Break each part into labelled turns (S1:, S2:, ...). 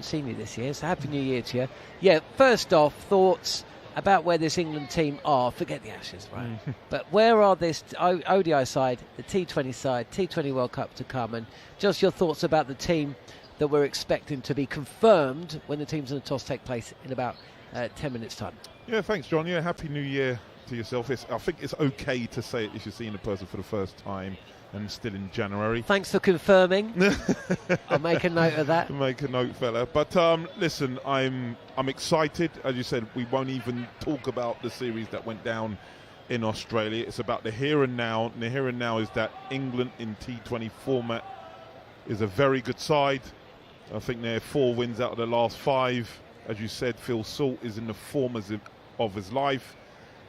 S1: Seen you this year, so Happy New Year to you. Yeah, first off, thoughts about where this England team are. Forget the Ashes, right? But where are this ODI side, the T20 side, T20 World Cup to come, and just your thoughts about the team that we're expecting to be confirmed when the teams in the toss take place in about 10 minutes' time.
S2: Yeah, thanks, John. Yeah, Happy New Year to yourself. I think it's okay to say it if you're seeing a person for the first time and still in January.
S1: Thanks for confirming. I'll make a note of that.
S2: Make a note, fella. But listen, I'm excited. As you said, we won't even talk about the series that went down in Australia. It's about the here and now. And the here and now is that England in T20 format is a very good side. I think they're 4 wins out of the last 5. As you said, Phil Salt is in the form of his life.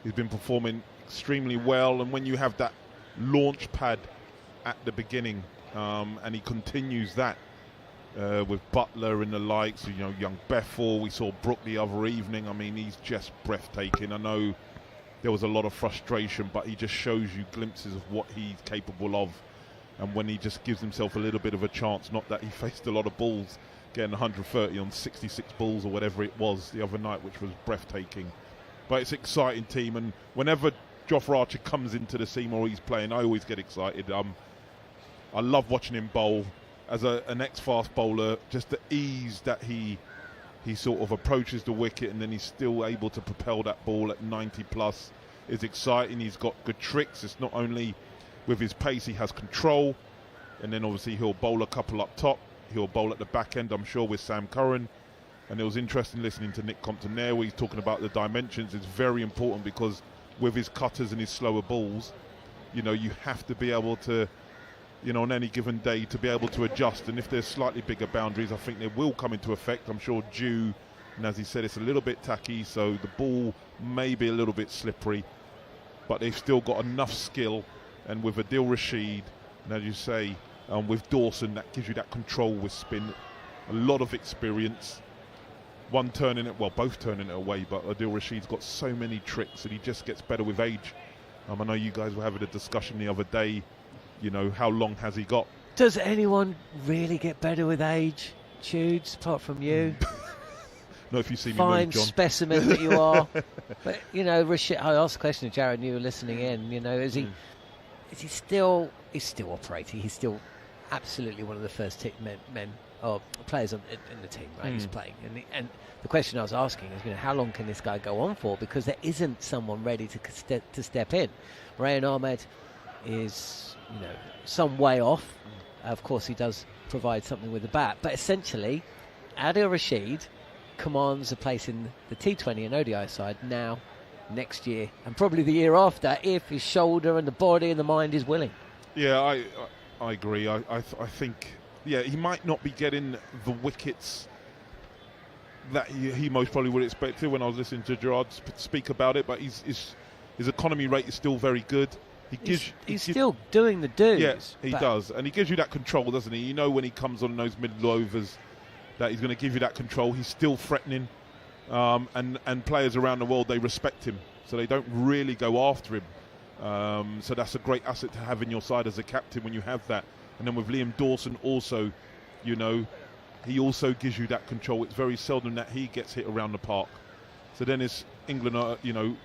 S2: He's been performing extremely well. And when you have that launch pad at the beginning, and he continues that with Butler and the likes, you know, young Bethel. We saw Brook the other evening. I mean, he's just breathtaking. I know there was a lot of frustration, but he just shows you glimpses of what he's capable of. And when he just gives himself a little bit of a chance, not that he faced a lot of balls, getting 130 on 66 balls or whatever it was the other night, which was breathtaking. But it's an exciting team, and whenever Jofra Archer comes into the scene or he's playing, I always get excited. I love watching him bowl. As an ex-fast bowler, just the ease that he sort of approaches the wicket and then he's still able to propel that ball at 90 plus is exciting. He's got good tricks. It's not only with his pace, he has control, and then obviously he'll bowl a couple up top. He'll bowl at the back end, I'm sure, with Sam Curran. And it was interesting listening to Nick Compton there where he's talking about the dimensions. It's very important because with his cutters and his slower balls, you know, you have to be able to, you know, on any given day to be able to adjust. And if there's slightly bigger boundaries, I think they will come into effect. I'm sure Dew, and as he said, it's a little bit tacky, so the ball may be a little bit slippery, but they've still got enough skill. And with Adil Rashid, and as you say, with Dawson, that gives you that control with spin, a lot of experience. One turning it, well, both turning it away, but Adil Rashid's got so many tricks and he just gets better with age. I know you guys were having a discussion the other day, you know, how long has he got?
S1: Does anyone really get better with age, Tudes, apart from you?
S2: No, if you see me
S1: fine
S2: move, John.
S1: Specimen that you are. But, you know, Rashid, I asked a question to Jared and you were listening in, you know, is he still, he's still operating, he's still absolutely one of the first men or players in the team, right? He's playing, and the question I was asking is, you know, how long can this guy go on for? Because there isn't someone ready to step in. Rayan Ahmed is, you know, some way off. Of course, he does provide something with the bat, but essentially, Adil Rashid commands a place in the T20 and ODI side now, next year, and probably the year after, if his shoulder and the body and the mind is willing.
S2: Yeah, I agree. I think, yeah, he might not be getting the wickets that he most probably would expect to when I was listening to Gerard speak about it, but his economy rate is still very good. He's
S1: still doing the do's.
S2: Yes, he does. And he gives you that control, doesn't he? You know when he comes on those middle overs that he's going to give you that control. He's still threatening. And players around the world, they respect him. So they don't really go after him. So that's a great asset to have in your side as a captain when you have that. And then with Liam Dawson also, you know, he also gives you that control. It's very seldom that he gets hit around the park. So then it's England, you know,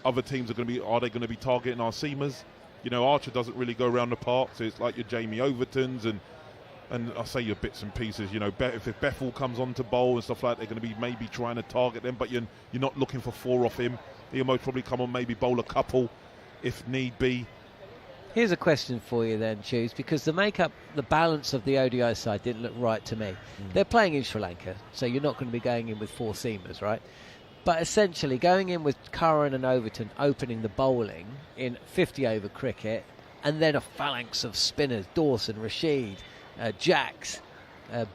S2: other teams are they going to be targeting our seamers? You know, Archer doesn't really go around the park, so it's like your Jamie Overtons and I say your bits and pieces. You know, if Bethel comes on to bowl and stuff like that, they're going to be maybe trying to target them, but you're not looking for 4 off him. He'll most probably come on, maybe bowl a couple if need be.
S1: Here's a question for you then, Choose, because the balance of the ODI side didn't look right to me. They're playing in Sri Lanka, so you're not going to be going in with 4 seamers, right? But essentially, going in with Curran and Overton opening the bowling in 50-over cricket, and then a phalanx of spinners, Dawson, Rashid, Jacks,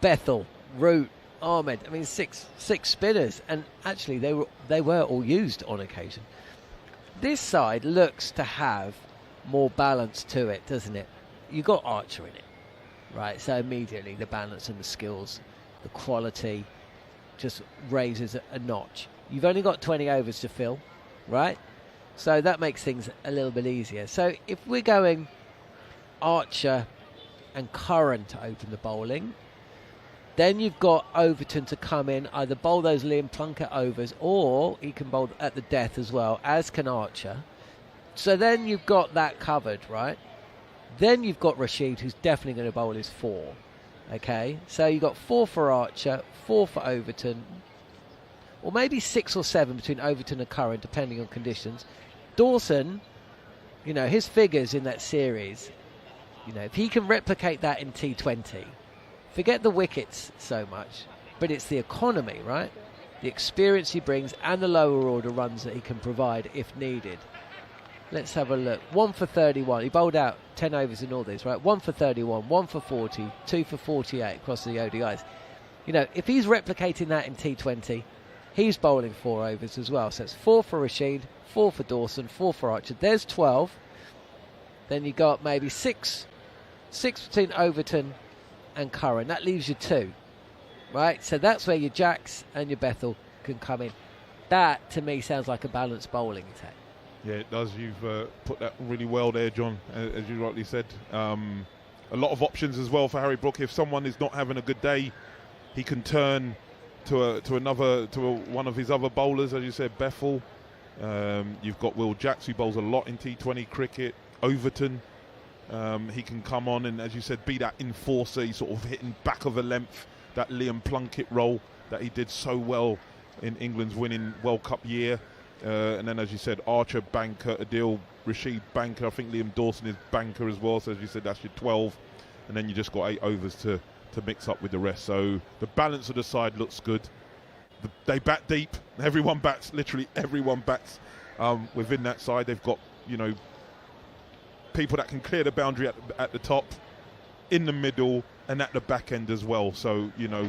S1: Bethel, Root, Ahmed. I mean, six spinners, and actually they were all used on occasion. This side looks to have more balance to it, doesn't it? You got Archer in it, right? So immediately the balance and the skills, the quality, just raises a notch. You've only got 20 overs to fill, right? So that makes things a little bit easier. So if we're going Archer and Curran to open the bowling, Then you've got Overton to come in, either bowl those Liam Plunkett overs, or he can bowl at the death as well, as can Archer. So then you've got that covered, right? Then you've got Rashid, who's definitely going to bowl his 4. Okay, so you've got 4 for Archer, 4 for Overton, or maybe 6 or 7 between Overton and Curran, depending on conditions. Dawson, you know, his figures in that series, you know, if he can replicate that in T20, forget the wickets so much, but it's the economy, right? The experience he brings and the lower order runs that he can provide if needed. Let's have a look. 1 for 31. He bowled out 10 overs in all these, right? 1 for 31, 1 for 40, 2 for 48 across the ODIs. You know, if he's replicating that in T20, he's bowling 4 overs as well. So it's 4 for Rashid, 4 for Dawson, 4 for Archer. There's 12. Then you got maybe 6 between Overton and Curran. That leaves you 2, right? So that's where your Jacks and your Bethel can come in. That, to me, sounds like a balanced bowling attack.
S2: Yeah, it does. You've put that really well there, John, as you rightly said. A lot of options as well for Harry Brook. If someone is not having a good day, he can turn to one of his other bowlers, as you said, Bethel. You've got Will Jacks, who bowls a lot in T20 cricket. Overton, he can come on and, as you said, be that enforcer. He's sort of hitting back of a length, that Liam Plunkett role that he did so well in England's winning World Cup year. And then, as you said, Archer, banker, Adil Rashid, banker. I think Liam Dawson is banker as well. So, as you said, that's your 12. And then you just got 8 overs to mix up with the rest. So, the balance of the side looks good. They bat deep. Everyone bats, literally everyone bats within that side. They've got, you know, people that can clear the boundary at the top, in the middle, and at the back end as well. So, you know,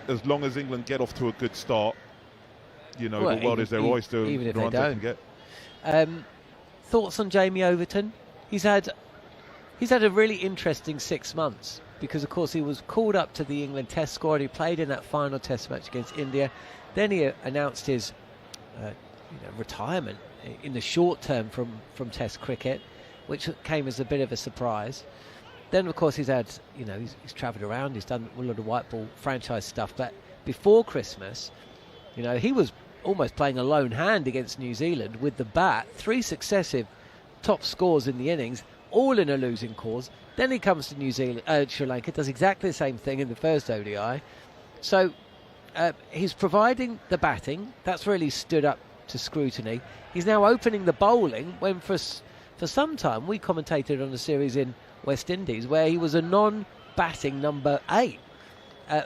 S2: as long as England get off to a good start, you know, well, the world is their oyster.
S1: Even if
S2: the
S1: they
S2: runs
S1: don't.
S2: they can get.
S1: Thoughts on Jamie Overton? He's had a really interesting 6 months because, of course, he was called up to the England Test squad. He played in that final Test match against India. Then he announced his retirement in the short term from Test cricket, which came as a bit of a surprise. Then, of course, he's had, you know, he's travelled around. He's done a lot of white ball franchise stuff. But before Christmas, you know, he was almost playing a lone hand against New Zealand with the bat. 3 successive top scores in the innings, all in a losing cause. Then he comes to New Zealand, Sri Lanka, does exactly the same thing in the first ODI. So he's providing the batting. That's really stood up to scrutiny. He's now opening the bowling when for some time we commentated on a series in West Indies where he was a non-batting number 8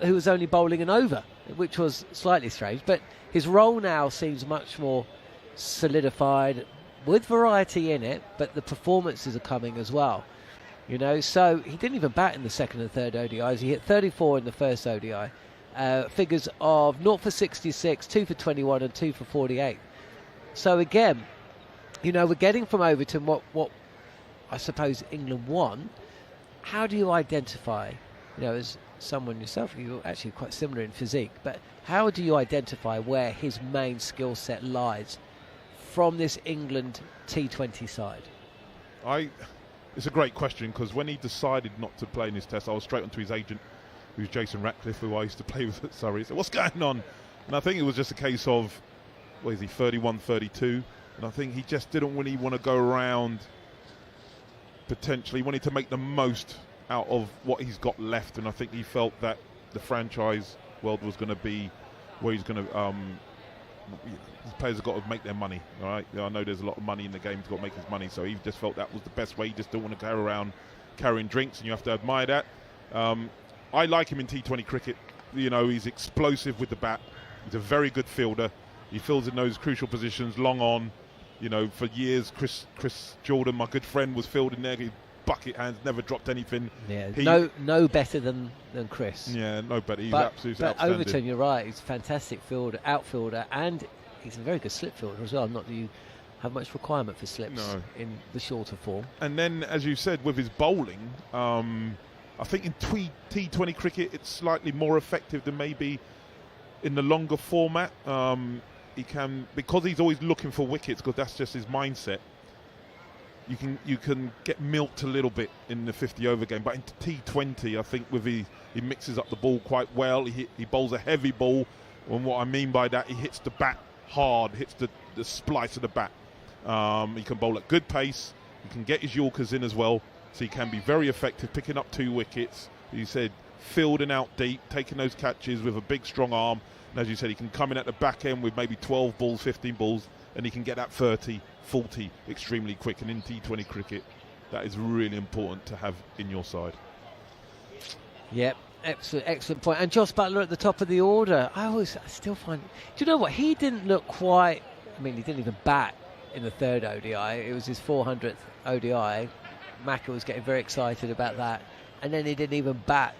S1: who was only bowling an over, which was slightly strange. But his role now seems much more solidified with variety in it, but the performances are coming as well. You know, so he didn't even bat in the second and third ODIs. He hit 34 in the first ODI. Figures of 0 for 66, 2 for 21 and 2 for 48. So again, you know, we're getting from Overton what I suppose England want. How do you identify, you know, as someone yourself, you're actually quite similar in physique, but how do you identify where his main skill set lies from this England T20 side?
S2: It's a great question, because when he decided not to play in his Test, I was straight onto his agent, who's Jason Ratcliffe, who I used to play with at Surrey. He said, what's going on? And I think it was just a case of, what is he, 31, 32? And I think he just didn't really want to go around, potentially wanted to make the most out of what he's got left, and I think he felt that the franchise world was going to be where he's going to his players have got to make their money. All right, I know there's a lot of money in the game. He's got to make his money, so he just felt that was the best way. He just didn't want to go around carrying drinks, and you have to admire that. I like him in T20 cricket. You know, he's explosive with the bat. He's a very good fielder. He fills in those crucial positions, long on. You know, for years, Chris Jordan, my good friend, was fielding there. Bucket hands, never dropped anything.
S1: Yeah, no better than Chris.
S2: Yeah, no better. He's absolutely outstanding.
S1: Overton, you're right. He's a fantastic outfielder, and he's a very good slip fielder as well. Not that you have much requirement for slips in the shorter form. And
S2: then, as you said, with his bowling, I think in T20 cricket it's slightly more effective than maybe in the longer format. He can, because he's always looking for wickets, because that's just his mindset. You can get milked a little bit in the 50 over game, but in T20 I think with He mixes up the ball quite well. He bowls a heavy ball, and what I mean by that, he hits the bat hard, hits the splice of the bat. He can bowl at good pace. He can get his Yorkers in as well, so he can be very effective, picking up 2 wickets. He said fielding out deep, taking those catches with a big strong arm. And as you said, he can come in at the back end with maybe 12 balls, 15 balls, and he can get that 30, 40 extremely quick. And in T20 cricket, that is really important to have in your side.
S1: Yep, excellent point. And Jos Buttler at the top of the order. I still find... Do you know what? He didn't look quite... I mean, he didn't even bat in the 3rd ODI. It was his 400th ODI. Macca was getting very excited about that. And then he didn't even bat.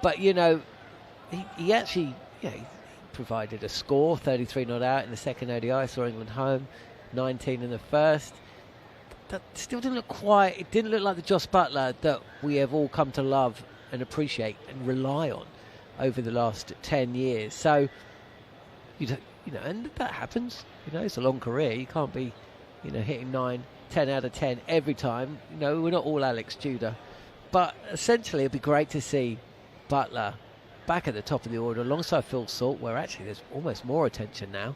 S1: But, you know, he actually... he provided a score, 33 not out in the 2nd ODI, saw England home, 19 in the 1st. That still didn't look quite... It didn't look like the Jos Buttler that we have all come to love and appreciate and rely on over the last 10 years. So, you know, and that happens. You know, it's a long career. You can't be, you know, hitting 9, 10 out of 10 every time. You know, we're not all Alex Tudor. But essentially, it'd be great to see Buttler back at the top of the order alongside Phil Salt, where actually there's almost more attention now.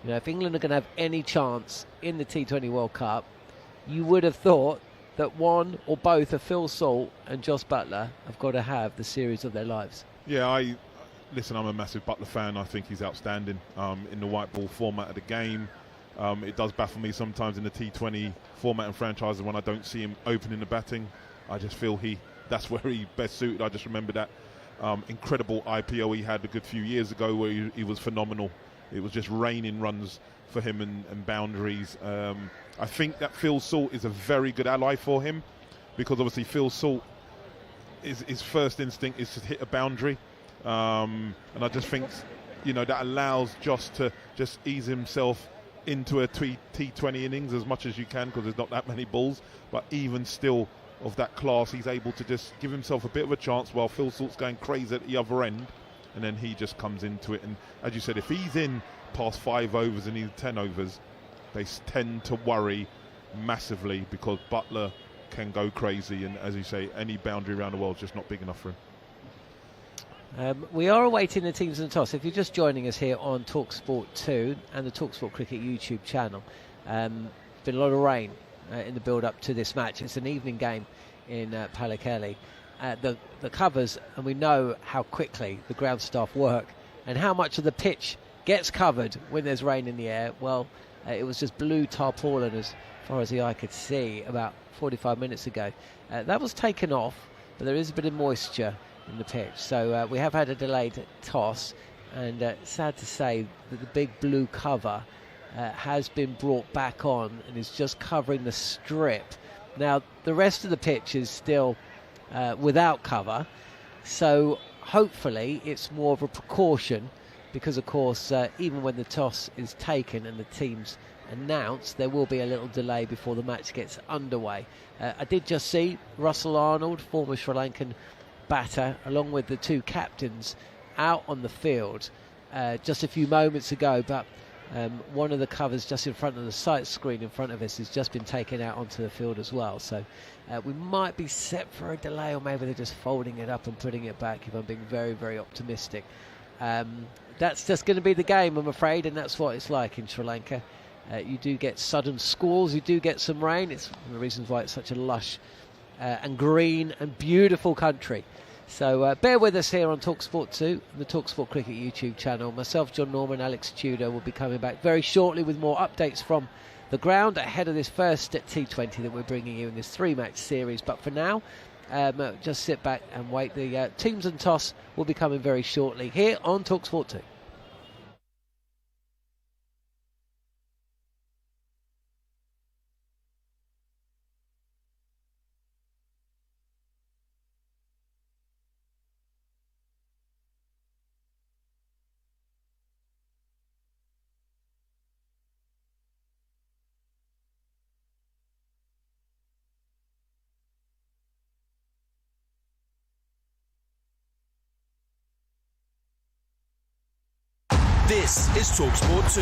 S1: You know, if England are going to have any chance in the T20 World Cup, you would have thought that one or both of Phil Salt and Jos Buttler have got to have the series of their lives.
S2: Yeah, listen, I'm a massive Buttler fan. I think he's outstanding in the white ball format of the game. It does baffle me sometimes in the T20 format and franchises when I don't see him opening the batting. I just feel that's where he best suited. I just remember that incredible IPO he had a good few years ago where he was phenomenal. It was just raining runs for him and boundaries. I think that Phil Salt is a very good ally for him, because obviously Phil Salt, his first instinct is to hit a boundary. And I just think, you know, that allows Jos to just ease himself into a T20 innings as much as you can, because there's not that many balls. But even still, of that class, he's able to just give himself a bit of a chance while Phil Salt's going crazy at the other end, and then he just comes into it. And as you said, if he's in past 5 overs and he's 10 overs, they tend to worry massively, because Buttler can go crazy, and as you say, any boundary around the world is just not big enough for him.
S1: We are awaiting the teams in the toss. If you're just joining us here on talkSPORT 2 and the talkSPORT Cricket YouTube channel, been a lot of rain in the build-up to this match. It's an evening game in Pallekele. The covers, and we know how quickly the ground staff work and how much of the pitch gets covered when there's rain in the air. Well, it was just blue tarpaulin as far as the eye could see about 45 minutes ago. That was taken off, but there is a bit of moisture in the pitch. So we have had a delayed toss, and sad to say that the big blue cover has been brought back on and is just covering the strip. Now, the rest of the pitch is still without cover, so hopefully it's more of a precaution, because of course even when the toss is taken and the teams announced, there will be a little delay before the match gets underway. I did just see Russell Arnold, former Sri Lankan batter, along with the 2 captains out on the field just a few moments ago, but one of the covers just in front of the sight screen in front of us has just been taken out onto the field as well. So we might be set for a delay, or maybe they're just folding it up and putting it back, if I'm being very, very optimistic. That's just going to be the game, I'm afraid, and that's what it's like in Sri Lanka. You do get sudden squalls, you do get some rain. It's one of the reasons why it's such a lush and green and beautiful country. So bear with us here on talkSPORT 2, the talkSPORT Cricket YouTube channel. Myself, John Norman, Alex Tudor will be coming back very shortly with more updates from the ground ahead of this first T20 that we're bringing you in this 3-match series. But for now, just sit back and wait. The teams and toss will be coming very shortly here on talkSPORT 2.
S3: This is talkSPORT 2.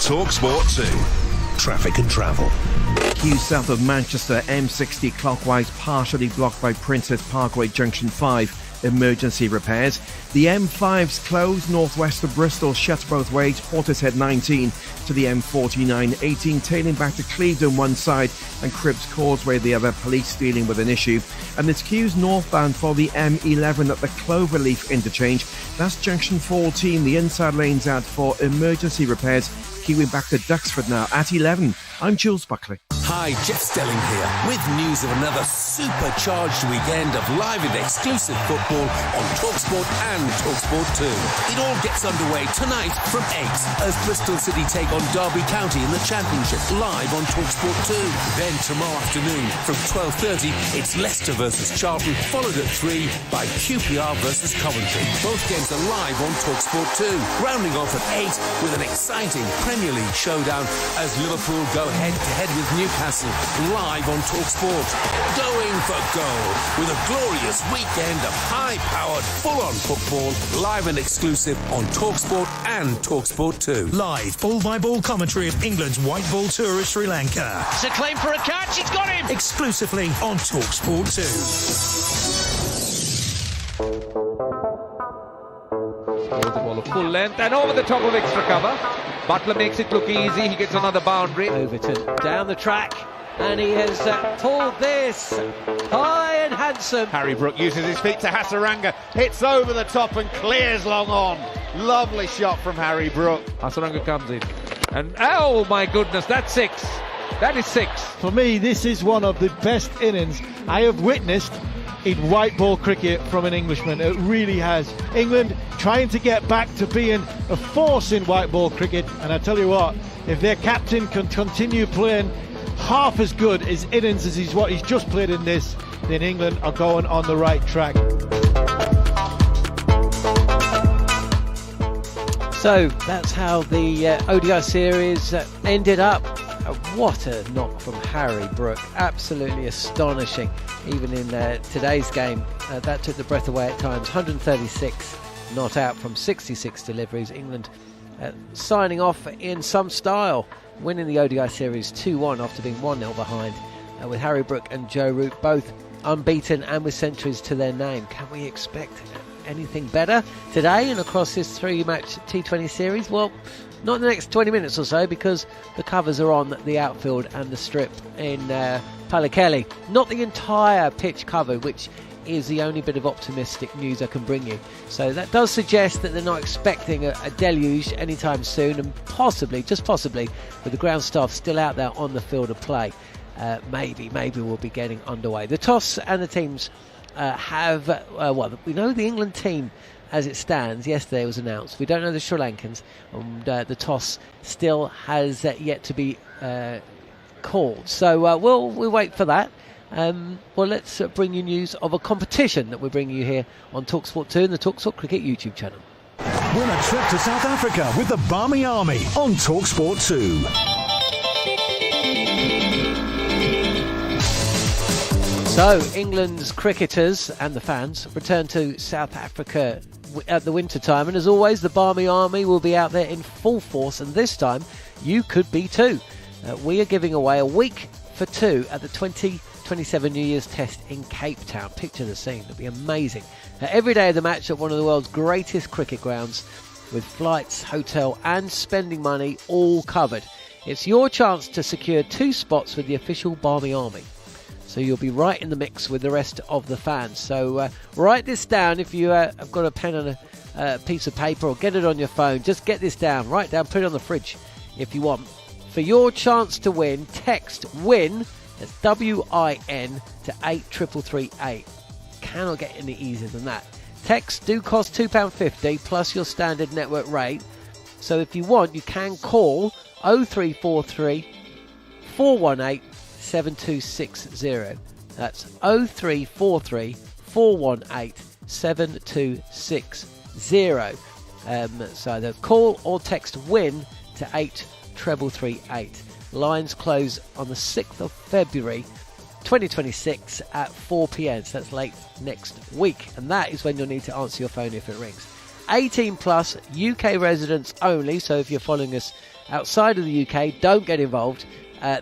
S3: talkSPORT 2. Traffic and travel.
S4: Due south of Manchester, M60 clockwise partially blocked by Princess Parkway Junction 5. Emergency repairs. The M5's closed northwest of Bristol, shut both ways. Portishead 19 to the M49, 18 tailing back to Clevedon one side and Cribbs Causeway the other. Police dealing with an issue. And it's queues northbound for the M11 at the Cloverleaf interchange. That's junction 14. The inside lane's out for emergency repairs. Queuing back to Duxford now at 11. I'm Jules Buckley.
S3: Hi, Jeff Stelling here with news of another supercharged weekend of live and exclusive football on talkSPORT and talkSPORT 2. It all gets underway tonight from 8 as Bristol City take on Derby County in the Championship live on talkSPORT 2. Then tomorrow afternoon from 12:30 it's Leicester versus Charlton, followed at 3 by QPR versus Coventry. Both games are live on talkSPORT 2. Rounding off at 8 with an exciting Premier League showdown as Liverpool go head-to-head with Newcastle live on talkSPORT. Going for goal with a glorious weekend of high-powered, full-on football, live and exclusive on talkSPORT and talkSPORT 2.
S5: Live ball-by-ball commentary of England's white ball tour of Sri Lanka.
S6: It's a claim for a catch, it's got him!
S5: Exclusively on talkSPORT 2.
S7: The ball of full length and over the top of extra cover. Butler makes it look easy. He gets another boundary.
S1: Overton down the track, and he has pulled this high and handsome.
S8: Harry Brook uses his feet to Hasaranga, hits over the top and clears long on. Lovely shot from Harry Brook.
S7: Hasaranga comes in. And oh my goodness, that's 6. That is 6.
S9: For me, this is one of the best innings I have witnessed in white ball cricket from an Englishman. It really has. England trying to get back to being a force in white ball cricket, and I tell you what, if their captain can continue playing half as good as innings as what he's just played in this, then England are going on the right track.
S1: So that's how the ODI series ended up. What a knock from Harry Brook, absolutely astonishing. Even in today's game, that took the breath away at times. 136 not out from 66 deliveries. England signing off in some style, winning the ODI series 2-1 after being 1-0 behind, with Harry Brook and Joe Root both unbeaten and with centuries to their name. Can we expect anything better today and across this 3-match T20 series? Well, not in the next 20 minutes or so, because the covers are on the outfield and the strip in Pallekele. Not the entire pitch covered, which is the only bit of optimistic news I can bring you. So that does suggest that they're not expecting a deluge anytime soon, and possibly, just possibly, with the ground staff still out there on the field of play, maybe we'll be getting underway. The toss and the teams we know the England team as it stands. Yesterday was announced. We don't know the Sri Lankans, and the toss still has yet to be called. So we'll wait for that. Well, let's bring you news of a competition that we're bringing you here on talkSPORT 2 and the talkSPORT Cricket YouTube channel.
S5: Win a trip to South Africa with the Barmy Army on talkSPORT 2.
S1: So, England's cricketers and the fans return to South Africa at the winter time, and as always, the Barmy Army will be out there in full force, and this time you could be too. We are giving away a week for 2 at the 2027 New Year's Test in Cape Town. Picture the scene, it'll be amazing. Every day of the match at one of the world's greatest cricket grounds, with flights, hotel and spending money all covered. It's your chance to secure 2 spots with the official Barmy Army. So you'll be right in the mix with the rest of the fans. So write this down if you have got a pen and a piece of paper, or get it on your phone. Just get this down, write down, put it on the fridge if you want. For your chance to win, text WIN, that's WIN, to 83338. Cannot get any easier than that. Texts do cost £2.50 plus your standard network rate. So if you want, you can call 0343 418 7260. That's 0343 418 7260. So the call or text WIN to 83338. Lines close on the 6th of February 2026 at 4 p.m. So that's late next week, and that is when you'll need to answer your phone if it rings. 18 plus, UK residents only. So if you're following us outside of the UK, don't get involved.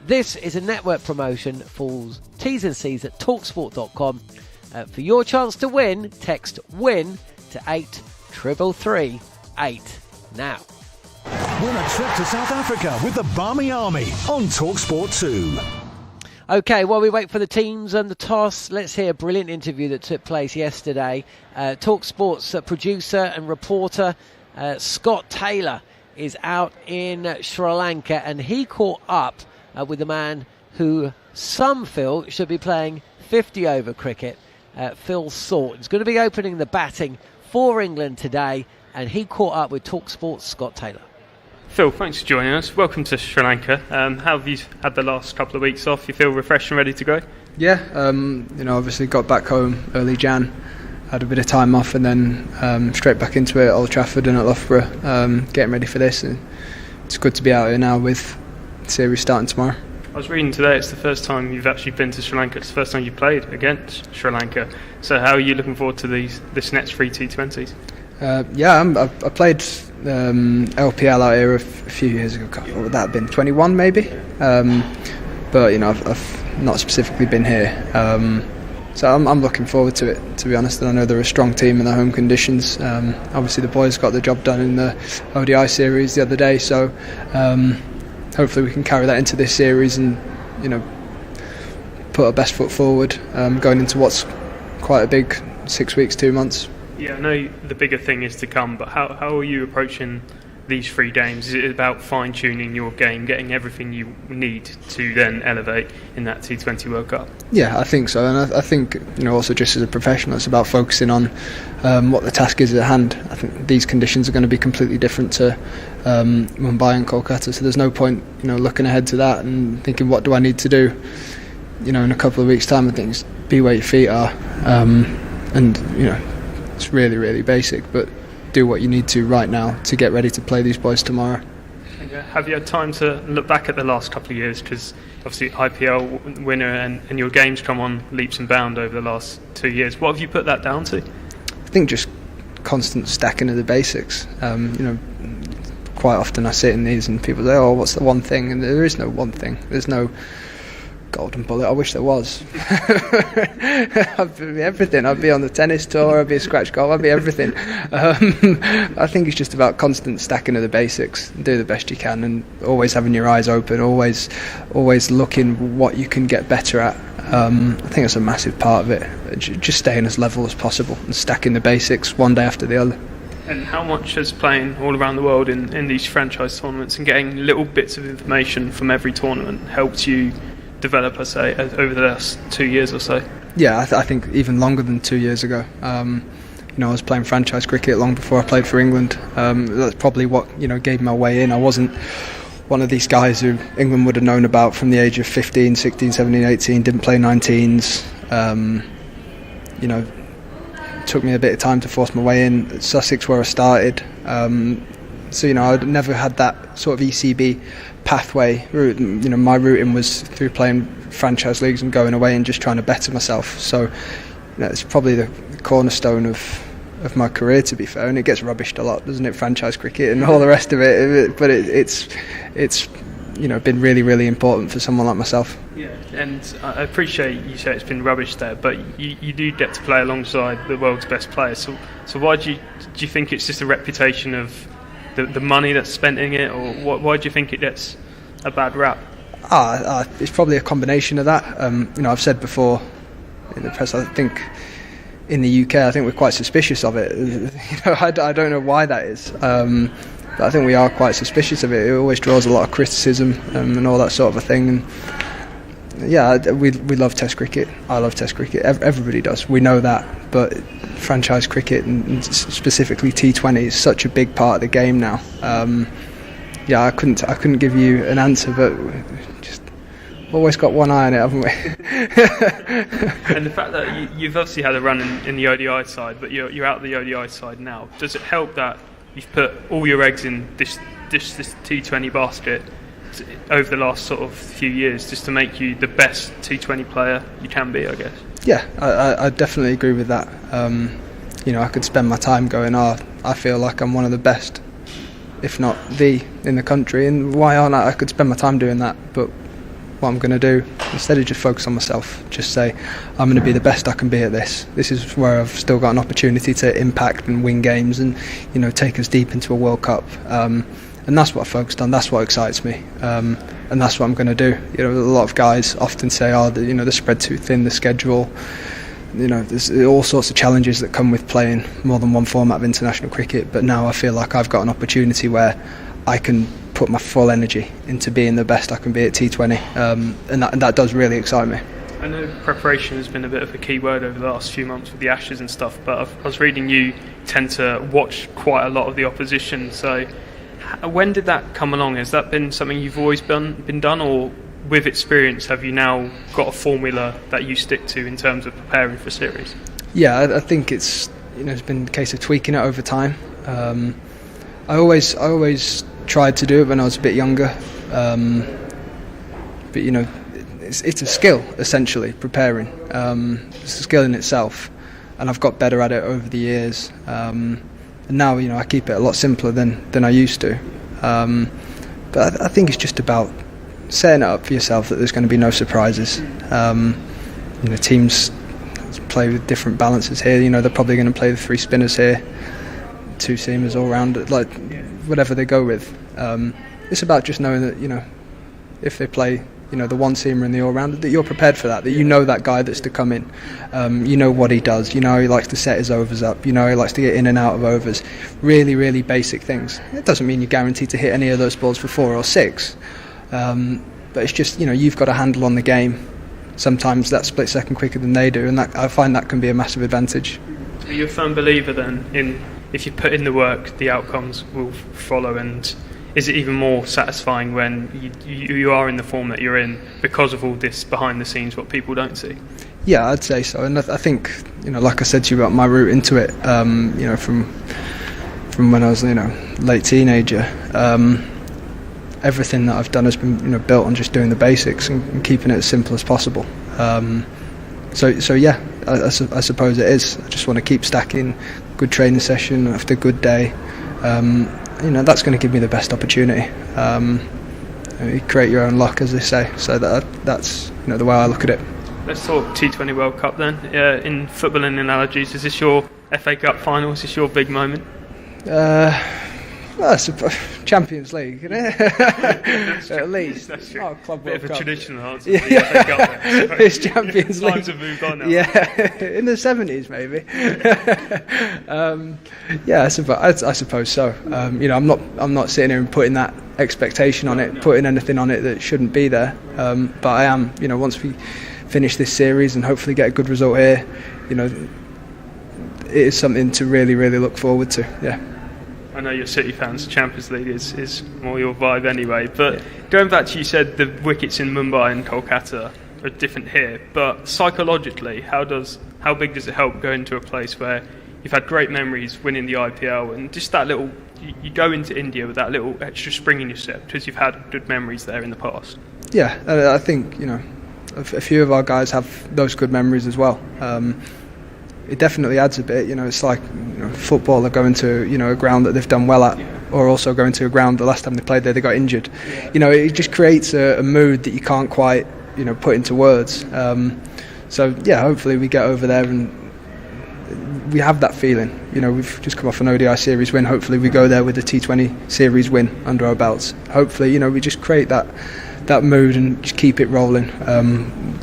S1: This is a network promotion for T's and C's at talksport.com. For your chance to win, text WIN to 83338 now.
S5: Win a trip to South Africa with the Barmy Army on talkSPORT 2.
S1: OK, while we wait for the teams and the toss, let's hear a brilliant interview that took place yesterday. talkSPORT's producer and reporter Scott Taylor is out in Sri Lanka, and he caught up with the man who some feel should be playing 50-over cricket, Phil Sort. He's going to be opening the batting for England today, and he caught up with talkSPORT's Scott Taylor.
S10: Phil, thanks for joining us. Welcome to Sri Lanka. How have you had the last couple of weeks off? You feel refreshed and ready to go?
S11: Yeah, obviously got back home early Jan, had a bit of time off, and then straight back into it at Old Trafford and at Loughborough, getting ready for this. And it's good to be out here now with the series starting tomorrow.
S10: I was reading today it's the first time you've actually been to Sri Lanka. It's the first time you played against Sri Lanka. So how are you looking forward to this next 3 T20s?
S11: I played LPL out here a few years ago. What would that have been? 21 maybe. But I've not specifically been here. So I'm looking forward to it, to be honest. And I know they're a strong team in the home conditions. Obviously the boys got the job done in the ODI series the other day. So hopefully we can carry that into this series and put our best foot forward going into what's quite a big 6 weeks, 2 months.
S10: Yeah, I know the bigger thing is to come, but how are you approaching these 3 games? Is it about fine-tuning your game, getting everything you need to then elevate in that T20 World Cup? Yeah,
S11: I think so, and I think also just as a professional, it's about focusing on what the task is at hand. I think these conditions are going to be completely different to Mumbai and Kolkata, so there's no point looking ahead to that and thinking, what do I need to do in a couple of weeks' time? I think it's be where your feet are, and it's really, really basic, but do what you need to right now to get ready to play these boys tomorrow.
S10: Have you had time to look back at the last couple of years? Because obviously IPL winner and your game's come on leaps and bounds over the last 2 years. What have you put that down to?
S11: I think just constant stacking of the basics. Quite often I sit in these and people say, oh, what's the one thing? And there is no one thing. There's no golden bullet. I wish there was. I'd be everything. I'd be on the tennis tour, I'd be a scratch golf, I'd be everything. I think it's just about constant stacking of the basics. Do the best you can and always having your eyes open, always looking what you can get better at. I think that's a massive part of it. Just staying as level as possible and stacking the basics one day after the other.
S10: And how much has playing all around the world in these franchise tournaments and getting little bits of information from every tournament helped you develop, I say, over the last 2 years or so?
S11: Yeah, I think even longer than 2 years ago. I was playing franchise cricket long before I played for England. That's probably what gave my way in. I wasn't one of these guys who England would have known about from the age of 15, 16, 17, 18, didn't play 19s. It took me a bit of time to force my way in at Sussex where I started. So I'd never had that sort of ECB pathway route. My routing was through playing franchise leagues and going away and just trying to better myself. So it's probably the cornerstone of my career, to be fair. And it gets rubbished a lot, doesn't it? Franchise cricket and all the rest of it. But it's been really, really important for someone like myself.
S10: Yeah, and I appreciate you say it's been rubbish there, but you do get to play alongside the world's best players. So why do you think it's just a reputation of the money that's spent in it, or why do you think it gets a bad rap?
S11: It's probably a combination of that. I've said before in the press, I think in the UK, I think we're quite suspicious of it. I don't know why that is, but I think we are quite suspicious of it. It always draws a lot of criticism and all that sort of a thing. And yeah, we love Test cricket. I love Test cricket. Everybody does. We know that, but franchise cricket and specifically T20 is such a big part of the game now. I couldn't give you an answer, but just always got one eye on it, haven't we?
S10: And the fact that you've obviously had a run in the ODI side, but you're out of the ODI side now. Does it help that you've put all your eggs in this T20 basket over the last sort of few years, just to make you the best T20 player you can be, I guess? Yeah,
S11: I definitely agree with that. I could spend my time going, I feel like I'm one of the best. if not the, in the country. And why aren't I could spend my time doing that, but what I'm going to do, instead of just focus on myself, just say I'm going to be the best I can be at this. This is where I've still got an opportunity to impact and win games and, you know, take us deep into a World Cup. And that's what I focused on. That's what excites me, and that's what I'm going to do. You know, a lot of guys often say, "Oh, the spread too thin, the schedule." You know, there's all sorts of challenges that come with playing more than one format of international cricket. But now I feel like I've got an opportunity where I can put my full energy into being the best I can be at T20, and that does really excite me.
S10: I know preparation has been a bit of a key word over the last few months with the Ashes and stuff, but I was reading you tend to watch quite a lot of the opposition. So when did that come along? Has that been something you've always been done, or with experience have you now got a formula that you stick to in terms of preparing for series? Yeah,
S11: I think it's been a case of tweaking it over time. I always tried to do it when I was a bit younger, but you know, it's a skill essentially, preparing. It's a skill in itself, and I've got better at it over the years. And now, you know, I keep it a lot simpler than I used to. But I think it's just about setting it up for yourself that there's going to be no surprises. You know, teams play with different balances here. You know, they're probably going to play the 3 spinners here, 2 seamers all round, like whatever they go with. It's about just knowing that, you know, if they play, you know, the 1 seamer and the all-rounder, that you're prepared for that you know that guy that's to come in. You know what he does. You know he likes to set his overs up. You know he likes to get in and out of overs. Really, really basic things. It doesn't mean you're guaranteed to hit any of those balls for 4 or 6. But it's just, you know, you've got a handle on the game. Sometimes that split second quicker than they do, and that, I find that can be a massive advantage.
S10: Are you a firm believer then in if you put in the work, the outcomes will follow? And is it even more satisfying when you are in the form that you're in because of all this behind the scenes, what people don't see?
S11: Yeah, I'd say so. And I think, you know, like I said to you about my route into it, you know, from when I was, you know, late teenager, everything that I've done has been, you know, built on just doing the basics and keeping it as simple as possible. So yeah, I suppose it is. I just want to keep stacking good training session after good day. You know, that's going to give me the best opportunity. You create your own luck, as they say. So that's, you know, the way I look at it.
S10: Let's talk T20 World Cup then. In footballing analogies, is this your FA Cup final? Is this your big moment?
S11: Well, I suppose Champions League, isn't it? At least.
S10: That's true.
S11: Oh, Club
S10: Bit
S11: World
S10: of a
S11: Cup.
S10: traditional answer.
S11: Yeah.
S10: For the FA Cup then.
S11: It's Champions League.
S10: Times have moved on now.
S11: Yeah, in the 70s maybe. Yeah, I suppose so. You know, I'm not sitting here and putting that expectation on it, putting anything on it that shouldn't be there. But I am. You know, once we finish this series and hopefully get a good result here, you know, it is something to really, really look forward to. Yeah.
S10: I know you're City fans, Champions League is more your vibe anyway, but going back to, you said the wickets in Mumbai and Kolkata are different here, but psychologically, how big does it help going to a place where you've had great memories winning the IPL and just that little, you go into India with that little extra spring in your step because you've had good memories there in the past? Yeah,
S11: I think, you know, a few of our guys have those good memories as well. It definitely adds a bit. You know, it's like, you know, football are going to, you know, a ground that they've done well at, or also going to a ground the last time they played there they got injured. You know, it just creates a mood that you can't quite, you know, put into words. So yeah, hopefully we get over there and we have that feeling. You know, we've just come off an ODI series win. Hopefully we go there with a T20 series win under our belts. Hopefully, you know, we just create that mood and just keep it rolling,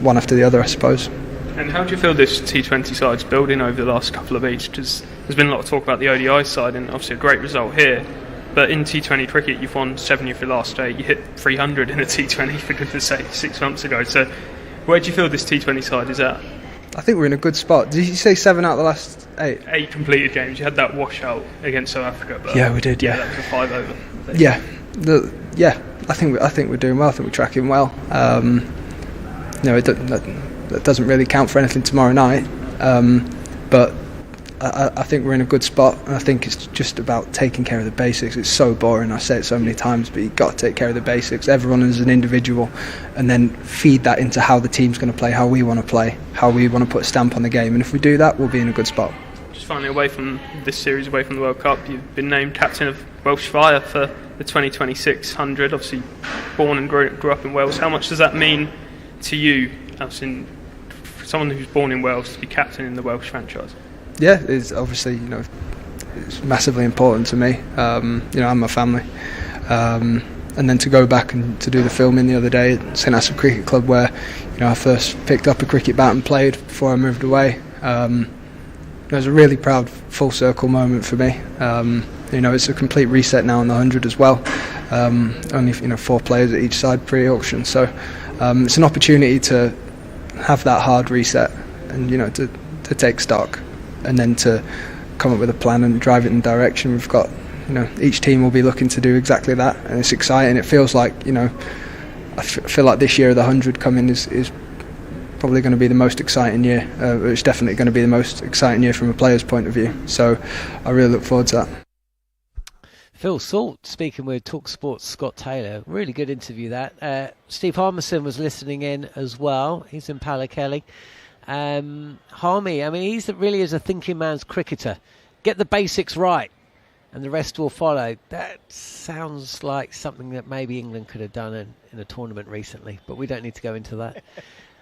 S11: one after the other, I suppose.
S10: And how do you feel this T20 side's building over the last couple of weeks? Because there's been a lot of talk about the ODI side and obviously a great result here. But in T20 cricket, you've won 7 of your last 8. You hit 300 in a T20, for goodness sake, 6 months ago. So where do you feel this T20 side is at?
S11: I think we're in a good spot. Did you say 7 out of the last 8?
S10: 8 completed games. You had that washout against South Africa. But
S11: yeah, we did. Yeah,
S10: that was a 5 over.
S11: Yeah, I think we're doing well. I think we're tracking well. You know, that doesn't really count for anything tomorrow night. But I think we're in a good spot, and I think it's just about taking care of the basics. It's so boring, I say it so many times, but you've got to take care of the basics, everyone as an individual, and then feed that into how the team's going to play, how we want to play, how we want to put a stamp on the game. And if we do that, we'll be in a good spot.
S10: just finally away from this series, away from the World Cup, you've been named captain of Welsh Fire for the 2026 100. Obviously, born and grew up in Wales. How much does that mean to you, as in someone who's born in Wales, to be captain in the Welsh franchise?
S11: Yeah, it's obviously, it's massively important to me. And my family. And then to go back and to do the filming the other day at St Asaph Cricket Club, where I first picked up a cricket bat and played before I moved away. It was a really proud full circle moment for me. It's a complete reset now on the 100 as well. Only 4 players at each side pre-auction, so it's an opportunity to have that hard reset and to take stock, and then to come up with a plan and drive it in the direction we've got. Each team will be looking to do exactly that, and it's exciting. It feels like, I feel like this year of the 100 coming is probably going to be the most exciting year. It's definitely going to be the most exciting year from a player's point of view. So I really look forward to that.
S1: Phil Salt speaking with talkSPORT's Scott Taylor. Really good interview that. Steve Harmison was listening in as well. He's in Pallekele. Harmy, he really is a thinking man's cricketer. Get the basics right and the rest will follow. That sounds like something that maybe England could have done in a tournament recently, but we don't need to go into that.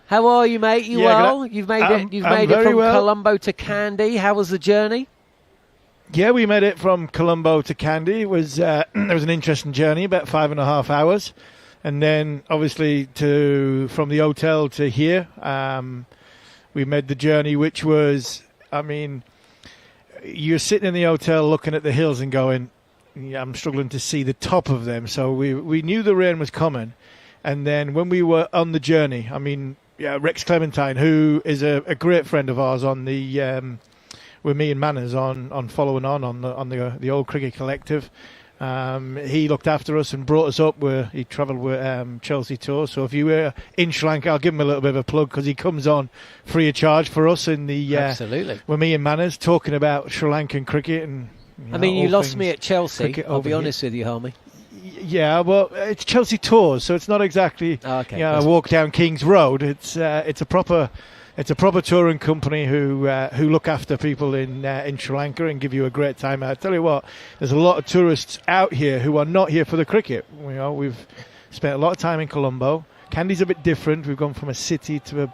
S1: How are you, mate? You well? You've made it from Colombo to Kandy. How was the journey?
S9: Yeah, we made it from Colombo to Kandy. It was it was an interesting journey, about 5.5 hours, and then obviously from the hotel to here, we made the journey, which was, you're sitting in the hotel looking at the hills and going, I'm struggling to see the top of them. So we knew the rain was coming. And then when we were on the journey, Rex Clementine, who is a great friend of ours on the with me and Manners on following on the old cricket collective, he looked after us and brought us up where he travelled with Chelsea Tour. So if you were in Sri Lanka, I'll give him a little bit of a plug, because he comes on free of charge for us in the
S1: absolutely
S9: with me and Manners talking about Sri Lankan cricket. And
S1: you lost me at Chelsea, I'll be honest with you, Harmy.
S9: Yeah, well, it's Chelsea Tours, so it's not exactly a walk down King's Road. It's a proper touring company who look after people in Sri Lanka and give you a great time. I tell you what, there's a lot of tourists out here who are not here for the cricket. We've spent a lot of time in Colombo. Kandy's a bit different. We've gone from a city to a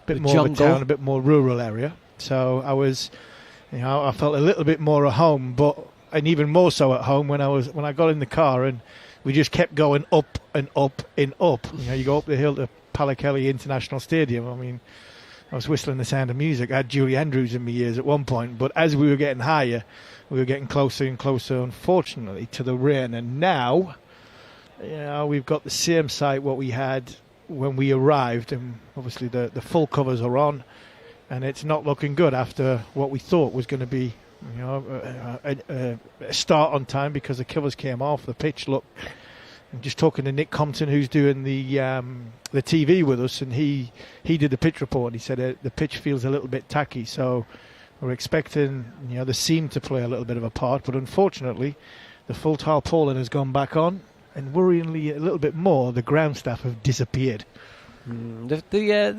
S9: bit more of a town, a bit more rural area. So I felt a little bit more at home, and even more so at home when I got in the car and we just kept going up and up and up. You go up the hill to Pallekele International Stadium. I was whistling the Sound of Music. I had Julie Andrews in my ears at one point, but as we were getting higher, we were getting closer and closer, unfortunately, to the rain. And now, we've got the same sight what we had when we arrived, and obviously the full covers are on, and it's not looking good after what we thought was going to be a start on time, because the covers came off. The pitch looked. I'm just talking to Nick Compton, who's doing the TV with us, and he did the pitch report. He said the pitch feels a little bit tacky, so we're expecting the seam to play a little bit of a part. But unfortunately, the full tarpaulin has gone back on, and worryingly a little bit more, the ground staff have disappeared.
S1: There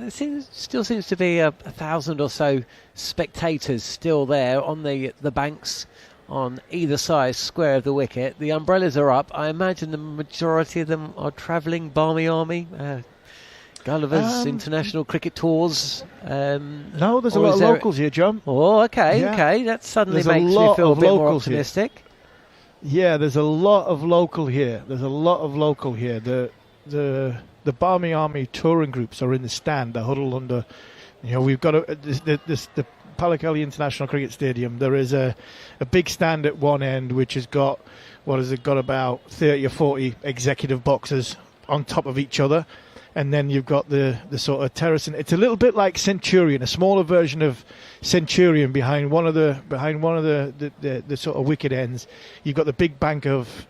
S1: still seems to be 1,000 or so spectators still there on the banks on either side square of the wicket. The umbrellas are up. I imagine the majority of them are travelling Barmy Army, Gulliver's International Cricket Tours.
S9: No, there's a lot of locals here, John.
S1: Oh, okay, okay. That suddenly makes me feel a bit more optimistic.
S9: Yeah, there's a lot of local here. The Barmy Army touring groups are in the stand. They're huddled under. We've got the Pallekele International Cricket Stadium. There is a big stand at one end which has got about 30 or 40 executive boxes on top of each other, and then you've got the sort of terrace, and it's a little bit like Centurion, a smaller version of Centurion behind one of the sort of wicket ends. You've got the big bank of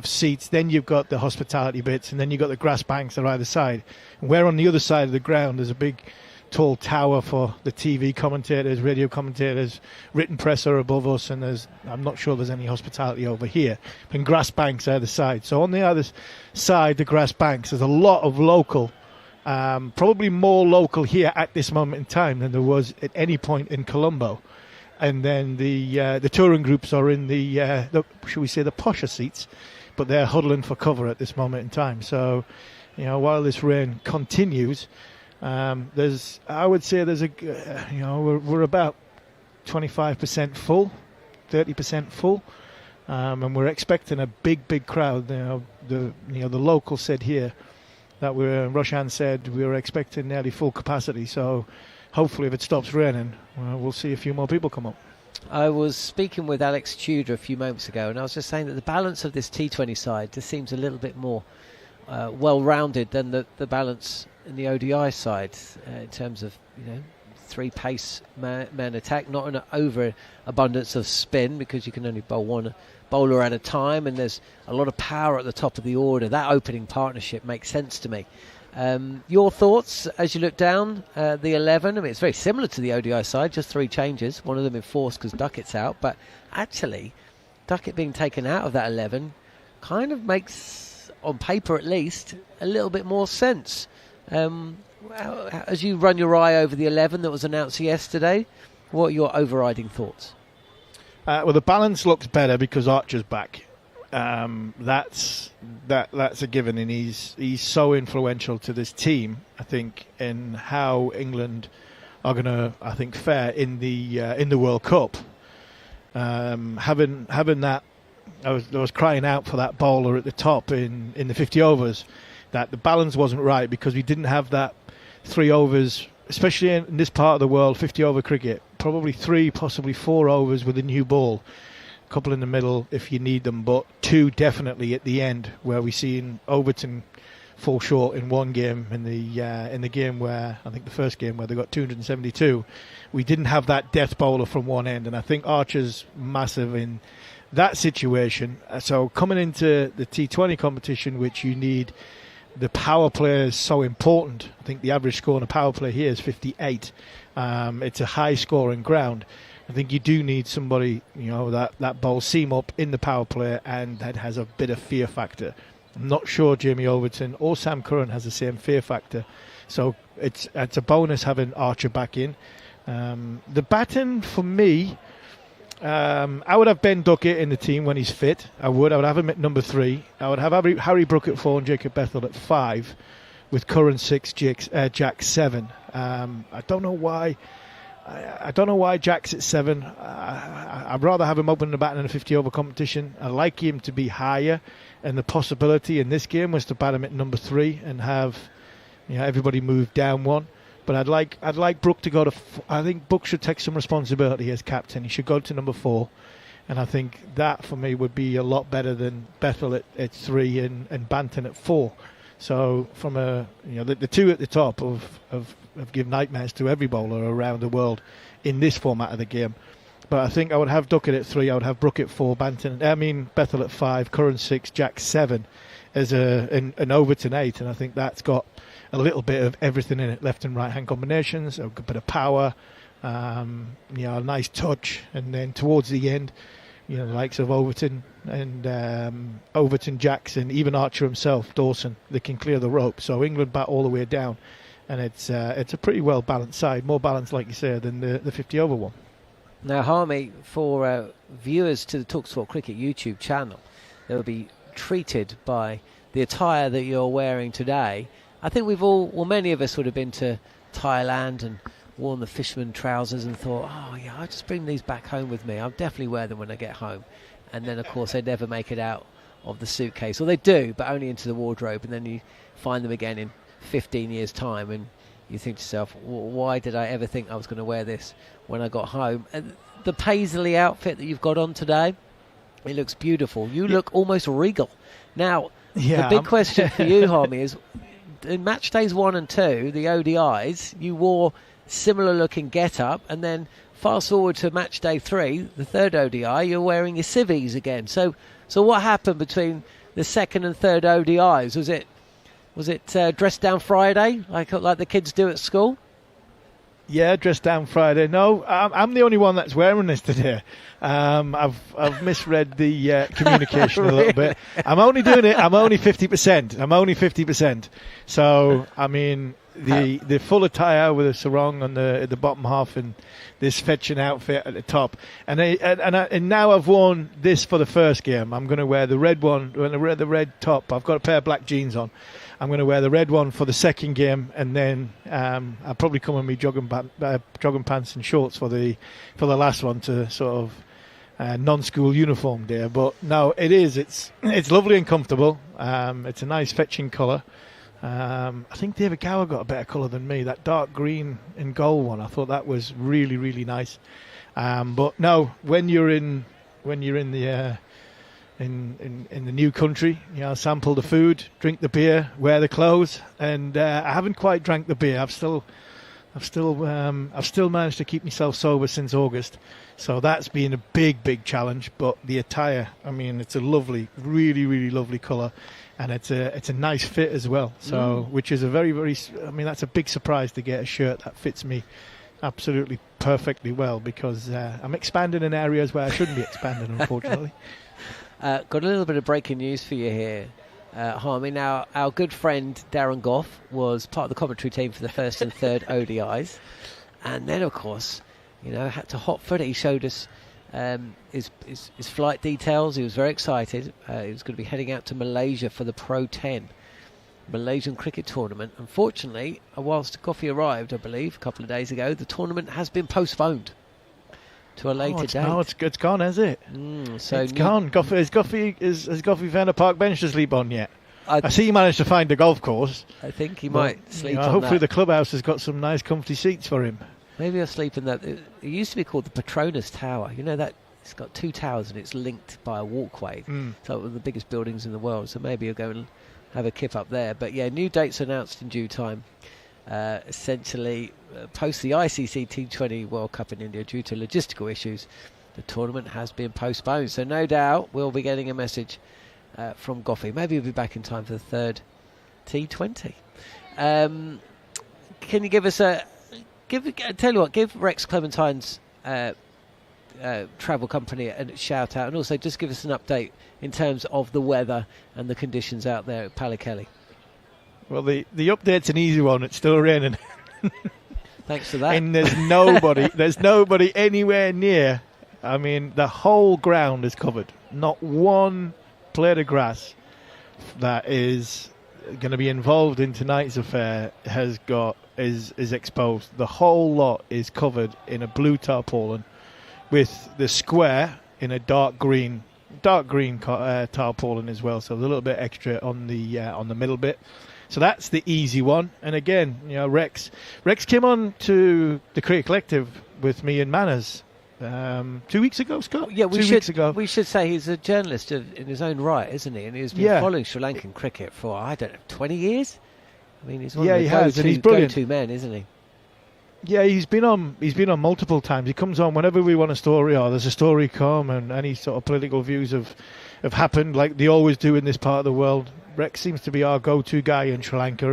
S9: seats, then you've got the hospitality bits, and then you've got the grass banks on either side. And where on the other side of the ground there's a big tall tower for the TV commentators, radio commentators, written press are above us, and I'm not sure there's any hospitality over here, and grass banks either side. So on the other side, the grass banks, there's a lot of local, probably more local here at this moment in time than there was at any point in Colombo. and then the touring groups are in the shall we say the posher seats, but they're huddling for cover at this moment in time. So, while this rain continues, I would say there's we're about 25% full, 30% full, and we're expecting a big crowd. The local said here that Roshan said we were expecting nearly full capacity. So hopefully, if it stops raining, we'll see a few more people come up.
S1: I was speaking with Alex Tudor a few moments ago, and I was just saying that the balance of this T20 side just seems a little bit more well-rounded than the balance in the ODI side in terms of 3 pace man attack, not an overabundance of spin because you can only bowl one bowler at a time, and there's a lot of power at the top of the order. That opening partnership makes sense to me. Your thoughts as you look down the 11? I mean, it's very similar to the ODI side, just 3 changes. One of them enforced because Duckett's out, but actually Duckett being taken out of that 11 kind of makes, on paper at least, a little bit more sense. As you run your eye over the 11 that was announced yesterday, what are your overriding thoughts?
S9: Well, the balance looks better because Archer's back. That's a given, and he's so influential to this team. I think in how England are going to, fare in the World Cup. Having that, I was crying out for that bowler at the top in the 50 overs. That the balance wasn't right because we didn't have that 3 overs, especially in this part of the world, 50 over cricket. Probably 3, possibly 4 overs with a new ball. A couple in the middle if you need them, but 2 definitely at the end, where we seen Overton fall short in one game in the game where I think the first game where they got 272. We didn't have that death bowler from one end, and I think Archer's massive in that situation. So coming into the T20 competition, which you need the power play is so important. I think the average score on a power play here is 58. It's a high scoring ground. I think you do need somebody, that bowls seam up in the power play and that has a bit of fear factor. I'm not sure Jamie Overton or Sam Curran has the same fear factor. So it's a bonus having Archer back in. The batting for me, I would have Ben Duckett in the team when he's fit. I would have him at number 3. I would have Harry Brook at 4 and Jacob Bethel at 5, with Curran 6, Jack 7. I don't know why. I don't know why Jack's at 7. I'd rather have him opening the batting in a 50 over competition. I like him to be higher, and the possibility in this game was to bat him at number 3 and have everybody move down 1. But I'd like Brook to go to. I think Brook should take some responsibility as captain. He should go to number 4, and I think that for me would be a lot better than Bethel at 3 and Banton at 4. So from the 2 at the top of give nightmares to every bowler around the world in this format of the game. But I think I would have Duckett at 3. I would have Brook at 4, Bethel at 5, Curran 6, Jack 7 as an Overton 8, and I think that's got a little bit of everything in it, left and right hand combinations, a bit of power, a nice touch, and then towards the end, the likes of Overton and Overton, Jackson, even Archer himself, Dawson, they can clear the rope. So England bat all the way down, and it's a pretty well balanced side, more balanced, like you said, than the 50 over one.
S1: Now, Harmy, for viewers to the talkSPORT Cricket YouTube channel, they will be treated by the attire that you're wearing today. I think many of us would have been to Thailand and worn the fisherman trousers and thought, I'll just bring these back home with me. I'll definitely wear them when I get home. And then, of course, they never make it out of the suitcase. Well, they do, but only into the wardrobe. And then you find them again in 15 years' time. And you think to yourself, why did I ever think I was going to wear this when I got home? And the Paisley outfit that you've got on today, it looks beautiful. You look almost regal. Now, the big question for you, Harmy, is in match days 1 and 2, the ODIs, you wore similar looking get-up, and then fast forward to match day 3, the 3rd ODI, you're wearing your civvies again. So what happened between the 2nd and 3rd ODIs? Was it dress down Friday like the kids do at school?
S9: Yeah, dress down Friday. No, I'm the only one that's wearing this today. I've misread the communication a little bit. I'm only doing it. I'm only 50%. So I mean, the full attire with a sarong on the bottom half and this fetching outfit at the top. And now I've worn this for the first game. I'm going to wear the red one, the red top. I've got a pair of black jeans on. I'm going to wear the red one for the second game, and then I'll probably come in my jogging pants and shorts for the last one to sort of non-school uniform day. But no, it's lovely and comfortable. It's a nice fetching colour. I think David Gower got a better colour than me. That dark green and gold one, I thought that was really, really nice. But no, when you're in the in the new country, sample the food, drink the beer, wear the clothes, and I haven't quite drank the beer. I've still managed to keep myself sober since August, so that's been a big challenge. But the attire, I mean, it's a lovely, really, really lovely colour, and it's a nice fit as well. So, which is a very, very, I mean, that's a big surprise to get a shirt that fits me absolutely perfectly well, because I'm expanding in areas where I shouldn't be expanding, unfortunately.
S1: Got a little bit of breaking news for you here, Harmy. Now, our good friend Darren Gough was part of the commentary team for the first and third ODIs, and then, of course, had to hot foot it. He showed us his flight details. He was very excited. He was going to be heading out to Malaysia for the Pro 10 Malaysian cricket tournament. Unfortunately, whilst Goughy arrived, I believe, a couple of days ago, the tournament has been postponed to a later date.
S9: No, it's gone, has it?
S1: So
S9: it's gone. Has Goughy found a park bench to sleep on yet? I see he managed to find a golf course.
S1: I think he might sleep on
S9: hopefully
S1: that.
S9: The clubhouse has got some nice comfy seats for him.
S1: Maybe I'll sleep in that. It used to be called the Petronas Tower. That it's got two towers and it's linked by a walkway. So one of the biggest buildings in the world. So maybe you'll go and have a kip up there. But yeah, new dates announced in due time. Essentially, post the ICC T20 World Cup in India due to logistical issues, the tournament has been postponed. So no doubt we'll be getting a message from Goughy. Maybe he'll be back in time for the third T20. Can you give us give Rex Clementine's travel company a shout out, and also just give us an update in terms of the weather and the conditions out there at Pallekele.
S9: Well, the update's an easy one. It's still raining.
S1: Thanks for that.
S9: And there's nobody anywhere near. I mean, the whole ground is covered. Not one blade of grass that is going to be involved in tonight's affair is exposed. The whole lot is covered in a blue tarpaulin, with the square in a dark green tarpaulin as well. So a little bit extra on the middle bit. So that's the easy one. And again, Rex came on to the Cricket Collective with me and Manners 2 weeks ago, Scott?
S1: Yeah,
S9: 2 weeks ago.
S1: We should say he's a journalist in his own right, isn't he? And he's been following Sri Lankan cricket for, 20 years? I mean, he's one of the go-to men, isn't he?
S9: Yeah, he's been on multiple times. He comes on whenever we want a story, or there's a story come, and any sort of political views have happened, like they always do in this part of the world. Rex seems to be our go-to guy in Sri Lanka,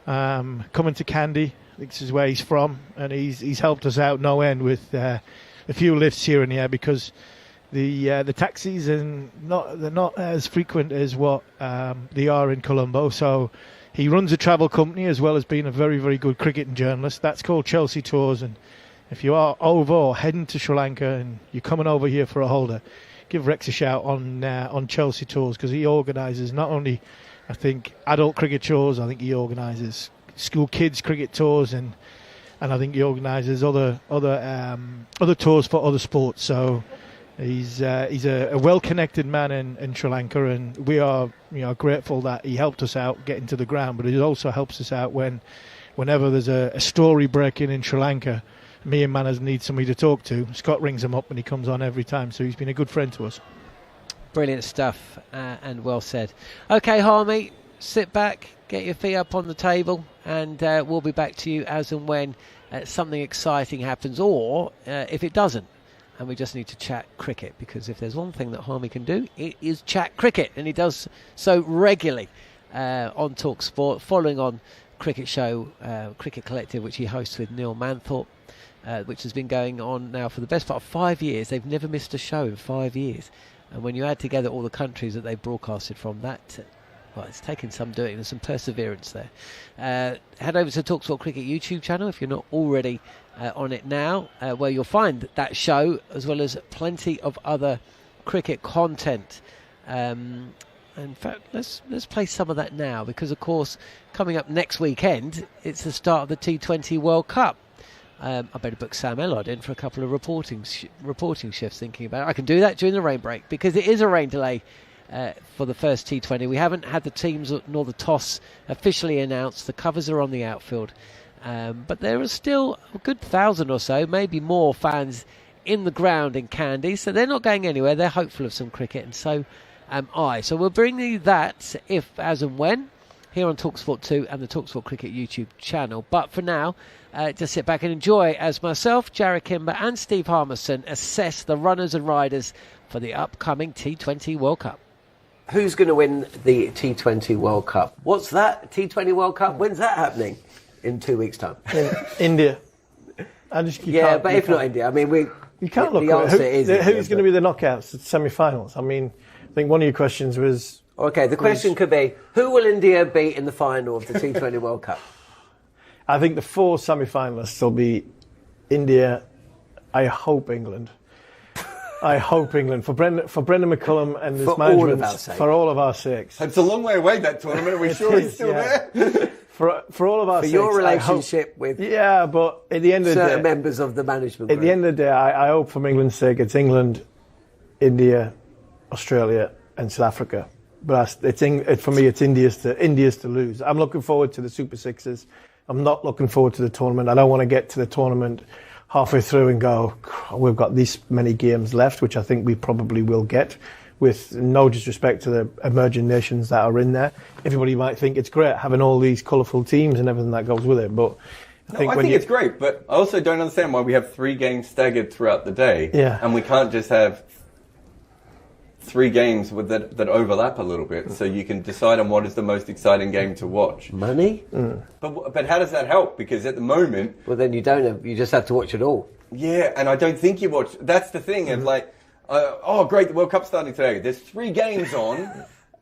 S9: and coming to Kandy, this is where he's from, and he's helped us out no end with a few lifts here and there, because the taxis they're not as frequent as what they are in Colombo. So he runs a travel company as well as being a very, very good cricketing journalist. That's called Chelsea Tours, and if you are over or heading to Sri Lanka and you're coming over here for a holder, give Rex a shout on Chelsea Tours, because he organises not only, I think, adult cricket tours. I think he organises school kids cricket tours, and I think he organises other tours for other sports. So he's a well-connected man in Sri Lanka, and we are grateful that he helped us out getting to the ground. But it also helps us out whenever there's a story breaking in Sri Lanka. Me and Manners need somebody to talk to. Scott rings him up and he comes on every time, so he's been a good friend to us.
S1: Brilliant stuff, and well said. Okay, Harmy, sit back, get your feet up on the table, and we'll be back to you as and when something exciting happens, or if it doesn't, and we just need to chat cricket, because if there's one thing that Harmy can do, it is chat cricket, and he does so regularly on talkSPORT, following on Cricket Show, Cricket Collective, which he hosts with Neil Manthorp, which has been going on now for the best part of 5 years. They've never missed a show in 5 years. And when you add together all the countries that they've broadcasted from, that well, it's taken some doing. There's some perseverance there. Head over to talkSPORT Cricket YouTube channel if you're not already on it now, where you'll find that show as well as plenty of other cricket content. In fact, let's play some of that now, because of course coming up next weekend it's the start of the T20 World Cup. I better book Sam Ellard in for a couple of reporting shifts, thinking about it. I can do that during the rain break, because it is a rain delay for the first T20. We haven't had the teams nor the toss officially announced. The covers are on the outfield, but there are still a good 1,000 or so, maybe more, fans in the ground in Kandy, so they're not going anywhere. They're hopeful of some cricket, and so am I. So we'll bring you that if, as and when, here on talkSPORT 2 and the talkSPORT Cricket YouTube channel. But for now, just sit back and enjoy as myself, Jarrod Kimber and Steve Harmison assess the runners and riders for the upcoming T20 World Cup.
S12: Who's going to win the T20 World Cup? What's that? T20 World Cup? When's that happening? In 2 weeks' time.
S9: India.
S12: But if not India, I mean,
S9: you can't look at it. Who's going to be the knockouts, the semi-finals? I mean, I think one of your questions was...
S12: Okay, the question could be, who will India beat in the final of the T20 World Cup?
S9: I think the 4 semi-finalists will be India, I hope England. I hope England. For Brendan McCullum and his management, for all of our sakes.
S13: It's a long way away, that tournament. Are we sure he's still there?
S9: For all of our sakes.
S12: For your relationship with
S9: but at the end of the day,
S12: certain members of the management group.
S9: At the end of the day, I hope for England's sake it's England, India, Australia and South Africa. But for me, it's India's to lose. I'm looking forward to the Super Sixes. I'm not looking forward to the tournament. I don't want to get to the tournament halfway through and go, we've got these many games left, which I think we probably will get, with no disrespect to the emerging nations that are in there. Everybody might think it's great having all these colourful teams and everything that goes with it, but
S13: I think it's great, but I also don't understand why we have 3 games staggered throughout the day, and we can't just have 3 games with that overlap a little bit, so you can decide on what is the most exciting game to watch.
S12: Money?
S13: But how does that help? Because at the moment...
S12: Well, then you just have to watch it all.
S13: Yeah, and I don't think you watch... That's the thing, of like, great, the World Cup's starting today. There's 3 games on,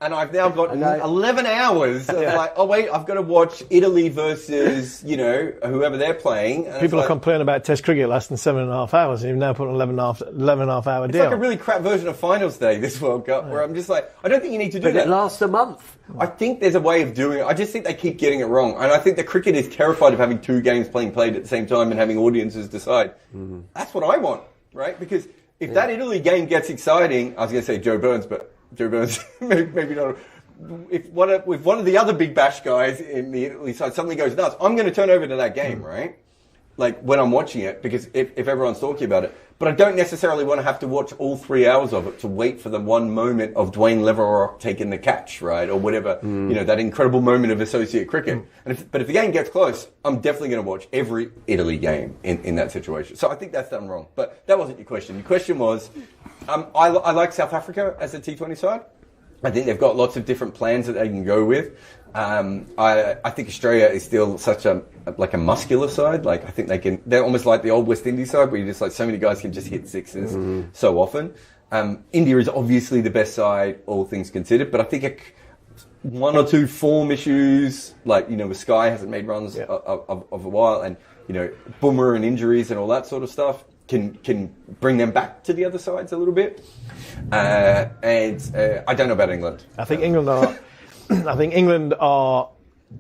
S13: and I've now got 11 hours of I've got to watch Italy versus, whoever they're playing. And
S9: people are complaining about Test cricket lasting 7.5 hours, and you've now put an 11.5 hour deal.
S13: It's like a really crap version of Finals Day, this World Cup, where I'm just like, I don't think you need to do that.
S12: But it lasts a month.
S13: I think there's a way of doing it. I just think they keep getting it wrong. And I think the cricket is terrified of having 2 games played at the same time and having audiences decide. Mm-hmm. That's what I want, right? Because if that Italy game gets exciting, I was going to say Joe Burns, but Joe Burns, maybe not. If one of the other Big Bash guys in the Italy side suddenly goes nuts, I'm going to turn over to that game, right? Like when I'm watching it, because if everyone's talking about it. But I don't necessarily want to have to watch all 3 hours of it to wait for the one moment of Dwayne Leverrock taking the catch, right? Or whatever, that incredible moment of associate cricket. But if the game gets close, I'm definitely going to watch every Italy game in that situation. So I think that's done wrong. But that wasn't your question. Your question was, I like South Africa as a T20 side. I think they've got lots of different plans that they can go with. I think Australia is still such a muscular side. Like I think they're almost like the old West Indies side, where you just like so many guys can just hit sixes so often. India is obviously the best side, all things considered, but I think one or two form issues, like with Sky hasn't made runs of a while, and Boomer and injuries and all that sort of stuff can bring them back to the other sides a little bit. And I don't know about England.
S9: I think England are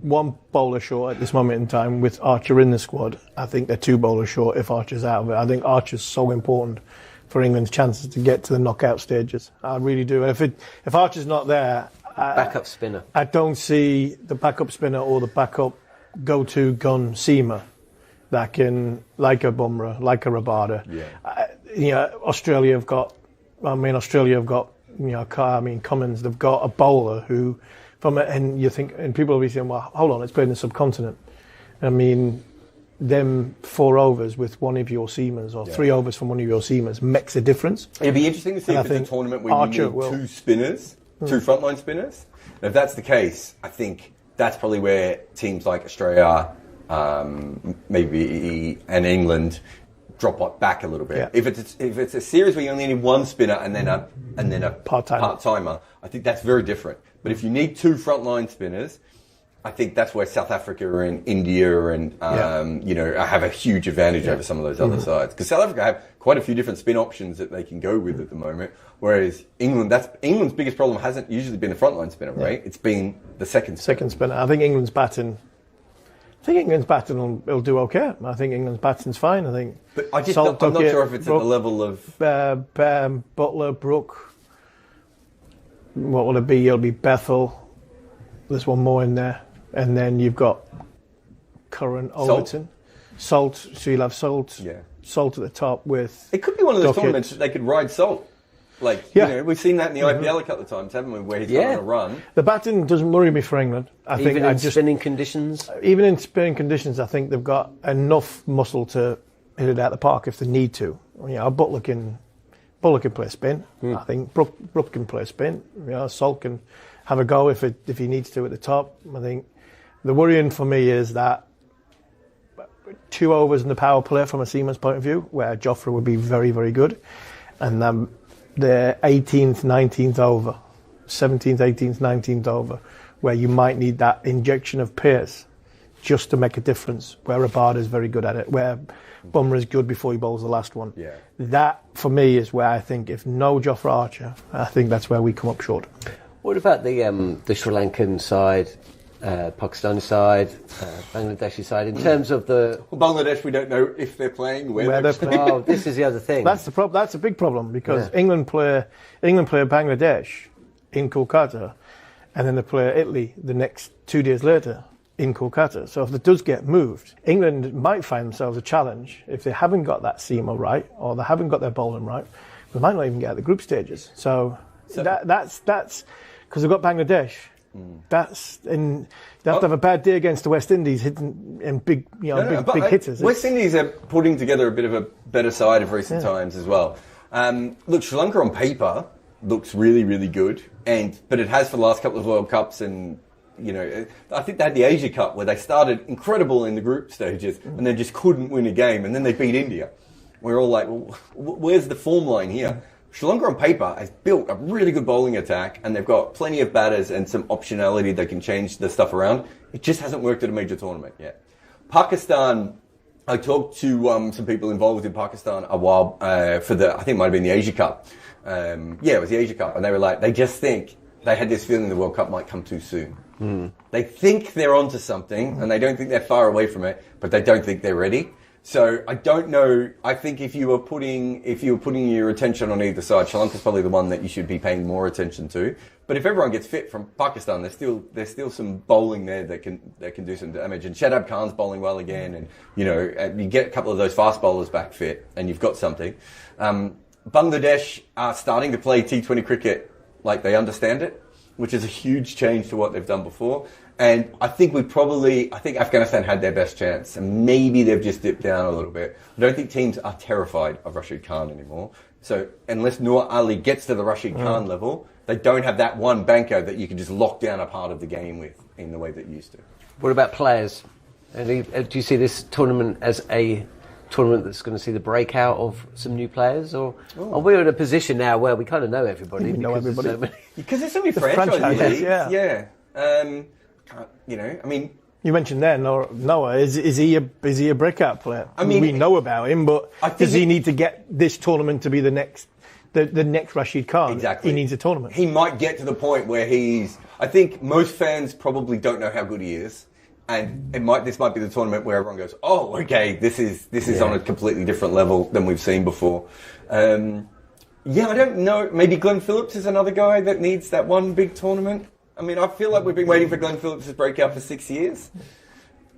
S9: 1 bowler short at this moment in time with Archer in the squad. I think they're 2 bowlers short if Archer's out of it. I think Archer's so important for England's chances to get to the knockout stages. I really do. And if Archer's not there,
S12: backup spinner,
S9: I don't see the backup spinner or the backup go-to gun seamer that can, like a Bumrah, like a Rabada. Australia have got Cummins. They've got a bowler who, and people will be saying, well, hold on, it's played in the subcontinent. I mean, them 4 overs with one of your seamers or 3 overs from one of your seamers makes a difference.
S13: It'd be interesting to see if it's a tournament where you need 2 spinners, 2 frontline spinners. And if that's the case, I think that's probably where teams like Australia, maybe and England drop back a little bit.
S9: Yeah.
S13: If it's a series where you only need one spinner and then a part-timer, I think that's very different. But if you need two frontline spinners, I think that's where South Africa and India and have a huge advantage over some of those other sides. Because South Africa have quite a few different spin options that they can go with at the moment. Whereas England's biggest problem hasn't usually been the frontline spinner, right? It's been the second spinner.
S14: I think England's batting will do okay. I think England's batting's fine. I think.
S13: But I'm not sure if it's at the level of
S14: Butler, Brook. What will it be? It'll be Bethel. There's one more in there. And then you've got Curran, Overton. Salt. So you'll have Salt.
S13: Yeah.
S14: Salt at the top with.
S13: It could be one of those
S14: Duckett.
S13: tournaments that they could ride Salt. We've seen that in the IPL a couple of times, haven't we? Where he's on a run.
S14: The batting doesn't worry me for England.
S12: Even in spinning conditions?
S14: Even in spinning conditions, I think they've got enough muscle to hit it out the park if they need to. Butler can play spin. I think Brook can play spin. Salt can have a go if he needs to at the top. I think the worrying for me is that 2 overs in the power play from a seaman's point of view, where Jofra would be very, very good, and the 18th, 19th over, 17th, 18th, 19th over, where you might need that injection of pace just to make a difference, where Rabada is very good at it, where Bumrah is good before he bowls the last one.
S13: Yeah.
S14: That, for me, is where I think if no Jofra Archer, I think that's where we come up short.
S12: What about the Sri Lankan side, Pakistani side, Bangladeshi side, in terms of the...
S13: Bangladesh, we don't know if they're playing, where they're playing.
S12: Oh, this is the other thing.
S14: That's a big problem, because England play Bangladesh in Kolkata, and then they play Italy the next 2 days later in Kolkata. So if it does get moved, England might find themselves a challenge if they haven't got that seamer right, or they haven't got their bowling right. They might not even get out the group stages. So that's because they've got Bangladesh. They have to have a bad day against the West Indies, hitting and big hitters.
S13: West Indies are putting together a bit of a better side of recent times as well. Look, Sri Lanka on paper looks really, really good, but it has for the last couple of World Cups, and I think they had the Asia Cup where they started incredible in the group stages and then just couldn't win a game, and then they beat India. We're all like, well, where's the form line here? Sri Lanka on paper has built a really good bowling attack, and they've got plenty of batters and some optionality that can change the stuff around. It just hasn't worked at a major tournament yet. Pakistan, I talked to some people involved in Pakistan a while I think it might have been the Asia Cup. It was the Asia Cup, and they were like, they just think, they had this feeling the World Cup might come too soon. They think they're onto something, and they don't think they're far away from it, but they don't think they're ready. So I don't know. I think if you were putting your attention on either side, Sri Lanka's probably the one that you should be paying more attention to. But if everyone gets fit from Pakistan, there's still some bowling there that can do some damage. And Shadab Khan's bowling well again, and you get a couple of those fast bowlers back fit, and you've got something. Bangladesh are starting to play T20 cricket like they understand it, which is a huge change to what they've done before. And I think Afghanistan had their best chance, and maybe they've just dipped down a little bit. I don't think teams are terrified of Rashid Khan anymore. So unless Noor Ali gets to the Rashid Khan level, they don't have that one banker that you can just lock down a part of the game with in the way that you used to.
S12: What about players? Do you see this tournament as a tournament that's going to see the breakout of some new players, or are we in a position now where we kind of know everybody?
S13: Because there's so many franchises. Yeah.
S14: You mentioned there Noah. Is he a breakout player? We know about him, but does he need to get this tournament to be the next Rashid Khan?
S13: Exactly.
S14: He needs a tournament.
S13: He might get to the point where I think most fans probably don't know how good he is, and this might be the tournament where everyone goes, "Oh, okay, this is on a completely different level than we've seen before." I don't know. Maybe Glenn Phillips is another guy that needs that one big tournament. I feel like we've been waiting for Glenn Phillips' breakout for 6 years.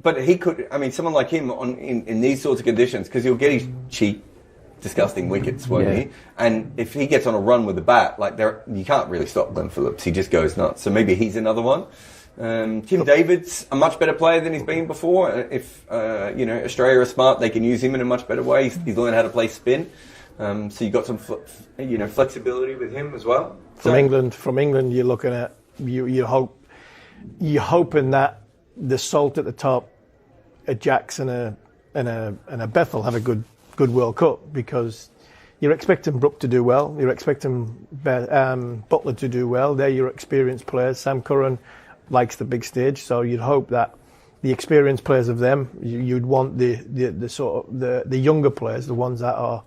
S13: But he could, someone like him in these sorts of conditions, because he'll get his cheap, disgusting wickets, won't he? And if he gets on a run with the bat, you can't really stop Glenn Phillips. He just goes nuts. So maybe he's another one. Tim David's a much better player than he's been before. If, Australia are smart, they can use him in a much better way. He's learned how to play spin. So you've got some, flexibility with him as well.
S14: From England, you're looking at, you're hoping that the Salt at the top, a Jackson and a Bethel have a good good World Cup, because you're expecting Brook to do well, you're expecting Butler to do well. They're your experienced players. Sam Curran likes the big stage, so you'd hope that the experienced players of them, you'd want the sort of the younger players, the ones that are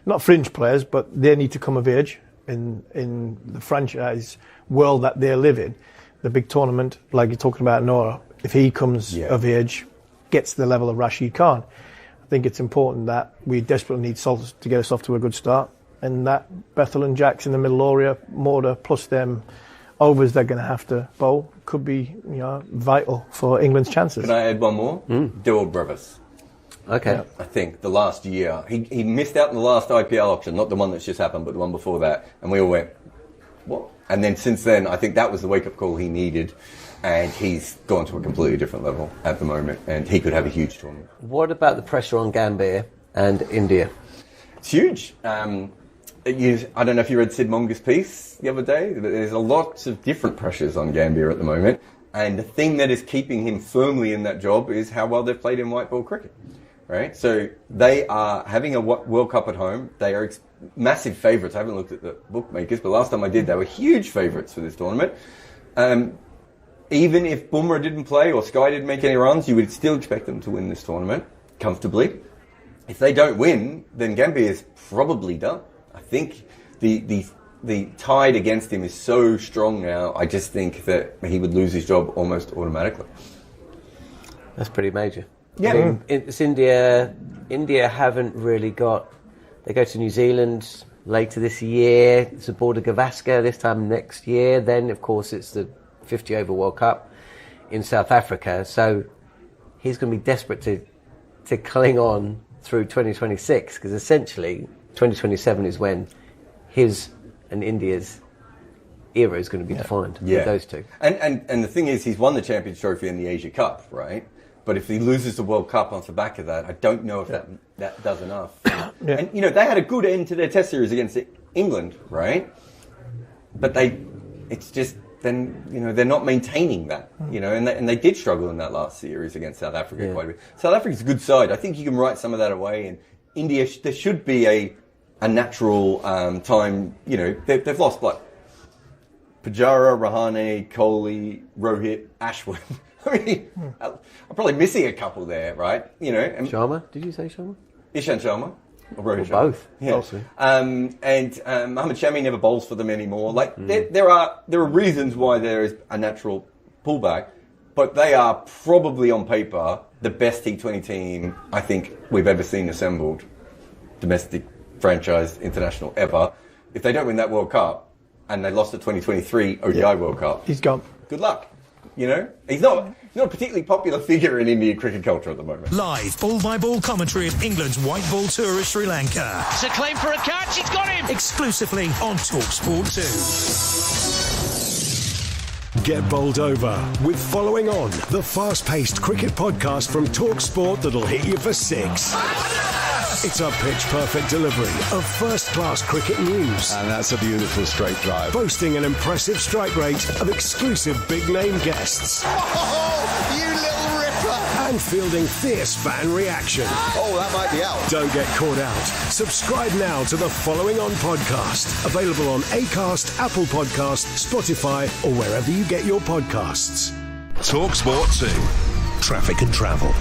S14: not fringe players, but they need to come of age in the franchise world that they live in. The big tournament, like you're talking about Noah, if he comes of age, gets to the level of Rashid Khan, I think it's important that we desperately need Salters to get us off to a good start, and that Bethel and Jacks in the middle area, Mortar plus them overs they're going to have to bowl, could be vital for England's chances.
S13: Can I add one more? Daryl Brevis.
S12: Okay.
S13: Yeah. I think the last year, he missed out in the last IPL auction, not the one that's just happened, but the one before that, and we all went, what? And then since then, I think that was the wake-up call he needed, and he's gone to a completely different level at the moment, and he could have a huge tournament.
S12: What about the pressure on Gambia and India?
S13: It's huge. I don't know if you read Sid Monger's piece the other day. There's a lot of different pressures on Gambia at the moment, and the thing that is keeping him firmly in that job is how well they've played in white ball cricket. Right? So they are having a World Cup at home. They are massive favourites. I haven't looked at the bookmakers, but last time I did, they were huge favourites for this tournament. Even if Bumrah didn't play or Sky didn't make any runs, you would still expect them to win this tournament comfortably. If they don't win, then Gambia is probably done. I think the tide against him is so strong now, I just think that he would lose his job almost automatically.
S12: That's pretty major.
S13: Yeah.
S12: It's India. India haven't really got... They go to New Zealand later this year. It's aboard a Gavaskar this time next year. Then, of course, it's the 50-over World Cup in South Africa. So he's going to be desperate to cling on through 2026, because essentially 2027 is when his and India's era is going to be defined with those two.
S13: And the thing is, he's won the Champions Trophy and the Asia Cup, right? But if he loses the World Cup off the back of that, I don't know if that does enough. And, they had a good end to their Test series against England, right? But it's just, then, they're not maintaining that, and they did struggle in that last series against South Africa quite a bit. South Africa's a good side. I think you can write some of that away. And India, there should be a natural time, they've lost, Pujara, Rahane, Kohli, Rohit, Ashwin. I mean, I'm probably missing a couple there, right?
S12: Sharma? Did you say Sharma?
S13: Ishant Sharma. Or Rohit Sharma.
S12: Both.
S13: Yeah.
S12: Also.
S13: And Mohammad Shami never bowls for them anymore. There are reasons why there is a natural pullback, but they are probably on paper the best T20 team I think we've ever seen assembled, domestic franchise international ever. If they don't win that World Cup and they lost the 2023 ODI World Cup,
S14: he's gone.
S13: Good luck. He's not a particularly popular figure in Indian cricket culture at the moment.
S5: Live ball-by-ball commentary of England's white ball tour of Sri Lanka.
S6: It's a claim for a catch. He's got him.
S5: Exclusively on talkSPORT 2. Get bowled over with Following On, the fast-paced cricket podcast from talkSPORT that'll hit you for 6. It's a pitch-perfect delivery of first-class cricket news.
S15: And that's a beautiful straight drive.
S5: Boasting an impressive strike rate of exclusive big-name guests.
S15: Oh, you little ripper!
S5: And fielding fierce fan reaction.
S15: Oh, that might be out.
S5: Don't get caught out. Subscribe now to the Following On podcast. Available on Acast, Apple Podcasts, Spotify, or wherever you get your podcasts.
S3: talkSPORT 2. Traffic and travel.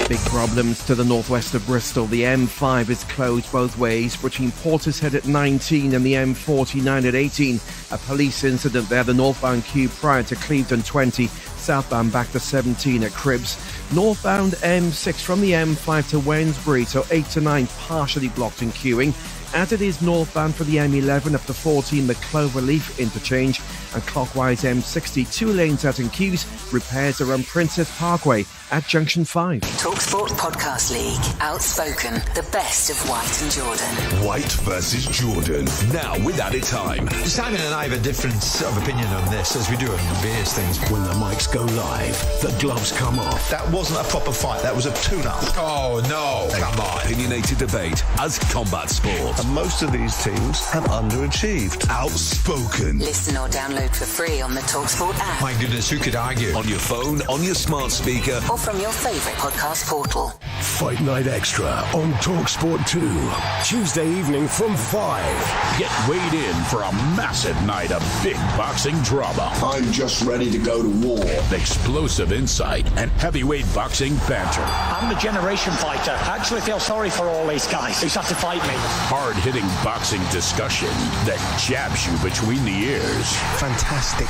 S4: Big problems to the northwest of Bristol. The M5 is closed both ways between Portishead at 19 and the M49 at 18. A police incident there, the northbound queue prior to Clevedon 20, southbound back to 17 at Cribbs. Northbound M6 from the M5 to Wednesbury, so 8 to 9 partially blocked and queuing. As it is northbound for the M11 up to 14, the Cloverleaf interchange, and clockwise M60, 2 lanes out in queues. Repairs around Princess Parkway at Junction 5.
S16: talkSPORT Podcast League. Outspoken. The best of White and Jordan.
S3: White versus Jordan. Now with added time.
S17: Simon and I have a difference of opinion on this, as we do on various things.
S5: When the mics go live, the gloves come off.
S17: That wasn't a proper fight. That was a tune-up. Oh, no. Come on.
S3: Opinionated debate as combat sport.
S15: And most of these teams have underachieved.
S3: Outspoken.
S16: Listen or download for free on the talkSPORT app.
S17: My goodness, who could argue?
S3: On your phone, on your smart speaker,
S16: or from your favourite podcast portal.
S5: Fight Night Extra on talkSPORT 2. Tuesday evening from 5.
S18: Get weighed in for a massive night of big boxing drama.
S15: I'm just ready to go to war.
S18: Explosive insight and heavyweight boxing banter.
S6: I'm a generation fighter. I actually feel sorry for all these guys who's had to fight me.
S18: Hard-hitting boxing discussion that jabs you between the ears.
S19: Fantastic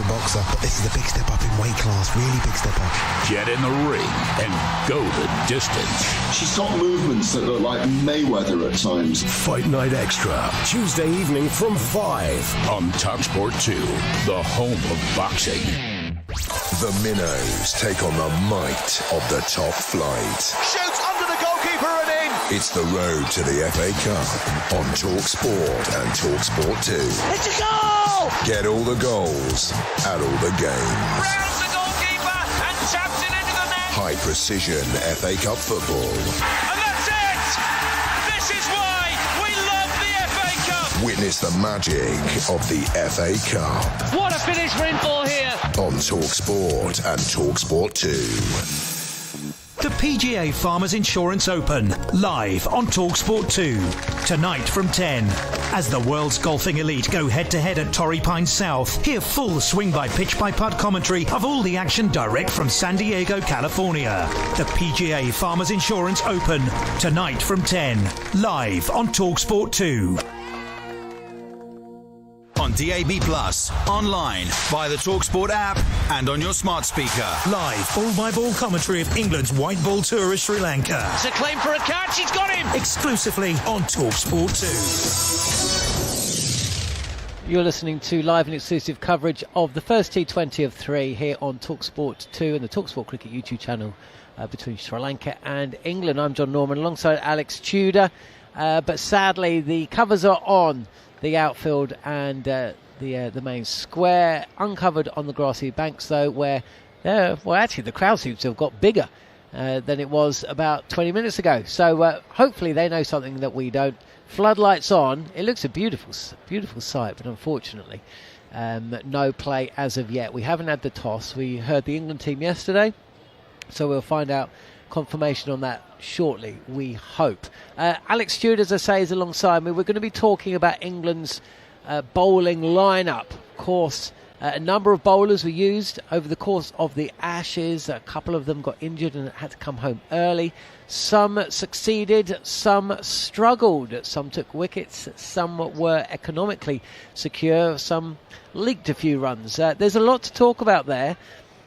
S19: boxer. But this is a big step up in weight class. Really big step up.
S18: Get in the ring and go the distance.
S15: She's got movements that look like Mayweather at times.
S5: Fight Night Extra. Tuesday evening from 5.
S18: On talkSPORT 2, the home of boxing.
S20: The Minnows take on the might of the top flight.
S15: Shoots under the goalkeeper and in.
S20: It's the road to the FA Cup on talkSPORT and talkSPORT 2.
S6: It's a goal!
S20: Get all the goals at all the games.
S6: Round the goalkeeper and taps it into the net.
S20: High precision FA Cup football.
S6: And that's it! This is why we love the FA Cup!
S20: Witness the magic of the FA Cup.
S6: What a finish we're in for here!
S20: On talkSPORT and talkSPORT 2.
S21: The PGA Farmers Insurance Open, live on talkSPORT 2, tonight from 10. As the world's golfing elite go head-to-head at Torrey Pines South, hear full swing-by-pitch-by-putt commentary of all the action direct from San Diego, California. The PGA Farmers Insurance Open, tonight from 10, live on talkSPORT 2.
S22: On DAB+, online, via the talkSPORT app, and on your smart speaker.
S21: Live ball-by-ball commentary of England's white ball tour of Sri Lanka.
S6: It's a claim for a catch, he's got him!
S21: Exclusively on talkSPORT
S1: 2. You're listening to live and exclusive coverage of the first T20 of 3 here on talkSPORT 2 and the talkSPORT Cricket YouTube channel between Sri Lanka and England. I'm John Norman alongside Alex Tudor, but sadly the covers are on the outfield and the main square, uncovered on the grassy banks though, where actually the crowd seems to have got bigger than it was about 20 minutes ago. So hopefully they know something that we don't. Floodlights on. It looks a beautiful sight, but unfortunately no play as of yet. We haven't had the toss. We heard the England team yesterday, so we'll find out confirmation on that shortly, we hope. Alex Stewart, as I say, is alongside me. We're going to be talking about England's bowling lineup. Of course, a number of bowlers were used over the course of the Ashes. A couple of them got injured and had to come home early. Some succeeded, some struggled. Some took wickets, some were economically secure, some leaked a few runs. There's a lot to talk about there,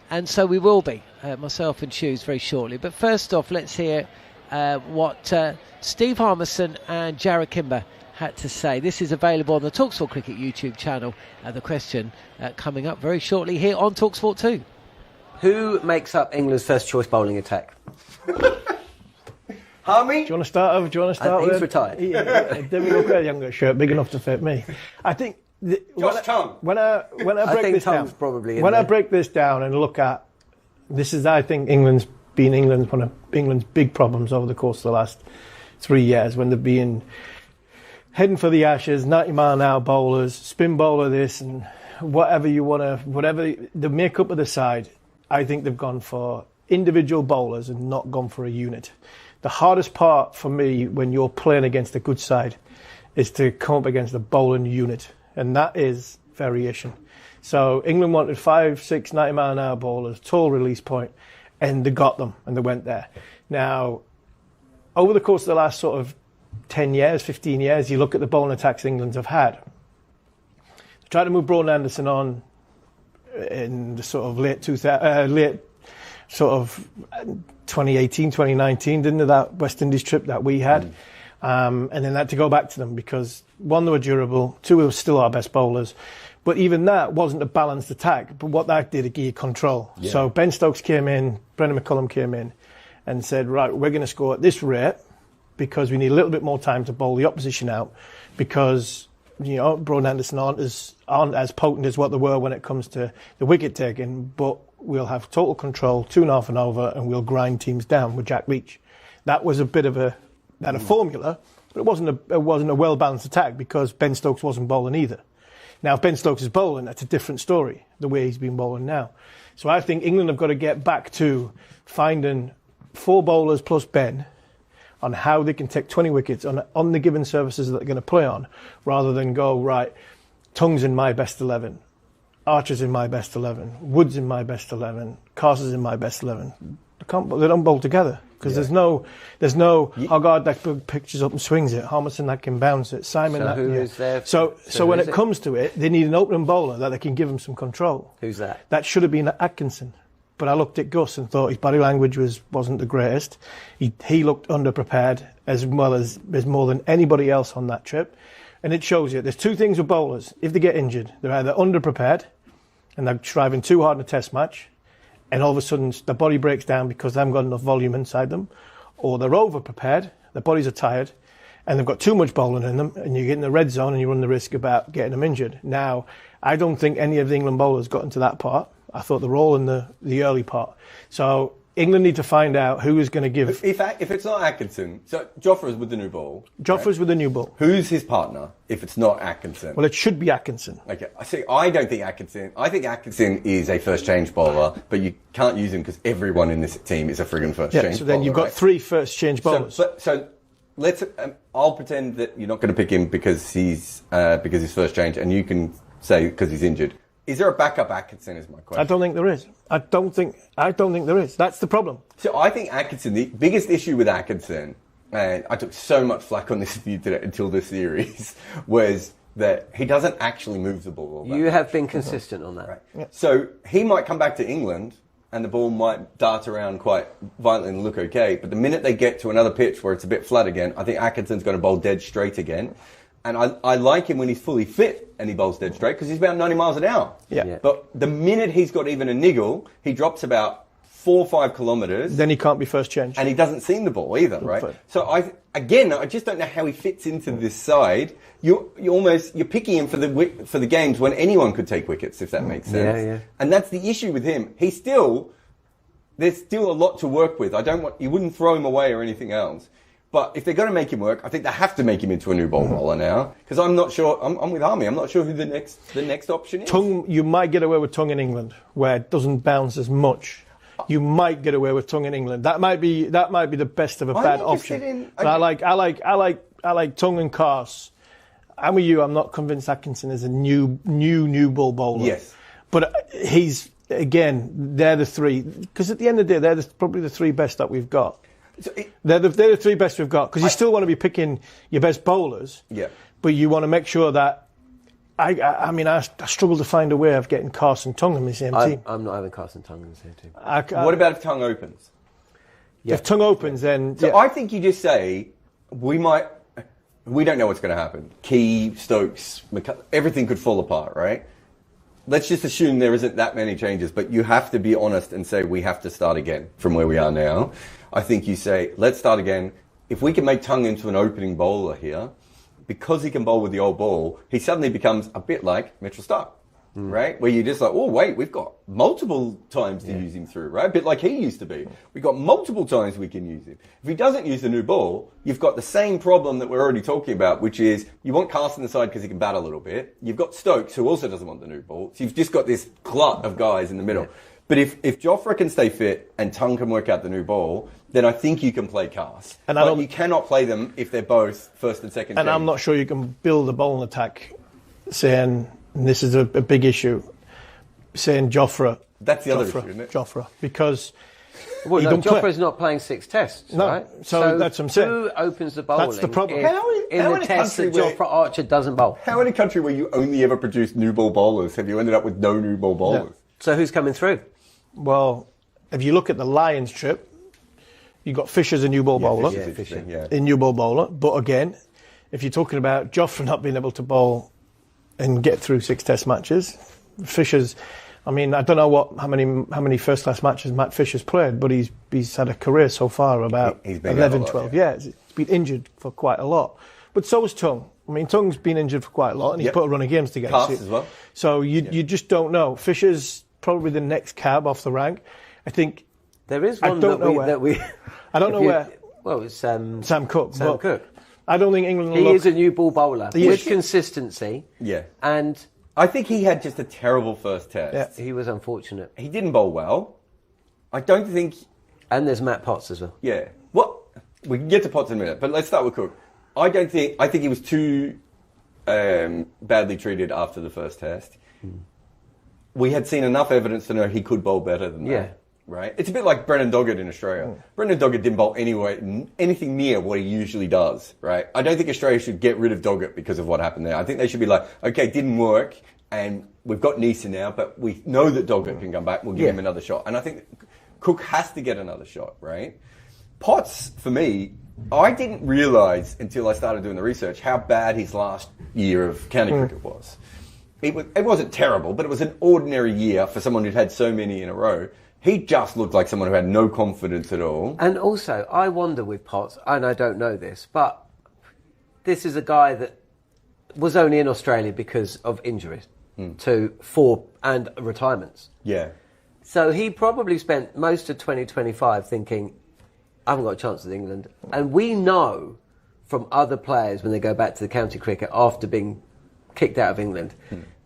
S1: and so we will be, myself and Shoes, very shortly. But first off, let's hear what Steve Harmison and Jarrod Kimber had to say. This is available on the talkSPORT Cricket YouTube channel. The question coming up very shortly here on talkSPORT 2.
S12: Who makes up England's first choice bowling attack?
S14: Harmy? Do you want to start over?
S12: He's retired.
S14: Yeah, David look at a younger shirt, big enough to fit me. I think when I break this down, I break this down and look at this is, I think, England's one of England's big problems over the course of the last 3 years when they've been heading for the Ashes, 90-mile-an-hour bowlers, spin bowler this and whatever the makeup of the side. I think they've gone for individual bowlers and not gone for a unit. The hardest part for me when you're playing against a good side is to come up against a bowling unit, and that is variation. So England wanted 5, 6 90-mile-an-hour bowlers, tall release point, and they got them, and they went there. Now, over the course of the last sort of 10 years, 15 years, you look at the bowling attacks England have had. They tried to move Broad Anderson on in the sort of late 2018, 2019, didn't they, that West Indies trip that we had? And then had to go back to them because, one, they were durable, two, they were still our best bowlers. But even that wasn't a balanced attack. But what that did, it gave control. Yeah. So Ben Stokes came in, Brendan McCullum came in and said, right, we're going to score at this rate because we need a little bit more time to bowl the opposition out because, Broad Anderson aren't as potent as what they were when it comes to the wicket taking, but we'll have total control, 2.5 and over, and we'll grind teams down with Jack Leach. That was a bit of a formula, but it wasn't a well-balanced attack because Ben Stokes wasn't bowling either. Now, if Ben Stokes is bowling, that's a different story, the way he's been bowling now. So I think England have got to get back to finding 4 bowlers plus Ben on how they can take 20 wickets on the given surfaces that they're going to play on, rather than go, right, Tongue's in my best 11, Archer's in my best 11, Wood's in my best 11, Carter's in my best 11. They don't bowl together because there's no. Oh God, that pictures up and swings it. Harmison that can bounce it. Simon.
S12: So who is there?
S14: So when it comes to it, they need an opening bowler that they can give them some control.
S12: Who's that?
S14: That should have been Atkinson, but I looked at Gus and thought his body language wasn't the greatest. He looked underprepared as well as more than anybody else on that trip, and it shows you. There's 2 things with bowlers: if they get injured, they're either underprepared and they're striving too hard in a test match, and all of a sudden the body breaks down because they haven't got enough volume inside them, or they're over-prepared, their bodies are tired, and they've got too much bowling in them, and you get in the red zone and you run the risk about getting them injured. Now, I don't think any of the England bowlers got into that part. I thought they were all in the early part. So England need to find out who is going to give...
S13: If it's not Atkinson, so Jofra's with the new ball.
S14: Jofra's with the new ball.
S13: Who's his partner if it's not Atkinson?
S14: Well, it should be Atkinson.
S13: Okay, I don't think Atkinson... I think Atkinson is a first change bowler, but you can't use him because everyone in this team is a friggin' first change bowler.
S14: So then you've got 3 first change bowlers.
S13: So let's... I'll pretend that you're not going to pick him because he's first change, and you can say because he's injured. Is there a backup Atkinson is my question.
S14: I don't think there is. I don't think there is. That's the problem.
S13: So I think Atkinson, the biggest issue with Atkinson, and I took so much flack on this view today until the series, was that he doesn't actually move the ball.
S12: You have been consistent on that.
S13: Right. Yeah. So he might come back to England and the ball might dart around quite violently and look okay, but the minute they get to another pitch where it's a bit flat again, I think Atkinson's going to bowl dead straight again. And I like him when he's fully fit and he bowls dead straight because he's about 90 miles an hour.
S14: Yeah.
S13: But the minute he's got even a niggle, he drops about 4 or 5 kilometres.
S14: Then he can't be first change.
S13: And he doesn't seam the ball either, right? So I just don't know how he fits into this side. You're picking him for the games when anyone could take wickets, if that makes sense.
S12: Yeah.
S13: And that's the issue with him. There's still a lot to work with. You wouldn't throw him away or anything else. But if they're going to make him work, I think they have to make him into a new ball bowler now. Because I'm not sure, I'm with Army, I'm not sure who the next option is.
S14: Tongue, you might get away with Tongue in England, where it doesn't bounce as much. You might get away with Tongue in England. That might be the best of a bad option. But I like Tongue and Cars. I'm with you, I'm not convinced Atkinson is a new ball bowler.
S13: Yes.
S14: But they're the 3. Because at the end of the day, they're probably the 3 best that we've got. They're the 3 best we've got, because you still want to be picking your best bowlers, but you want to make sure that I struggle to find a way of getting Carson Tongue in the same team.
S12: I'm not having Carson Tongue in the same team.
S13: What about if Tongue opens?
S14: If Tongue opens, then
S13: I think you just say we don't know what's going to happen. Key, Stokes, everything could fall apart, right? Let's just assume there isn't that many changes, but you have to be honest and say we have to start again from where we are now. I think you say, let's start again. If we can make Tongue into an opening bowler here, because he can bowl with the old ball, he suddenly becomes a bit like Mitchell Starc, right? Where you're just like, oh, wait, we've got multiple times to use him through, right? A bit like he used to be. We've got multiple times we can use him. If he doesn't use the new ball, you've got the same problem that we're already talking about, which is you want Carson inside because he can bat a little bit. You've got Stokes, who also doesn't want the new ball. So you've just got this glut of guys in the middle. But if Jofra can stay fit and Tongue can work out the new ball, then I think you can play Cars. But you cannot play them if they're both first and second.
S14: And I'm not sure you can build a bowling attack saying, and this is a big issue, saying Jofra.
S13: That's the other issue, isn't it?
S14: Jofra, because...
S12: Well, no, Jofra's not playing 6 tests, right?
S14: So that's what I'm saying.
S12: Who opens the bowling?
S14: That's the problem.
S12: In the test that Jofra Archer doesn't bowl.
S13: How in a country where you only ever produce new ball bowlers have you ended up with no new ball bowlers?
S12: No. So who's coming through?
S14: Well, if you look at the Lions trip, you got Fisher's a new ball bowler.
S12: Fisher.
S14: A new ball bowler. But again, if you're talking about Jofra not being able to bowl and get through 6 test matches, Fisher's... I mean, I don't know how many first class matches Matt Fisher's played, but he's had a career so far about 11, 12 years. He's been injured for quite a lot. But so has Tongue. I mean, Tongue's been injured for quite a lot, and he's put a run of games together.
S13: Cast as well.
S14: So you just don't know. Fisher's probably the next cab off the rank. I think
S12: there is one that we
S14: I don't know where.
S12: Well, it's Sam
S14: Cook.
S12: Sam Cook.
S14: I don't think England.
S12: He is a new ball bowler with consistency.
S13: Yeah,
S12: and
S13: I think he had just a terrible first test.
S12: Yeah. He was unfortunate.
S13: He didn't bowl well. I don't think
S12: And there's Matt Potts as well.
S13: Yeah. We can get to Potts in a minute, but let's start with Cook. I think he was too badly treated after the first test. We had seen enough evidence to know he could bowl better than that.
S12: Yeah.
S13: Right? It's a bit like Brendan Doggett in Australia. Brendan Doggett didn't bowl anything near what he usually does, right? I don't think Australia should get rid of Doggett because of what happened there. I think they should be like, okay, it didn't work, and we've got Neeson now, but we know that Doggett can come back. We'll give him another shot. And I think Cook has to get another shot, right? Potts, for me, I didn't realise until I started doing the research how bad his last year of county cricket was. It wasn't terrible, but it was an ordinary year for someone who'd had so many in a row. He just looked like someone who had no confidence at all.
S12: And also, I wonder with Potts, and I don't know this, but this is a guy that was only in Australia because of injuries and retirements.
S13: Yeah.
S12: So he probably spent most of 2025 thinking, I haven't got a chance with England. And we know from other players when they go back to the county cricket after being kicked out of England,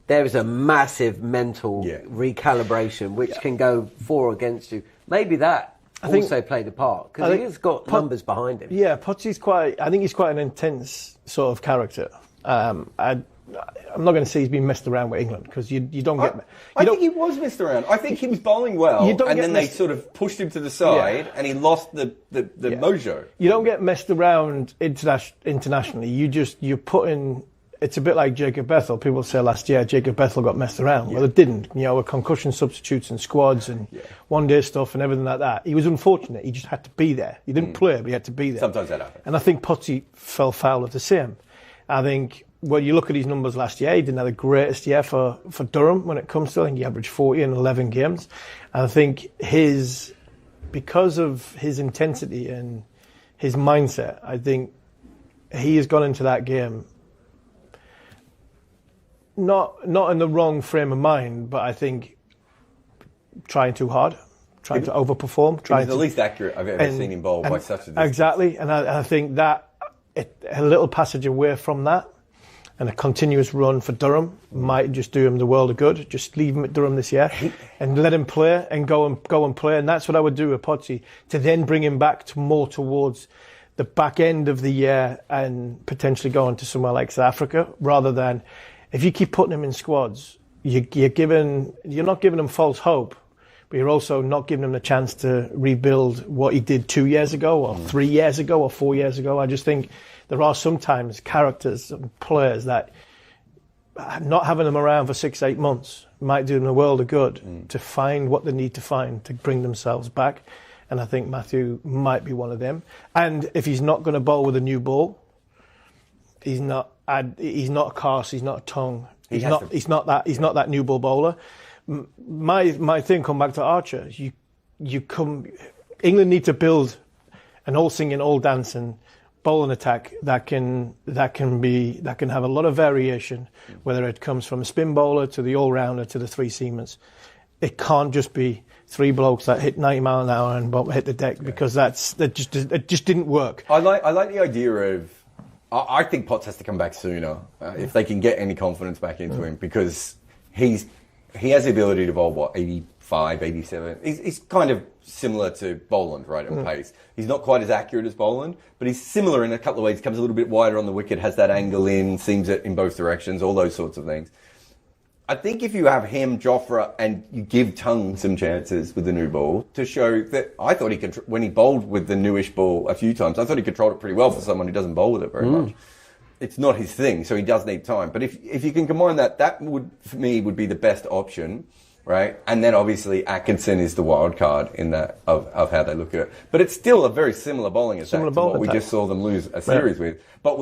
S12: there is a massive mental recalibration which can go for or against you. Maybe that also played a part because he has got numbers behind him.
S14: Yeah, Potts is I think he's quite an intense sort of character. I'm not going to say he's been messed around with England because you don't get...
S13: I think he was messed around. I think he was bowling well and then they sort of pushed him to the side and he lost the mojo.
S14: You don't get messed around internationally. You put in... It's a bit like Jacob Bethel. People say last year Jacob Bethel got messed around. Well, it didn't. With concussion substitutes and squads and one-day stuff and everything like that. He was unfortunate. He just had to be there. He didn't play, but he had to be there.
S13: Sometimes that happens.
S14: And I think Pottsy fell foul of the same. I think when you look at his numbers last year, he didn't have the greatest year for Durham when it comes to. I think he averaged 40 in 11 games. And I think because of his intensity and his mindset, I think he has gone into that game not in the wrong frame of mind, but I think trying too hard, trying to overperform.
S13: He's the least accurate I've ever seen him bowl by such a distance.
S14: Exactly, and I think that a little passage away from that and a continuous run for Durham might just do him the world of good. Just leave him at Durham this year and let him play and go and play. And that's what I would do with Pottsy, to then bring him back to more towards the back end of the year and potentially go on to somewhere like South Africa, rather than... If you keep putting him in squads, you're not giving him false hope, but you're also not giving him the chance to rebuild what he did 2 years ago or 3 years ago or 4 years ago. I just think there are sometimes characters and players that not having them around for 6-8 months might do them a world of good to find what they need to find to bring themselves back. And I think Matthew might be one of them. And if he's not going to bowl with a new ball, he's not a Carse, he's not a Tongue, he's not that new ball bowler. My thing, come back to Archer. England need to build an all singing, all dancing bowling attack that can have a lot of variation, whether it comes from a spin bowler to the all rounder to the three seamers. It can't just be three blokes that hit 90 mile an hour and hit the deck, because it just didn't work.
S13: I like the idea of. I think Potts has to come back sooner if they can get any confidence back into him, because he has the ability to bowl 85, 87. He's kind of similar to Boland, right, at pace. He's not quite as accurate as Boland, but he's similar in a couple of ways. Comes a little bit wider on the wicket, has that angle in, seams it in both directions, all those sorts of things. I think if you have him, Jofra, and you give Tongue some chances with the new ball to show that, I thought he could, when he bowled with the newish ball a few times, I thought he controlled it pretty well for someone who doesn't bowl with it very much. It's not his thing, so he does need time. But if you can combine that would, for me, would be the best option, right? And then obviously Atkinson is the wild card in that of how they look at it. But it's still a very similar bowling attack to what we just saw them lose a series with. But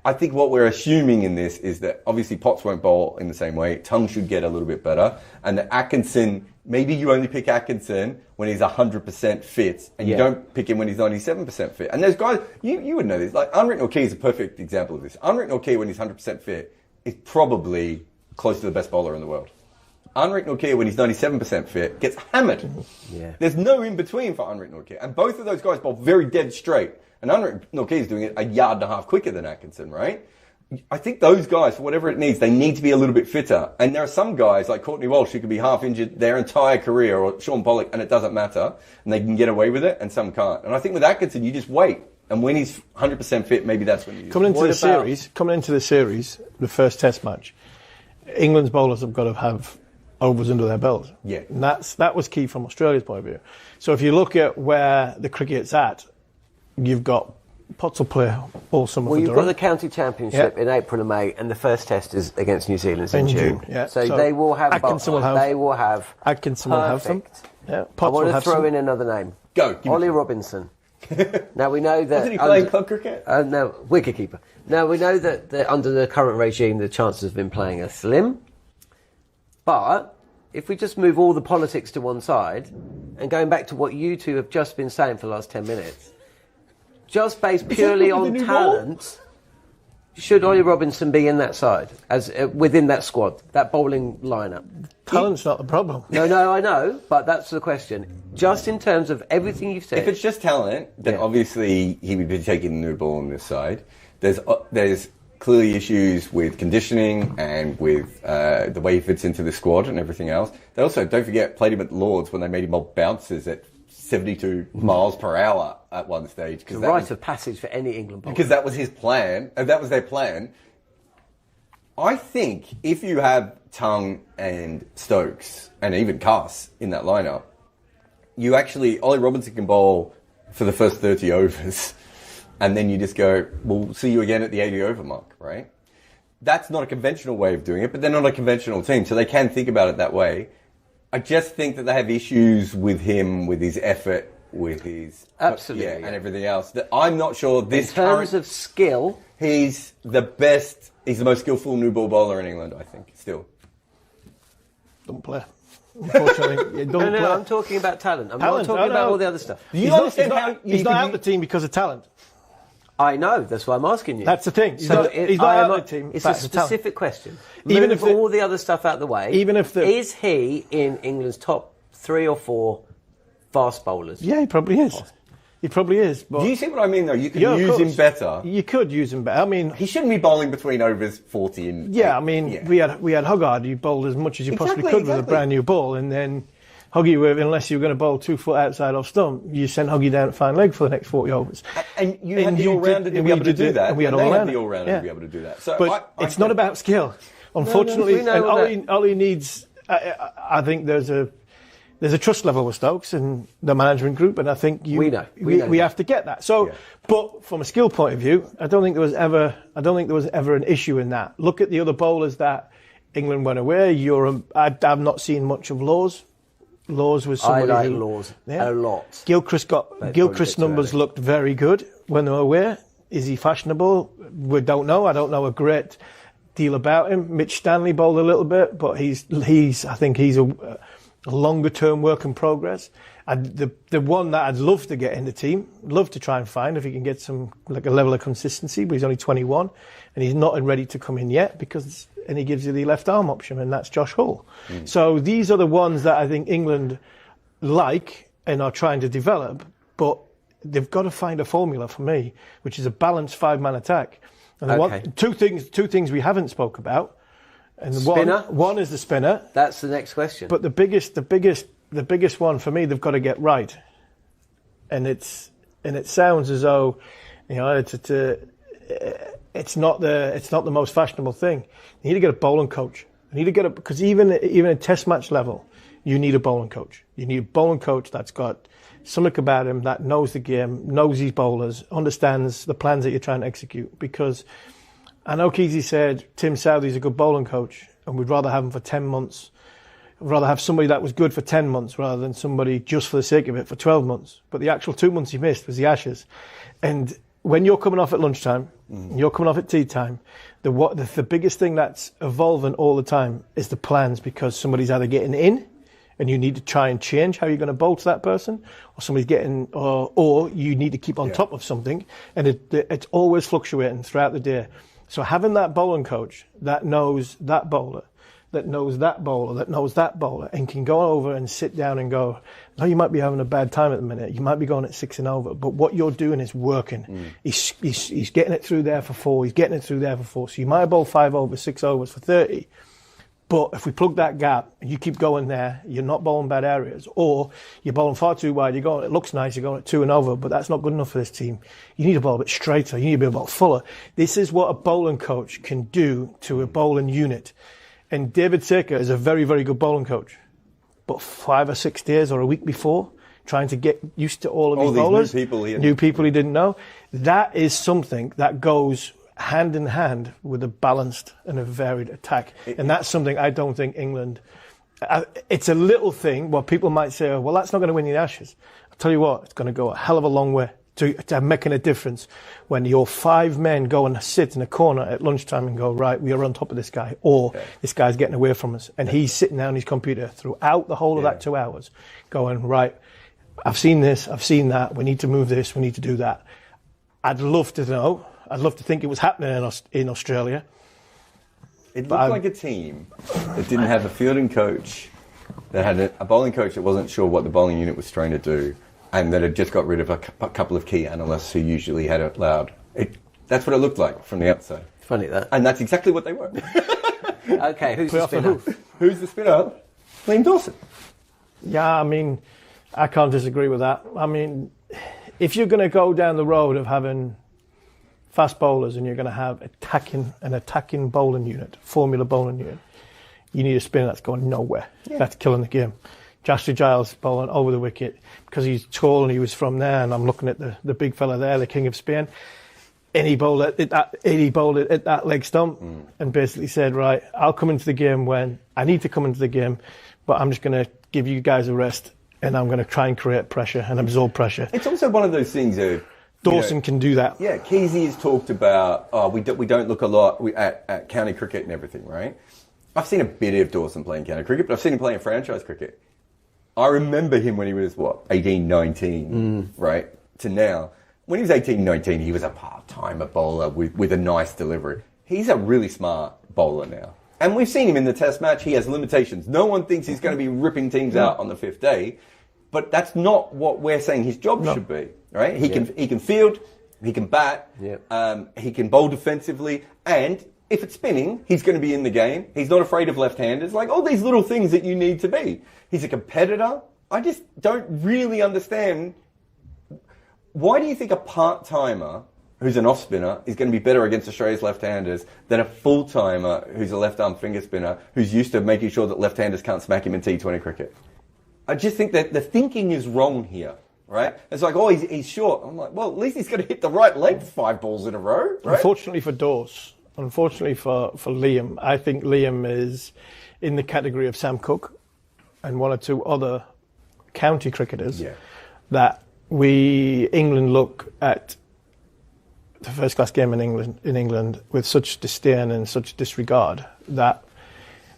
S13: I think what we're assuming in this is that obviously Potts won't bowl in the same way. Tongue should get a little bit better. And that Atkinson, maybe you only pick Atkinson when he's 100% fit, and you don't pick him when he's 97% fit. And there's guys, you would know this, like Unwritten O'Key is a perfect example of this. Unwritten O'Key, when he's 100% fit, is probably close to the best bowler in the world. Unwritten O'Key, when he's 97% fit, gets hammered. Yeah. There's no in-between for Unwritten O'Key. And both of those guys bowl very dead straight. And Unwritten O'Key is doing it 1.5 yards quicker than Atkinson, right? I think those guys, for whatever it needs, they need to be a little bit fitter. And there are some guys like Courtney Walsh who could be half injured their entire career, or Sean Pollock, and it doesn't matter, and they can get away with it, and some can't. And I think with Atkinson, you just wait. And when he's 100% fit, maybe that's when you...
S14: Coming into the series, the first test match, England's bowlers have got to have overs under their belt.
S13: Yeah.
S14: And that was key from Australia's point of view. So if you look at where the cricket's at, you've got Potts will play all summer.
S12: Well,
S14: for
S12: you've
S14: Durham.
S12: got the county championship in April and May, and the first test is against New Zealand in June.
S14: Yeah.
S12: So they will have...
S14: Atkinson will have...
S12: They will have...
S14: Atkinson will have them. Yeah.
S12: I want to throw in another name.
S13: Go.
S12: Ollie Robinson. Now we know that...
S13: Wasn't he playing club cricket?
S12: No, wicketkeeper. Now we know that under the current regime the chances of him playing are slim. But if we just move all the politics to one side, and going back to what you two have just been saying for the last 10 minutes, just based purely on talent, should Ollie Robinson be in that side, as within that squad, that bowling lineup?
S14: Talent's not the problem.
S12: No, I know, but that's the question. Just in terms of everything you've said.
S13: If it's just talent, then obviously he would be taking the new ball on this side. There's clearly issues with conditioning and with the way he fits into the squad and everything else. They also, don't forget, played him at Lords when they made him bowl bouncers at 72 miles per hour at one stage.
S12: It's a rite of passage for any England bowler.
S13: Because that was his plan, and that was their plan. I think if you have Tongue and Stokes, and even Cass in that lineup, Ollie Robinson can bowl for the first 30 overs, and then you just go, we'll see you again at the 80 over mark, right? That's not a conventional way of doing it, but they're not a conventional team, so they can think about it that way. I just think that they have issues with him, with his effort, with his...
S12: Absolutely.
S13: And everything else. That I'm not sure this...
S12: In terms of skill...
S13: He's the best, he's the most skillful new ball bowler in England, I think, still.
S14: Don't play. Unfortunately, don't play.
S12: No, I'm talking about talent. I'm not talking about all the other stuff.
S14: He's not out the team because of talent.
S12: I know, that's why I'm asking you.
S14: That's the thing. He's not out of the team.
S12: It's a specific question.
S14: Even
S12: if all the other stuff out the way, is he in England's top 3 or 4 fast bowlers?
S14: Yeah, he probably is. He probably is. But
S13: do you see what I mean, though? You could use him better.
S14: You could use him better. I mean,
S13: he shouldn't be bowling between overs 40 and...
S14: Yeah, I mean, we had Hoggard. You bowled as much as you possibly could with a brand new ball, and then Huggy, unless you were going to bowl 2 foot outside off stump, you sent Huggy down at fine leg for the next 40 overs.
S13: And you had the all-rounder to be able to do that. And we had the all-rounder to be able to do that. So
S14: but it's not about skill, unfortunately. And Ollie needs... I think there's a trust level with Stokes and the management group, and I think we have to get that. So, but from a skill point of view, I don't think there was ever an issue in that. Look at the other bowlers that England went away. I've not seen much of Laws. Laws was somebody
S12: I like Laws a lot.
S14: Gilchrist's numbers looked very good when they were away. Is he fashionable? We don't know. I don't know a great deal about him. Mitch Stanley bowled a little bit, but I think he's a longer term work in progress. The one that I'd love to get in the team, love to try and find if he can get some like a level of consistency, but he's only 21 and he's not ready to come in yet and he gives you the left arm option, and that's Josh Hull. So these are the ones that I think England like and are trying to develop, but they've got to find a formula for me, which is a balanced 5-man attack. And two things we haven't spoke about. And one is the spinner.
S12: That's the next question.
S14: But the biggest one for me, they've got to get right. And it sounds as though, it's not the most fashionable thing. You need to get a bowling coach. Because even at Test match level, you need a bowling coach. You need a bowling coach that's got something about him, that knows the game, knows his bowlers, understands the plans that you're trying to execute. Because I know Keezy said Tim Southey's a good bowling coach, and we'd rather have him for 10 months. We'd rather have somebody that was good for 10 months rather than somebody just for the sake of it for 12 months. But the actual 2 months he missed was the Ashes. And when you're coming off at lunchtime, you're coming off at tea time, the biggest thing that's evolving all the time is the plans, because somebody's either getting in and you need to try and change how you're going to bowl to that person, or somebody's getting, or you need to keep on top of something, and it's always fluctuating throughout the day. So having that bowling coach that knows that bowler, that knows that bowler, and can go over and sit down and go, no, you might be having a bad time at the minute. You might be going at 6 and over, but what you're doing is working. He's getting it through there for 4. He's getting it through there for 4. So you might bowl 5 overs, 6 overs for 30. But if we plug that gap and you keep going there, you're not bowling bad areas, or you're bowling far too wide. You're going, it looks nice, you're going at 2 and over, but that's not good enough for this team. You need to bowl a bit straighter. You need to be a bit fuller. This is what a bowling coach can do to a bowling unit. And David Saker is a very, very good bowling coach. But 5 or 6 days or a week before, trying to get used to all of these bowlers, new people he didn't know, that is something that goes hand in hand with a balanced and a varied attack. And that's something I don't think England... it's a little thing where people might say, oh, well, that's not going to win you the Ashes. I'll tell you what, it's going to go a hell of a long way to making a difference when your 5 men go and sit in a corner at lunchtime and go, right, we are on top of this guy, or this guy's getting away from us. And he's sitting down on his computer throughout the whole of that 2 hours going, right, I've seen this, I've seen that, we need to move this, we need to do that. I'd love to know. I'd love to think it was happening in Australia.
S13: It looked like a team that didn't have a fielding coach, that had a bowling coach that wasn't sure what the bowling unit was trying to do, and that had just got rid of a couple of key analysts who usually had it loud. That's what it looked like from the outside.
S12: Funny that.
S13: And that's exactly what they were.
S12: Okay, who's the spinner?
S13: Who's the spinner? Liam Dawson.
S14: Yeah, I mean, I can't disagree with that. I mean, if you're going to go down the road of having fast bowlers and you're going to have an attacking bowling unit, formula bowling unit, you need a spinner that's going nowhere. Yeah. That's killing the game. Joshua Giles bowling over the wicket because he's tall and he was from there, and I'm looking at the big fella there, the king of Spain, and he bowled it at that leg stump and basically said, right, I'll come into the game when I need to come into the game, but I'm just going to give you guys a rest and I'm going to try and create pressure and absorb pressure.
S13: It's also one of those things of
S14: Dawson can do that.
S13: Yeah, Kesey has talked about, we don't look a lot at county cricket and everything, right? I've seen a bit of Dawson playing county cricket, but I've seen him playing franchise cricket. I remember him when he was, 18, 19, right, to now. When he was 18, 19, he was a part-timer bowler with a nice delivery. He's a really smart bowler now. And we've seen him in the test match. He has limitations. No one thinks he's going to be ripping teams out on the 5th day. But that's not what we're saying his job should be, right? He can field, he can bat, he can bowl defensively, and if it's spinning, he's going to be in the game. He's not afraid of left-handers, like all these little things that you need to be. He's a competitor. I just don't really understand. Why do you think a part-timer who's an off-spinner is going to be better against Australia's left-handers than a full-timer who's a left-arm finger spinner who's used to making sure that left-handers can't smack him in T20 cricket? I just think that the thinking is wrong here, right? It's like, he's short. I'm like, well, at least he's going to hit the right length 5 balls in a row, right?
S14: Unfortunately for Dawes, unfortunately for Liam, I think Liam is in the category of Sam Cook and 1 or 2 other county cricketers that England look at the first-class game in England with such disdain and such disregard that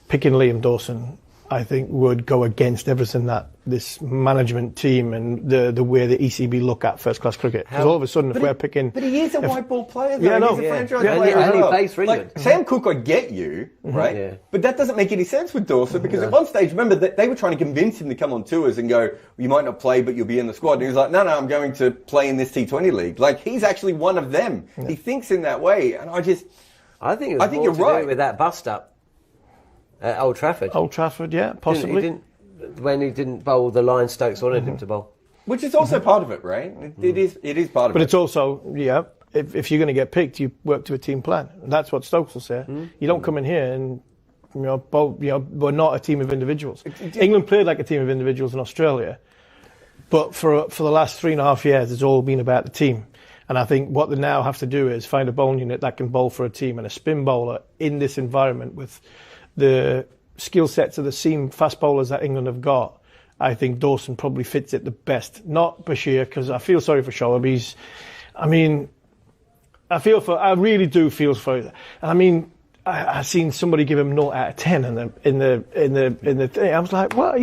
S14: picking Liam Dawson, I think, would go against everything that this management team and the way the ECB look at first-class cricket. Because all of a sudden, if we're picking...
S13: But he is a white ball player, though.
S14: Yeah, no.
S13: He's a franchise player.
S12: And he plays for England.
S13: Like, Sam Cook, I get you, right? Yeah. But that doesn't make any sense with Dawson, because at one stage, remember, they were trying to convince him to come on tours and go, you might not play, but you'll be in the squad. And he was like, no, I'm going to play in this T20 league. Like, he's actually one of them. Yeah. He thinks in that way, and I think you're right.
S12: With that bust-up. At Old Trafford.
S14: Old Trafford, yeah, possibly.
S12: When he didn't bowl the line Stokes wanted him to bowl.
S13: Which is also part of it, right? It is part of it.
S14: But it's also, if you're going to get picked, you work to a team plan. And that's what Stokes will say. You don't come in here and, we're not a team of individuals. England played like a team of individuals in Australia. But for the last 3.5 years, it's all been about the team. And I think what they now have to do is find a bowling unit that can bowl for a team, and a spin bowler in this environment with the skill sets of the seam fast bowlers that England have got. I think Dawson probably fits it the best. Not Bashir, because I feel sorry for Shoaib. I really do feel for him. I mean, I seen somebody give him 0 out of 10 in the thing. I was like, "What?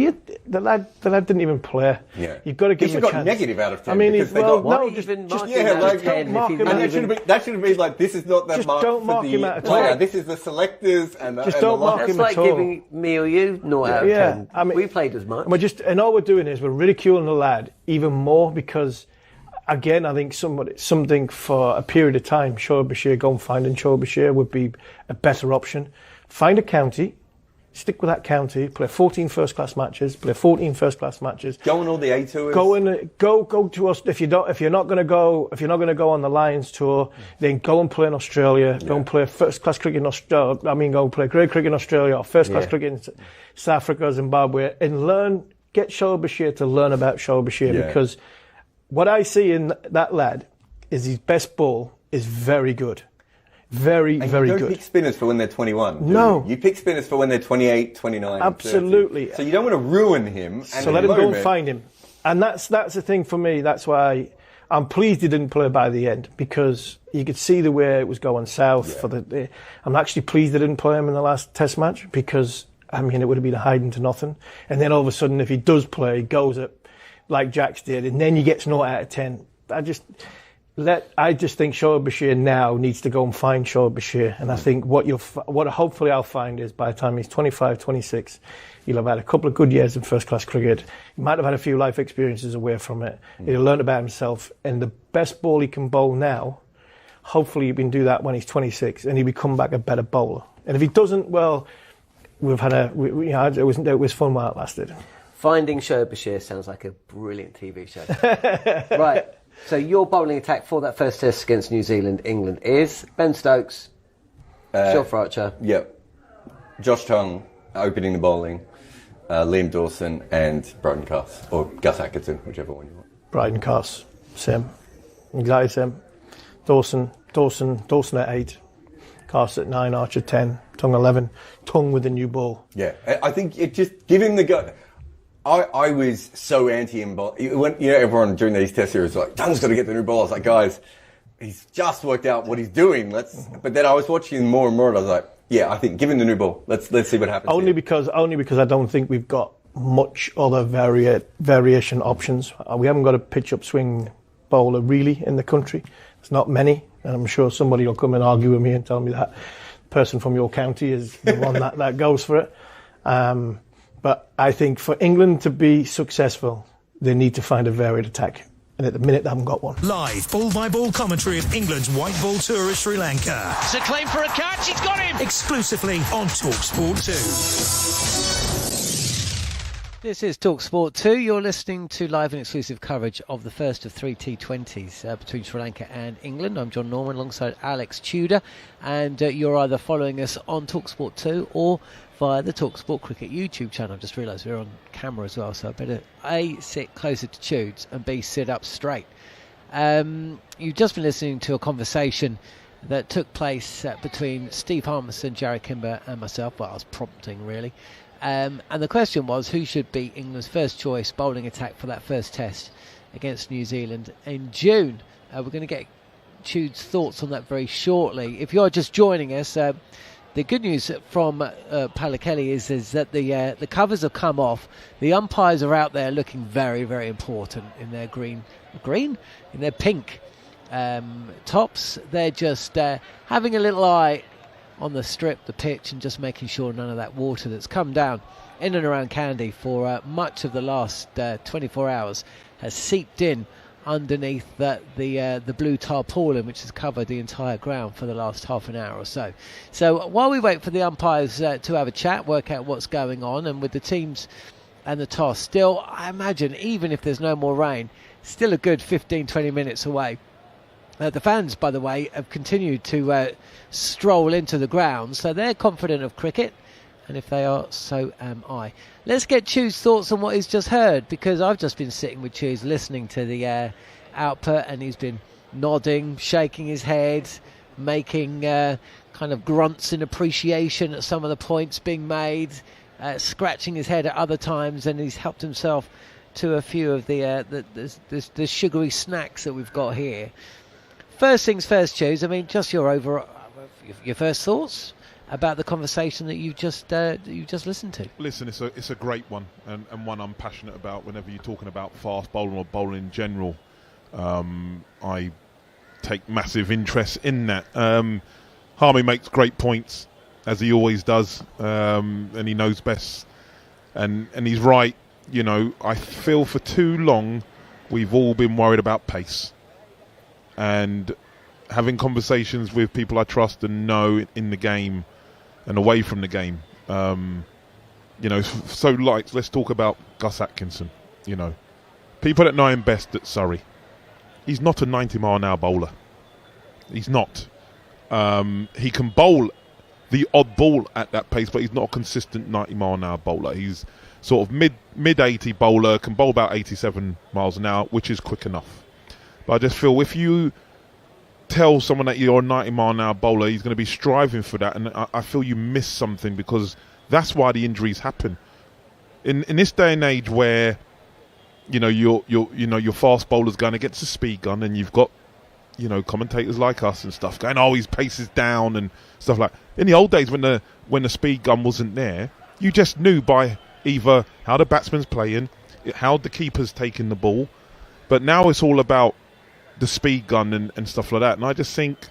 S14: The lad didn't even play.
S13: Yeah.
S14: You've got to give him a chance."
S13: He got negative out of 10.
S14: I mean,
S13: just
S14: don't mark
S13: him. And that should have been like, this is not that mark for the player. This is the selectors and
S14: just don't mark him at all.
S12: That's like giving me or you 0 out of 10.
S14: I mean,
S12: we played as much.
S14: And all we're doing is we're ridiculing the lad even more because, again, I think something for a period of time, Shoaib Bashir, go and find and Shoaib Bashir would be a better option. Find a county, stick with that county, play 14 first-class matches, play 14 first-class matches.
S13: Go on all the A tours.
S14: Go to us. If you're not going to go on the Lions tour, then go and play in Australia. Go and play first-class cricket in Australia. Go and play grade cricket in Australia or first-class cricket in South Africa, Zimbabwe, and get Shoaib Bashir to learn about Shoaib Bashir because what I see in that lad is his best ball is very good. Very, very good.
S13: You don't pick spinners for when they're 21.
S14: No.
S13: You pick spinners for when they're 28, 29.
S14: Absolutely.
S13: 30. So you don't want to ruin him.
S14: So let him go and find him. And that's the thing for me. That's why I'm pleased he didn't play by the end because you could see the way it was going south. I'm actually pleased they didn't play him in the last Test match because, I mean, it would have been a hiding to nothing. And then all of a sudden, if he does play, he goes up like Jax did, and then you get 0 out of 10. I just think Shoaib Bashir now needs to go and find Shoaib Bashir. And I think what hopefully I'll find is by the time he's 25, 26, he'll have had a couple of good years in first-class cricket. He might have had a few life experiences away from it. He'll learn about himself. And the best ball he can bowl now, hopefully he can do that when he's 26, and he'll become back a better bowler. And if he doesn't, well, it was fun while it lasted.
S12: Finding Shoaib Bashir sounds like a brilliant TV show. Right. So your bowling attack for that first test against New Zealand, England is Ben Stokes, Shilf Archer.
S13: Yep. Josh Tongue opening the bowling, Liam Dawson and Brighton Cass, or Gus Atkinson, whichever one you want.
S14: Brighton Cass, same. Exactly same. Dawson at 8, Cass at 9, Archer 10, Tongue 11, Tongue with a new ball.
S13: Yeah, I think it just give him the go. I was so anti him, but everyone during these test series was like, Tongue's got to get the new ball. I was like, guys, he's just worked out what he's doing. But then I was watching him more and more, and I was like, yeah, I think give him the new ball. Let's see what happens.
S14: Only because I don't think we've got much other variation options. We haven't got a pitch up swing bowler really in the country. There's not many, and I'm sure somebody will come and argue with me and tell me that person from your county is the one that goes for it. But I think for England to be successful, they need to find a varied attack. And at the minute, they haven't got one.
S21: Live ball-by-ball commentary of England's white ball tour of Sri Lanka.
S6: It's a claim for a catch. He's got him.
S21: Exclusively on talkSPORT
S1: 2. This is talkSPORT 2. You're listening to live and exclusive coverage of the first of 3 T20s between Sri Lanka and England. I'm John Norman alongside Alex Tudor. And you're either following us on talkSPORT 2 or via the talkSPORT Cricket YouTube channel. I've just realised we're on camera as well, so I better A, sit closer to Tudes, and B, sit up straight. You've just been listening to a conversation that took place between Steve Harmison, Jarrod Kimber and myself. Well, I was prompting really. And the question was, who should be England's first choice bowling attack for that first test against New Zealand in June? We're going to get Tude's thoughts on that very shortly. If you're just joining us, the good news from Pallekele is that the covers have come off. The umpires are out there looking very, very important in their green, in their pink tops. They're just having a little eye on the strip, the pitch, and just making sure none of that water that's come down in and around Kandy for much of the last 24 hours has seeped in underneath the blue tarpaulin which has covered the entire ground for the last half an hour or so. So while we wait for the umpires to have a chat, work out what's going on, and with the teams and the toss still, I imagine, even if there's no more rain, still a good 15-20 minutes away. The fans, by the way, have continued to stroll into the ground, so they're confident of cricket, and if they are, so am I. Let's get Chew's thoughts on what he's just heard, because I've just been sitting with Chew's listening to the output, and he's been nodding, shaking his head, making kind of grunts in appreciation at some of the points being made, scratching his head at other times, and he's helped himself to a few of the sugary snacks that we've got here. First things first, Chews. I mean, just your first thoughts. about the conversation that you've just listened to.
S2: Listen, it's a great one, and one I'm passionate about. Whenever you're talking about fast bowling or bowling in general, I take massive interest in that. Harmy makes great points, as he always does, and he knows best, and he's right. You know, I feel for too long we've all been worried about pace, and having conversations with people I trust and know in the game and away from the game. You know, so let's talk about Gus Atkinson. You know, people that know him best at Surrey, he's not a 90-mile-an-hour bowler. He's not. He can bowl the odd ball at that pace, but he's not a consistent 90-mile-an-hour bowler. He's sort of mid-80 bowler, can bowl about 87 miles an hour, which is quick enough. But I just feel if you tell someone that you're a 90-mile-an-hour bowler, he's going to be striving for that, and I feel you miss something, because that's why the injuries happen. In this day and age where your fast bowler's going against a speed gun, and you've got commentators like us and stuff going, oh, his pace is down and stuff like. In the old days when the speed gun wasn't there, you just knew by either how the batsman's playing, how the keeper's taking the ball. But now it's all about the speed gun and stuff like that. And I just think,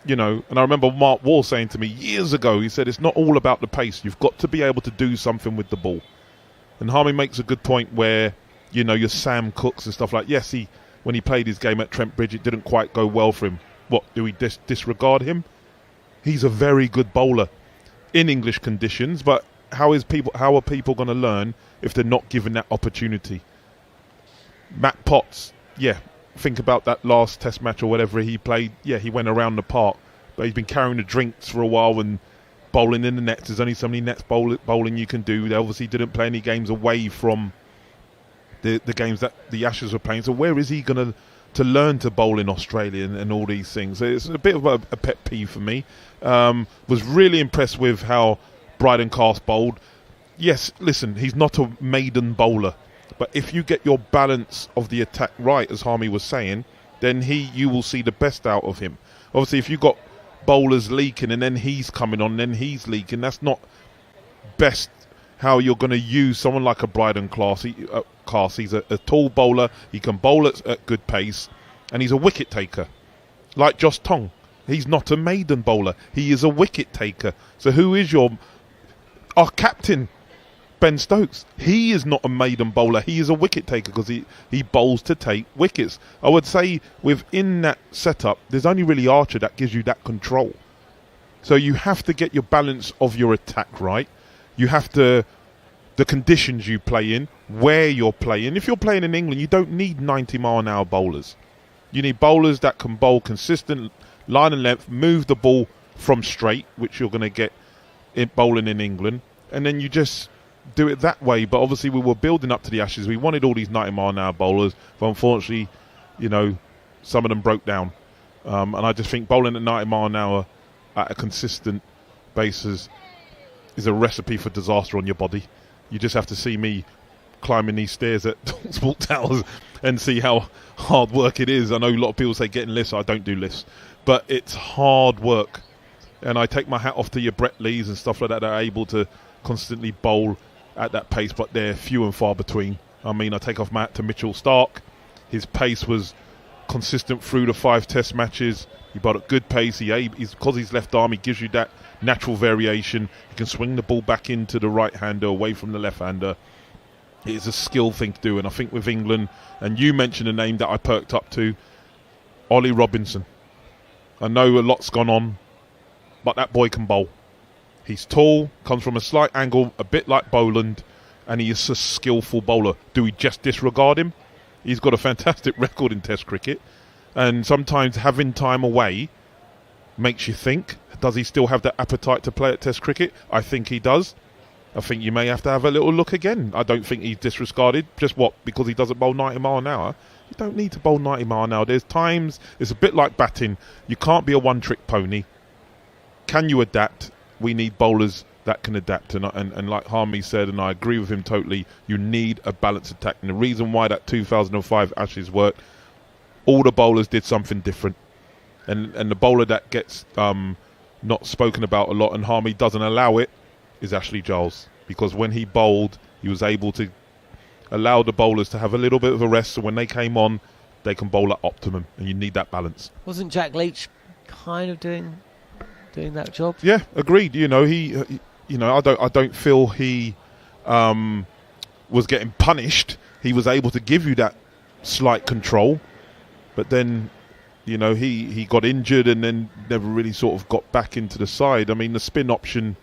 S2: and I remember Mark Wall saying to me years ago, he said, it's not all about the pace. You've got to be able to do something with the ball. And Harmy makes a good point where, your Sam Cooks and stuff like, yes, when he played his game at Trent Bridge, it didn't quite go well for him. What, do we disregard him? He's a very good bowler in English conditions, but how are people going to learn if they're not given that opportunity? Matt Potts, think about that last test match or whatever he played. Yeah, he went around the park, but he's been carrying the drinks for a while and bowling in the nets. There's only so many nets bowling you can do. They obviously didn't play any games away from the games that the Ashes were playing. So where is he going to learn to bowl in Australia and all these things? So it's a bit of a pet peeve for me. Was really impressed with how Bryden Cast bowled. Yes, listen, he's not a maiden bowler, but if you get your balance of the attack right, as Harmy was saying, then you will see the best out of him. Obviously, if you've got bowlers leaking and then he's coming on, then he's leaking, that's not best how you're going to use someone like a Bryden Cast. He's a tall bowler, he can bowl at good pace, and he's a wicket taker. Like Josh Tong, he's not a maiden bowler, he is a wicket taker. So who is our captain? Ben Stokes. He is not a maiden bowler. He is a wicket taker because he bowls to take wickets. I would say within that setup, there's only really Archer that gives you that control. So you have to get your balance of your attack right. You have to, the conditions you play in, where you're playing. If you're playing in England, you don't need 90-mile-an-hour bowlers. You need bowlers that can bowl consistent line and length, move the ball from straight, which you're going to get bowling in England, and then you just do it that way. But obviously we were building up to the Ashes. We wanted all these 90-mile-an-hour bowlers, but unfortunately, some of them broke down. And I just think bowling at 90-mile-an-hour at a consistent basis is a recipe for disaster on your body. You just have to see me climbing these stairs at talkSPORT Towers and see how hard work it is. I know a lot of people say getting lifts. I don't do lifts, but it's hard work. And I take my hat off to your Brett Lees and stuff like that are able to constantly bowl at that pace, but they're few and far between. I mean, I take off my hat to Mitchell Starc. His pace was consistent through the 5 test matches. He bowled at good pace. Because he's left arm, he gives you that natural variation. He can swing the ball back into the right-hander away from the left-hander. It's a skill thing to do, and I think with England, and you mentioned a name that I perked up to, Ollie Robinson. I know a lot's gone on, but that boy can bowl. He's tall, comes from a slight angle, a bit like Boland, and he is a skillful bowler. Do we just disregard him? He's got a fantastic record in Test cricket, and sometimes having time away makes you think, does he still have that appetite to play at Test cricket? I think he does. I think you may have to have a little look again. I don't think he's disregarded. Just because he doesn't bowl 90 mile an hour? You don't need to bowl 90 mile an hour. There's times, it's a bit like batting. You can't be a one-trick pony. Can you adapt? We need bowlers that can adapt. And like Harmy said, and I agree with him totally, you need a balanced attack. And the reason why that 2005 Ashes worked, all the bowlers did something different. And the bowler that gets not spoken about a lot, and Harmy doesn't allow it, is Ashley Giles. Because when he bowled, he was able to allow the bowlers to have a little bit of a rest, so when they came on, they can bowl at optimum, and you need that balance.
S1: Wasn't Jack Leach kind of doing that job?
S2: Yeah, agreed. You know, I don't feel he was getting punished. He was able to give you that slight control, but then, you know, he got injured and then never really sort of got back into the side. I mean, the spin option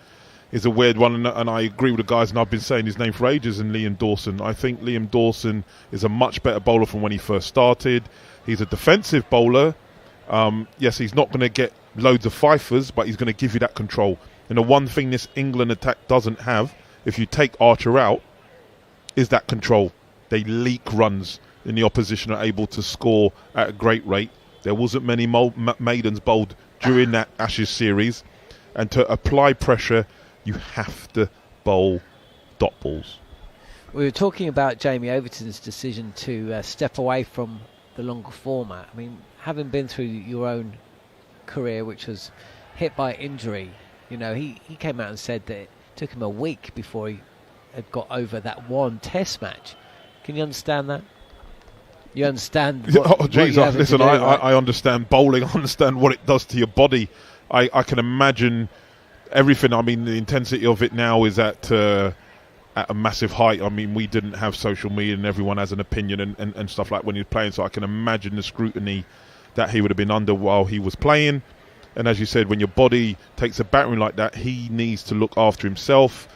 S2: is a weird one, and I agree with the guys, and I've been saying his name for ages, and Liam Dawson. I think Liam Dawson is a much better bowler from when he first started. He's a defensive bowler. Yes, he's not going to get loads of fifers, but he's going to give you that control. And the one thing this England attack doesn't have, if you take Archer out, is that control. They leak runs, and the opposition are able to score at a great rate. There wasn't many maidens bowled during that Ashes series, and to apply pressure, you have to bowl dot balls.
S1: We were talking about Jamie Overton's decision to step away from the longer format. I mean, having been through your own career, which was hit by injury, you know, he came out and said that it took him a week before he had got over that one test match. Can you understand that? You understand
S2: listen, I understand bowling. I understand what it does to your body. I can imagine everything. I mean, the intensity of it now is at a massive height. I mean, we didn't have social media and everyone has an opinion and stuff like when he was playing, so I can imagine the scrutiny that he would have been under while he was playing. And as you said, when your body takes a battering like that, he needs to look after himself.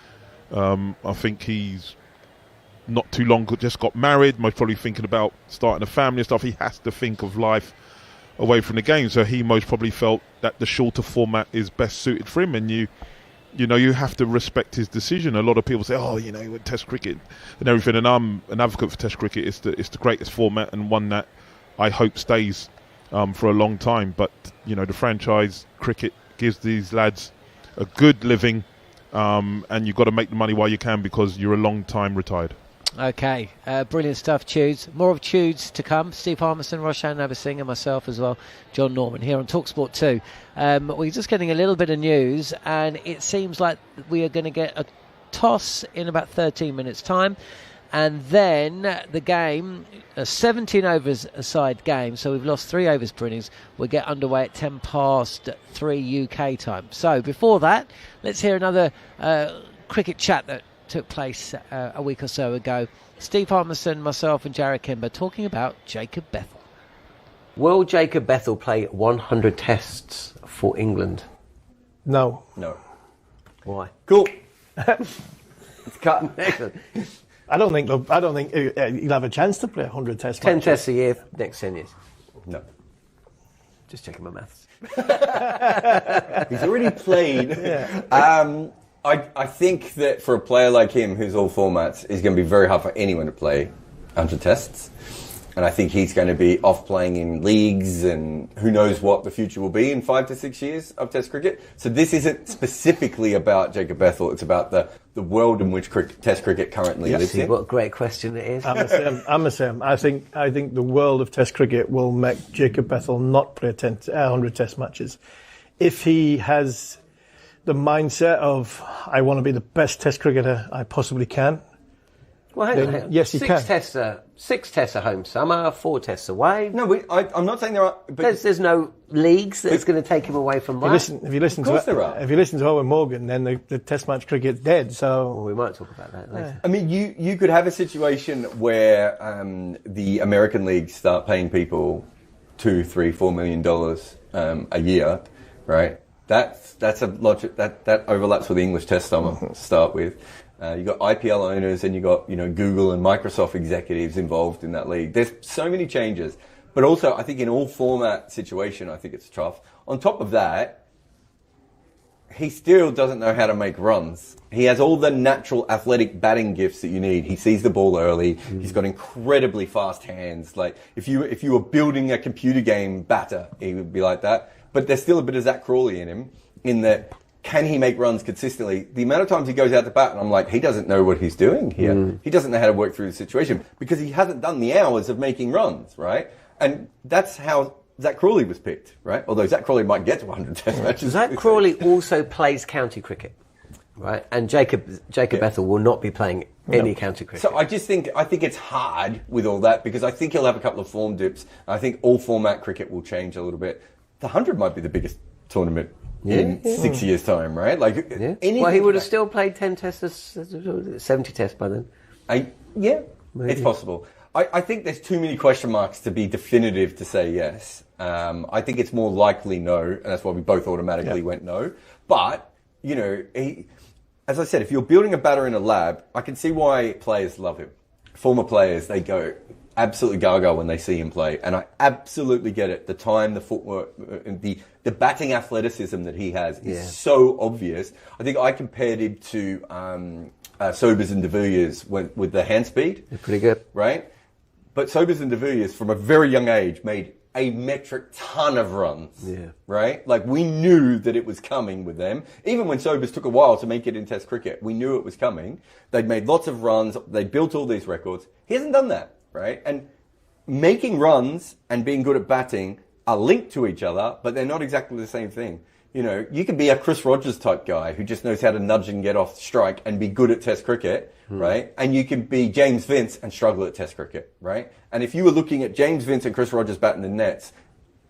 S2: I think he's not too long just got married, most probably thinking about starting a family and stuff. He has to think of life away from the game, so he most probably felt that the shorter format is best suited for him, and you have to respect his decision. A lot of people say, with Test cricket and everything, and I'm an advocate for Test cricket. It's the greatest format and one that I hope stays for a long time. But the franchise cricket gives these lads a good living, and you've got to make the money while you can because you're a long time retired.
S1: Okay, brilliant stuff, Tudes. More of Tudes to come. Steve Harmison, Roshan Nabasingh, and myself as well, John Norman, here on talkSPORT 2. We're just getting a little bit of news, and it seems like we are going to get a toss in about 13 minutes' time. And then the game, a 17 overs aside game, so we've lost 3 overs per innings, will get underway at 10 past 3 UK time. So before that, let's hear another cricket chat that took place a week or so ago. Steve Harmison, myself and Jarrod Kimber talking about Jacob Bethel.
S12: Will Jacob Bethel play 100 tests for England?
S14: No.
S12: Why?
S13: Cool.
S12: It's cut.
S14: I don't think he'll have a chance to play 100 tests.
S12: 10 tests a year next 10 years.
S13: No.
S12: Just checking my maths.
S13: He's already played.
S14: Yeah.
S13: I think that for a player like him, who's all formats, it's going to be very hard for anyone to play 100 tests. And I think he's going to be off playing in leagues, and who knows what the future will be in 5 to 6 years of Test cricket. So this isn't specifically about Jacob Bethel. It's about the world in which Test cricket currently lives in.
S12: What a great question it is.
S14: I'm the same. I think the world of Test cricket will make Jacob Bethel not play 100 Test matches. If he has the mindset of, I want to be the best Test cricketer I possibly can.
S12: Well, hang on.
S14: Yes, he can.
S12: 6 tests are home summer, 4 tests away.
S13: No, I'm not saying there are. But
S12: there's no leagues that's going to take him away from that.
S14: If you listen to Owen Morgan, then the Test match cricket's dead. So
S12: we might talk about that later.
S14: Yeah.
S13: I mean, you could have a situation where the American leagues start paying people $2, $3, $4 million a year, right? That's a logic that overlaps with the English Test summer to start with. You got IPL owners, and you got Google and Microsoft executives involved in that league. There's so many changes, but also I think in all format situation, I think it's tough. On top of that, he still doesn't know how to make runs. He has all the natural athletic batting gifts that you need. He sees the ball early. He's got incredibly fast hands. Like if you were building a computer game batter, he would be like that. But there's still a bit of Zach Crawley in him, in that can he make runs consistently? The amount of times he goes out to bat, and I'm like, he doesn't know what he's doing here. He doesn't know how to work through the situation because he hasn't done the hours of making runs, right? And that's how Zach Crawley was picked, right? Although Zach Crawley might get to 100 Test matches.
S12: Zach Crawley also plays county cricket, right? And Jacob Bethell will not be playing any county cricket.
S13: So I think it's hard with all that because I think he'll have a couple of form dips. I think all format cricket will change a little bit. The 100 might be the biggest tournament in 6 years' time, right? Like,
S12: well, he would have still played 10 tests, 70 tests by then.
S13: Maybe. It's possible. I think there's too many question marks to be definitive to say yes. I think it's more likely no, and that's why we both automatically went no. But, you know, as I said, if you're building a batter in a lab, I can see why players love him. Former players, they go absolutely gaga when they see him play, and I absolutely get it. The time, the footwork, the batting athleticism that he has is so obvious. I think I compared him to Sobers and De Villiers with the hand speed.
S12: They're pretty good.
S13: Right? But Sobers and De Villiers, from a very young age, made a metric ton of runs.
S12: Yeah.
S13: Right? Like, we knew that it was coming with them. Even when Sobers took a while to make it in Test cricket, we knew it was coming. They'd made lots of runs. They built all these records. He hasn't done that, right? And making runs and being good at batting are linked to each other, but they're not exactly the same thing. You know, you can be a Chris Rogers type guy who just knows how to nudge and get off strike and be good at Test cricket, right? And you can be James Vince and struggle at Test cricket, right? And if you were looking at James Vince and Chris Rogers batting the nets,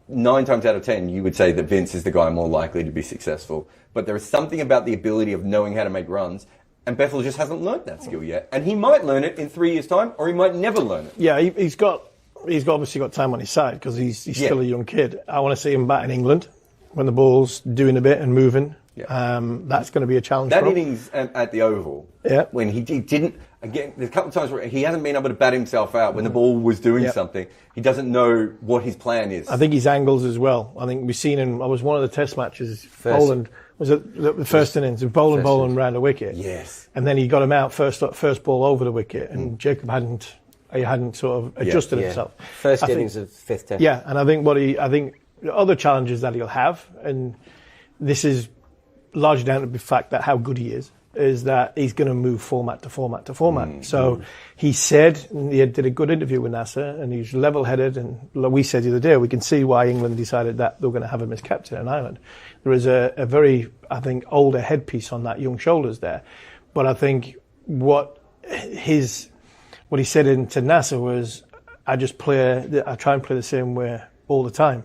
S13: 9 times out of 10, you would say that Vince is the guy more likely to be successful. But there is something about the ability of knowing how to make runs, and Bethell just hasn't learned that skill yet. And he might learn it in 3 years' time, or he might never learn it.
S14: Yeah, he's obviously got time on his side because he's still a young kid. I want to see him bat in England when the ball's doing a bit and moving. That's going to be a challenge
S13: that
S14: for him.
S13: innings at the Oval,
S14: Yeah.
S13: when he didn't, again, there's a couple of times where he hasn't been able to bat himself out when the ball was doing something. He doesn't know what his plan is.
S14: I think his angles as well. I think we've seen him. I was one of the Test matches. Poland was it the first innings? Poland bowling round a wicket.
S13: Yes.
S14: And then he got him out first ball over the wicket, and Jacob hadn't sort of adjusted himself.
S12: First innings of fifth Test.
S14: Yeah, and I think the other challenges that he'll have, and this is largely down to the fact that how good he is that he's going to move format to format to format. So he said, he did a good interview with NASA, and he's level-headed, and like we said the other day, we can see why England decided that they were going to have him as captain in Ireland. There is a very, I think, older headpiece on that young shoulders there. But I think what he said into NASA was, I try and play the same way all the time.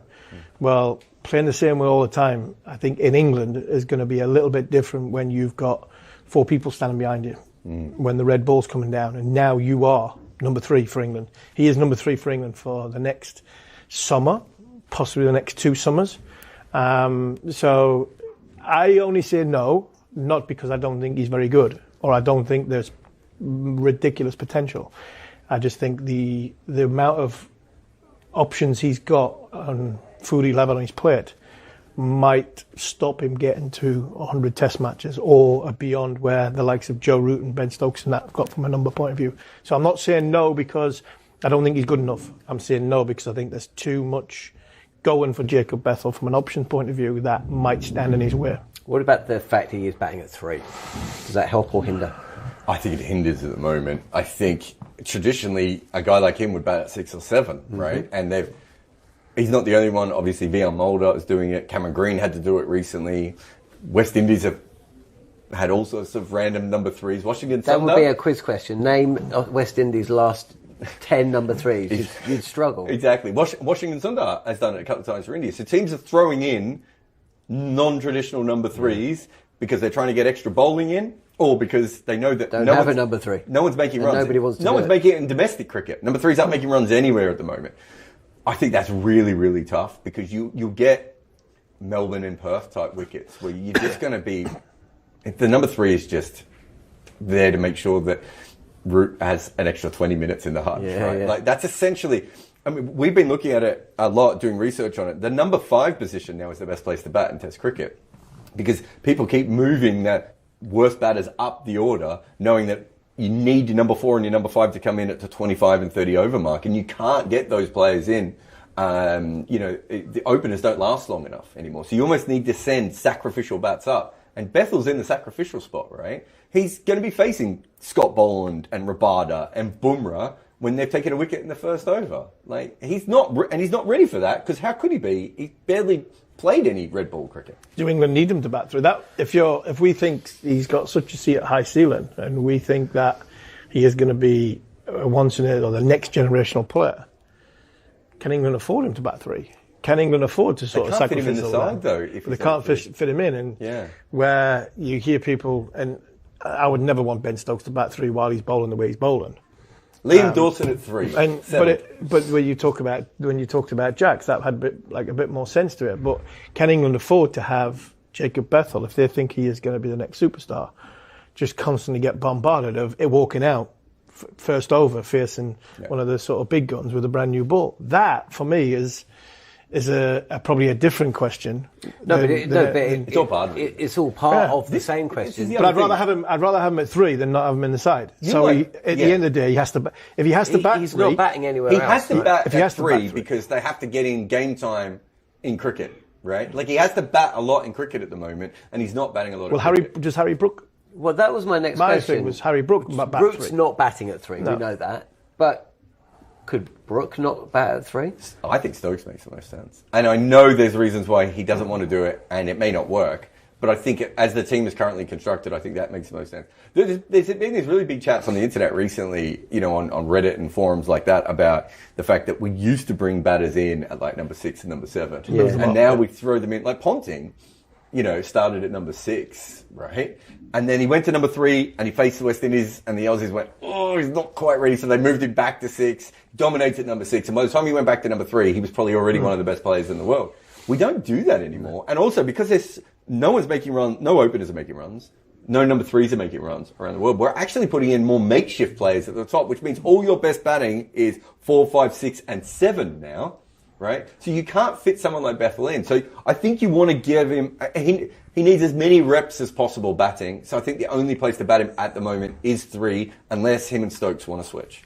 S14: Well, playing the same way all the time, I think in England is going to be a little bit different when you've got 4 people standing behind you, when the red ball's coming down, and now you are number 3 for England. He is number 3 for England for the next summer, possibly the next 2 summers. So I only say no, not because I don't think he's very good, or I don't think there's ridiculous potential. I just think the amount of options he's got on food he'll have on his plate might stop him getting to 100 Test matches or beyond where the likes of Joe Root and Ben Stokes and that have got from a number point of view. So I'm not saying no because I don't think he's good enough. I'm saying no because I think there's too much going for Jacob Bethell from an option point of view that might stand in his way.
S12: What about the fact he is batting at 3? Does that help or hinder?
S13: I think it hinders at the moment. I think traditionally a guy like him would bat at 6 or 7, right? And he's not the only one. Obviously, Vian Mulder is doing it. Cameron Green had to do it recently. West Indies have had all sorts of random number 3s. Washington Sundar.
S12: That would be a quiz question. Name West Indies' last 10 number 3s. You'd struggle.
S13: Exactly. Washington Sundar has done it a couple of times for India. So teams are throwing in non-traditional number 3s because they're trying to get extra bowling in, or because they know that
S12: don't have a number 3.
S13: No one's making runs.
S12: Nobody wants to.
S13: No one's making it in domestic cricket. Number 3s aren't making runs anywhere at the moment. I think that's really, really tough because you'll get Melbourne and Perth type wickets where you're just going to be. If the number 3 is just there to make sure that Root has an extra 20 minutes in the hutch, right?
S12: Yeah.
S13: Like that's essentially. I mean, we've been looking at it a lot, doing research on it. The number 5 position now is the best place to bat in Test cricket because people keep moving that worst batters up the order, knowing that you need your number 4 and your number 5 to come in at the 25 and 30 over mark, and you can't get those players in. The openers don't last long enough anymore. So you almost need to send sacrificial bats up. And Bethell's in the sacrificial spot, right? He's going to be facing Scott Boland and Rabada and Bumrah, when they've taken a wicket in the first over. Like, he's not ready for that, because how could he be? He barely played any red ball cricket.
S14: Do England need him to bat through that? If we think he's got such a high ceiling, and we think that he is going to be or the next generational player, can England afford him to bat three? Can England afford to sort of sacrifice him in the side, though? They can't fit him in, and where you hear people, and I would never want Ben Stokes to bat three while he's bowling the way he's bowling.
S13: Liam Dawson at 3.
S14: But when you talked about Jacks, that had a bit more sense to it. But can England afford to have Jacob Bethel, if they think he is going to be the next superstar, just constantly get bombarded of it walking out first over, facing one of the sort of big guns with a brand new ball? That for me is probably a different question.
S12: It's all part of it. It's all part of the same question.
S14: But I'd rather have him at 3 than not have him in the side. At the end of the day, he has to. If he has to bat,
S12: he's not batting anywhere
S13: else.
S12: He
S13: has to bat at 3 because they have to get in game time in cricket, right? Like, he has to bat a lot in cricket at the moment, and he's not batting a lot.
S14: Does Harry Brook?
S12: Well, that was my next
S14: question.
S12: My
S14: thing was Harry Brook.
S12: Brook's not batting at 3. We know that, but. Could Brook not bat at 3?
S13: I think Stokes makes the most sense. And I know there's reasons why he doesn't want to do it, and it may not work. But I think as the team is currently constructed, I think that makes the most sense. There's been these really big chats on the internet recently, on Reddit and forums like that, about the fact that we used to bring batters in at like number 6 and number 7. Yeah. And now we throw them in. Like Ponting, started at number 6, right? And then he went to number 3 and he faced the West Indies, and the Aussies went, oh, he's not quite ready. So they moved him back to 6, dominated number 6. And by the time he went back to number 3, he was probably already one of the best players in the world. We don't do that anymore. And also because no one's making runs, no openers are making runs, no number 3s are making runs around the world. We're actually putting in more makeshift players at the top, which means all your best batting is 4, 5, 6 and 7 now. Right? So you can't fit someone like Bethel in. So I think you want to give him... He needs as many reps as possible batting. So I think the only place to bat him at the moment is 3, unless him and Stokes want to switch.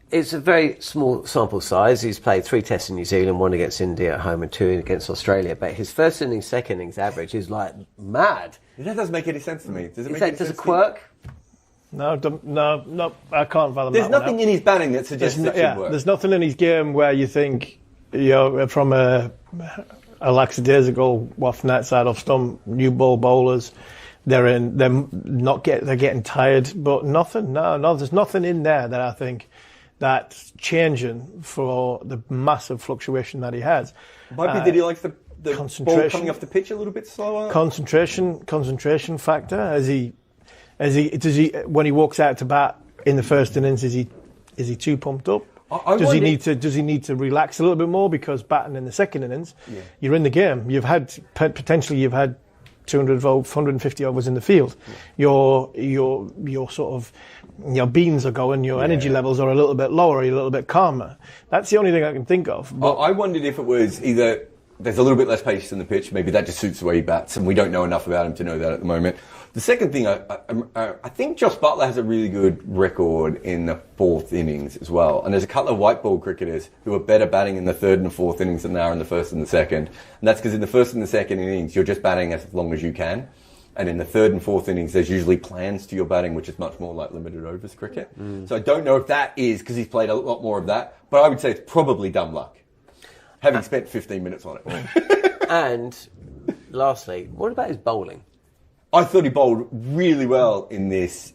S12: It's a very small sample size. He's played 3 tests in New Zealand, 1 against India at home and 2 against Australia. But his first innings, second innings average is like mad.
S13: That doesn't make any sense to me. Does it make
S12: any sense? Does it quirk?
S14: No, I can't fathom
S13: There's
S14: that. There's
S13: nothing in his batting that suggests it should work.
S14: There's nothing in his game where you think... from a lackadaisical wafting that side off stump, new ball bowlers, they're getting tired, but nothing. No, there's nothing in there that I think that's changing for the massive fluctuation that he has.
S13: Might be that he likes the ball coming off the pitch a little bit slower.
S14: Concentration factor. Does he when he walks out to bat in the first innings? Is he too pumped up? Does he need to relax a little bit more, because batting in the second innings, you're in the game. You've had 150 overs in the field. Your sort of beans are going. Your energy levels are a little bit lower. You're a little bit calmer. That's the only thing I can think of. But
S13: I wondered if it was either there's a little bit less pace in the pitch. Maybe that just suits the way he bats, and we don't know enough about him to know that at the moment. The second thing, I think Josh Buttler has a really good record in the 4th innings as well. And there's a couple of white ball cricketers who are better batting in the 3rd and 4th innings than they are in the 1st and the 2nd. And that's because in the 1st and the 2nd innings, you're just batting as long as you can. And in the 3rd and 4th innings, there's usually plans to your batting, which is much more like limited overs cricket. So I don't know if that is because he's played a lot more of that. But I would say it's probably dumb luck, having spent 15 minutes on it.
S12: And lastly, what about his bowling?
S13: I thought he bowled really well in this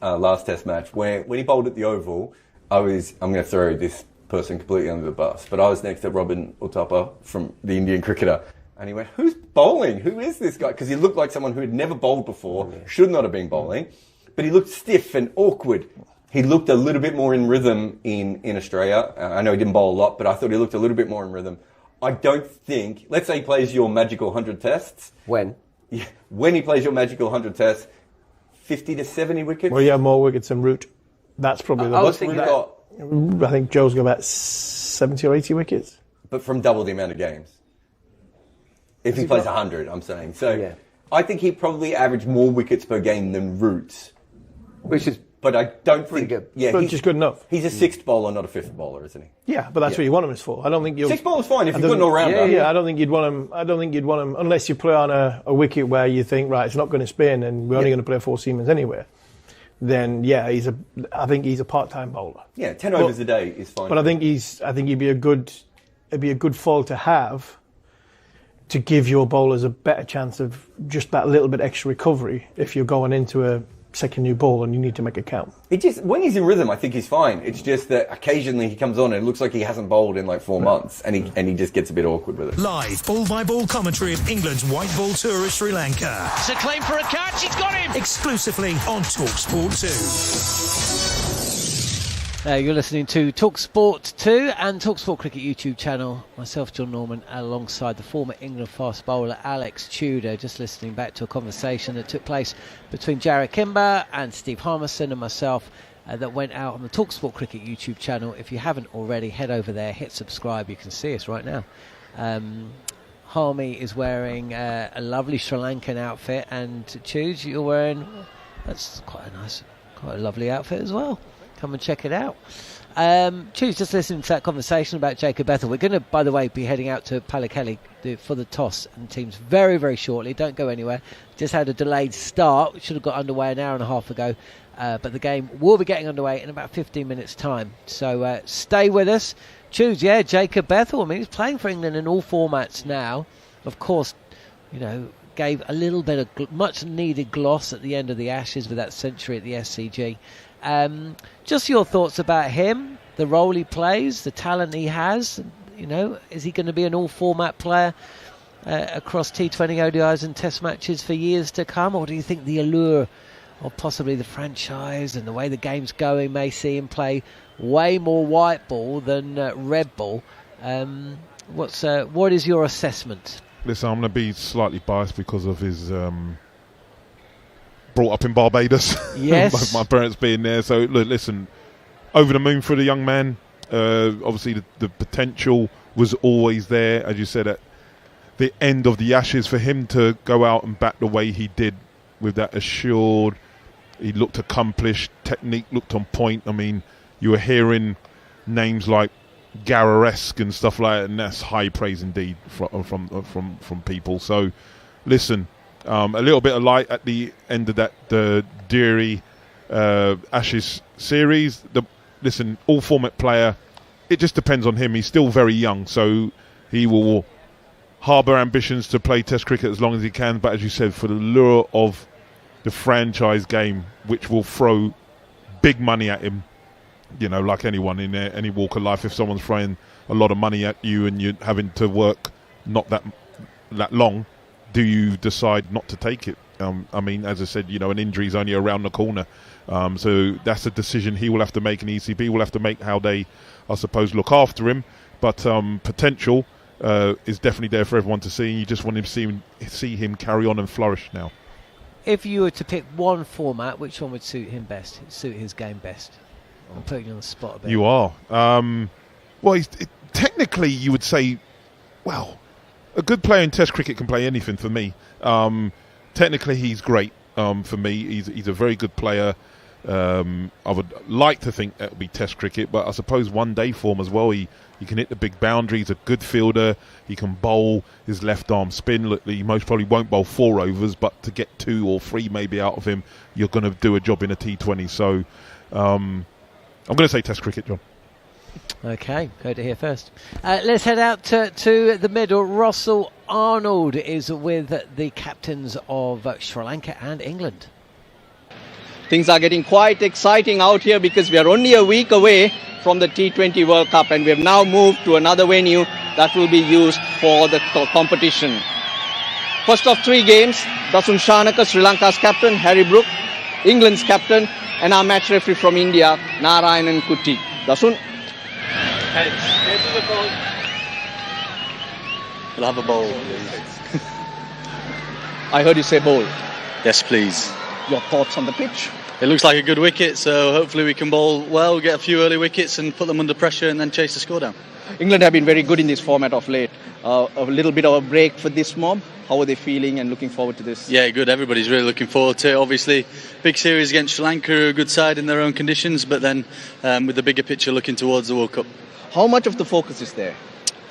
S13: last Test match. When he bowled at the Oval, I'm going to throw this person completely under the bus, but I was next to Robin Uthappa from the Indian cricketer, and he went, "Who's bowling? Who is this guy?" Because he looked like someone who had never bowled before, should not have been bowling, but he looked stiff and awkward. He looked a little bit more in rhythm in Australia. I know he didn't bowl a lot, but I thought he looked a little bit more in rhythm. I don't think... Let's say he plays your magical 100 tests.
S12: When?
S13: Yeah, when he plays your magical 100 tests, 50 to 70 wickets.
S14: Well, you have more wickets than Root. That's probably the
S13: most. I
S14: think Joe's got about 70 or 80 wickets.
S13: But from double the amount of games. If he plays 100, I'm saying. So I think he probably averaged more wickets per game than Root.
S12: Which is...
S13: But I don't think...
S12: good.
S13: Yeah,
S14: but just good enough.
S13: He's a 6th bowler, not a 5th bowler, isn't he?
S14: Yeah, but that's what you want him for. I don't think you'll...
S13: 6th bowler's fine if you've got an all-rounder.
S14: Yeah, I don't think you'd want him unless you play on a wicket where you think, right, it's not going to spin and we're only going to play 4 seamers anyway. then yeah, I think he's a part-time bowler.
S13: Yeah, 10 overs a day is fine.
S14: But I think he'd be a good foil to have, to give your bowlers a better chance of just that little bit extra recovery if you're going into a second new ball and you need to make a count.
S13: When he's in rhythm, I think he's fine. It's just that occasionally he comes on and it looks like he hasn't bowled in like 4 months, and he just gets a bit awkward with it.
S21: Live ball-by-ball commentary of England's white ball tour of Sri Lanka.
S6: It's a claim for a catch. He's got him.
S21: Exclusively on talkSPORT 2.
S1: You're listening to talkSPORT 2 and talkSPORT Cricket YouTube channel. Myself, John Norman, alongside the former England fast bowler Alex Tudor, just listening back to a conversation that took place between Jarrod Kimber and Steve Harmison and myself that went out on the talkSPORT Cricket YouTube channel. If you haven't already, head over there, hit subscribe. You can see us right now. Harmy is wearing a lovely Sri Lankan outfit, and Choose, you're wearing, that's quite a lovely outfit as well. Come and check it out. Choose, just listening to that conversation about Jacob Bethel. We're going to, by the way, be heading out to Pallekele for the toss and teams very, very shortly. Don't go anywhere. Just had a delayed start. We should have got underway an hour and a half ago. But the game will be getting underway in about 15 minutes' time. So stay with us. Choose, yeah, Jacob Bethel. I mean, he's playing for England in all formats now. Of course, gave a little bit of much-needed gloss at the end of the Ashes with that century at the SCG. Just your thoughts about him, the role he plays, the talent he has. Is he going to be an all-format player across T20, ODIs and Test matches for years to come, or do you think the allure of possibly the franchise and the way the game's going may see him play way more white ball than red ball? What is your assessment?
S2: Listen, I'm going to be slightly biased because of his brought up in Barbados.
S1: Yes.
S2: my parents being there. So, look, listen, over the moon for the young man. Obviously, the potential was always there, as you said, at the end of the Ashes, for him to go out and bat the way he did with that assured, he looked accomplished, technique looked on point. I mean, you were hearing names like Garreresque and stuff like that, and that's high praise indeed from people. So, listen, a little bit of light at the end of the dreary Ashes series. Listen, all format player. It just depends on him. He's still very young, so he will harbour ambitions to play Test cricket as long as he can. But as you said, for the lure of the franchise game, which will throw big money at him, like anyone in any walk of life, if someone's throwing a lot of money at you and you're having to work not that long, do you decide not to take it? I mean, as I said, an injury is only around the corner. So that's a decision he will have to make, and ECB will have to make how they, I suppose, look after him. But potential is definitely there for everyone to see, and you just want to see him carry on and flourish now.
S1: If you were to pick one format, which one would suit him best, suit his game best? I'm putting you on the spot a bit.
S2: You are. Technically, you would say, well, a good player in Test cricket can play anything for me. Technically, he's great for me. He's a very good player. I would like to think that would be Test cricket, but I suppose one-day form as well. He can hit the big boundary. He's a good fielder. He can bowl his left-arm spin. Look, he most probably won't bowl 4 overs, but to get 2 or 3 maybe out of him, you're going to do a job in a T20. So I'm going to say Test cricket, John.
S1: Okay, heard it here first. Let's head out to the middle. Russell Arnold is with the captains of Sri Lanka and England.
S7: Things are getting quite exciting out here because we are only a week away from the T20 World Cup, and we have now moved to another venue that will be used for the competition. First of 3 games, Dasun Shanaka, Sri Lanka's captain, Harry Brook, England's captain, and our match referee from India, Narayanan Kutty. Dasun.
S8: We'll have a bowl, please.
S7: I heard you say bowl.
S8: Yes, please.
S7: Your thoughts on the pitch?
S8: It looks like a good wicket, so hopefully we can bowl well, get a few early wickets and put them under pressure and then chase the score down.
S7: England have been very good in this format of late. A little bit of a break for this mob. How are they feeling and looking forward to this?
S8: Yeah, good. Everybody's really looking forward to it. Obviously, big series against Sri Lanka, a good side in their own conditions, but then with the bigger picture looking towards the World Cup.
S7: How much of the focus is there?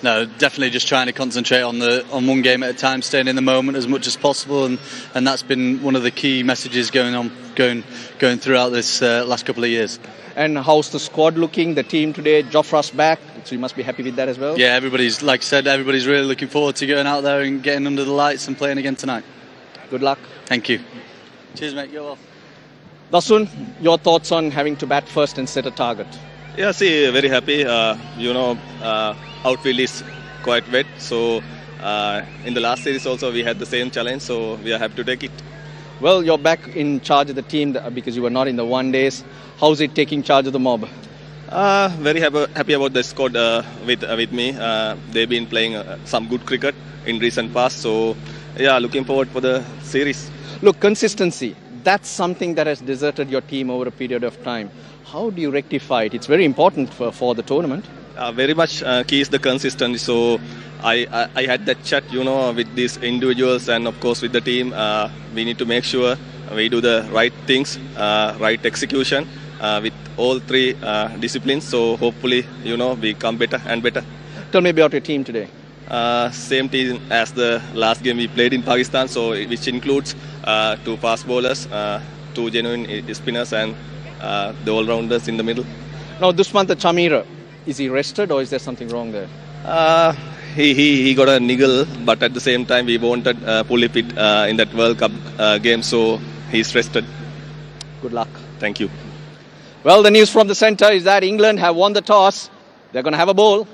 S8: No, definitely just trying to concentrate on one game at a time, staying in the moment as much as possible, and that's been one of the key messages going throughout this last couple of years.
S7: And how's the squad looking? The team today, Jofra's back, so you must be happy with that as well.
S8: Yeah, everybody's, like I said, everybody's really looking forward to going out there and getting under the lights and playing again tonight.
S7: Good luck.
S8: Thank you. Cheers, mate. You're welcome.
S7: Dasun, your thoughts on having to bat first and set a target?
S10: Yeah, very happy. Outfield is quite wet, so in the last series also we had the same challenge, so we are happy to take it.
S7: Well, you're back in charge of the team because you were not in the one days. How's it taking charge of the mob?
S10: Very happy about the squad with me. They've been playing some good cricket in recent past, so yeah, looking forward for the series.
S7: Look, consistency, that's something that has deserted your team over a period of time. How do you rectify it? It's very important for the tournament.
S10: Very much key is the consistency. So I had that chat, with these individuals and of course with the team. We need to make sure we do the right things, right execution with all three disciplines. So hopefully, we come better and better.
S7: Tell me about your team today.
S10: Same team as the last game we played in Pakistan, so which includes 2 fast bowlers, 2 genuine spinners and the all-rounders in the middle.
S7: Now, Dushmantha Chameera, is he rested or is there something wrong there?
S10: He got a niggle, but at the same time we wanted fully fit in that World Cup game, so he's rested.
S7: Good luck.
S10: Thank you.
S7: Well, the news from the centre is that England have won the toss. They're going to have a bowl.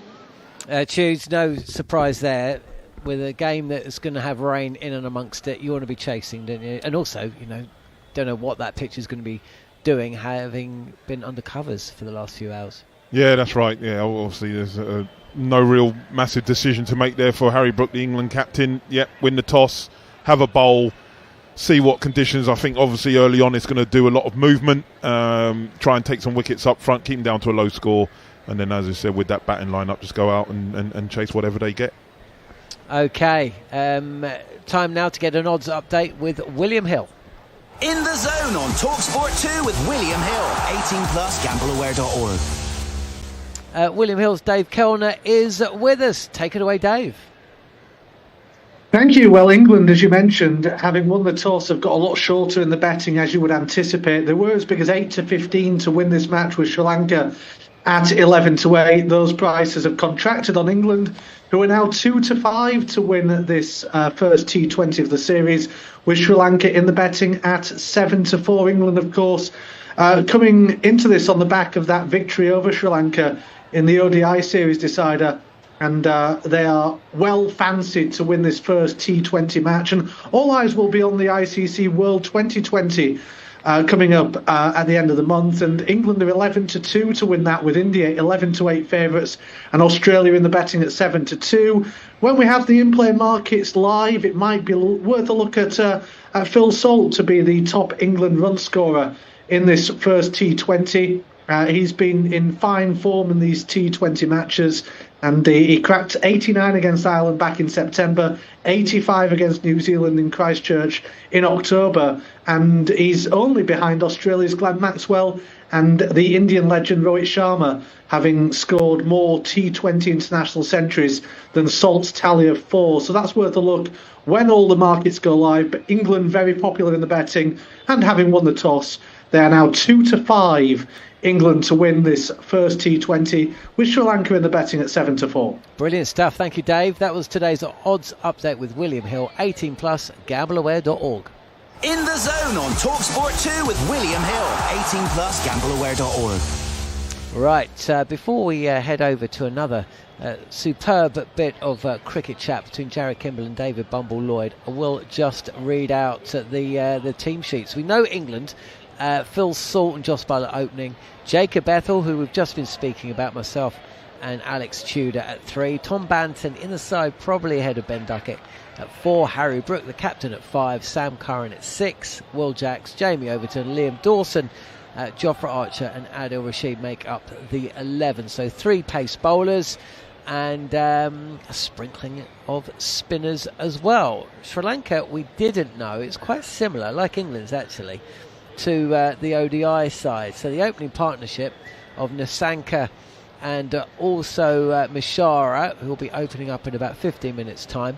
S1: Choose, no surprise there. With a game that's going to have rain in and amongst it, you want to be chasing, don't you? And also, don't know what that pitch is going to be doing, having been under covers for the last few hours.
S2: Yeah, that's right. Yeah, obviously there's no real massive decision to make there for Harry Brook, the England captain. Yep, win the toss, have a bowl, see what conditions. I think obviously early on it's going to do a lot of movement, try and take some wickets up front, keep them down to a low score, and then, as I said, with that batting lineup, just go out and chase whatever they get.
S1: Okay, time now to get an odds update with William Hill.
S22: In the Zone on talkSPORT 2 with William Hill. 18+, gambleaware.org.
S1: William Hill's Dave Kellner is with us. Take it away, Dave.
S11: Thank you. Well, England, as you mentioned, having won the toss, have got a lot shorter in the betting, as you would anticipate. They were as big as 8-15 to win this match with Sri Lanka at 11-8. Those prices have contracted on England, who are now 2-5 to win this first T20 of the series, with Sri Lanka in the betting at 7-4. England, of course, coming into this on the back of that victory over Sri Lanka in the ODI series decider, and they are well fancied to win this first T20 match, and all eyes will be on the ICC World 2020 coming up at the end of the month, and England are 11-2 to win that, with India 11-8 favourites and Australia in the betting at 7-2. When we have the in-play markets live, it might be worth a look at Phil Salt to be the top England run scorer in this first T20. He's been in fine form in these T20 matches, and he cracked 89 against Ireland back in September, 85 against New Zealand in Christchurch in October, and he's only behind Australia's Glenn Maxwell and the Indian legend Rohit Sharma, having scored more T20 international centuries than Salt's tally of 4. So that's worth a look when all the markets go live. But England very popular in the betting, and having won the toss, they are now 2-5 England to win this first T20, with Sri Lanka in the betting at 7-4.
S1: Brilliant stuff. Thank you, Dave. That was today's odds update with William Hill. 18+, gambleaware.org.
S22: In the Zone on talkSPORT 2 with William Hill. 18+, gambleaware.org.
S1: Right, before we head over to another superb bit of cricket chat between Jarrod Kimble and David Bumble-Lloyd, I will just read out the team sheets. We know England, Phil Salt and Jos Buttler opening, Jacob Ethel, who we've just been speaking about, myself and Alex Tudor at 3, Tom Banton in the side, probably ahead of Ben Duckett at 4, Harry Brook, the captain, at 5, Sam Curran at 6, Will Jacks, Jamie Overton, Liam Dawson, Jofra Archer and Adil Rashid make up the 11. So 3 pace bowlers and a sprinkling of spinners as well. Sri Lanka, we didn't know, it's quite similar, like England's actually, to the ODI side. So the opening partnership of Nissanka and also Mishara, who will be opening up in about 15 minutes' time,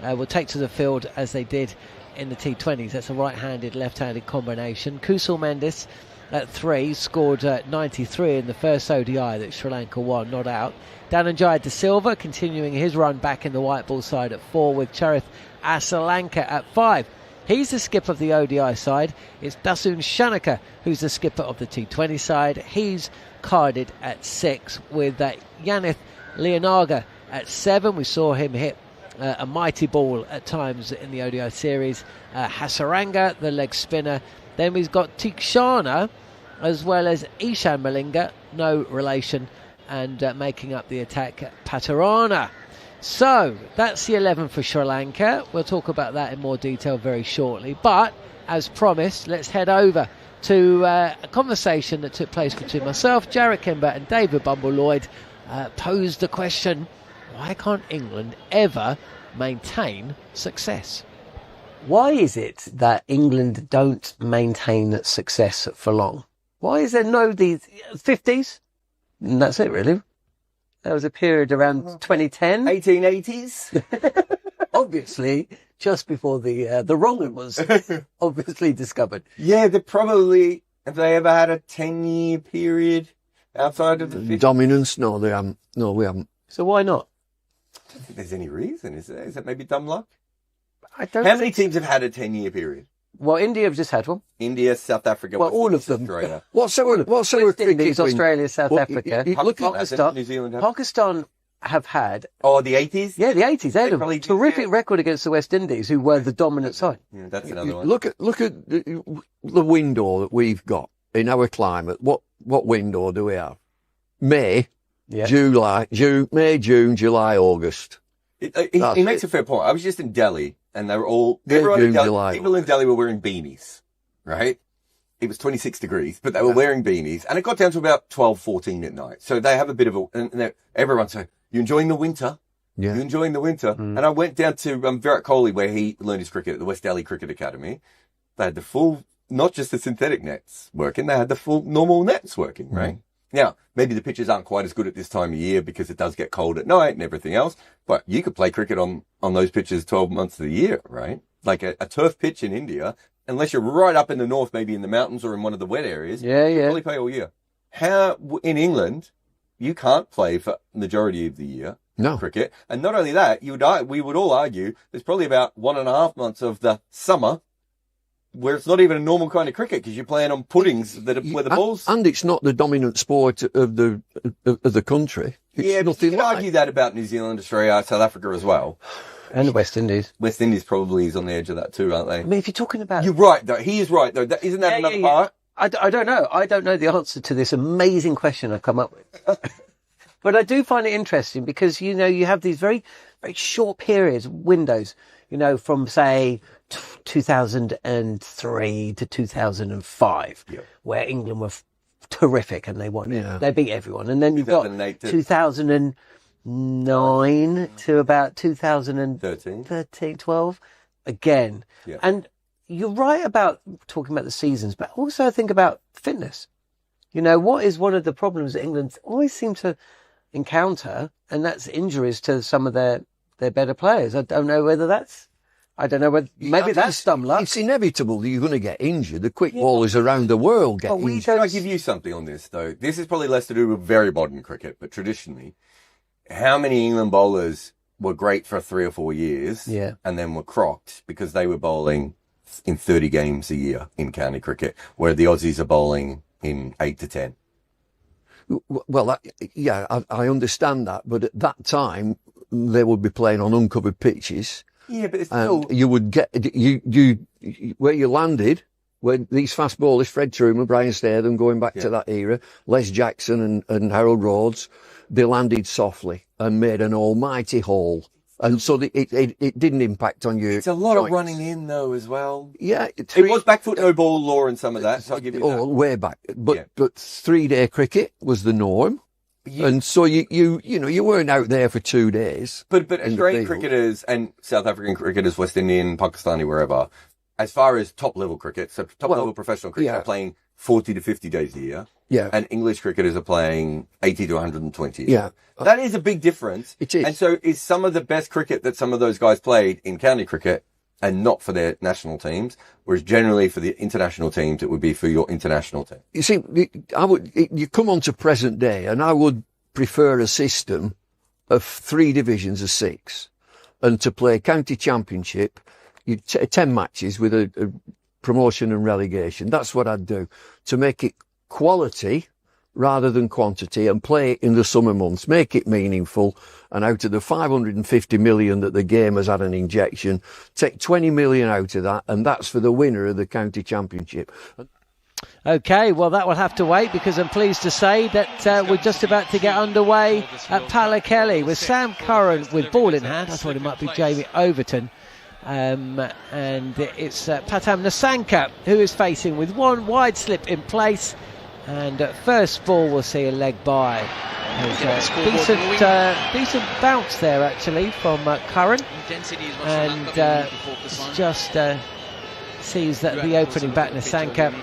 S1: will take to the field as they did in the T20s. That's a right-handed, left-handed combination. Kusal Mendis at 3 scored 93 in the first ODI that Sri Lanka won, not out. Dhananjaya De Silva continuing his run back in the white ball side at 4, with Charith Asalanka at 5. He's the skipper of the ODI side. It's Dasun Shanaka who's the skipper of the T20 side. He's carded at 6, with Yanith Leonaga at 7. We saw him hit a mighty ball at times in the ODI series. Hasaranga, the leg spinner. Then we've got Tikshana as well as Ishan Malinga, no relation, and making up the attack, Patarana. So that's the 11 for Sri Lanka. We'll talk about that in more detail very shortly. But as promised, let's head over to a conversation that took place between myself, Jarrett Kimber, and David Bumble-Lloyd. Posed the question, why can't England ever maintain success?
S12: Why is it that England don't maintain success for long? Why is there no these 50s? And that's it, really. There was a period around 2010.
S13: 1880s?
S12: Obviously, just before the wrong one was obviously discovered.
S13: Yeah, have they ever had a 10-year period outside of the 50s?
S4: Dominance? No, they haven't. No, we haven't.
S12: So why not?
S13: I don't think there's any reason, is there? Is that maybe dumb luck?
S12: I don't.
S13: How many teams have had a 10-year period?
S12: Well, India have just had one.
S13: India, South Africa.
S12: Well, all of them.
S13: Australia.
S4: What's our
S12: Indies, Australia, South Africa,
S13: Look,
S12: Pakistan.
S13: New Zealand.
S12: Pakistan have had.
S13: Oh, the 80s?
S12: Yeah, the 80s. They had a terrific record against the West Indies, who were the dominant side.
S13: Yeah, that's another one.
S4: Look at the window that we've got in our climate. What window do we have? May, July, May, June, July, August.
S13: He makes a fair point. I was just in Delhi, and they were all people in Delhi were wearing beanies, right? It was 26 degrees, but they were wearing beanies, and it got down to about 12, 14 at night. So they have a bit of and everyone said, "You enjoying the winter? Yeah, you enjoying the winter?" And I went down to Virat Kohli, where he learned his cricket at the West Delhi Cricket Academy. They had the full, not just the synthetic nets working; they had the full normal nets working, right? Now, maybe the pitches aren't quite as good at this time of year because it does get cold at night and everything else, but you could play cricket on those pitches 12 months of the year, right? Like a turf pitch in India, unless you're right up in the north, maybe in the mountains or in one of the wet areas, you probably play all year. In England, you can't play for the majority of the year cricket. And not only that, we would all argue there's probably about 1.5 months of the summer where it's not even a normal kind of cricket because you're playing on puddings where the balls.
S4: And it's not the dominant sport of the country. It's
S13: but you can argue that about New Zealand, Australia, South Africa as well.
S12: And the West Indies.
S13: West Indies probably is on the edge of that too, aren't they?
S12: I mean, if you're talking about...
S13: You're right, though. He is right, though. Isn't that another part?
S12: I don't know. I don't know the answer to this amazing question I've come up with. But I do find it interesting because, you have these very, very short periods, windows, from, say, 2003 to 2005, where England were terrific and they won. Yeah. They beat everyone. And then you've got 2009 to about 2013, 12 again. Yeah. And you're right about talking about the seasons, but also think about fitness. What is one of the problems that England always seem to encounter, and that's injuries to some of their better players. I don't know whether maybe that's dumb luck.
S4: It's inevitable that you're going to get injured. The quick ballers around the world get injured.
S13: Can I give you something on this, though? This is probably less to do with very modern cricket, but traditionally, how many England bowlers were great for 3 or 4 years and then were crocked because they were bowling in 30 games a year in county cricket, where the Aussies are bowling in 8 to 10?
S4: Well, I understand that, but at that time, they would be playing on uncovered pitches.
S13: Yeah, but it's still...
S4: You would get, where you landed, when these fast bowlers, Fred Truman, Brian Statham, going back to that era, Les Jackson and Harold Rhodes, they landed softly and made an almighty hole. And so it didn't impact on you.
S13: It's a lot of running in, though, as well.
S4: Yeah.
S13: It was back foot, no ball law and some of that, so I'll give you that.
S4: Way back. But 3-day cricket was the norm. And so you weren't out there for 2 days.
S13: But Australian cricketers and South African cricketers, West Indian, Pakistani, wherever, as far as top level cricket, so top level professional cricket, are playing 40 to 50 days a year.
S4: Yeah.
S13: And English cricketers are playing 80 to 120.
S4: Yeah.
S13: That is a big difference.
S4: It is.
S13: And so is some of the best cricket that some of those guys played in county cricket and not for their national teams, whereas generally for the international teams, it would be for your international team.
S4: You see, you come on to present day, and I would prefer a system of 3 divisions of 6, and to play county championship, 10 matches with a promotion and relegation. That's what I'd do, to make it quality rather than quantity, and play it in the summer months, make it meaningful, and out of the 550 million that the game has had an injection, take 20 million out of that, and that's for the winner of the county championship.
S1: Okay, well, that will have to wait, because I'm pleased to say that we're just about to get underway at Pallekele with Sam Curran with ball in hand. I thought it might be Jamie Overton. And it's Patam Nasanka who is facing with one wide slip in place. And first ball, we'll see a leg by. Decent bounce there, actually, from Curran. And just sees that the opening bat, Nasanka,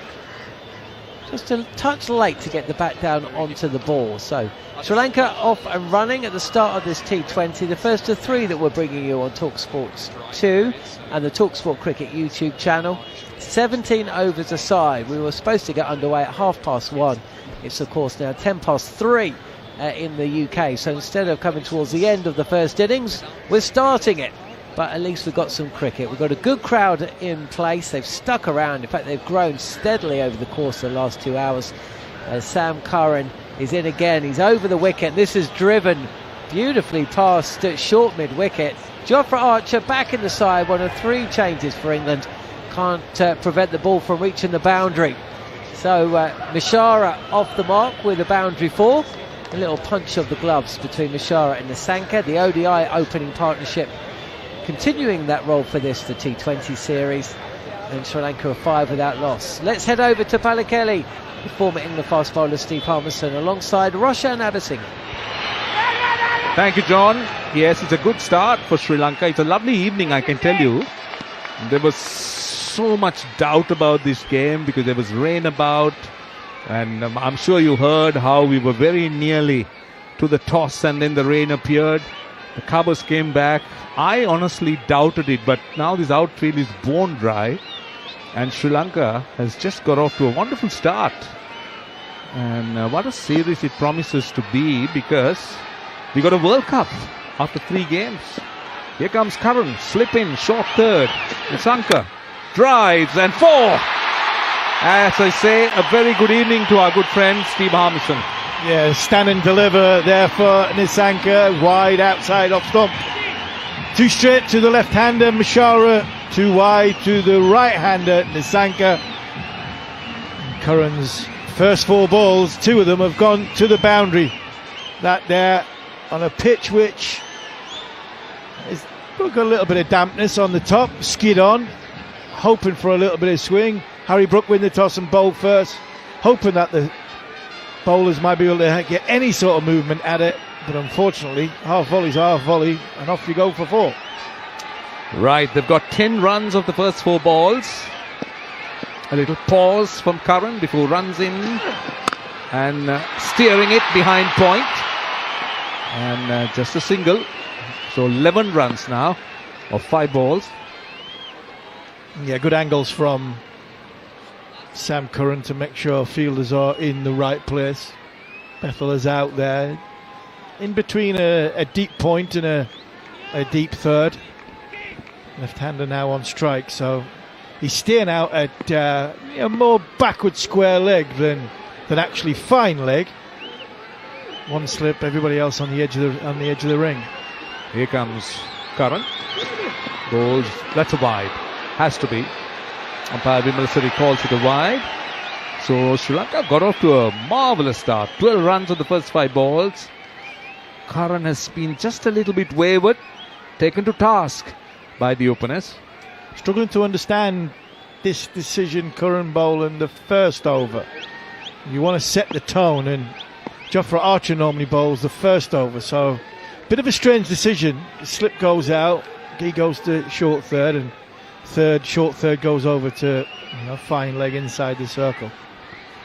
S1: just a touch late to get the bat down onto the ball. So Sri Lanka off and running at the start of this T20, the first of 3 that we're bringing you on talkSPORT 2 and the talkSPORT Cricket YouTube channel. 17 overs aside. We were supposed to get underway at 1:30. It's of course now 3:10 in the UK. So instead of coming towards the end of the first innings, we're starting it. But at least we've got some cricket. We've got a good crowd in place. They've stuck around. In fact, they've grown steadily over the course of the last 2 hours. Sam Curran is in again. He's over the wicket. This is driven beautifully past short mid-wicket. Jofra Archer back in the side. One of 3 changes for England. Can't prevent the ball from reaching the boundary. So Mishara off the mark with a boundary 4. A little punch of the gloves between Mishara and Nasanka. The ODI opening partnership continuing that role for the T20 series, and Sri Lanka are 5 without loss. Let's head over to Pallekele with former England fast bowler Steve Harmison alongside Roshan Abasingh.
S9: Thank you, John. Yes, it's a good start for Sri Lanka. It's a lovely evening, I can tell you. There was so much doubt about this game because there was rain about, and I'm sure you heard how we were very nearly to the toss and then the rain appeared. The Cowboys came back. I honestly doubted it, but now this outfield is bone dry, and Sri Lanka has just got off to a wonderful start. And what a series it promises to be, because we got a World Cup after 3 games. Here comes Curran, slip in, short third. Nasanka drives and 4. As I say, a very good evening to our good friend Steve Harmison.
S14: Yeah, stand and deliver there for Nasanka, wide outside off stump. 2 straight to the left-hander, Mishara, 2 wide to the right-hander, Nasanka. Curran's first 4 balls, 2 of them have gone to the boundary. That there on a pitch which has got a little bit of dampness on the top, skid on, hoping for a little bit of swing. Harry Brook win the toss and bowl first, hoping that the bowlers might be able to get any sort of movement at it, but unfortunately, half volley's half volley, and off you go for 4.
S9: Right, they've got 10 runs of the first 4 balls. A little pause from Curran before runs in and steering it behind point. And just a single. So 11 runs now of 5 balls.
S14: Yeah, good angles from Sam Curran to make sure fielders are in the right place. Bethel is out there in between a deep point and a deep third. Left-hander now on strike, so he's staying out at a more backward square leg than actually fine leg. 1 slip, everybody else on the edge of the ring.
S9: Here comes Curran. Goes, that's a wide. Has to be. Umpire Vimalsari calls it a wide. So Sri Lanka got off to a marvellous start. 12 runs on the first 5 balls. Curran has been just a little bit wayward, taken to task by the openers.
S14: Struggling to understand this decision, Curran bowl in the first over. You want to set the tone, and Jofra Archer normally bowls the first over, so bit of a strange decision. The slip goes out, he goes to short third, and short third goes over to fine leg inside the circle.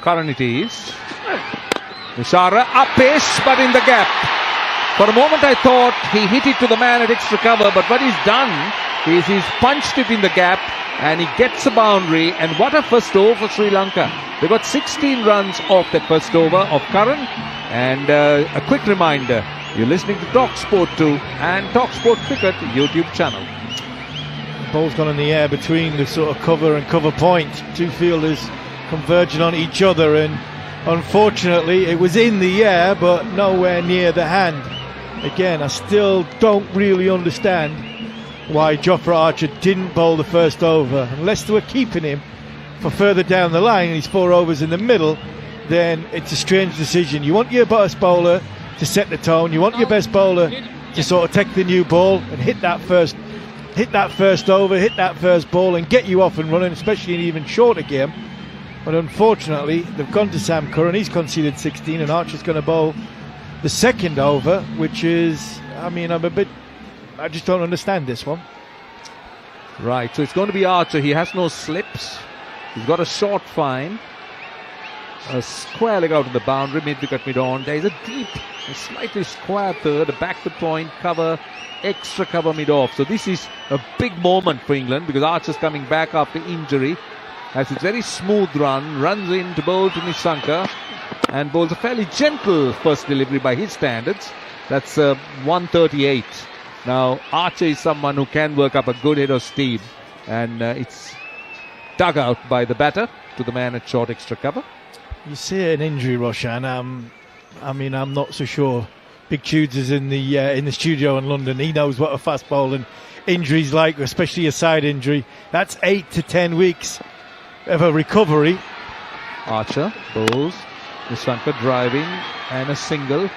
S9: Curran it is. Mishara up-ish, but in the gap. For a moment I thought he hit it to the man at extra cover, but what he's done is he's punched it in the gap and he gets a boundary. And what a first over for Sri Lanka. They got 16 runs off that first over of Curran. And a quick reminder, you're listening to talkSPORT 2 and talkSPORT Cricket YouTube channel.
S14: The ball's gone in the air between the sort of cover and cover point. Two fielders converging on each other, and unfortunately it was in the air but nowhere near the hand. Again, I still don't really understand why Jofra Archer didn't bowl the first over. Unless they were keeping him for further down the line and he's 4 overs in the middle, then it's a strange decision. You want your best bowler to set the tone, you want your best bowler to sort of take the new ball and hit that first over, hit that first ball and get you off and running, especially in an even shorter game. But unfortunately they've gone to Sam Curran, he's conceded 16 and Archer's going to bowl the second over, which is, I just don't understand this one.
S9: Right, so it's going to be Archer. He has no slips. He's got a short fine. A square leg out of the boundary, mid-wicket, mid-on. There is a deep, a slightly square third, a back to point, cover, extra cover mid-off. So this is a big moment for England because Archer's coming back after injury. Has a very smooth run, runs in to bowl to Nissanka and bowls a fairly gentle first delivery by his standards. That's 138. Now, Archer is someone who can work up a good head of steam, and it's dug out by the batter to the man at short extra cover.
S14: You see an injury, Roshan. I'm not so sure. Big Tudes is in the studio in London. He knows what a fast bowling injury's like, especially a side injury. That's 8 to 10 weeks of a recovery.
S9: Archer bowls, Nissanka driving and a single.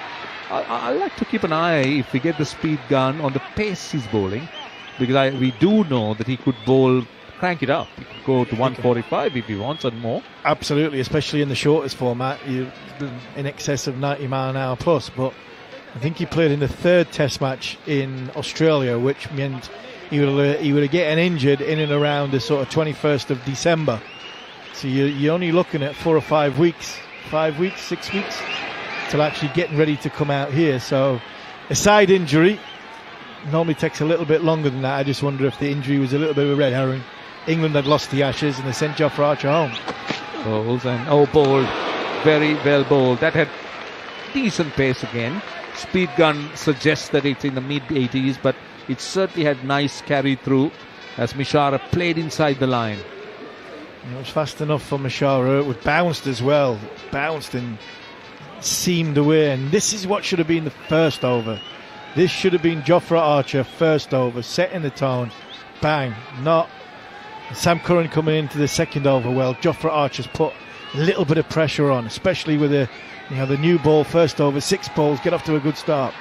S9: I like to keep an eye, if we get the speed gun, on the pace he's bowling, because we do know that he could bowl, crank it up. He could go to 145 if he wants and more.
S14: Absolutely, especially in the shortest format, in excess of 90 mile an hour plus. But I think he played in the third test match in Australia, which meant he would have getting injured in and around the sort of 21st of December. So you're only looking at 4 or 5 weeks, 5 weeks, 6 weeks, till actually getting ready to come out here. So a side injury normally takes a little bit longer than that. I just wonder if the injury was a little bit of a red herring. England had lost the Ashes and they sent Jofra Archer home.
S9: Bowls and bowled, very well bowled. That had decent pace again. Speed gun suggests that it's in the mid-80s, but it certainly had nice carry through as Mishara played inside the line.
S14: It was fast enough for Mishara. It was bounced as well. Bounced and seamed away. And this is what should have been the first over. This should have been Jofra Archer first over, setting the tone. Bang. Not Sam Curran coming into the second over. Well, Jofra Archer's put a little bit of pressure on, especially with the new ball first over, 6 balls, get off to a good start.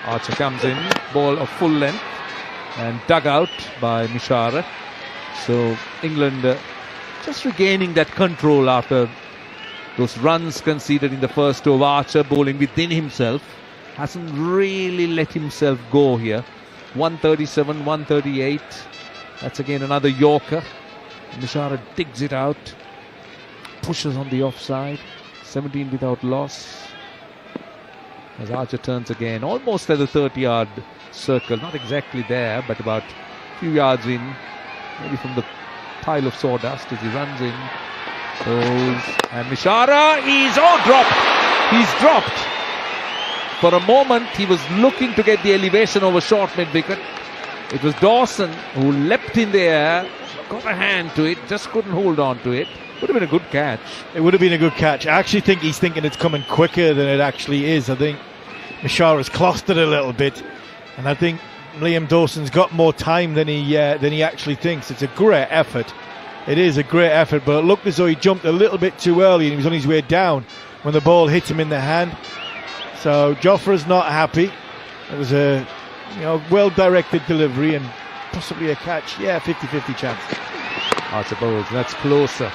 S9: Archer comes in, ball of full length and dug out by Mishara. So England just regaining that control after those runs conceded in the first over. Archer bowling within himself, hasn't really let himself go here. 137, 138. That's again another Yorker. Mishara digs it out, pushes on the offside. 17 without loss. As Archer turns again, almost at the 30-yard circle. Not exactly there, but about a few yards in. Maybe from the pile of sawdust as he runs in. Goes, and Mishara is dropped. He's dropped. For a moment, he was looking to get the elevation over short mid-wicket. It was Dawson who leapt in the air, got a hand to it, just couldn't hold on to it. Would have been a good catch.
S14: It would have been a good catch. I actually think he's thinking it's coming quicker than it actually is. I think Mishara's clossed it a little bit, and I think Liam Dawson's got more time than he actually thinks. It's a great effort. It is a great effort, but it looked as though he jumped a little bit too early and he was on his way down when the ball hit him in the hand. So Jofra's not happy. It was a well-directed delivery and possibly a catch. Yeah, 50-50 chance.
S9: Archer bowls. That's closer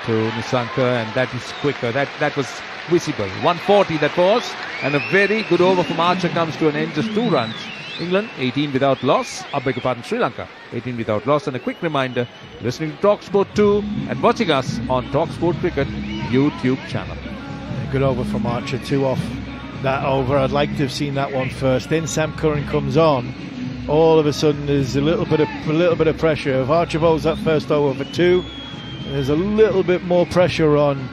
S9: to Nissanka, and that is quicker. That was visible. 140 that was, and a very good over from Archer comes to an end. Just 2 runs. England 18 without loss. Sri Lanka 18 without loss. And a quick reminder, listening to talkSPORT 2 and watching us on talkSPORT Cricket YouTube channel.
S14: Good over from Archer, 2 off that over. I'd like to have seen that one first. Then Sam Curran comes on. All of a sudden, there's a little bit of pressure. If Archer bowls that first over for 2, there's a little bit more pressure on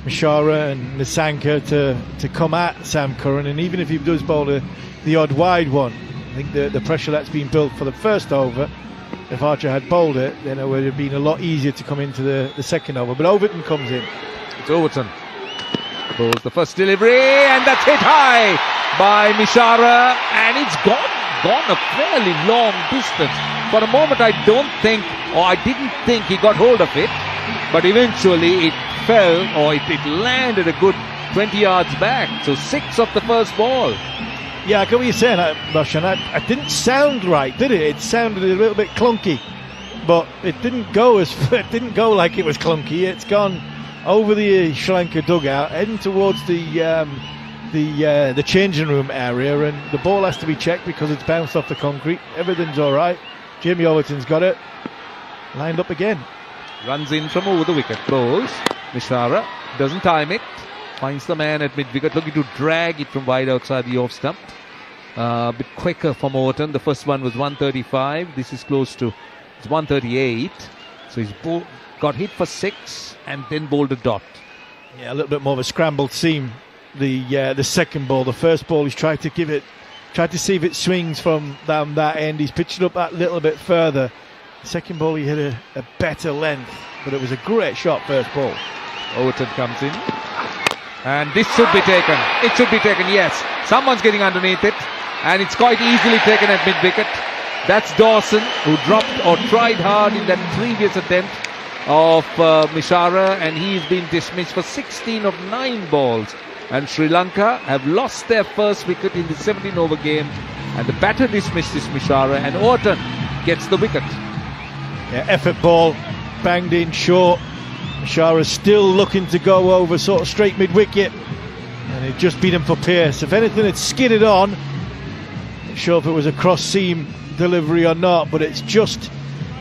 S14: Mishara and Nissanka to come at Sam Curran. And even if he does bowl the odd wide one, I think the pressure that's been built for the first over, if Archer had bowled it, then it would have been a lot easier to come into the second over. But Overton comes in.
S9: It's Overton. Bowls the first delivery, and that's hit high by Mishara, and it's gone a fairly long distance. For a moment I didn't think he got hold of it, but eventually it fell, or it landed a good 20 yards back. So 6 off the first ball.
S14: Yeah, I get what you're saying, Roshan. It didn't sound right, did it? It sounded a little bit clunky, but it didn't go like it was clunky. It's gone over the Sri Lanka dugout, heading towards the changing room area, and the ball has to be checked because it's bounced off the concrete. Everything's all right. Jamie Overton's got it. Lined up again.
S9: Runs in from over the wicket. Bowls. Mishara doesn't time it. Finds the man at mid-wicket, looking to drag it from wide outside the off stump. A bit quicker from Overton. The first one was 135. This is close to 138. So he's got hit for 6 and then bowled a dot.
S14: Yeah, a little bit more of a scrambled seam. The second ball. The first ball he's tried to see if it swings from down that end. He's pitched it up that little bit further. The second ball he hit a better length, but it was a great shot first ball.
S9: Overton comes in. And this should be taken. It should be taken, yes. Someone's getting underneath it. And it's quite easily taken at mid-wicket. That's Dawson, who dropped or tried hard in that previous attempt of Mishara. And he's been dismissed for 16 of 9 balls. And Sri Lanka have lost their first wicket in the 17-over game. And the batter dismissed is Mishara. And Overton gets the wicket.
S14: Yeah, effort ball. Banged in short. Mishara's still looking to go over sort of straight mid-wicket, and it just beat him for pace. If anything, it's skidded on. Not sure if it was a cross-seam delivery or not, but it's just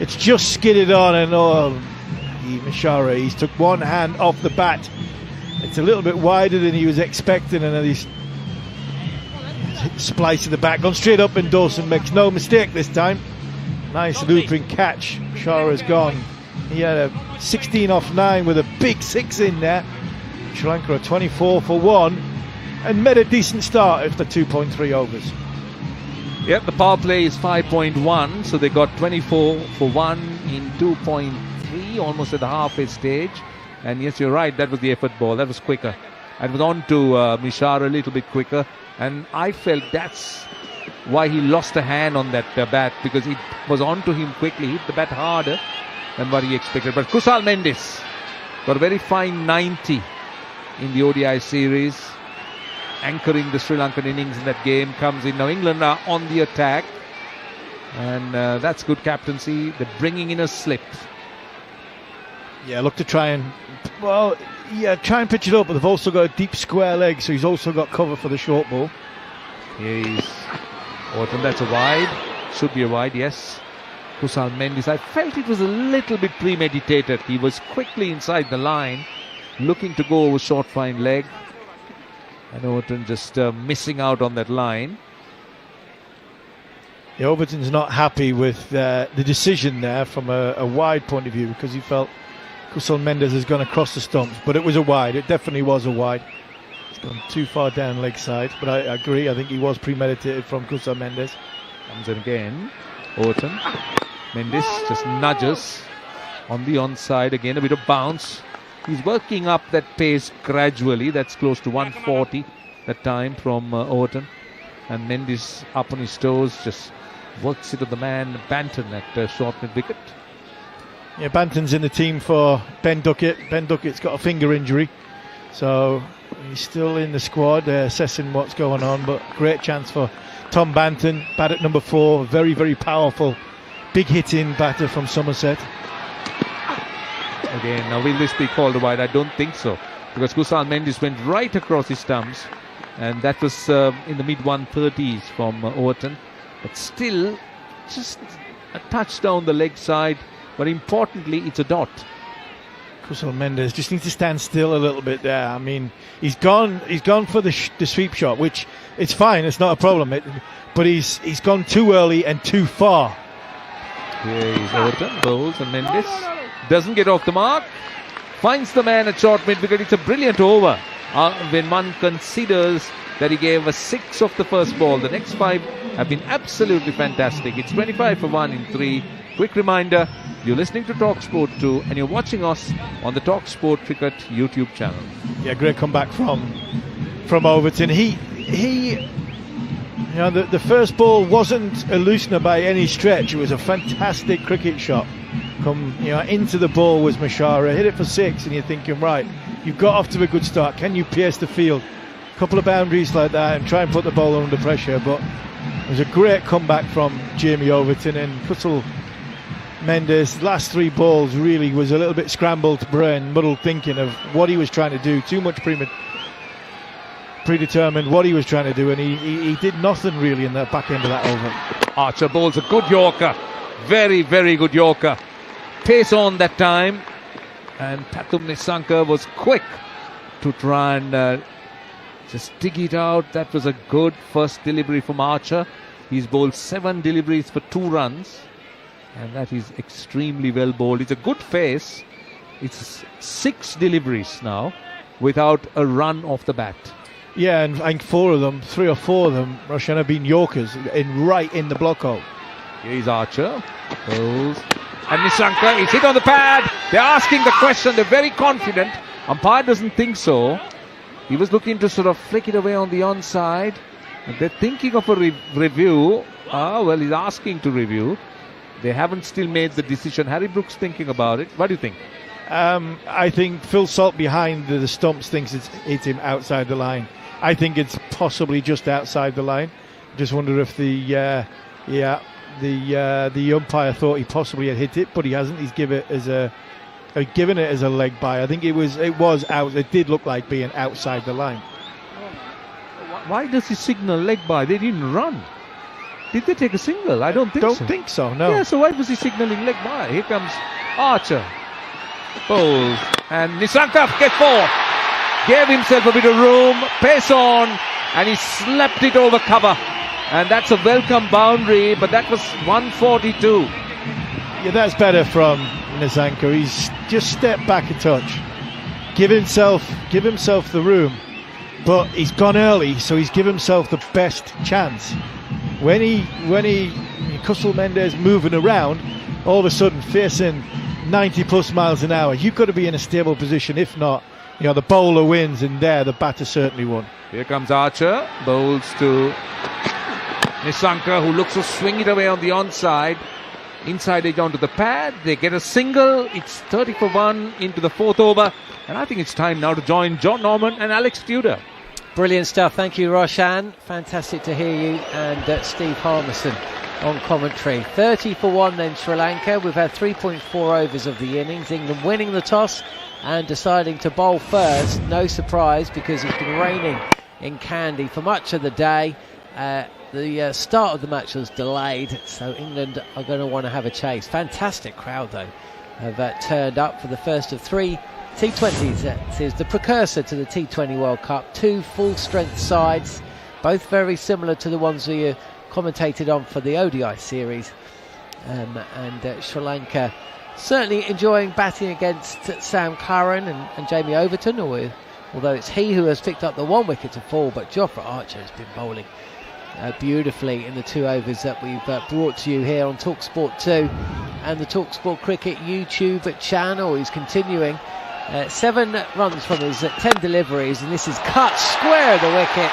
S14: skidded on. And Mishara, he's took one hand off the bat. It's a little bit wider than he was expecting, and then he's spliced to the back, gone straight up, and Dawson makes no mistake this time. Nice looping catch. Mishara's gone. He had a 16 off 9 with a big 6 in there. Sri Lanka are 24 for 1 and made a decent start after 2.3 overs.
S9: Yep, the power play is 5.1, so they got 24 for 1 in 2.3, almost at the halfway stage. And yes, you're right, that was the effort ball. That was quicker. And was on to Mishara a little bit quicker. And I felt that's why he lost a hand on that bat, because it was on to him quickly, hit the bat harder than what he expected. But Kusal Mendis got a very fine 90 in the ODI series, anchoring the Sri Lankan innings in that game. Comes in now. England are on the attack, and that's good captaincy. They're bringing in a slip.
S14: Yeah, look to try and pitch it up, but they've also got a deep square leg, so he's also got cover for the short ball.
S9: He's Overton, that's a wide. Should be a wide, yes. Kusal Mendis, I felt it was a little bit premeditated. He was quickly inside the line, looking to go over short fine leg. And Overton just missing out on that line.
S14: Yeah, Overton's not happy with the decision there from a wide point of view, because he felt Kusal Mendis has gone across the stumps, but it was a wide. It definitely was a wide. It's gone too far down leg side, but I agree. I think he was premeditated from Kusal Mendis.
S9: Comes in again. Overton. Mendis just nudges on the onside. Again, a bit of bounce. He's working up that pace gradually. That's close to 140 that time from Overton. And Mendis up on his toes, just works it to the man Banton at short mid-wicket.
S14: Yeah, Banton's in the team for Ben Duckett. Ben Duckett's got a finger injury, so he's still in the squad, assessing what's going on. But great chance for Tom Banton, bat at number 4, very, very powerful, big hitting batter from Somerset.
S9: Again, now will this be called a wide? I don't think so, because Kusal Mendis went right across his stumps, and that was in the mid-130s from Overton. But still, just a touch down the leg side, but importantly, it's a dot.
S14: Kusal Mendes just needs to stand still a little bit there. I mean, he's gone for the sweep shot, which it's fine, it's not a problem. But he's gone too early and too far.
S9: Here is Overton, bowls, and Mendes doesn't get off the mark. Finds the man at short mid wicket. It's a brilliant over when one considers that he gave a 6 off the first ball. The next 5 have been absolutely fantastic. It's 25 for 1 in 3. Quick reminder, you're listening to talkSPORT 2 and you're watching us on the talkSPORT Cricket YouTube channel.
S14: Yeah, great comeback from Overton. He the first ball wasn't a loosener by any stretch. It was a fantastic cricket shot. Into the ball was Mashara, hit it for 6, and you're thinking, right, you've got off to a good start. Can you pierce the field? A couple of boundaries like that and try and put the bowler under pressure. But it was a great comeback from Jamie Overton, and Kusal Mendes, last 3 balls really was a little bit scrambled brain, muddled thinking of what he was trying to do, too much predetermined what he was trying to do, and he did nothing really in the back end of that over.
S9: Archer bowls a good Yorker, very, very good Yorker. Pace on that time, and Pathum Nissanka was quick to try and just dig it out. That was a good first delivery from Archer. He's bowled 7 deliveries for 2 runs, and that is extremely well bowled. It's a good face. It's 6 deliveries now without a run off the bat.
S14: Yeah, and 3 or 4 of them, Roshan, have been Yorkers right in the block hole.
S9: Here's Archer. Bowls. And Nissanka is hit on the pad. They're asking the question. They're very confident. Umpire doesn't think so. He was looking to sort of flick it away on the onside. And they're thinking of a review. He's asking to review. They haven't still made the decision. Harry Brooks thinking about it. What do you think?
S14: I think Phil Salt behind the stumps thinks it's him outside the line. I think it's possibly just outside the line. Just wonder if the umpire thought he possibly had hit it, but he hasn't. He's given it as a leg by. I think it was out. It did look like being outside the line.
S9: Why does he signal leg by? They didn't run. Did they take a single? I don't think so.
S14: Don't think so, no.
S9: Yeah, so why was he signalling leg by? Here comes Archer. Bowls. And Nissanka gets 4. Gave himself a bit of room. Pace on. And he slapped it over cover. And that's a welcome boundary, but that was 142.
S14: Yeah, that's better from Nissanka. He's just stepped back a touch. Give himself the room. But he's gone early, so he's given himself the best chance. When Kusal Mendes moving around, all of a sudden facing 90 plus miles an hour, you've got to be in a stable position. If not, the bowler wins, and there the batter certainly won.
S9: Here comes Archer, bowls to Nissanka, who looks to swing it away on the onside. Inside edge onto the pad. They get a single. It's 30 for 1 into the 4th over, and I think it's time now to join John Norman and Alex Tudor.
S1: Brilliant stuff. Thank you, Roshan. Fantastic to hear you, and Steve Harmison on commentary. 30 for 1 then Sri Lanka. We've had 3.4 overs of the innings. England winning the toss and deciding to bowl first. No surprise, because it's been raining in Kandy for much of the day. The start of the match was delayed, so England are going to want to have a chase. Fantastic crowd, though, have turned up for the first of 3 T20s. It is the precursor to the T20 World Cup. 2 full-strength sides, both very similar to the ones we commentated on for the ODI series. And Sri Lanka certainly enjoying batting against Sam Curran and Jamie Overton, although it's he who has picked up the 1 wicket to fall, but Jofra Archer has been bowling beautifully in the 2 overs that we've brought to you here on talkSPORT 2 and the talkSPORT Cricket YouTube channel. He's continuing 7 runs from his 10 deliveries, and this is cut square of the wicket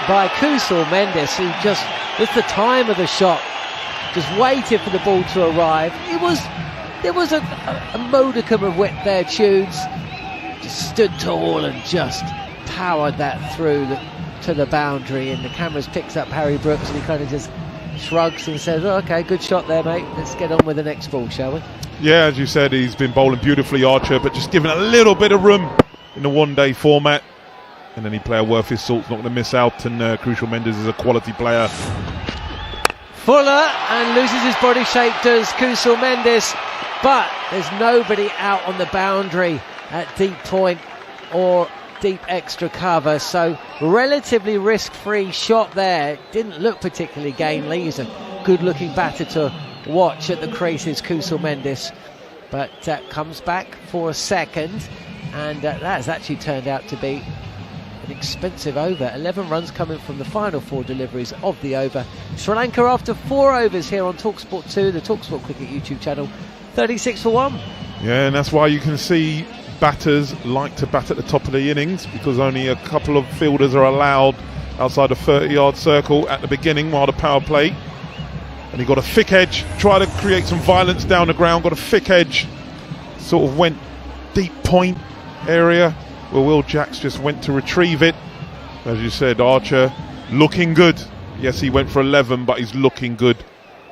S1: by Kusal Mendes, who just, with the time of the shot, just waited for the ball to arrive. There was a modicum of width there, Tudes. Just stood tall and just powered that through to the boundary, and the cameras picks up Harry Brooks, and he kind of just shrugs and says, okay, good shot there, mate. Let's get on with the next ball, shall we?
S2: Yeah, as you said, he's been bowling beautifully, Archer, but just giving a little bit of room in the one-day format. And any player worth his salt's not going to miss out, and Kusal Mendes is a quality player.
S1: Fuller, and loses his body shape, does Kusal Mendes, but There's nobody out on the boundary at deep point or deep extra cover, so relatively risk-free shot there. Didn't look particularly gainly. He's a good-looking batter to watch at the creases, Kusal Mendis, but comes back for a second, and that has actually turned out to be an expensive over. 11 runs coming from the final 4 deliveries of the over. Sri Lanka after 4 overs here on talkSPORT 2, the talkSPORT Cricket YouTube channel, 36 for 1.
S2: Yeah, and that's why you can see batters like to bat at the top of the innings, because only a couple of fielders are allowed outside the 30-yard circle at the beginning while the power play. And he got a thick edge, tried to create some violence down the ground, got a thick edge, sort of went deep point area where Will Jacks just went to retrieve it. As you said, Archer looking good. Yes, he went for 11, but he's looking good.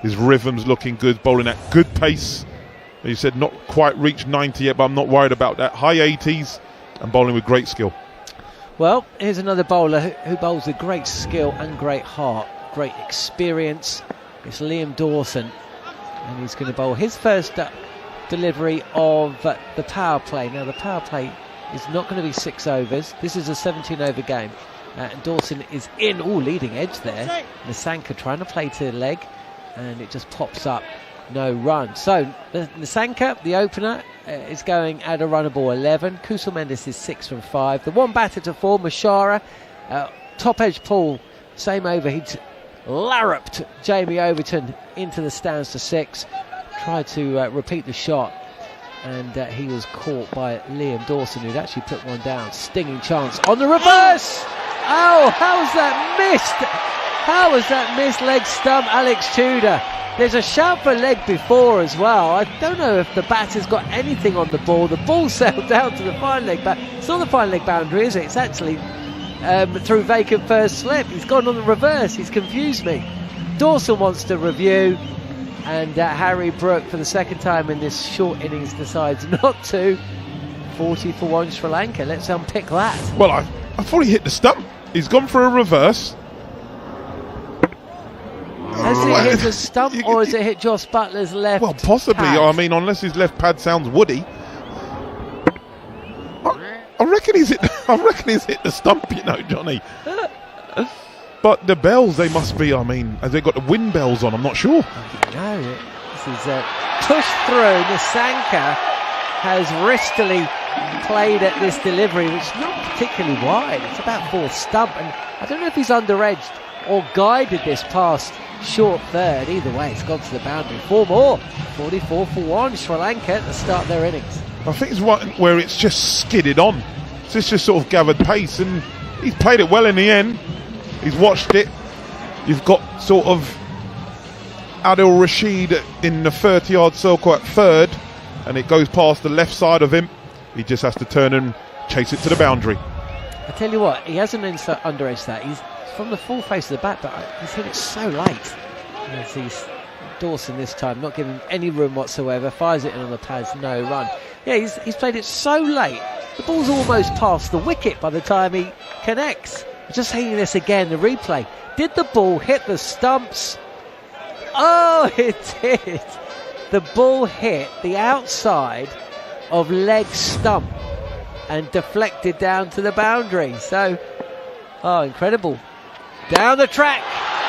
S2: His rhythm's looking good, bowling at good pace. He said not quite reached 90 yet, but I'm not worried about that. High 80s and bowling with great skill.
S1: Well, here's another bowler who bowls with great skill and great heart, great experience. It's Liam Dawson, and he's going to bowl his first delivery of the power play. Now, the power play is not going to be 6 overs. This is a 17-over game. And Dawson is in, leading edge there. Nissanka trying to play to the leg, and it just pops up. No run. So Nissanka, the opener, is going at a runnable 11. Kusal Mendis is 6 from 5. The one batter to 4, Mashara, top edge pull, same over. He'd larruped Jamie Overton into the stands to 6. Tried to repeat the shot, and he was caught by Liam Dawson, who'd actually put one down. Stinging chance on the reverse. Oh, how was that missed? How was that missed? Leg stump, Alex Tudor. There's a shout for leg before as well. I don't know if the batter's got anything on the ball. The ball sailed down to the fine leg, but it's not the fine leg boundary, is it? It's actually through vacant first slip. He's gone on the reverse. He's confused me. Dawson wants to review, and Harry Brook, for the second time in this short innings, decides not to. 40 for 1 Sri Lanka. Let's unpick that.
S2: Well, I thought he hit the stump. He's gone for a reverse.
S1: Has it hit the stump, or has it hit Joss Butler's left?
S2: Well, possibly.
S1: pad?
S2: I mean, unless his left pad sounds woody. I reckon he's hit the stump, you know, Johnny. But the bells, they must be, I mean, have they got the wind bells on? I'm not sure.
S1: No, this is pushed through. Nissanka has wristily played at this delivery, which is not particularly wide. It's about 4th stump, and I don't know if he's under-edged or guided this past short third. Either way, it's gone to the boundary. 4 more. 44 for 1 Sri Lanka to start their innings.
S2: I think it's one where it's just skidded on. So it's just sort of gathered pace, and he's played it well in the end. He's watched it. You've got sort of Adil Rashid in the 30-yard circle at third, and it goes past the left side of him. He just has to turn and chase it to the boundary.
S1: I tell you what, he hasn't under-edged that. He's from the full face of the bat, but he's hit it so late. As he's Dawson this time, not giving any room whatsoever, fires it in on the pads, no run. Yeah, he's played it so late, the ball's almost past the wicket by the time he connects. Just seeing this again, the replay. Did the ball hit the stumps? Oh, it did. The ball hit the outside of leg stump and deflected down to the boundary. So, oh, incredible. Down the track.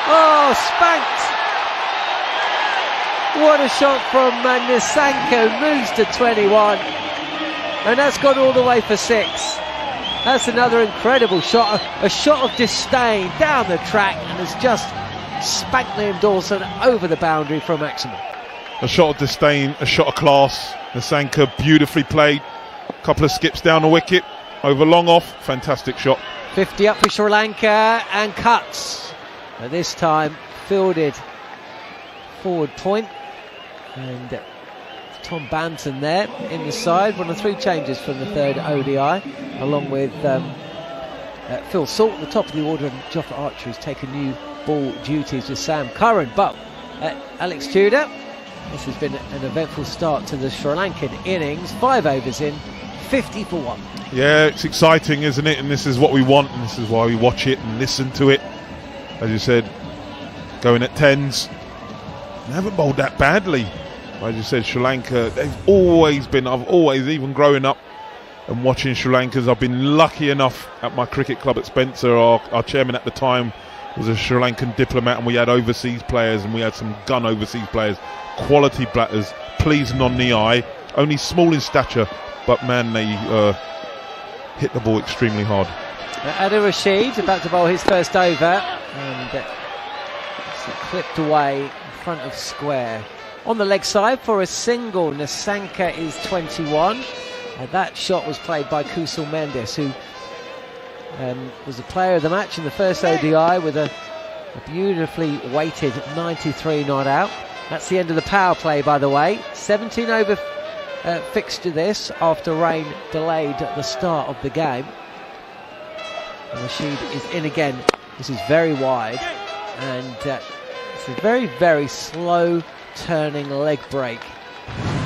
S1: Oh, spanked. What a shot from Nissanka. Moves to 21. And that's gone all the way for 6. That's another incredible shot. A shot of disdain down the track, and has just spanked Liam Dawson over the boundary for a maximum.
S2: A shot of disdain, a shot of class. Nissanka beautifully played. A couple of skips down the wicket. Over long off. Fantastic shot.
S1: 50 up for Sri Lanka and cuts. But this time fielded forward point. And Tom Banton there in the side. One of 3 changes from the 3rd ODI. Along with Phil Salt at the top of the order, and Jofra Archer who's taken new ball duties with Sam Curran. But Alex Tudor, this has been an eventful start to the Sri Lankan innings. 5 overs in, 50 for 1.
S2: Yeah, it's exciting, isn't it? And this is what we want, and this is why we watch it and listen to it. As you said, going at 10s. They haven't bowled that badly. As you said, Sri Lanka, they've always been, I've always, even growing up and watching Sri Lankans, I've been lucky enough at my cricket club at Spencer, our chairman at the time was a Sri Lankan diplomat, and we had overseas players, and we had some gun overseas players, quality batters, pleasing on the eye, only small in stature, but man, they hit the ball extremely hard.
S1: Adil Rashid about to bowl his first over, and it's clipped away in front of square. On the leg side for a single, Nissanka is 21. That shot was played by Kusal Mendes, who was the player of the match in the first ODI with a beautifully weighted 93 not out. That's the end of the power play, by the way. 17 over fixture this after rain delayed at the start of the game. And Rashid is in again. This is very wide, and it's a very, very slow turning leg break.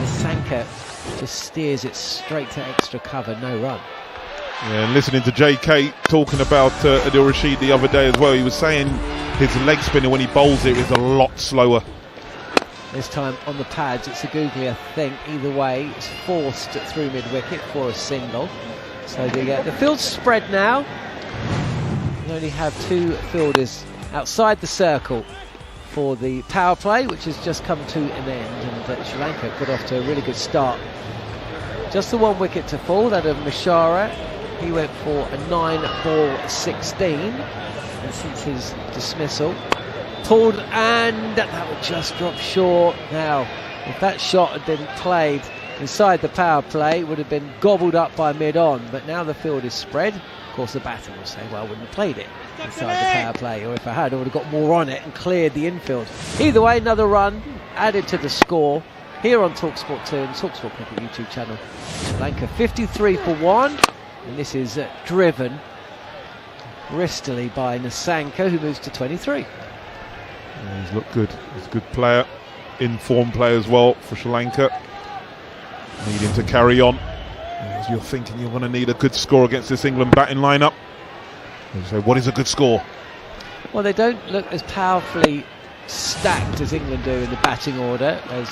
S1: Nissanka just steers it straight to extra cover, no run.
S2: Yeah, and listening to JK talking about Adil Rashid the other day as well, he was saying his leg spinner when he bowls it is a lot slower.
S1: This time on the pads, it's a googly, I think. Either way, it's forced through mid-wicket for a single. So the field's spread now. You only have two fielders outside the circle for the power play, which has just come to an end, and Sri Lanka got off to a really good start. Just the one wicket to fall, that of Mishara. He went for a 9-ball 16, and since his dismissal, pulled, and that would just drop short. Now, if that shot had been played inside the power play, it would have been gobbled up by mid-on, but now the field is spread. Of course, the batter will say, well, I wouldn't have played it inside the power play, or if I had, I would have got more on it and cleared the infield. Either way, another run added to the score here on talkSPORT 2 and talkSPORT Cricket YouTube channel. Sri Lanka 53 for 1, and this is driven bristily by Nissanka, who moves to 23.
S2: Yeah, he's looked good. He's a good player, in-form player as well for Sri Lanka. Needing to carry on. As you're thinking you're going to need a good score against this England batting lineup. So what is a good score?
S1: Well, they don't look as powerfully stacked as England do in the batting order, as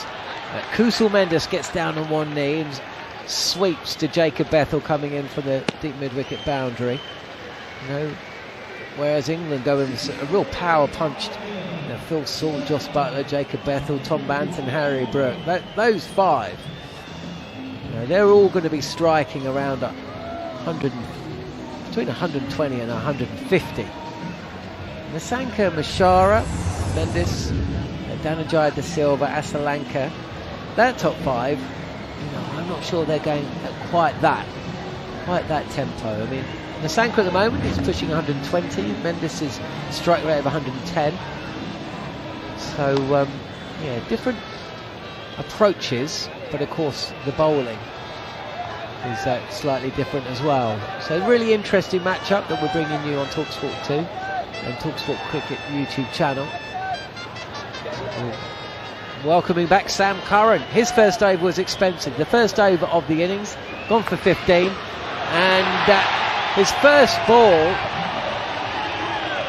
S1: Kusal Mendes gets down on one knee and sweeps to Jacob Bethel coming in from the deep mid-wicket boundary. Whereas England go in with a real power punched, Phil Salt, Joss Buttler, Jacob Bethel, Tom Banton, Harry Brook, those five, they're all going to be striking around between 120 and 150. Nissanka, Mishara, Mendes, Dhananjaya De Silva, Asalanka, that top five, I'm not sure they're going at quite that tempo. I mean, Nissanka at the moment is pushing 120, Mendes' strike rate of 110. So, different approaches, but of course the bowling is slightly different as well. So really interesting matchup that we're bringing you on talkSPORT 2 and talkSPORT Cricket YouTube channel. Welcoming back Sam Curran. His first over was expensive. The first over of the innings, gone for 15, and his first ball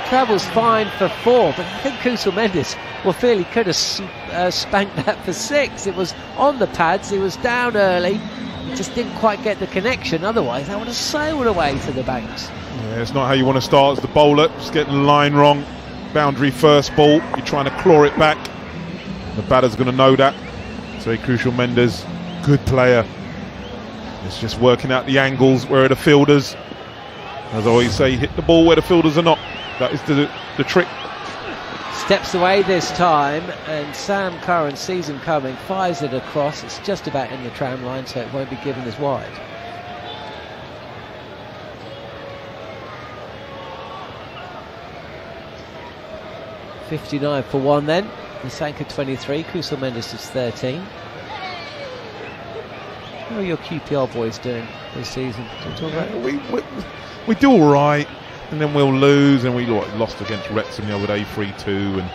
S1: travels fine for 4, but I think Kusal Mendes feel he could have spanked that for 6. It was on the pads, he was down early, he just didn't quite get the connection, otherwise that would have sailed away to the banks.
S2: Yeah, it's not how you want to start as the bowler, just getting the line wrong. Boundary first ball, you're trying to claw it back. The batter's going to know that. So Kusal Mendes, good player. It's just working out the angles, where are the fielders. As I always say, hit the ball where the fielders are not. That is the trick.
S1: Steps away this time, and Sam Curran sees him coming, fires it across. It's just about in the tram line, so it won't be given as wide. .59 for 1 then. Nissanka 23, Kusal Mendes is 13. How are your QPR boys doing this season? Do you talk about
S2: we do all right, and then we'll lose, and we lost against Wrexham the other day 3-2, and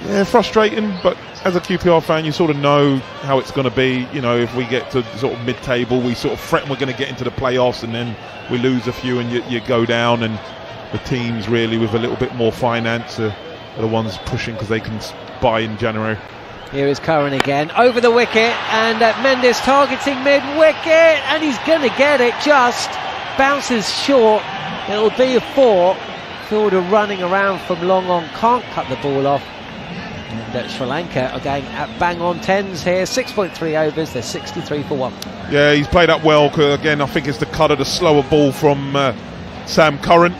S2: yeah, frustrating, but as a QPR fan you sort of know how it's going to be. If we get to sort of mid-table, we sort of threaten we're going to get into the playoffs, and then we lose a few and you go down, and the teams really with a little bit more finance are the ones pushing because they can buy in January.
S1: Here is Curran again, over the wicket, and Mendes targeting mid-wicket, and he's going to get it, just bounces short. It'll be a 4. Fielder running around from long on, can't cut the ball off. And Sri Lanka are going at bang on 10s here, 6.3 overs, they're 63 for 1.
S2: Yeah, he's played up well. Again, I think it's the cut of the slower ball from Sam Curran,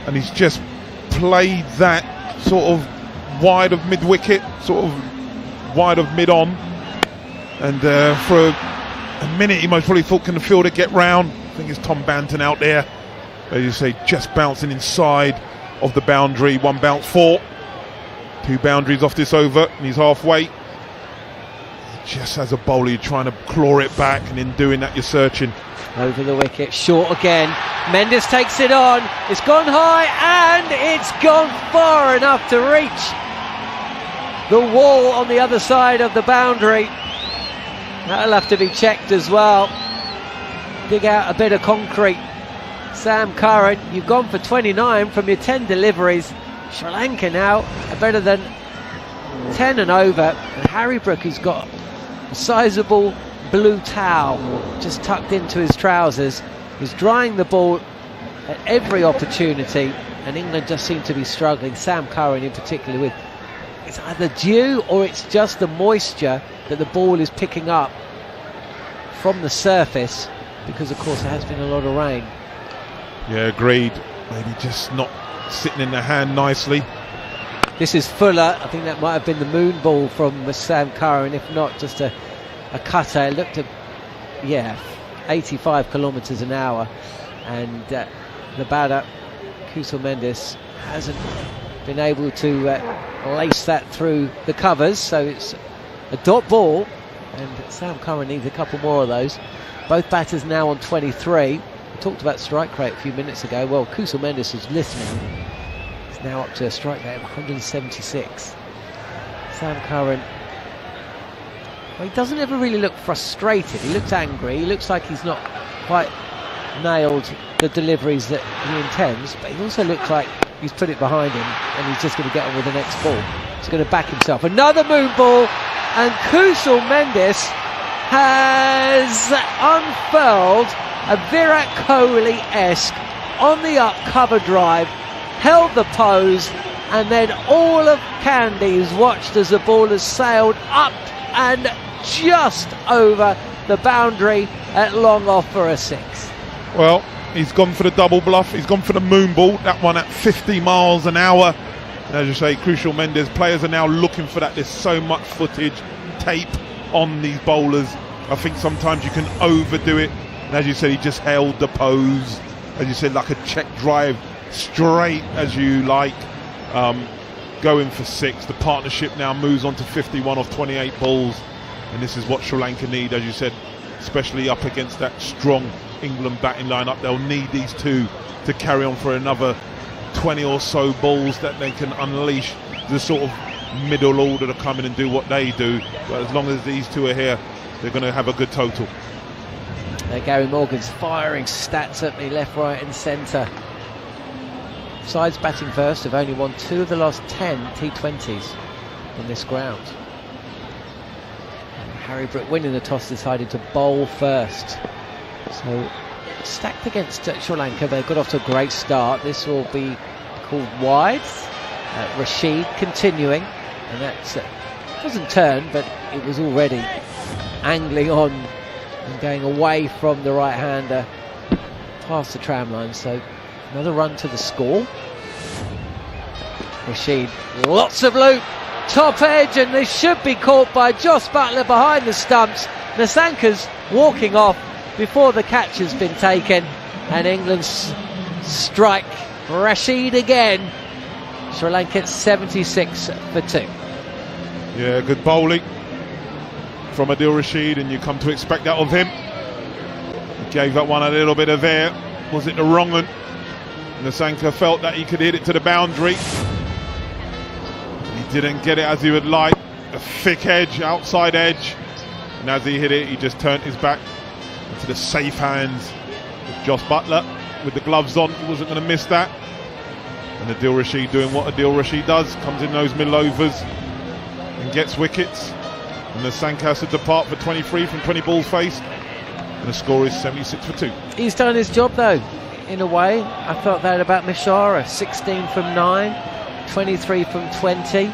S2: and he's just played that sort of wide of mid-wicket, sort of wide of mid-on, and for a minute he most probably thought, can the fielder get round? I think it's Tom Banton out there, as you say, just bouncing inside of the boundary. 1 bounce 4, 2 boundaries off this over, and he's halfway. Just as a bowler, you're trying to claw it back, and in doing that you're searching.
S1: Over the wicket, short again. Mendes takes it on, it's gone high, and it's gone far enough to reach the wall on the other side of the boundary. That'll have to be checked as well. Dig out a bit of concrete. Sam Curran, you've gone for 29 from your 10 deliveries. Sri Lanka now are better than 10 and over, and Harry Brook, who's got a sizable blue towel just tucked into his trousers, is drying the ball at every opportunity, and England just seem to be struggling. Sam Curran in particular, with it's either dew or it's just the moisture that the ball is picking up from the surface, because of course there has been a lot of rain.
S2: Yeah, agreed. Maybe just not sitting in the hand nicely.
S1: This is Fuller. I think that might have been the moon ball from Sam Curran, if not just a cutter. It looked at, 85 kilometres an hour, and the batter, Kusal Mendes, hasn't been able to lace that through the covers, so it's a dot ball, and Sam Curran needs a couple more of those. Both batters now on 23. We talked about strike rate a few minutes ago. Well, Kusal Mendes is listening. He's now up to a strike rate of 176. Sam Curran, well, he doesn't ever really look frustrated. He looks angry. He looks like he's not quite nailed the deliveries that he intends, but he also looks like he's put it behind him and he's just going to get on with the next ball. He's going to back himself. Another moon ball, and Kusal Mendes has unfurled a Virat Kohli-esque on the up cover drive, held the pose, and then all of Kandy has watched as the ball has sailed up and just over the boundary at long off for a 6.
S2: Well, he's gone for the double bluff, he's gone for the moon ball, that one at 50 miles an hour. And as you say, Kusal Mendes, players are now looking for that. There's so much footage, tape on these bowlers. I think sometimes you can overdo it. And as you said, he just held the pose, as you said, like a check drive, straight as you like, going for 6. The partnership now moves on to 51 off 28 balls, and this is what Sri Lanka need, as you said, especially up against that strong England batting lineup. They'll need these two to carry on for another 20 or so balls, that they can unleash the sort of middle order to come in and do what they do. But as long as these two are here, they're going to have a good total.
S1: Gary Morgan's firing stats at me left, right and centre. Sides batting first have only won 2 of the last 10 T20s on this ground. And Harry Brook, winning the toss, decided to bowl first. So stacked against Sri Lanka. They got off to a great start. This will be called wide. Rashid continuing, and that's wasn't turned, but it was already angling on and going away from the right-hander past the tram line. So another run to the score. Rashid, lots of loop, top edge, and this should be caught by Joss Butler behind the stumps. Nasanka's walking off before the catch has been taken, and England's strike Rashid again. Sri Lanka 76 for 2.
S2: Yeah, good bowling from Adil Rashid, and you come to expect that of him. He gave that one a little bit of air. Was it the wrong one? Nasanka felt that he could hit it to the boundary. He didn't get it as he would like. A thick edge, outside edge, and as he hit it, he just turned his back into the safe hands of Joss Butler with the gloves on. He wasn't going to miss that. And Adil Rashid doing what Adil Rashid does, comes in those middle overs and gets wickets, and the Sanka has to depart for 23 from 20 balls faced, and the score is 76 for 2.
S1: He's done his job though, in a way. I felt that about Mishara. 16 from 9, 23 from 20.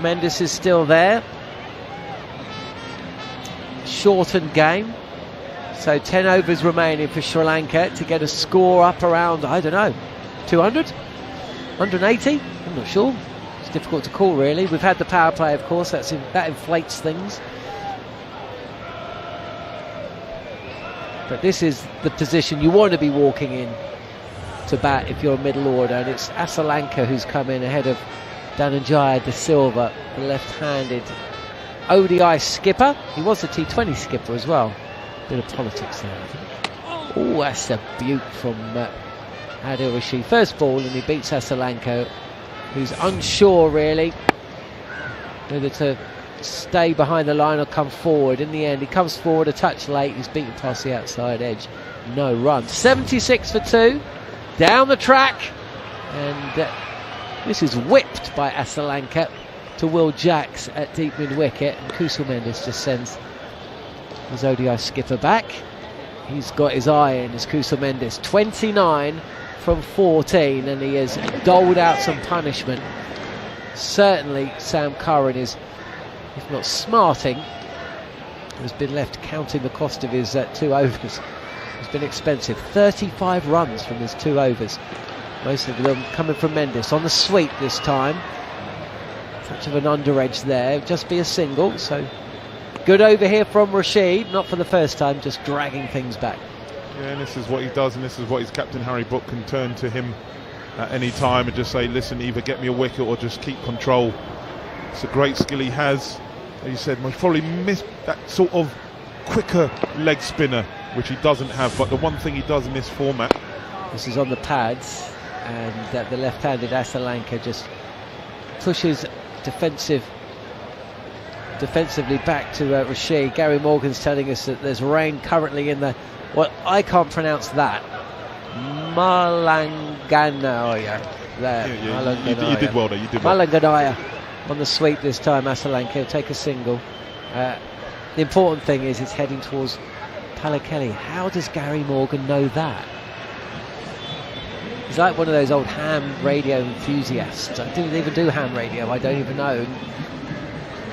S1: Mendes is still there. Shortened game, so 10 overs remaining for Sri Lanka to get a score up around, I don't know, 200? 180? I'm not sure. It's difficult to call, really. We've had the power play, of course. That inflates things. But this is the position you want to be walking in to bat if you're a middle order, and it's Asalanka who's come in ahead of Dhananjaya De Silva, the left-handed ODI skipper. He was the T20 skipper as well. Bit of politics there, I think. Oh, that's a beaut from Adil Rashid. First ball, and he beats Asalanka, who's unsure really whether to stay behind the line or come forward. In the end, he comes forward a touch late. He's beaten past the outside edge. No run. 76 for 2. Down the track. And this is whipped by Asalanka to Will Jacks at deep mid-wicket. And Kusal Mendes just sends his ODI skipper back. He's got his eye in as Kusal Mendes. 29 from 14, and he has doled out some punishment. Certainly Sam Curran is, if not smarting, has been left counting the cost of his 2 overs. It's been expensive. 35 runs from his 2 overs. Most of them coming from Mendes. On the sweep this time. Touch of an under edge there. Just be a single. So good over here from Rashid. Not for the first time, just dragging things back.
S2: Yeah, and this is what he does, and this is what his captain Harry Brook can turn to him at any time and just say, listen, either get me a wicket or just keep control. It's a great skill he has. As you said, he's probably missed that sort of quicker leg spinner, which he doesn't have, but the one thing he does in this format.
S1: This is on the pads, and the left-handed Asalanka just pushes defensively back to Rashid. Gary Morgan's telling us that there's rain currently in the, well, I can't pronounce that, Malanganaya.
S2: You did well there. You did well.
S1: Malanganaya on the sweep this time. Asalanka will take a single. The important thing is it's heading towards Pallekele. How does Gary Morgan know that? He's like one of those old ham radio enthusiasts. I didn't even do ham radio. I don't even know.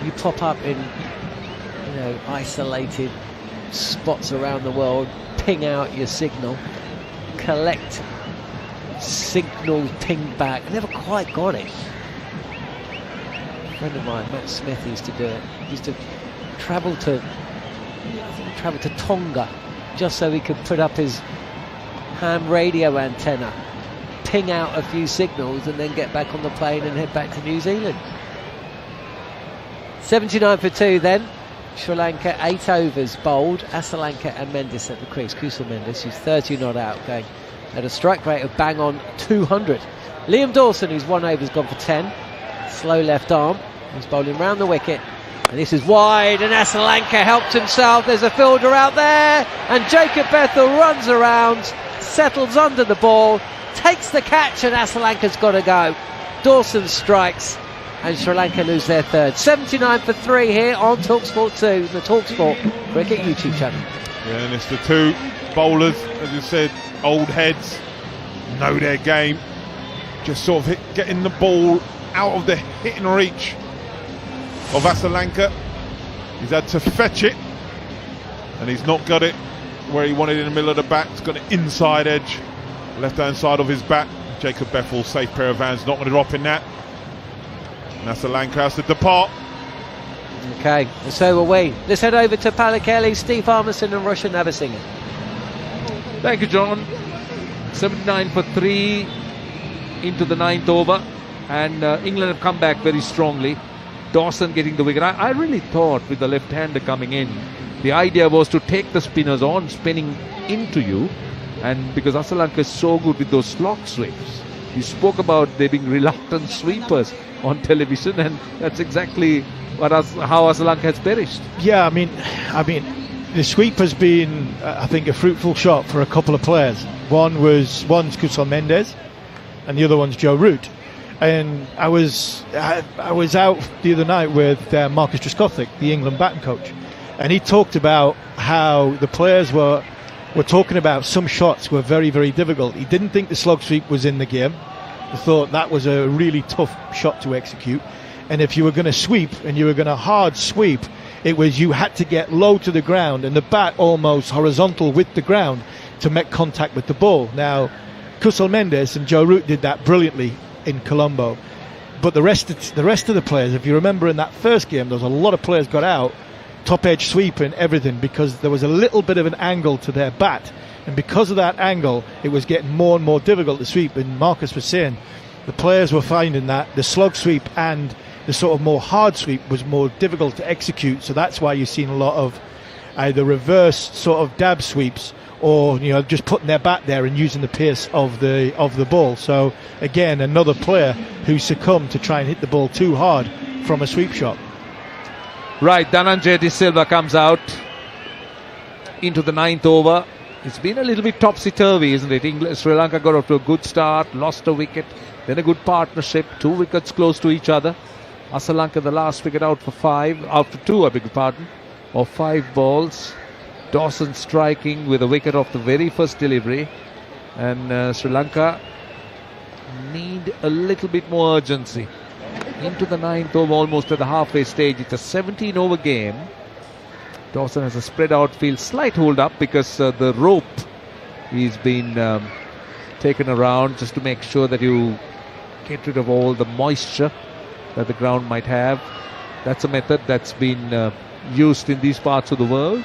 S1: You pop up in, isolated spots around the world, ping out your signal, collect signal pinged back. I never quite got it. A friend of mine, Matt Smith, used to do it. He used to travel to Tonga just so he could put up his ham radio antenna, ping out a few signals, and then get back on the plane and head back to New Zealand. 79 for 2 then. Sri Lanka, 8 overs bowled. Asalanka and Mendes at the crease. Kusal Mendes, who's 30 not out, going at a strike rate of bang on 200. Liam Dawson, who's 1 over's gone for 10. Slow left arm. He's bowling round the wicket. And this is wide, and Asalanka helps himself. There's a fielder out there, and Jacob Bethel runs around, settles under the ball, takes the catch, and Asalanka's got to go. Dawson strikes, and Sri Lanka lose their third. 79 for 3 here on talkSPORT 2, the talkSPORT Cricket YouTube channel.
S2: Yeah, and it's the 2 bowlers, as you said, old heads, know their game. Just sort of getting the ball out of the hitting reach of Asalanka. He's had to fetch it, and he's not got it where he wanted in the middle of the bat. He's got an inside edge, left hand side of his bat. Jacob Bethel, safe pair of hands, not going to drop in that. And Asalanka has to depart.
S1: Okay, and so will we. Let's head over to Pallekele. Steve Harmison and Roshan Navasinghe.
S9: Thank you, John. 79 for 3 into the 9th over, and England have come back very strongly. Dawson getting the wicket. I really thought with the left-hander coming in, the idea was to take the spinners on, spinning into you, and because Asalanka is so good with those slog sweeps. You spoke about there being reluctant sweepers on television, and that's exactly how Asalanka has perished.
S14: Yeah, I mean, the sweep has been, I think, a fruitful shot for a couple of players. One's Kusal Mendes, and the other one's Joe Root. And I was out the other night with Marcus Trescothick, the England batting coach, and he talked about how the players were talking about some shots were very, very difficult. He didn't think the slog sweep was in the game. He thought that was a really tough shot to execute. And if you were going to sweep and you were going to hard sweep, it was you had to get low to the ground and the bat almost horizontal with the ground to make contact with the ball. Now, Kusal Mendes and Joe Root did that brilliantly in Colombo. But the rest of the players, if you remember in that first game, there was a lot of players got out, top edge sweep and everything, because there was a little bit of an angle to their bat. And because of that angle, it was getting more and more difficult to sweep. And Marcus was saying the players were finding that the slug sweep and the sort of more hard sweep was more difficult to execute. So that's why you've seen a lot of either reverse sort of dab sweeps or just putting their bat there and using the pace of the ball. So again, another player who succumbed to try and hit the ball too hard from a sweep shot.
S9: Right, Dhananjay De Silva comes out into the 9th over. It's been a little bit topsy-turvy, isn't it? Sri Lanka got off to a good start, lost a wicket, then a good partnership, 2 wickets close to each other. Asalanka the last wicket out for 2, I beg your pardon, of 5 balls. Dawson striking with a wicket off the very first delivery. And Sri Lanka need a little bit more urgency. Into the 9th over, almost at the halfway stage. It's a 17-over game. Dawson has a spread out field, slight hold up because the rope is been taken around just to make sure that you get rid of all the moisture that the ground might have. That's a method that's been used in these parts of the world.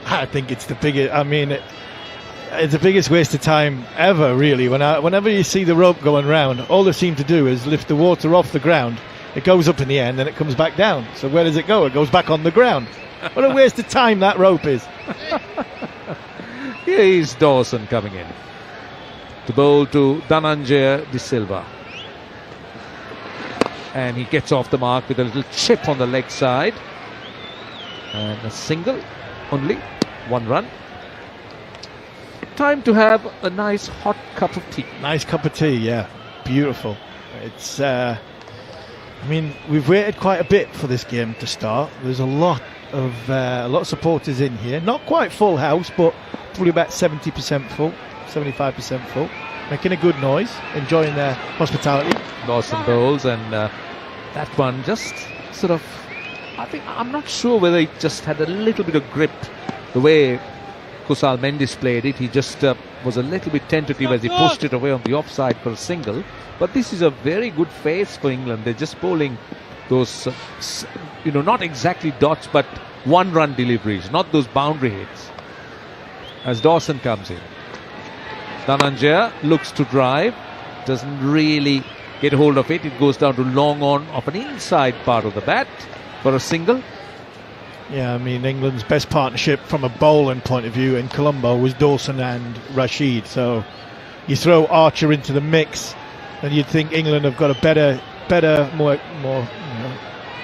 S14: I think it's the biggest. I mean, it's the biggest waste of time ever, really. Whenever you see the rope going round, all they seem to do is lift the water off the ground. It goes up in the air and then it comes back down. So where does it go? It goes back on the ground. What a waste of time that rope is.
S9: Here is Dawson coming in to bowl to Dhananjay De Silva. And he gets off the mark with a little chip on the leg side. And a single, only 1 run. Time to have a nice hot cup of tea.
S14: Nice cup of tea, yeah. Beautiful. It's, I mean, we've waited quite a bit for this game to start. There's a lot of supporters in here. Not quite full house, but probably about 70% full, 75% full. Making a good noise, enjoying their hospitality.
S9: Dawson bowls, and that one just sort of, I'm not sure whether it just had a little bit of grip the way Kusal Mendes played it. He just was a little bit tentative as he pushed it away on the offside for a single. But this is a very good phase for England. They're just bowling those, not exactly dots, but 1-run deliveries, not those boundary hits. As Dawson comes in, Dhananjay looks to drive, doesn't really get hold of it. It goes down to long on of an inside part of the bat for a single.
S14: Yeah, I mean, England's best partnership from a bowling point of view in Colombo was Dawson and Rashid. So you throw Archer into the mix, and you'd think England have got a better, more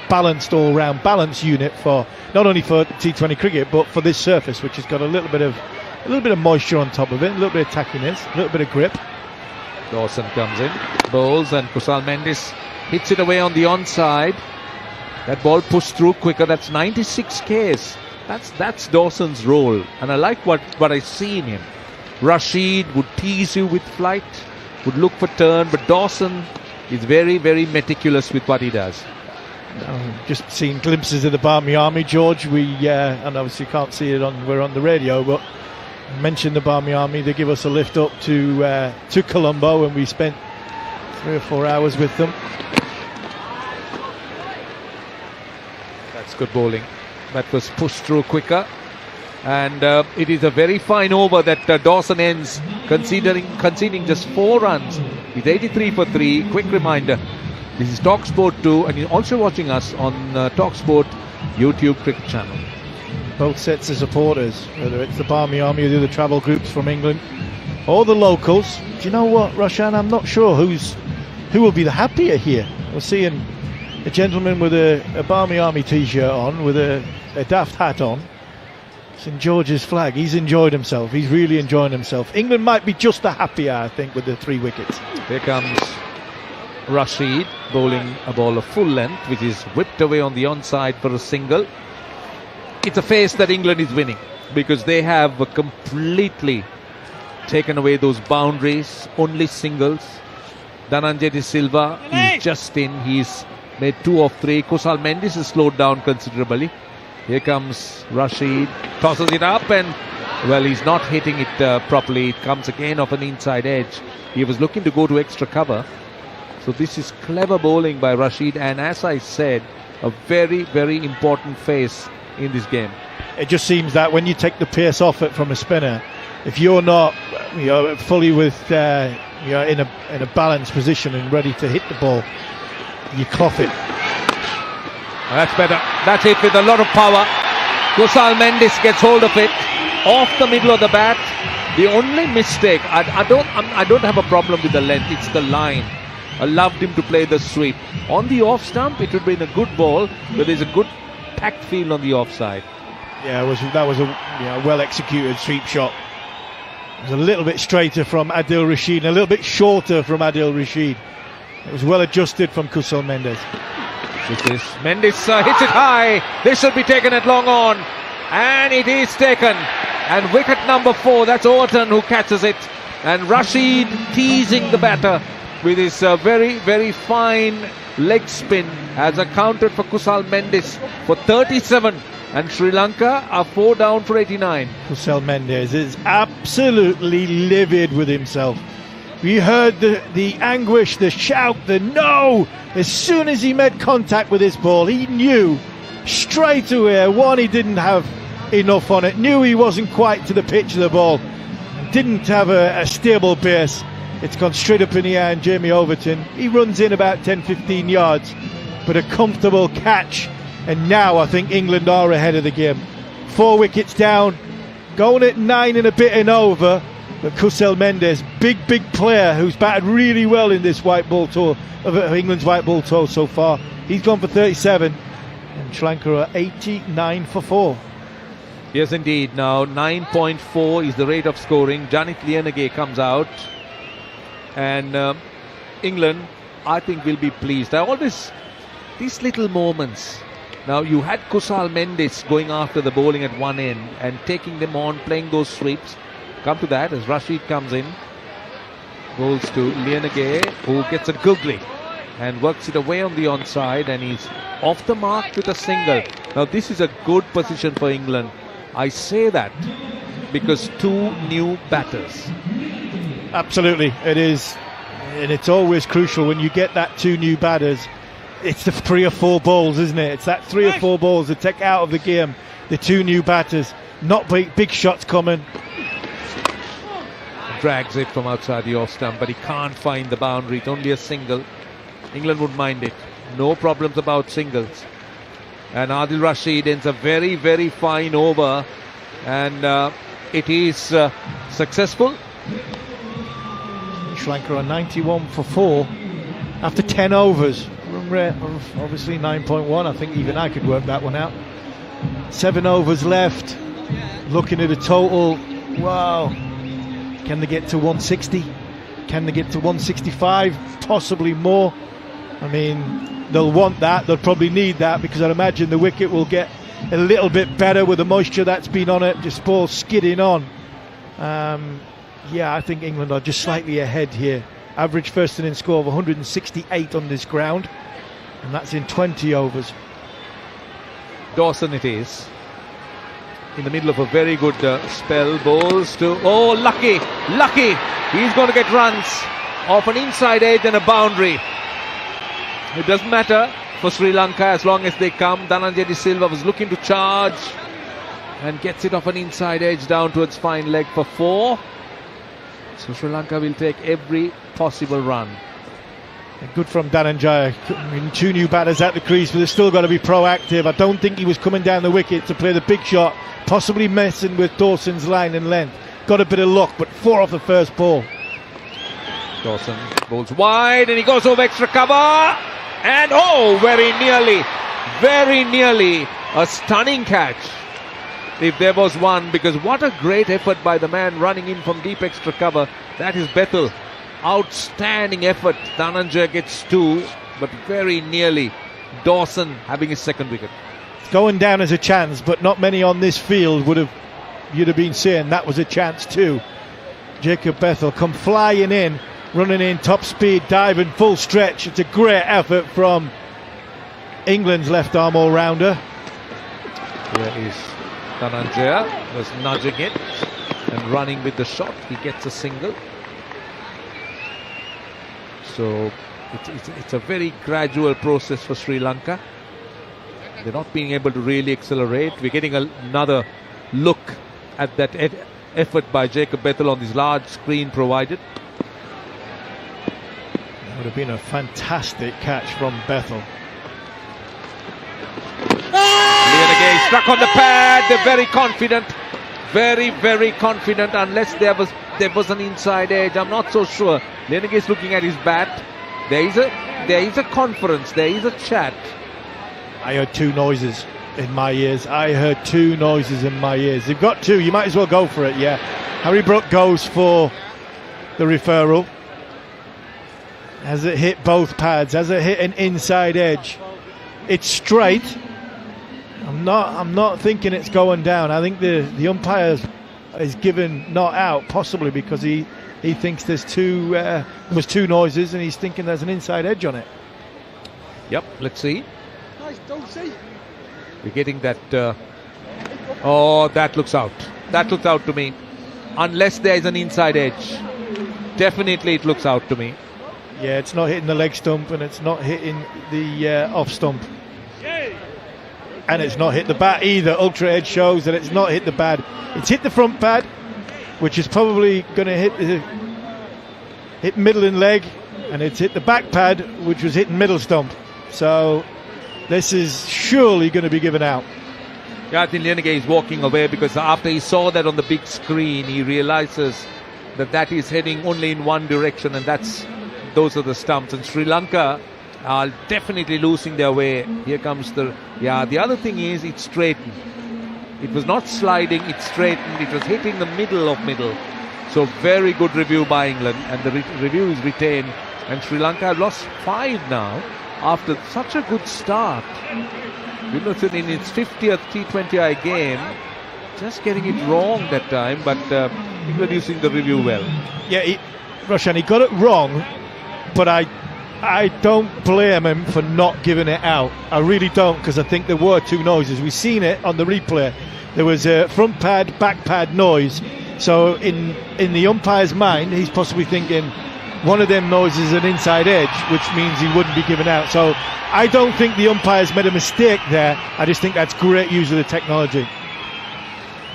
S14: balanced all-round balance unit for not only for T20 cricket but for this surface, which has got a little bit of moisture on top of it, a little bit of tackiness, a little bit of grip.
S9: Dawson comes in, bowls, and Kusal Mendes hits it away on the onside. That ball pushed through quicker. That's 96 Ks. That's Dawson's role, and I like what I see in him. Rashid would tease you with flight, would look for turn, but Dawson is very, very meticulous with what he does.
S14: Just seen glimpses of the Barmy Army, George. And obviously can't see it we're on the radio, but mentioned the Barmy Army. They give us a lift up to Colombo, and we spent 3 or 4 hours with them.
S9: That's good bowling. That was pushed through quicker, and it is a very fine over that Dawson ends, conceding just 4 runs. He's 83 for 3. Quick reminder, this is talkSPORT 2, and you're also watching us on talkSPORT YouTube cricket channel.
S14: Both sets of supporters, whether it's the Barmy Army or the other travel groups from England or the locals. Do you know what, Roshan? I'm not sure who will be the happier here. We're seeing a gentleman with a Barmy Army t-shirt on, with a daft hat on. St George's flag. He's enjoyed himself. He's really enjoying himself. England might be just the happier, I think, with the 3 wickets.
S9: Here comes Rashid bowling a ball of full length, which is whipped away on the onside for a single. It's a phase that England is winning because they have completely taken away those boundaries, only singles. Dhananjay De Silva is just in, he's made 2 of 3. Kusal Mendis has slowed down considerably. Here comes Rashid, tosses it up and, well, he's not hitting it properly. It comes again off an inside edge. He was looking to go to extra cover. So this is clever bowling by Rashid, and as I said, a very, very important phase in this game.
S14: It just seems that when you take the pace off it from a spinner, if you're not fully with in a balanced position and ready to hit the ball, you cough it.
S9: That's better. That's it with a lot of power. Kusal Mendis gets hold of it off the middle of the bat. The only mistake, I don't have a problem with the length, it's the line. I loved him to play the sweep. On the off stump, it would have been a good ball, but there's a good packed field on the offside.
S14: Yeah, that was a well executed sweep shot. It was a little bit straighter from Adil Rashid and a little bit shorter from Adil Rashid. It was well adjusted from Kusal Mendis.
S9: Mendis hits it high. This should be taken at long on, and it is taken. And wicket number 4, that's Overton who catches it, and Rashid teasing the batter with his very, very fine leg spin has accounted for Kusal Mendis for 37, and Sri Lanka are 4 down for 89.
S14: Kusal Mendis is absolutely livid with himself. We heard the anguish, the shout, the no. As soon as he made contact with his ball, he knew straight away, one, he didn't have enough on it, knew he wasn't quite to the pitch of the ball, didn't have a stable base. It's gone straight up in the air, and Jamie Overton, he runs in about 10-15 yards, but a comfortable catch. And now I think England are ahead of the game. 4 wickets down, going at 9 and a bit and over. But Kusal Mendis, big player who's batted really well in this white ball tour of England's white ball tour so far. He's gone for 37, and Sri Lanka are 89 for 4.
S9: Yes, indeed. Now 9.4 is the rate of scoring. Janit Lianage comes out, and England, I think, will be pleased. These little moments. Now you had Kusal Mendis going after the bowling at one end and taking them on, playing those sweeps. Come to that as Rashid comes in, bowls to Lianage, who gets a googly and works it away on the onside, and he's off the mark with a single. Now this is a good position for England. I say that because 2 new batters.
S14: Absolutely, it is, and it's always crucial when you get that 2 new batters. It's the 3 or 4 balls, isn't it? It's that 3 or 4 balls that take out of the game the 2 new batters. Not big shots coming.
S9: Drags it from outside the off stump, but he can't find the boundary. It's only a single. England would mind it. No problems about singles. And Adil Rashid ends a very, very fine over, and it is successful.
S14: Sri Lanka are 91 for 4 after 10 overs. Run rate of obviously 9.1. I think even I could work that one out. 7 overs left. Looking at a total, wow. Can they get to 160? Can they get to 165? Possibly more. I mean, they'll want that. They'll probably need that, because I'd imagine the wicket will get a little bit better with the moisture that's been on it. Just ball skidding on. Yeah, I think England are just slightly ahead here. Average first inning score of 168 on this ground, and that's in 20 overs.
S9: Dawson it is. In the middle of a very good spell, bowls to, lucky, he's going to get runs off an inside edge and a boundary. It doesn't matter for Sri Lanka as long as they come. Dhananjay De Silva was looking to charge and gets it off an inside edge down towards fine leg for 4. So Sri Lanka will take every possible run.
S14: Good from Dhananjay. I mean, 2 new batters at the crease, but they've still got to be proactive. I don't think he was coming down the wicket to play the big shot, possibly messing with Dawson's line and length. Got a bit of luck, but 4 off the first ball.
S9: Dawson bowls wide, and he goes over extra cover, and very nearly a stunning catch, if there was one, because what a great effort by the man running in from deep extra cover. That is Bethel. Outstanding effort. Dhananjaya gets 2, but very nearly. Dawson having his second wicket.
S14: It's going down as a chance, but not many on this field you'd have been saying that was a chance too. Jacob Bethel come flying in, running in top speed, diving full stretch. It's a great effort from England's left arm all-rounder.
S9: Here is Dhananjaya, was nudging it and running with the shot. He gets a single. So it's a very gradual process for Sri Lanka. They're not being able to really accelerate. We're getting another look at that effort by Jacob Bethel on this large screen provided.
S14: That would have been a fantastic catch from Bethel.
S9: Lianage struck on the pad. They're very confident. Very, very confident, unless there was an inside edge. I'm not so sure. Lianage is looking at his bat. There is a conference. There is a chat.
S14: I heard 2 noises in my ears. They've got 2. You might as well go for it, yeah. Harry Brook goes for the referral. Has it hit both pads? Has it hit an inside edge? It's straight. I'm not thinking it's going down. I think the umpire is given not out, possibly because he thinks there was 2 noises and he's thinking there's an inside edge on it.
S9: Yep, let's see. We're getting that. That looks out. That looks out to me. Unless there's an inside edge, definitely it looks out to me.
S14: Yeah, it's not hitting the leg stump and it's not hitting the off stump. And it's not hit the bat either. Ultra Edge shows that it's not hit the pad. It's hit the front pad, which is probably going to hit middle and leg, and it's hit the back pad, which was hitting middle stump. So this is surely going to be given out.
S9: Yeah, I think Lianage is walking away because after he saw that on the big screen, he realizes that is heading only in one direction, and those are the stumps. And Sri Lanka are definitely losing their way. Here comes the other thing is it's straightened. It was not sliding, it straightened. It was hitting the middle of middle. So very good review by England, and the review is retained. And Sri Lanka have lost 5 now after such a good start. In its 50th T20I game, just getting it wrong that time, but England using the review well.
S14: Yeah, Roshan, he got it wrong, but I don't blame him for not giving it out. I really don't, because I think there were 2 noises. We've seen it on the replay. There was a front pad, back pad noise. So in the umpire's mind, he's possibly thinking one of them noises is an inside edge, which means he wouldn't be given out. So I don't think the umpire's made a mistake there. I just think that's great use of the technology.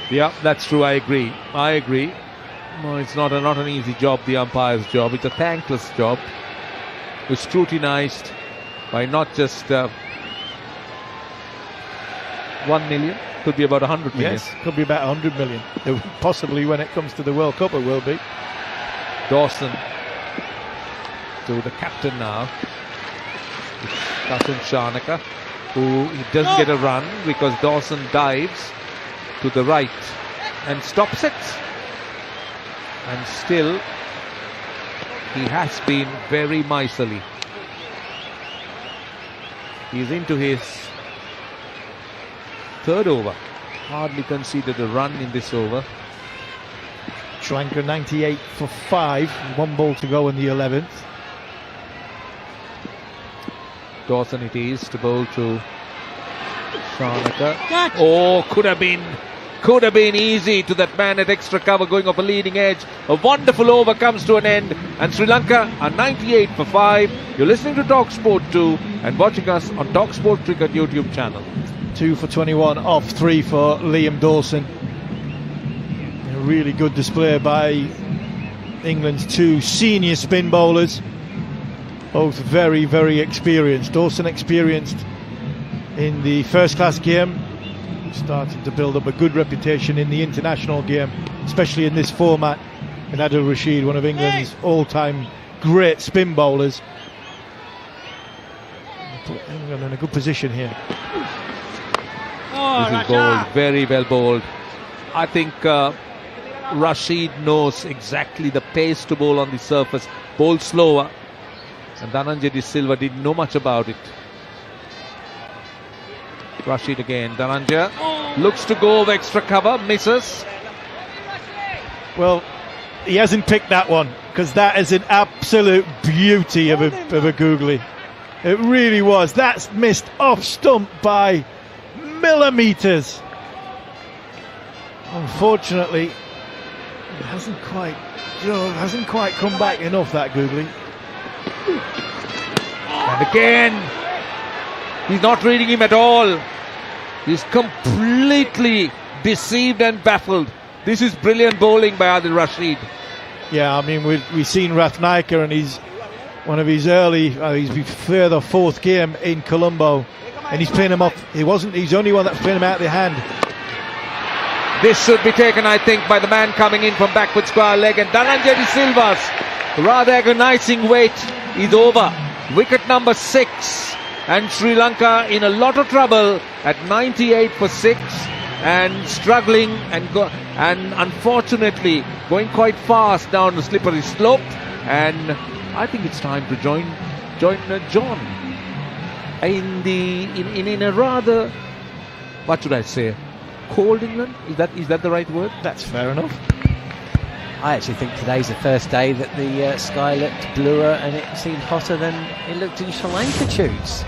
S9: Yeah, that's true. I agree. Well, it's not an easy job, the umpire's job. It's a thankless job. Was scrutinized by not just 1 million, could be about 100 million.
S14: Yes, could be about 100 million. Possibly when it comes to the World Cup it will be.
S9: Dawson to the captain now. Dasun Shanaka, who he doesn't get a run because Dawson dives to the right and stops it. And still he has been very miserly. He's into his 3rd over. Hardly conceded a run in this over.
S14: Sri Lanka 98 for 5. 1 ball to go in the 11th.
S9: Dawson it is to bowl to Shanaka. Oh, could have been easy to that man at extra cover going off a leading edge. A wonderful over comes to an end, and Sri Lanka are 98 for 5. You're listening to talkSPORT 2 and watching us on talkSPORT Cricket YouTube channel.
S14: 2 for 21 off 3 for Liam Dawson. A really good display by England's 2 senior spin bowlers, both very, very experienced. Dawson experienced in the first class game, starting to build up a good reputation in the international game, especially in this format. And Adil Rashid, one of England's all-time great spin bowlers. England in a good position here.
S9: This is bowled, very well bowled. I think Rashid knows exactly the pace to bowl on the surface, bowl slower, and Dhananjay De Silva didn't know much about it. Rashid again, Dhananjay looks to go over extra cover, misses.
S14: Well, he hasn't picked that one, because that is an absolute beauty of a googly. It really was. That's missed off stump by millimetres. Unfortunately, it hasn't quite come back enough, that googly.
S9: And again, he's not reading him at all. He's completely deceived and baffled. This is brilliant bowling by Adil Rashid.
S14: Yeah, I mean, we've seen Rathnayaka, and he's one of his early, he's further fourth game in Colombo, and he's playing him off. He's the only one that's playing him out of the hand.
S9: This should be taken, I think, by the man coming in from backward square leg, and Dhananjay De Silva's rather agonizing wait is over. Wicket number 6, and Sri Lanka in a lot of trouble at 98 for 6, and struggling and unfortunately going quite fast down the slippery slope. And I think it's time to join John in a rather, what should I say, cold England? Is that the right word?
S14: That's fair enough.
S1: I actually think today's the first day that the sky looked bluer and it seemed hotter than it looked in Sri Lanka, Tudes.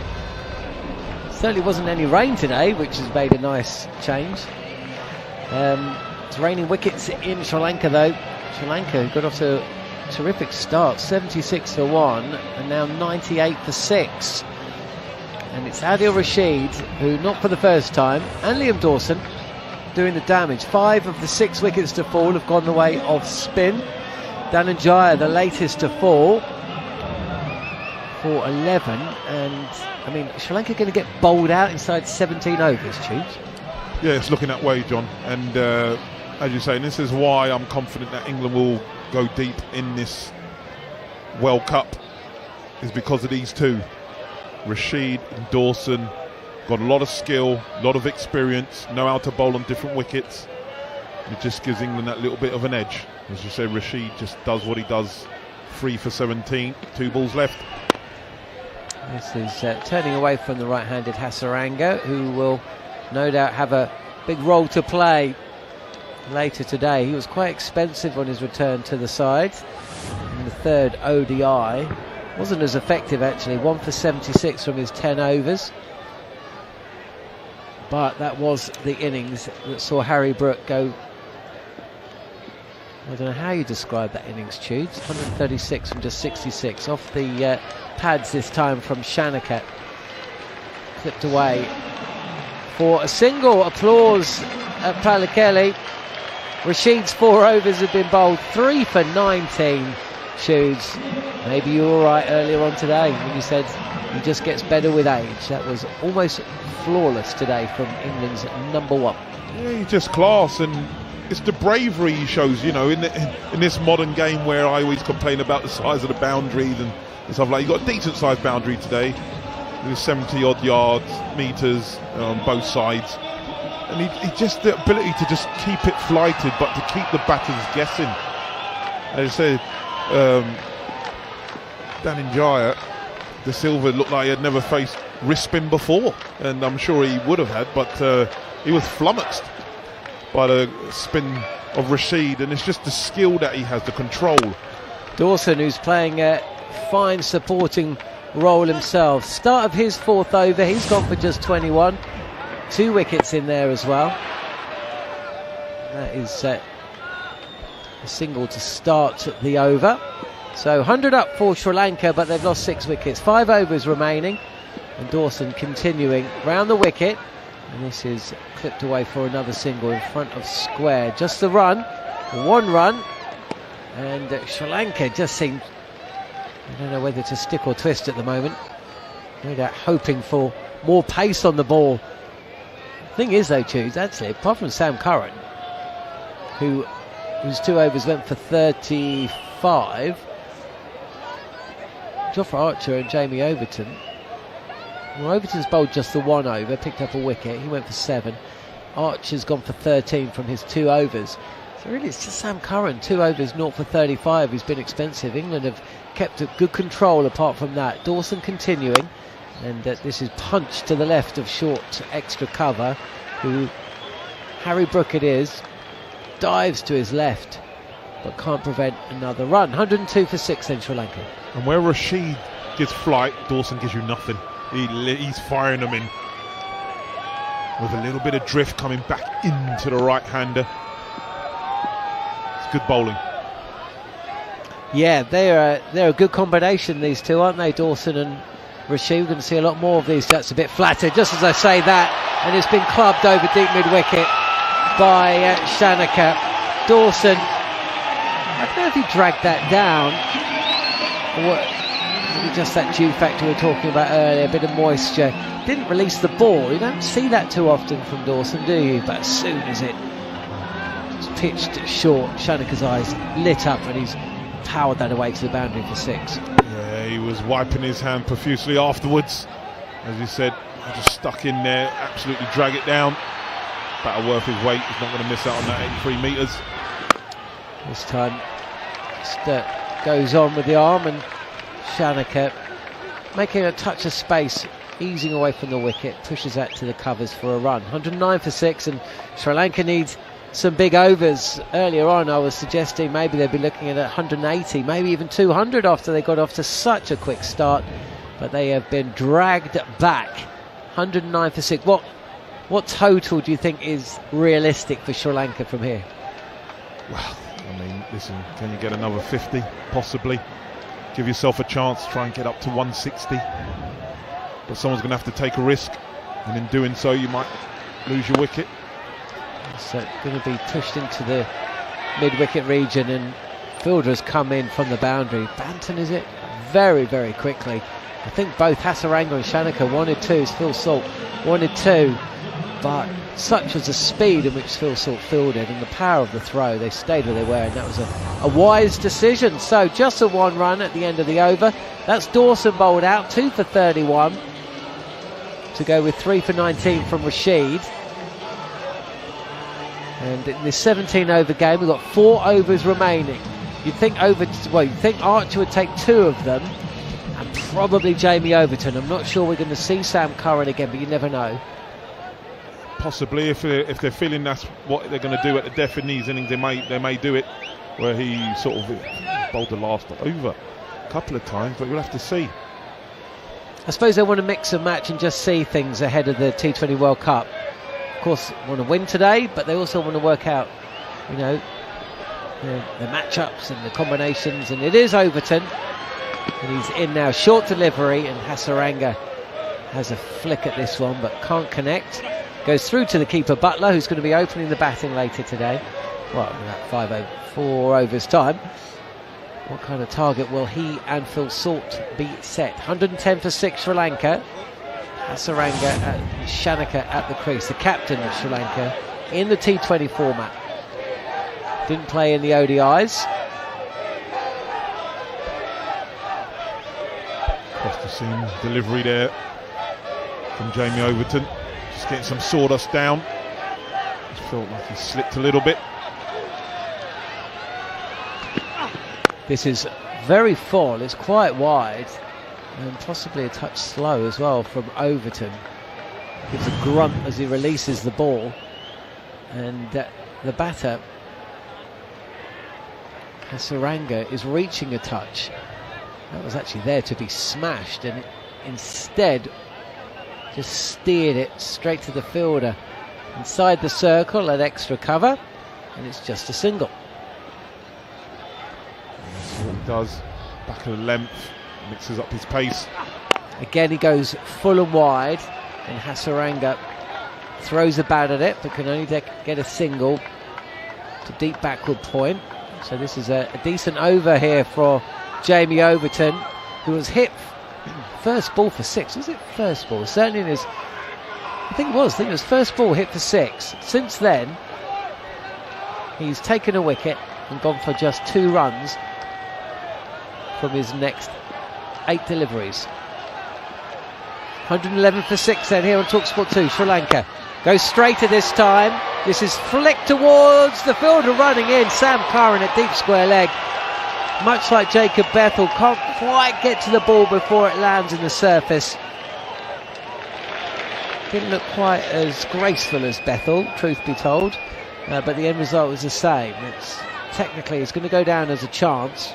S1: Certainly wasn't any rain today, which has made a nice change. It's raining wickets in Sri Lanka though. Sri Lanka got off to a terrific start, 76 for 1 and now 98 for 6. And it's Adil Rashid who, not for the first time, and Liam Dawson doing the damage. 5 of the 6 wickets to fall have gone the way of spin. Dhananjay, the latest to fall, for 11. And I mean, Sri Lanka going to get bowled out inside 17 overs, Tubes.
S2: Yeah, it's looking that way, John. And as you say, this is why I'm confident that England will go deep in this World Cup, is because of these two. Rashid and Dawson got a lot of skill, a lot of experience, know how to bowl on different wickets. It just gives England that little bit of an edge. As you say, Rashid just does what he does. 3 for 17, 2 balls left.
S1: This is turning away from the right-handed Hasaranga, who will no doubt have a big role to play later today. He was quite expensive on his return to the side in the 3rd ODI. Wasn't as effective actually, 1 for 76 from his 10 overs. But that was the innings that saw Harry Brook go, I don't know how you describe that innings, Tudes. 136 from just 66. Off the pads this time from Shanakat. Clipped away for a single. Applause at Pallekele. Rashid's 4 overs have been bowled. 3 for 19. Tudes, maybe you were right earlier on today when you said he just gets better with age. That was almost flawless today from England's number 1.
S2: Yeah, he's just class, and it's the bravery he shows, you know, in this modern game where I always complain about the size of the boundaries and stuff like that. He got a decent sized boundary today. It was 70 odd yards, meters on both sides. And he just, the ability to just keep it flighted, but to keep the batters guessing. As I said, Dhananjay De Silva looked like he had never faced wrist spin before, and I'm sure he would have had, but he was flummoxed by the spin of Rashid, and it's just the skill that he has, the control.
S1: Dawson, who's playing a fine supporting role himself. Start of his 4th over, he's gone for just 21. 2 wickets in there as well. That is a single to start the over. So 100 up for Sri Lanka, but they've lost 6 wickets. 5 overs remaining, and Dawson continuing round the wicket. And this is clipped away for another single in front of square. Just the run, 1 run, and Sri Lanka just seemed, I don't know whether to stick or twist at the moment. No doubt hoping for more pace on the ball. Thing is though, Tudes, actually, apart from Sam Curran, whose 2 overs went for 35, Jofra Archer and Jamie Overton. Well, Overton's bowled just the 1 over, picked up a wicket. He went for 7. Archer's gone for 13 from his 2 overs. So really it's just Sam Curran, 2 overs, 0 for 35. He's been expensive. England have kept a good control apart from that. Dawson continuing, and this is punch to the left of short extra cover, who Harry Brook it is, dives to his left but can't prevent another run. 102 for 6 in Sri Lanka.
S2: And where Rashid gives flight, Dawson gives you nothing. He's firing them in with a little bit of drift coming back into the right-hander. It's good bowling.
S1: Yeah, they're a good combination, these two, aren't they, Dawson and Rashid? We're going to see a lot more of these. That's a bit flatter, just as I say that, and it's been clubbed over deep mid-wicket by Shanaka. Dawson, I don't know if he dragged that down, or maybe just that dew factor we were talking about earlier, a bit of moisture. Didn't release the ball. You don't see that too often from Dawson, do you? But as soon as it was pitched short, Shanaka's eyes lit up and he's powered that away to the boundary for 6.
S2: Yeah, he was wiping his hand profusely afterwards. As you said, he just stuck in there, absolutely drag it down. Batter worth his weight. He's not going to miss out on that 83 metres.
S1: This time just goes on with the arm, and Shanaka making a touch of space, easing away from the wicket, pushes that to the covers for a run. 109 for 6, and Sri Lanka needs some big overs. Earlier on I was suggesting maybe they'd be looking at 180, maybe even 200 after they got off to such a quick start, but they have been dragged back. 109 for 6. What total do you think is realistic for Sri Lanka from here?
S2: Well, I mean, listen, can you get another 50? Possibly. Give yourself a chance, try and get up to 160. But someone's going to have to take a risk, and in doing so you might lose your wicket.
S1: It's going to be pushed into the mid-wicket region, and fielders come in from the boundary. Banton, is it? Very, very quickly. I think both Hasaranga and Shanaka wanted 2, Phil Salt wanted 2, but such was the speed in which Phil Salt fielded and the power of the throw, they stayed where they were, and that was a wise decision. So just a 1 run at the end of the over. That's Dawson bowled out, 2 for 31 to go with 3 for 19 from Rashid. And in this 17 over game we've got 4 overs remaining. You'd think Archer would take 2 of them, and probably Jamie Overton. I'm not sure we're going to see Sam Curran again, but you never know.
S2: Possibly, if they're feeling that's what they're going to do at the death in these innings, they may do it, where he sort of bowled the last over a couple of times, but we'll have to see.
S1: I suppose they want to mix and match and just see things ahead of the T20 World Cup. Of course, want to win today, but they also want to work out, the matchups and the combinations. And it is Overton, and he's in now. Short delivery, and Hasaranga has a flick at this one, but can't connect. Goes through to the keeper Butler, who's going to be opening the batting later today. Well, in about 4 overs time. What kind of target will he and Phil Salt be set? 110 for 6 Sri Lanka. Hasaranga and Shanaka at the crease. The captain of Sri Lanka in the T20 format. Didn't play in the ODIs.
S2: Across the seam delivery there from Jamie Overton. Just getting some sawdust down. Just felt like he slipped a little bit.
S1: This is very full, it's quite wide, and possibly a touch slow as well from Overton. Gives a grunt as he releases the ball, and the batter Hasaranga is reaching a touch. That was actually there to be smashed, and instead just steered it straight to the fielder inside the circle at extra cover, and it's just a single.
S2: That's what he does. Back of the length, mixes up his pace.
S1: Again he goes full and wide, and Hasaranga throws a bat at it but can only get a single to deep backward point. So this is a decent over here for Jamie Overton, who was hit first ball for 6. Was it first ball? Certainly in his, I think it was first ball hit for 6. Since then he's taken a wicket and gone for just 2 runs from his next 8 deliveries. 111 for 6 then here on talkSPORT 2. Sri Lanka goes straight at this time. This is flicked towards the fielder running in, Sam Curran at deep square leg. Much like Jacob Bethel, can't quite get to the ball before it lands in the surface. Didn't look quite as graceful as Bethel, truth be told, but the end result was the same. Technically it's going to go down as a chance.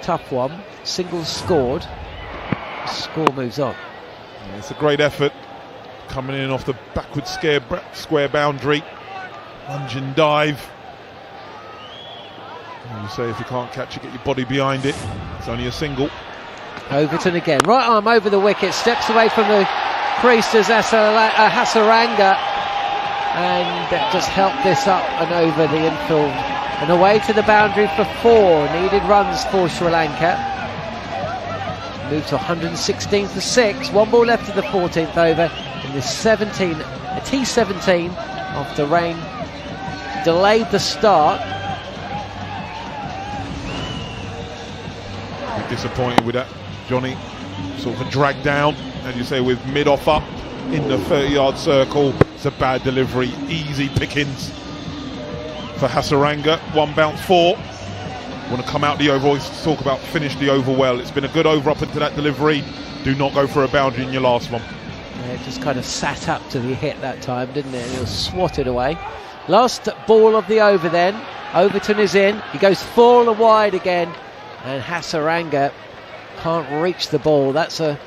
S1: Tough one. Singles scored. The score moves on.
S2: Yeah, it's a great effort. Coming in off the backward square boundary. Lunge and dive. And you say if you can't catch it, get your body behind it. It's only a single.
S1: Overton again. Right arm over the wicket. Steps away from the crease as Hasaranga. And just helped this up and over the infield. And away to the boundary for 4. Needed runs for Sri Lanka. Moved to 116 for 6. 1 ball left of the 14th over. In the T17 after rain delayed the start.
S2: You're disappointed with that, Johnny. Sort of a drag down, and you say with mid-off up in the 30-yard circle. It's a bad delivery. Easy pickings for Hasaranga. 1 bounce 4. Want to come out the over, always talk about finish the over well. It's been a good over up into that delivery. Do not go for a boundary in your last one.
S1: Yeah, it just kind of sat up to the hit that time, didn't it? And it was swatted away. Last ball of the over then. Overton is in. He goes full and wide again. And Hasaranga can't reach the ball. That's a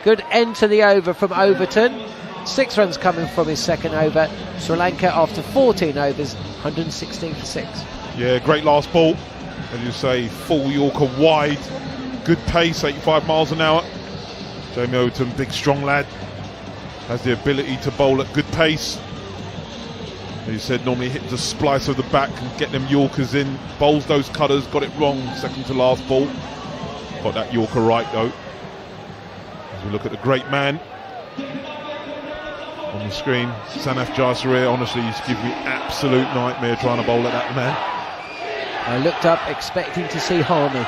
S1: good end to the over from Overton. 6 runs coming from his second over. Sri Lanka after 14 overs, 116 for 6.
S2: Yeah, great last ball. As you say, full Yorker wide. Good pace, 85 miles an hour. Jamie Overton, big strong lad. Has the ability to bowl at good pace. As you said, normally hits the splice of the back and get them Yorkers in. Bowls those cutters, got it wrong, second to last ball. Got that Yorker right though. As we look at the great man on the screen, Sanath Jayasuriya, honestly, used to give me absolute nightmare trying to bowl at that man.
S1: I looked up expecting to see Harmy.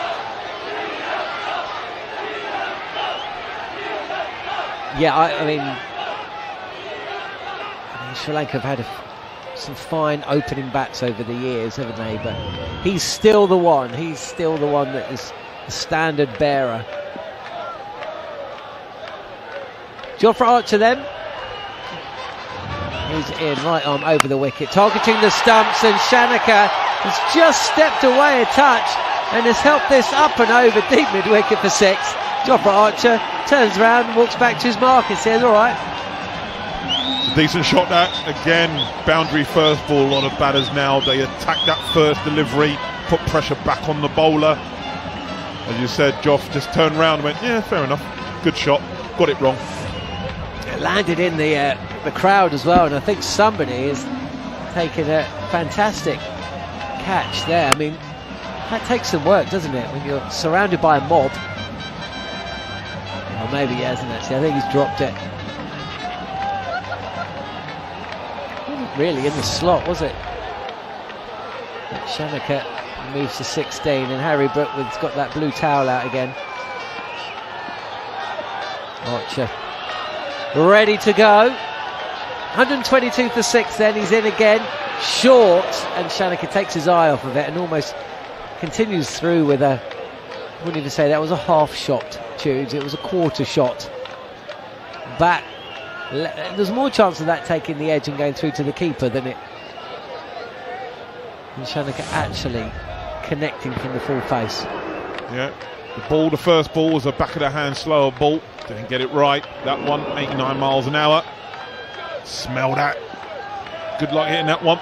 S1: Yeah, I mean, Sri Lanka have had some fine opening bats over the years, haven't they? But he's still the one. He's still the one that is the standard bearer. Jofra Archer then. He's in, right arm over the wicket, targeting the stumps, and Shanaka has just stepped away a touch and has helped this up and over deep mid-wicket for 6. Jofra Archer turns around and walks back to his mark and says, all right.
S2: Decent shot that. Again, boundary first ball. A lot of batters now. They attack that first delivery, put pressure back on the bowler. As you said, Joff just turned around and went, yeah, fair enough. Good shot. Got it wrong.
S1: It landed in the crowd as well, and I think somebody has taken a fantastic catch there. I mean, that takes some work, doesn't it, when you're surrounded by a mob? Well, maybe he hasn't actually. I think he's dropped it. Wasn't really in the slot, was it? Shanaka moves to 16, and Harry Brookwood's got that blue towel out again. Archer ready to go. 122 for 6 then, he's in again. Short, and Shanaka takes his eye off of it and almost continues through with a, I wouldn't even say that was a half shot, Tudes, it was a quarter shot. Back, there's more chance of that taking the edge and going through to the keeper than it. And Shanaka actually connecting from the full face.
S2: Yeah, the first ball was a back of the hand slower ball. Didn't get it right. That one, 89 miles an hour. Smell that. Good luck hitting that one.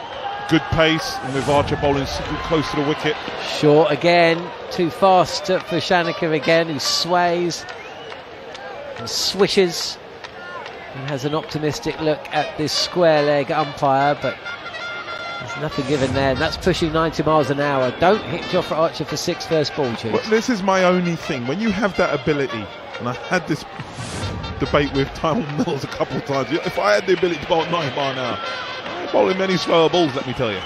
S2: Good pace, and with Archer bowling super close to the wicket.
S1: Short again, too fast for Shanaka again, who sways and swishes and has an optimistic look at this square leg umpire, but there's nothing given there, and that's pushing 90 miles an hour. Don't hit Jofra Archer for 6 first ball, Chief.
S2: Well, this is my only thing. When you have that ability, and I had this debate with Tyrone Mills a couple of times, if I had the ability to bowl at 90 miles an hour, I ain't bowling many slower balls, let me tell you.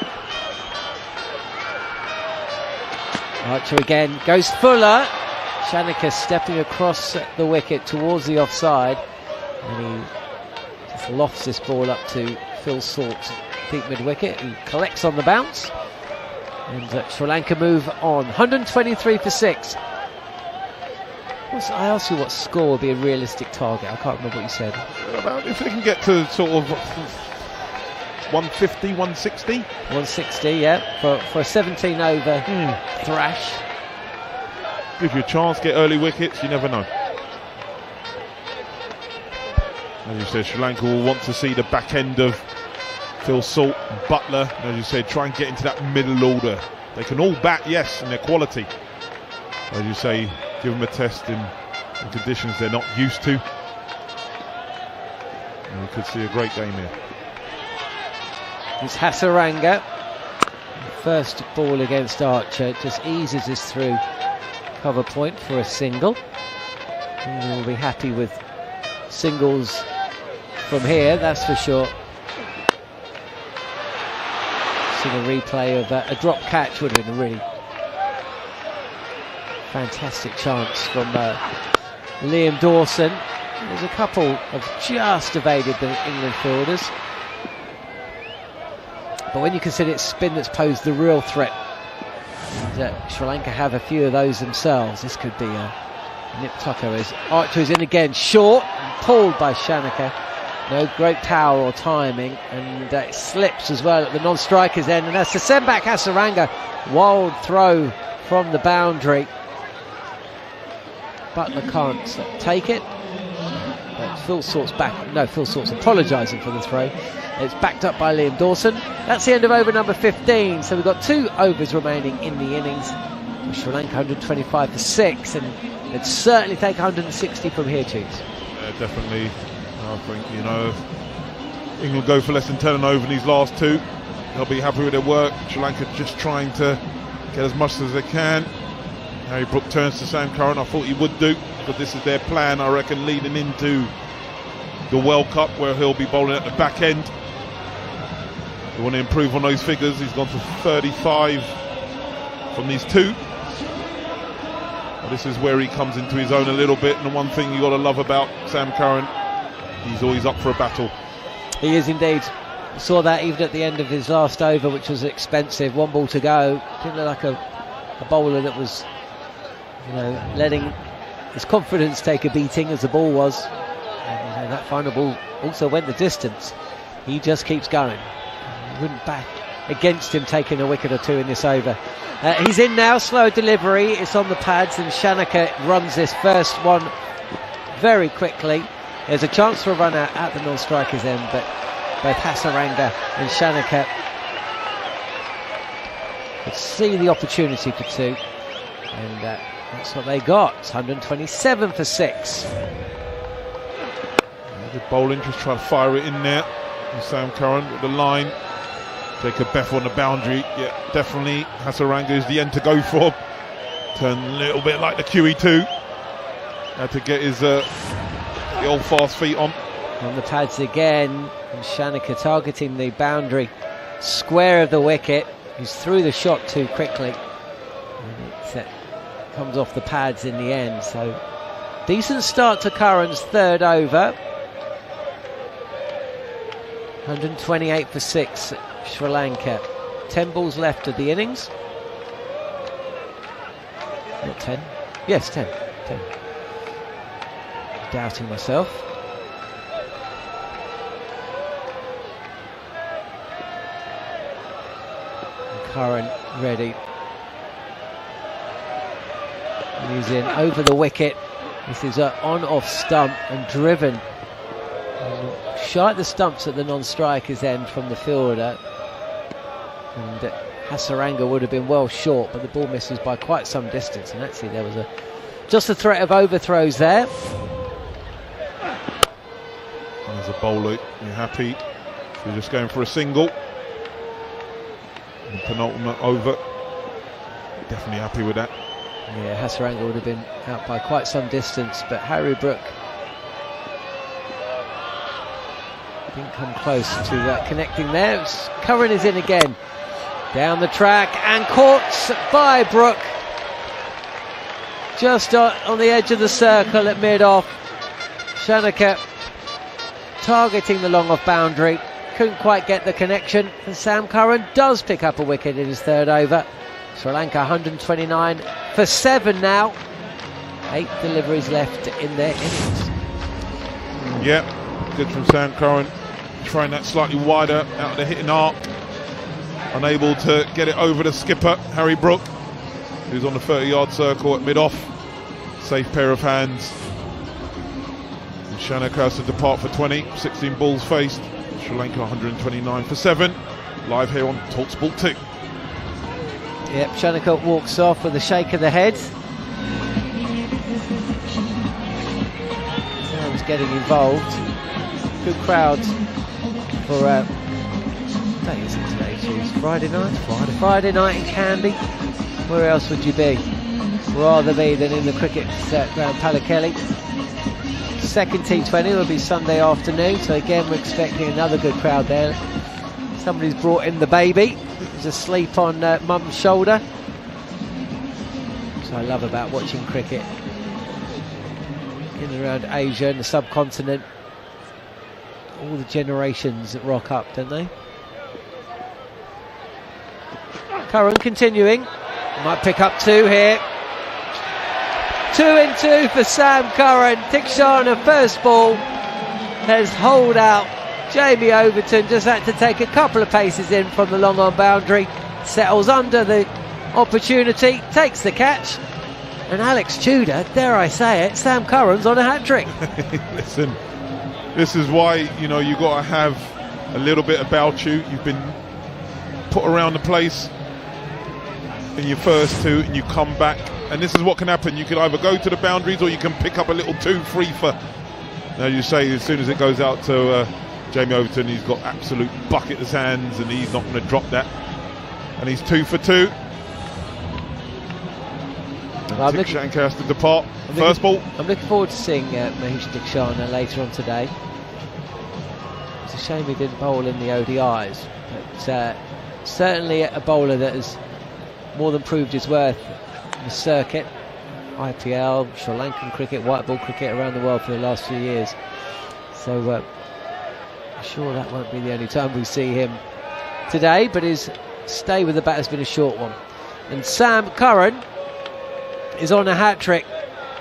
S1: Archer again goes fuller. Shanaka stepping across the wicket towards the offside, and he just lofts this ball up to Phil Salt deep mid-wicket. He collects on the bounce. And Sri Lanka move on. 123 for 6. I asked you what score would be a realistic target. I can't remember what you said.
S2: About if they can get to sort of 150, 160?
S1: 160, yeah, for a 17 over thrash.
S2: Give you a chance, get early wickets, you never know. As you said, Sri Lanka will want to see the back end of Phil Salt and Butler. As you said, try and get into that middle order. They can all bat, yes, and they're quality. As you say, give them a test in conditions they're not used to. And we could see a great game here.
S1: It's Hasaranga. First ball against Archer, just eases us through cover point for a single. And we'll be happy with singles from here, that's for sure. Seeing a replay of a drop catch would have been a really fantastic chance from Liam Dawson. There's a couple have just evaded the England fielders. But when you consider it's spin that's posed the real threat, Sri Lanka have a few of those themselves. This could be a nip tucker as Archer is in again, short and pulled by Shanaka. No great power or timing, and it slips as well at the non-striker's end, and that's to send back Hasaranga. Wild throw from the boundary. Butler can't take it. Phil Salt's back. No, Phil Salt's apologising for the throw. It's backed up by Liam Dawson. That's the end of over number 15. So we've got 2 overs remaining in the innings. Sri Lanka 125 for 6, and it'd certainly take 160 from here, Chiefs.
S2: Yeah, definitely. I think, you know, England go for less than 10 and over in these last 2. They'll be happy with their work. Sri Lanka just trying to get as much as they can. Harry Brook turns to Sam Curran. I thought he would do, but this is their plan, I reckon, leading into the World Cup, where he'll be bowling at the back end. They want to improve on those figures. He's gone for 35 from these 2. Well, this is where he comes into his own a little bit, and the one thing you got to love about Sam Curran, he's always up for a battle.
S1: He is indeed. Saw that even at the end of his last over, which was expensive. 1 ball to go. Didn't look like a bowler that was, you know, letting his confidence take a beating as the ball was. And that final ball also went the distance. He just keeps going. Wouldn't back against him taking a wicket or 2 in this over. He's in now, slow delivery. It's on the pads, and Shanaka runs this first one very quickly. There's a chance for a run out at the non-striker's end, but both Hasaranga and Shanaka could see the opportunity for 2, and that's what they got. It's 127 for 6.
S2: The bowling just trying to fire it in there. And Sam Curran with the line. Jacob Beff on the boundary. Yeah, definitely Hasaranga is the end to go for. Turned a little bit like the QE2. Had to get his the old fast feet on.
S1: On the pads again, and Shanaka targeting the boundary square of the wicket. He's through the shot too quickly, and it comes off the pads in the end. So decent start to Curran's 3rd over. 128 for 6, Sri Lanka. 10 balls left of the innings. Not 10. Yes, 10. Doubting myself. And Curran ready. And he's in over the wicket. This is an on-off stump and driven. Shy at the stumps at the non-striker's end from the fielder, and Hasaranga would have been well short, but the ball misses by quite some distance, and actually there was just a threat of overthrows there.
S2: And as a bowler, you're happy. So you're just going for a single. And penultimate over. Definitely happy with that.
S1: Yeah, Hasaranga would have been out by quite some distance, but Harry Brook didn't come close to connecting there. Curran is in again, down the track and caught by Brook just on the edge of the circle at mid-off. Shanaka targeting the long off boundary, couldn't quite get the connection, and Sam Curran does pick up a wicket in his third over. Sri Lanka 129 for 7 now. 8 deliveries left in their innings.
S2: Yeah, good from Sam Curran. Trying that slightly wider out of the hitting arc. Unable to get it over the skipper, Harry Brook, who's on the 30-yard circle at mid-off. Safe pair of hands. And Shanaka has to depart for 20. 16 balls faced. Sri Lanka 129 for 7. Live here on talkSPORT 2.
S1: Yep, Shanaka walks off with a shake of the head. Sam's getting involved. Good crowd for what day is it today? It's Friday night? Friday night in Kandy. Where else would you be? Rather be than in the cricket ground Pallekele. Second T20 will be Sunday afternoon, so again we're expecting another good crowd there. Somebody's brought in the baby. He's asleep on mum's shoulder. So I love about watching cricket in and around Asia and the subcontinent. All the generations that rock up, don't they? Curran continuing. Might pick up 2 here. 2 in 2 for Sam Curran. Tikshana first ball has holed out. Jamie Overton just had to take a couple of paces in from the long on boundary. Settles under the opportunity, takes the catch. And Alex Tudor, dare I say it, Sam Curran's on a hat-trick.
S2: Listen, this is why, you know, you've got to have a little bit about you. You've been put around the place in your first 2 and you come back. And this is what can happen. You can either go to the boundaries or you can pick up a little 2-3 for. Now you say as soon as it goes out to Jamie Overton, he's got absolute bucket as hands and he's not going to drop that. And he's 2 for 2. Tikshana has to depart. First ball.
S1: I'm looking forward to seeing Mahesh Tikshana later on today. It's a shame he didn't bowl in the ODIs, but certainly a bowler that has more than proved his worth in the circuit. IPL, Sri Lankan cricket, white ball cricket around the world for the last few years. So I'm sure that won't be the only time we see him today, but his stay with the bat has been a short one. And Sam Curran is on a hat-trick.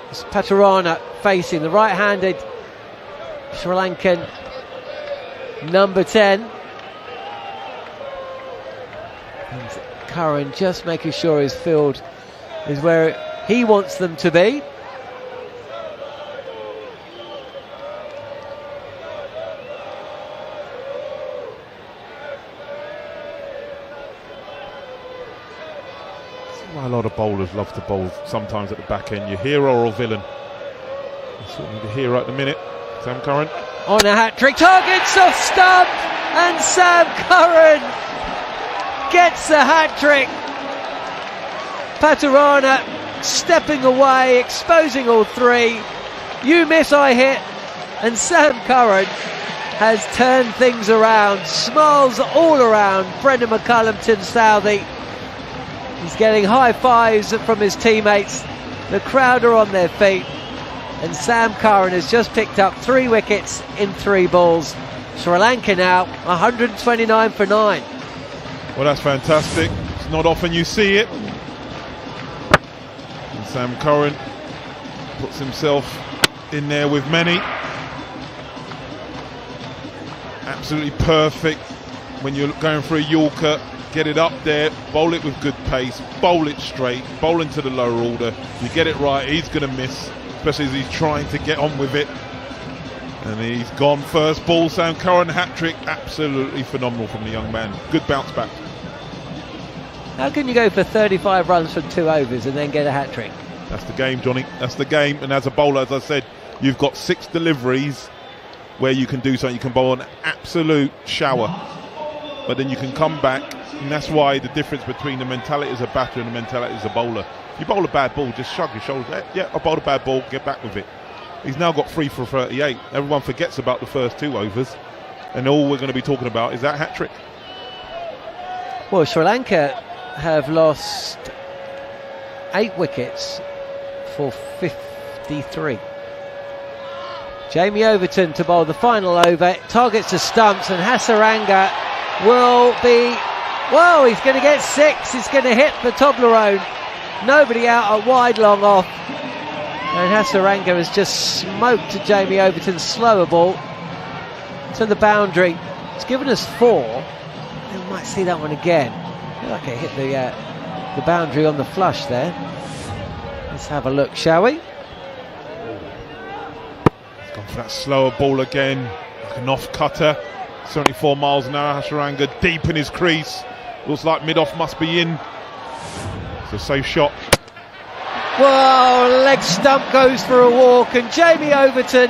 S1: It's Patarana facing the right-handed Sri Lankan number 10. And Curran just making sure his field is where he wants them to be.
S2: Why a lot of bowlers love to bowl sometimes at the back end. Your hero or villain. Certainly the hero at the minute. Sam Curran
S1: on a hat-trick, targets off stump, and Sam Curran gets a hat-trick. Patarana stepping away, exposing all 3. You miss, I hit, and Sam Curran has turned things around. Smiles all around. Brendan McCullum to Southey. He's getting high fives from his teammates. The crowd are on their feet. And Sam Curran has just picked up 3 wickets in 3 balls. Sri Lanka now 129 for 9.
S2: Well, that's fantastic. It's not often you see it. And Sam Curran puts himself in there with many. Absolutely perfect when you're going for a Yorker. Get it up there, bowl it with good pace, bowl it straight, bowl into the lower order. You get it right, he's going to miss, especially as he's trying to get on with it. And he's gone. First ball, Sam Curran hat-trick. Absolutely phenomenal from the young man. Good bounce back.
S1: How can you go for 35 runs from 2 overs and then get a hat-trick?
S2: That's the game, Johnny. That's the game. And as a bowler, as I said, you've got 6 deliveries where you can do something. You can bowl an absolute shower. But then you can come back. And that's why the difference between the mentality as a batter and the mentality as a bowler. If you bowl a bad ball, just shrug your shoulders. Yeah, I bowled a bad ball, get back with it. He's now got 3 for 38. Everyone forgets about the first 2 overs. And all we're going to be talking about is that hat-trick.
S1: Well, Sri Lanka have lost 8 wickets for 53. Jamie Overton to bowl the final over. Targets the stumps, and Hasaranga will be... Well, he's going to get 6. He's going to hit the Toblerone. Nobody out at wide, long off. And Hasaranga has just smoked Jamie Overton's slower ball to the boundary. It's given us 4. We might see that one again. I feel like it hit the boundary on the flush there. Let's have a look, shall we?
S2: He's gone for that slower ball again, like an off cutter. 74 miles an hour. Hasaranga deep in his crease. Looks like mid-off must be in. It's a safe shot.
S1: Whoa, leg stump goes for a walk, and Jamie Overton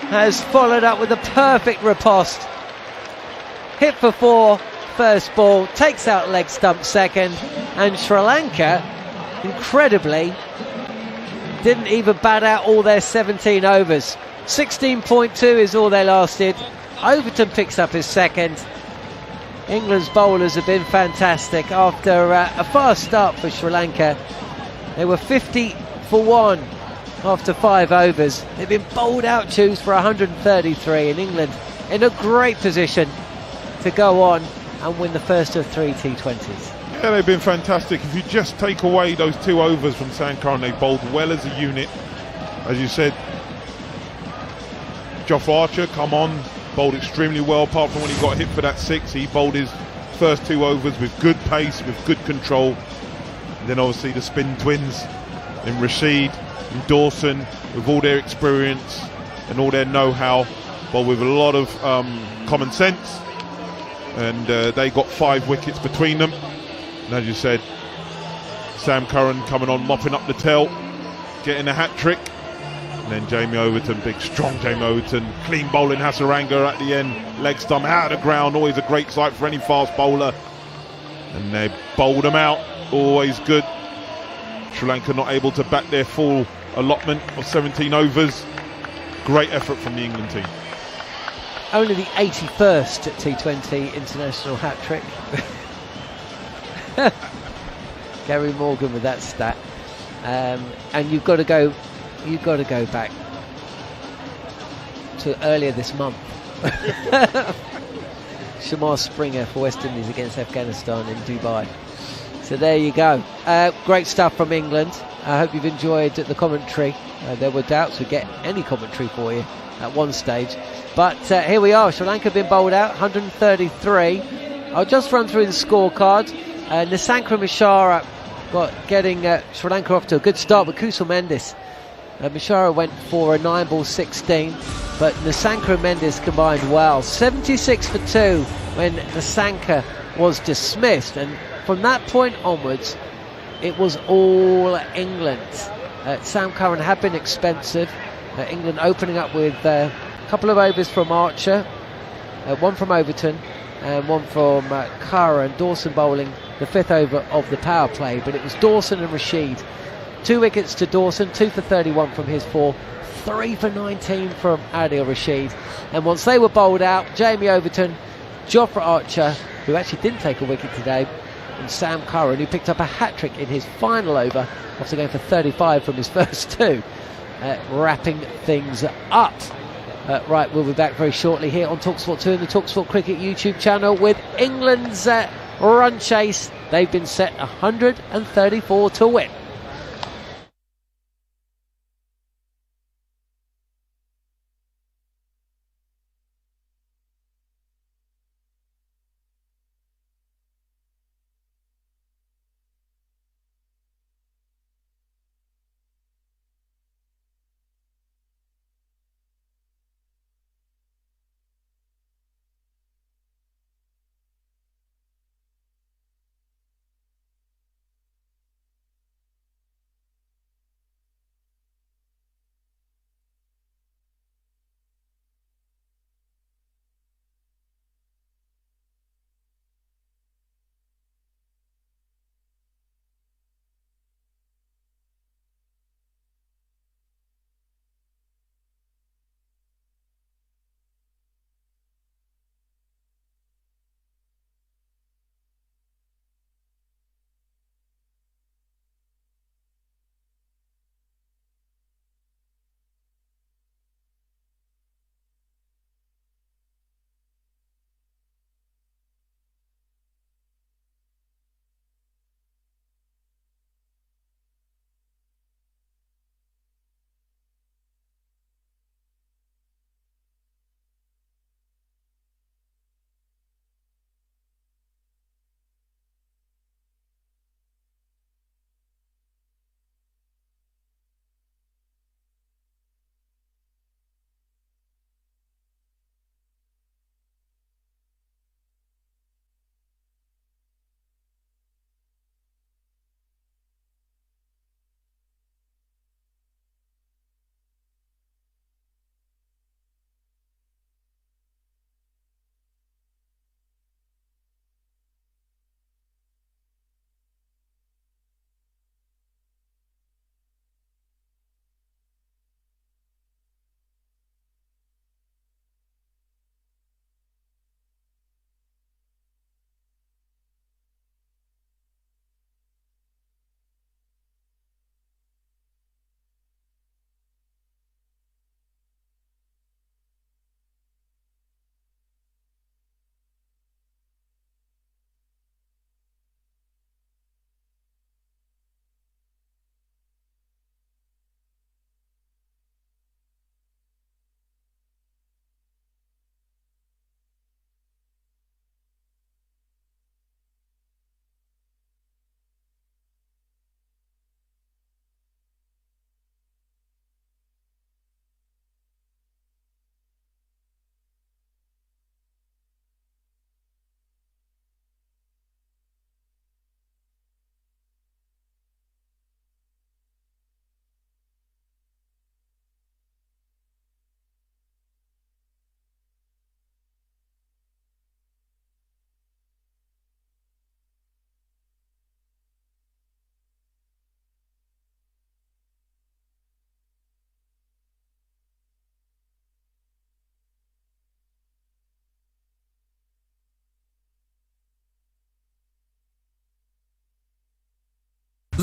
S1: has followed up with a perfect riposte. Hit for 4, first ball, takes out leg stump second, and Sri Lanka, incredibly, didn't even bat out all their 17 overs. 16.2 is all they lasted. Overton picks up his second. England's bowlers have been fantastic. After a fast start for Sri Lanka, they were 50 for 1 after 5 overs. They've been bowled out, Choose, for 133, and England in a great position to go on and win the first of 3 T20s.
S2: Yeah, they've been fantastic. If you just take away those 2 overs from Sankaran, they bowled well as a unit. As you said, Jofra Archer, come on, bowled extremely well, apart from when he got hit for that 6. He bowled his first 2 overs with good pace, with good control. And then obviously the spin twins in Rashid and Dawson, with all their experience and all their know-how, but with a lot of common sense. And they got 5 wickets between them. And as you said, Sam Curran coming on, mopping up the tail, getting a hat-trick. And then Jamie Overton, big strong Jamie Overton, clean bowling Hasaranga at the end, leg stump out of the ground, always a great sight for any fast bowler. And they bowled them out, always good. Sri Lanka not able to bat their full allotment of 17 overs. Great effort from the England team.
S1: Only the 81st T20 international hat-trick. Gary Morgan with that stat. And you've got to go back to earlier this month. Shamar Springer for West Indies against Afghanistan in Dubai. So there you go. Great stuff from England. I hope you've enjoyed the commentary. There were doubts we'd get any commentary for you at one stage. But here we are. Sri Lanka have been bowled out, 133. I'll just run through the scorecard. Nisankara Mishara getting Sri Lanka off to a good start with Kusal Mendis. Mishara went for a 9-ball 16, but Nisankara and Mendes combined well. 76 for 2 when Nisankara was dismissed, and from that point onwards it was all England. Sam Curran had been expensive. England opening up with a couple of overs from Archer, 1 from Overton and 1 from Curran. Dawson bowling the 5th over of the power play, but it was Dawson and Rashid. 2 wickets to Dawson, 2 for 31 from his 4, 3 for 19 from Adil Rashid. And once they were bowled out, Jamie Overton, Jofra Archer, who actually didn't take a wicket today, and Sam Curran, who picked up a hat-trick in his final over after going for 35 from his first 2, wrapping things up. Right, we'll be back very shortly here on talkSPORT 2 and the talkSPORT Cricket YouTube channel with England's run chase. They've been set 134 to win.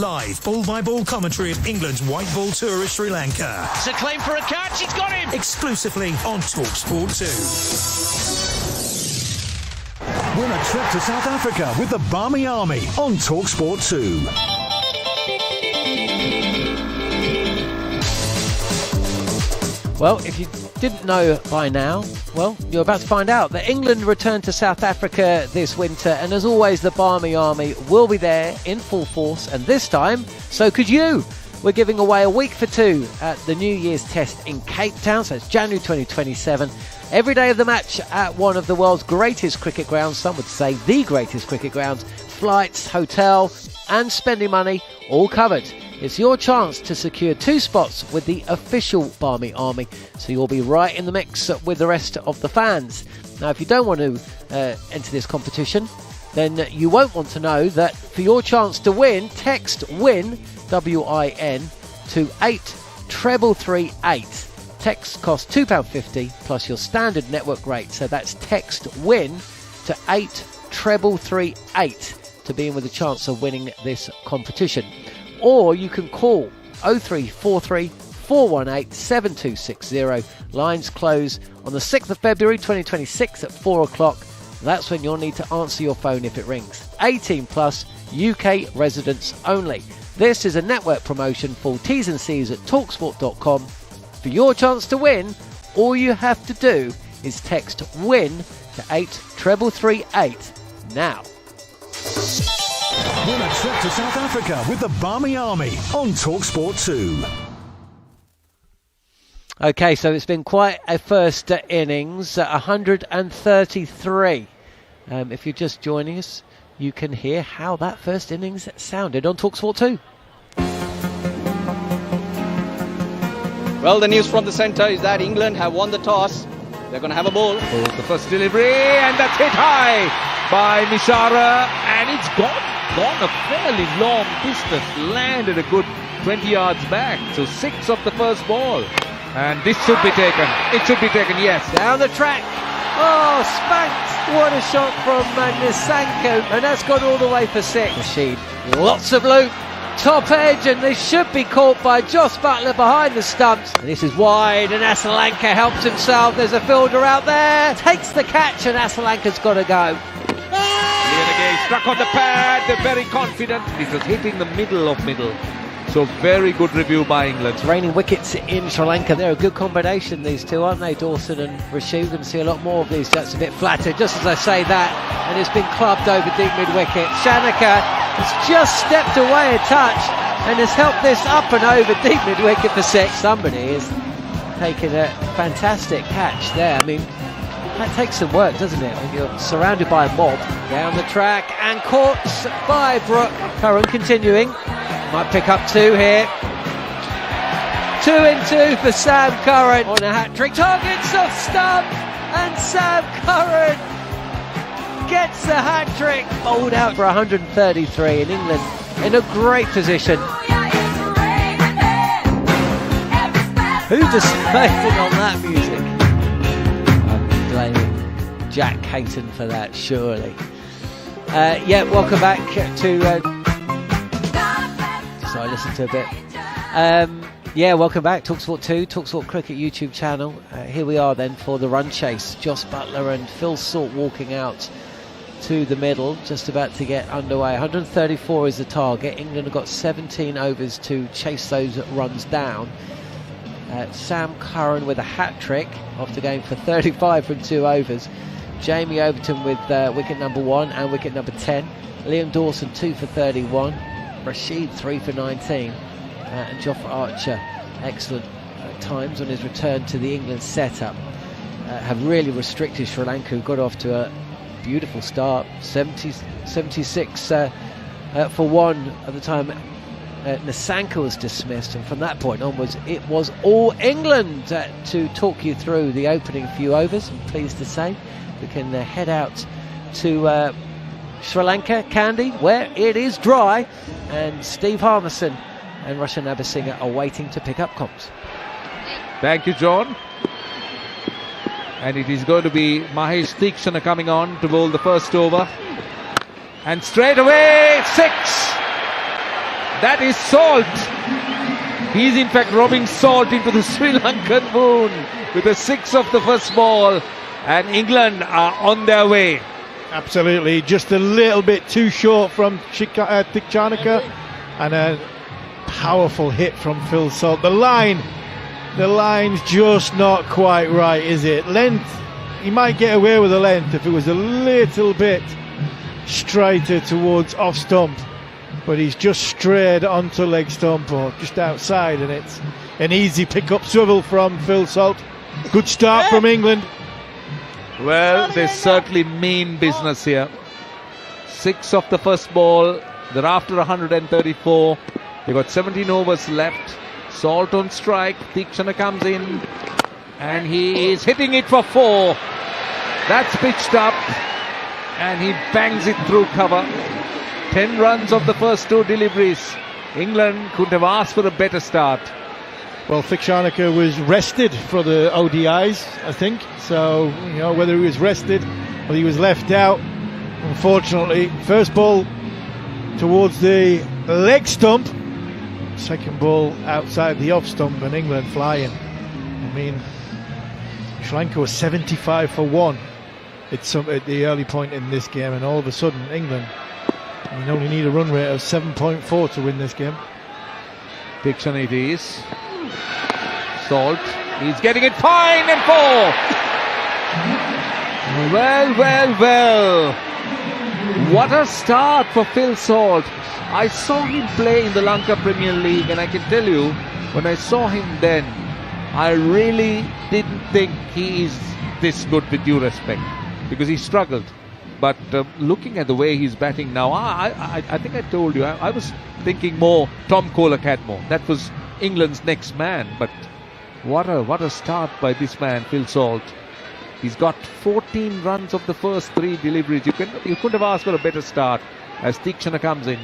S21: Live ball-by-ball commentary of England's white ball tour of Sri Lanka.
S6: It's a claim for a catch. He's got him.
S21: Exclusively on talkSPORT 2. Win a trip to South Africa with the Barmy Army on talkSPORT 2.
S1: Well, if you didn't know by now, well, you're about to find out that England return to South Africa this winter, and as always, the Barmy Army will be there in full force, and this time, so could you. We're giving away a week for two at the New Year's Test in Cape Town, so it's January 2027. Every day of the match at one of the world's greatest cricket grounds, some would say the greatest cricket grounds, flights, hotel, and spending money, all covered. It's your chance to secure 2 spots with the official Barmy Army, so you'll be right in the mix with the rest of the fans. Now, if you don't want to enter this competition, then you won't want to know that for your chance to win, text WIN, W-I-N, to 83338. Text costs £2.50 plus your standard network rate, so that's text WIN to 83338 to be in with a chance of winning this competition. Or you can call 0343 418 7260. Lines close on the 6th of February 2026 at 4 o'clock. That's when you'll need to answer your phone if it rings. 18 plus, UK residents only. This is a network promotion. Full T's and C's at talksport.com. For your chance to win, all you have to do is text WIN to 83338 now.
S21: Win a trip to South Africa with the Barmy Army on talkSPORT 2.
S1: Okay, so it's been quite a first innings, 133. If you're just joining us, you can hear how that first innings sounded on talkSPORT 2.
S7: Well, the news from the centre is that England have won the toss. They're going to have a ball.
S9: The first delivery, and that's hit high by Mishara, and it's gone a fairly long distance, landed a good 20 yards back. So 6 of the first ball, and this should be taken. It should be taken, yes.
S1: Down the track. Oh, spanked. What a shot from Nisanko, and that's gone all the way for 6. Rashid, lots of loop. Top edge, and this should be caught by Jos Buttler behind the stumps. And this is wide, and Asalanka helps himself. There's a fielder out there, takes the catch, and Asalanka's got to go.
S9: Again, struck on the pad, they're very confident. This was hitting the middle of middle. So very good review by England.
S1: It's raining wickets in Sri Lanka. They're a good combination, these two, aren't they? Dawson and Rashid. We're going to see a lot more of these. That's a bit flatter, just as I say that. And it's been clubbed over deep mid-wicket. Shanaka has just stepped away a touch and has helped this up and over deep mid-wicket for 6. Somebody is taking a fantastic catch there. I mean, that takes some work, doesn't it, when you're surrounded by a mob. Down the track and caught by Brooke. Curran continuing. Might pick up 2 here. 2 in 2 for Sam Curran on a hat-trick. Targets off stump, and Sam Curran gets the hat-trick. Bowled out for 133, and England in a great position. Who decided on that music? I'm blaming Jack Hayton for that, surely. Welcome back to... So I listened to a bit. Welcome back. talkSPORT 2, talkSPORT Cricket YouTube channel. Here we are then for the run chase. Jos Buttler and Phil Salt walking out to the middle, just about to get underway. 134 is the target. England have got 17 overs to chase those runs down. Sam Curran with a hat-trick after going for 35 from 2 overs. Jamie Overton with wicket number 1 and wicket number 10. Liam Dawson 2 for 31. Rashid 3 for 19, and Jofra Archer excellent times on his return to the England setup. Have really restricted Sri Lanka, who got off to a beautiful start, 76 for 1 at the time Nisanka was dismissed, and from that point onwards it was all England. To talk you through the opening few overs, I'm pleased to say we can head out to Sri Lanka, Kandy, where it is dry, and Steve Harmison and Roshan Nabasinghe are waiting to pick up comms.
S9: Thank you, John. And it is going to be Mahesh Theekshana coming on to bowl the first over. And straight away, 6! That is salt. He's in fact robbing salt into the Sri Lankan moon with a 6 of the first ball, and England are on their way.
S14: Absolutely, just a little bit too short from Tikchanika, and a powerful hit from Phil Salt. The line's just not quite right, is it? Length, he might get away with the length if it was a little bit straighter towards off stump, but he's just strayed onto leg stump or just outside, and it's an easy pick-up swivel from Phil Salt. Good start from England.
S9: Well, they certainly mean business here. 6 of the first ball. They're after 134. They've got 17 overs left. Salt on strike. Tikshana comes in, and he is hitting it for 4. That's pitched up, and he bangs it through cover. 10 runs of the first 2 deliveries. England couldn't have asked for a better start.
S14: Well, Tikchanika was rested for the ODIs, I think. So, whether he was rested or he was left out, unfortunately, first ball towards the leg stump, second ball outside the off stump, and England flying. I mean, Sri Lanka was 75 for 1 at the early point in this game, and all of a sudden, England only need a run rate of 7.4 to win this game.
S9: Tikshana it is. Salt, he's getting it fine, and 4. Well. What a start for Phil Salt. I saw him play in the Lanka Premier League, and I can tell you, when I saw him then, I really didn't think he is this good, with due respect, because he struggled. But looking at the way he's batting now, I think I told you, I was thinking more Tom Kohler-Cadmore. That was England's next man. But what a start by this man, Phil Salt. He's got 14 runs of the first 3 deliveries. You couldn't have asked for a better start as Tikshana comes in.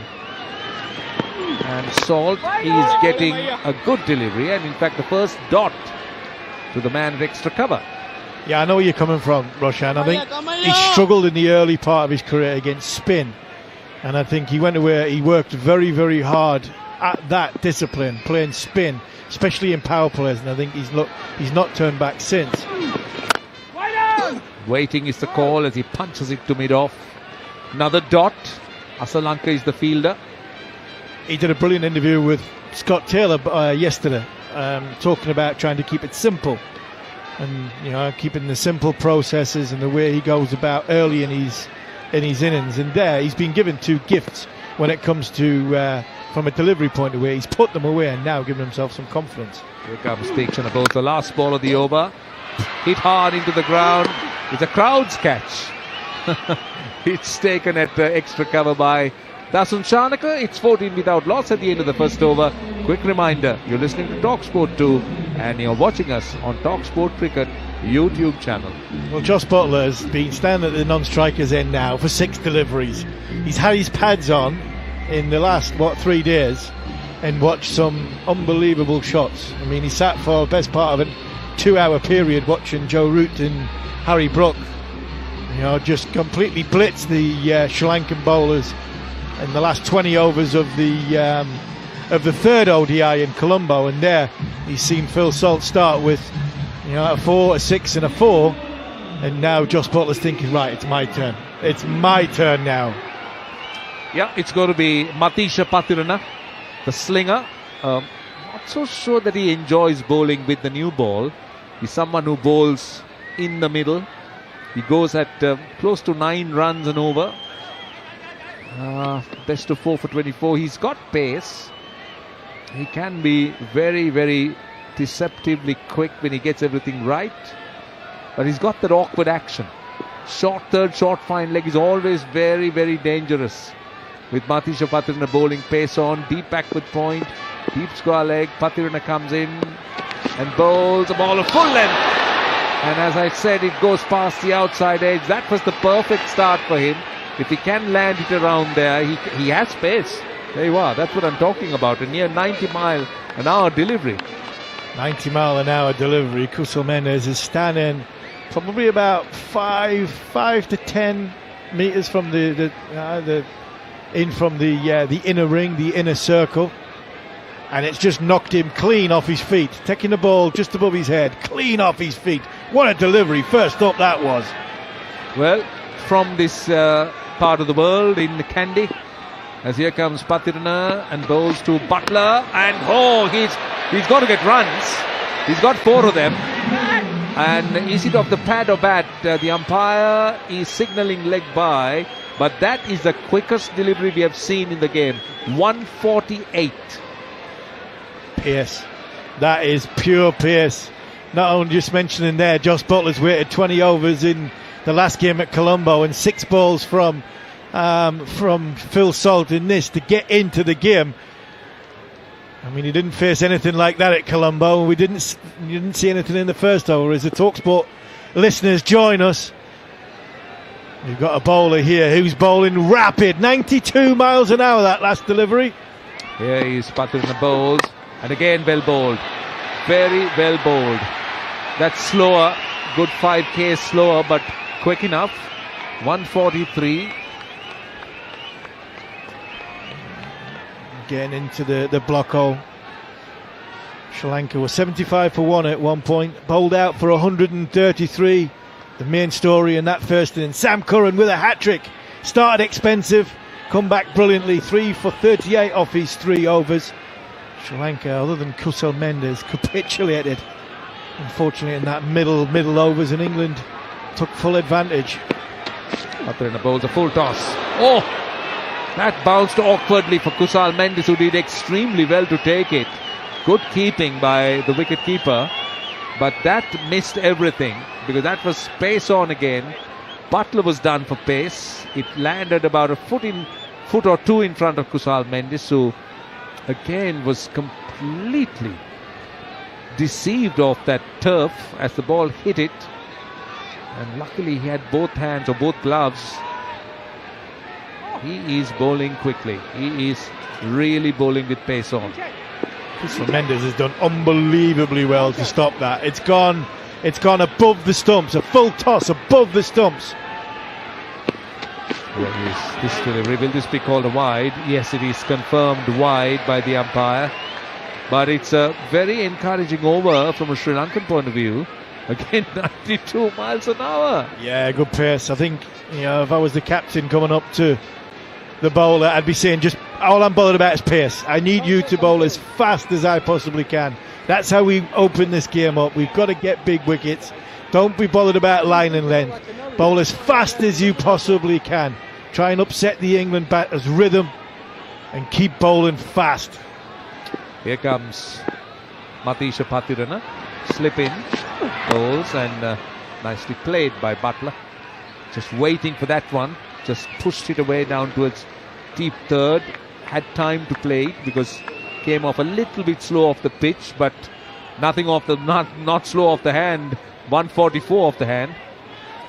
S9: And Salt is getting a good delivery, and in fact the first dot to the man at extra cover.
S14: Yeah, I know where you're coming from, Roshan. I think he struggled in the early part of his career against spin, and I think he went away. He worked very, very hard at that discipline, playing spin, especially in power plays, and I think he's not turned back since.
S9: Waiting is the call as he punches it to mid-off. Another dot. Asalanka is the fielder.
S14: He did a brilliant interview with Scott Taylor yesterday, talking about trying to keep it simple, and keeping the simple processes and the way he goes about early in his innings. And there, he's been given 2 gifts when it comes to from a delivery point of view. He's put them away and now given himself some confidence.
S9: Here comes Tikshana, both the last ball of the over, hit hard into the ground. It's a crowd's catch. It's taken at extra cover by Dasun Shanaka. It's 14 without loss at the end of the first over. Quick reminder, you're listening to talkSPORT 2 and you're watching us on talkSPORT Cricket YouTube channel.
S14: Well, Josh Butler's been standing at the non-striker's end now for 6 deliveries. He's had his pads on in the last 3 days and watched some unbelievable shots. I mean, he sat for the best part of a 2-hour period watching Joe Root and Harry Brook just completely blitz the Sri Lankan bowlers in the last 20 overs of the third ODI in Colombo. And there he's seen Phil Salt start with a 4, a 6 and a 4, and now Josh Butler's thinking, right, it's my turn now.
S9: Yeah, it's going to be Matisha Pathirana, the slinger. Not so sure that he enjoys bowling with the new ball. He's someone who bowls in the middle. He goes at close to 9 runs and over. Best of 4 for 24. He's got pace. He can be very, very deceptively quick when he gets everything right. But he's got that awkward action. Short third, short fine leg is always very, very dangerous. With Matisha Pathirana bowling pace on, deep backward point, deep square leg. Pathirana comes in and bowls a ball of full length. And as I said, it goes past the outside edge. That was the perfect start for him. If he can land it around there, he has pace. There you are. That's what I'm talking about. A near 90-mile-an-hour delivery.
S14: 90-mile-an-hour delivery. Kusal Mendez is standing probably about 5 to 10 meters from the in from the inner ring, the inner circle, and it's just knocked him clean off his feet, taking the ball just above his head, clean off his feet. What a delivery, first up that was.
S9: Well, from this part of the world in Kandy, as here comes Pathirana and bowls to Butler, and he's got to get runs. He's got 4 of them. And is it off the pad or bat? The umpire is signalling leg by, but that is the quickest delivery we have seen in the game. 148.
S14: Pearce. That is pure Pearce. Not only just mentioning there, Josh Butler's waited 20 overs in the last game at Colombo and 6 balls from Phil Salt in this to get into the game. I mean, he didn't face anything like that at Colombo. You didn't see anything in the first over. As the talkSPORT listeners join us, we've got a bowler here who's bowling rapid, 92 miles an hour, that last delivery.
S9: Here is Pathirana bowls, and again well bowled, very well bowled. That's slower, good 5k slower, but quick enough. 143.
S14: Getting into the block hole. Sri Lanka was 75 for 1 at one point, bowled out for 133. The main story in that first inning. Sam Curran with a hat-trick. Started expensive, come back brilliantly. 3 for 38 off his 3 overs. Sri Lanka, other than Kusal Mendes, capitulated. Unfortunately, in that middle overs, and England took full advantage.
S9: Pathirana bowls a full toss. Oh! That bounced awkwardly for Kusal Mendes, who did extremely well to take it. Good keeping by the wicket keeper, but that missed everything because that was pace on again. Butler was done for pace. It landed about a foot or two in front of Kusal Mendes, who again was completely deceived off that turf as the ball hit it. And luckily he had both hands or both gloves. He is bowling quickly. He is really bowling with pace on.
S14: Kusal Mendes has done unbelievably well to stop that. It's gone above the stumps. A full toss above the stumps.
S9: This delivery, will this be called a wide? Yes, it is confirmed wide by the umpire. But it's a very encouraging over from a Sri Lankan point of view. Again, 92 miles an hour.
S14: Yeah, good pace. I think, if I was the captain coming up to the bowler, I'd be saying, just all I'm bothered about is pace. I need you to bowl as fast as I possibly can. That's how we open this game up. We've got to get big wickets. Don't be bothered about line and length. Bowl as fast as you possibly can. Try and upset the England batter's rhythm and keep bowling fast.
S9: Here comes Matisha Pathirana. Slip in, bowls, and nicely played by Butler. Just waiting for that one. Just pushed it away down towards deep third. Had time to play it because came off a little bit slow off the pitch, but nothing off the not slow off the hand. 144 off the hand.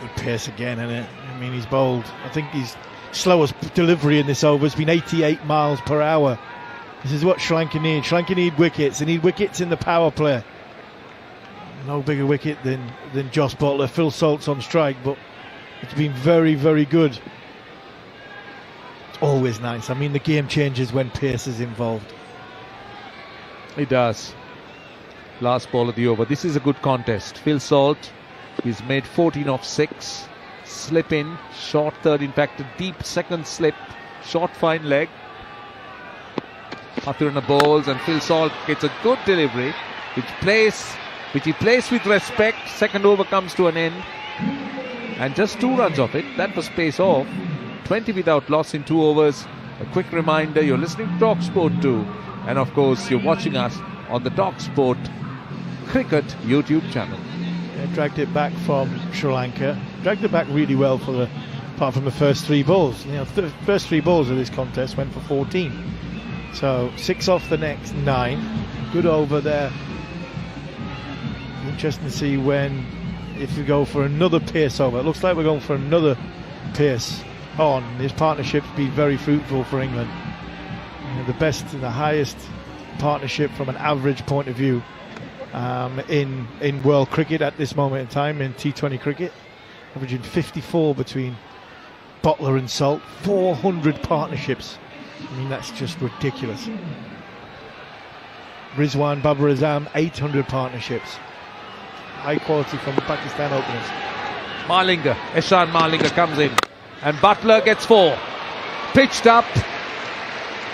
S14: Good pace again, isn't it? I mean, he's bowled. I think his slowest delivery in this over has been 88 miles per hour. This is what Sri Lanka need. Sri Lanka need wickets. They need wickets in the power play. No bigger wicket than Josh Butler. Phil Salt's on strike, but it's been very, very good. It's always nice. I mean, the game changes when pace is involved.
S9: It does. Last ball of the over. This is a good contest. Phil Salt, he's made 14 off 6. Slip in, short third, in fact a deep second slip, short fine leg. Pathirana bowls and Phil Salt gets a good delivery, which he plays with respect. Second over comes to an end, and just 2 runs off it. That was pace off. 20 without loss in 2 overs. A quick reminder, you're listening to talkSPORT 2, and of course you're watching us on the talkSPORT Cricket YouTube channel.
S14: Dragged it back from Sri Lanka. Dragged it back really well apart from the first 3 balls. The first 3 balls of this contest went for 14. So 6 off the next 9. Good over there. Interesting to see if we go for another pace over. It looks like we're going for another pace on. This partnership's been very fruitful for England. The best and the highest partnership from an average point of view in world cricket at this moment in time, in T20 cricket, averaging 54 between Bottler and Salt, 400 partnerships. I mean, that's just ridiculous. Rizwan Babar Azam, 800 partnerships. High quality from Pakistan openers.
S9: Malinga, Eshan Malinga comes in. And Butler gets 4. Pitched up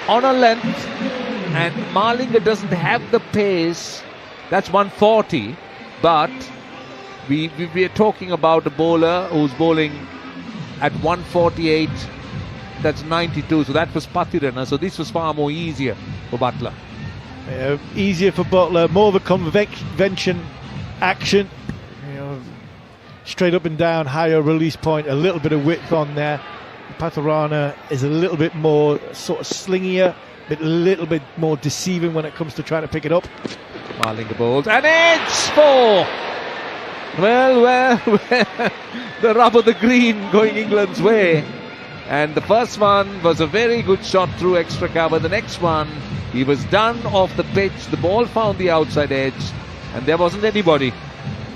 S9: on a length. And Malinga doesn't have the pace. That's 140. But we are talking about a bowler who's bowling at 148. That's 92. So that was Pathirana. So this was far more easier for Butler.
S14: Easier for Butler. More of a convention action. Straight up and down, higher release point, a little bit of width on there. Pathirana is a little bit more sort of slingier, but a little bit more deceiving when it comes to trying to pick it up.
S9: Malinga bowls, and it's 4! Well, the rub of the green going England's way. And the first one was a very good shot through extra cover. The next one, he was done off the pitch. The ball found the outside edge, and there wasn't anybody.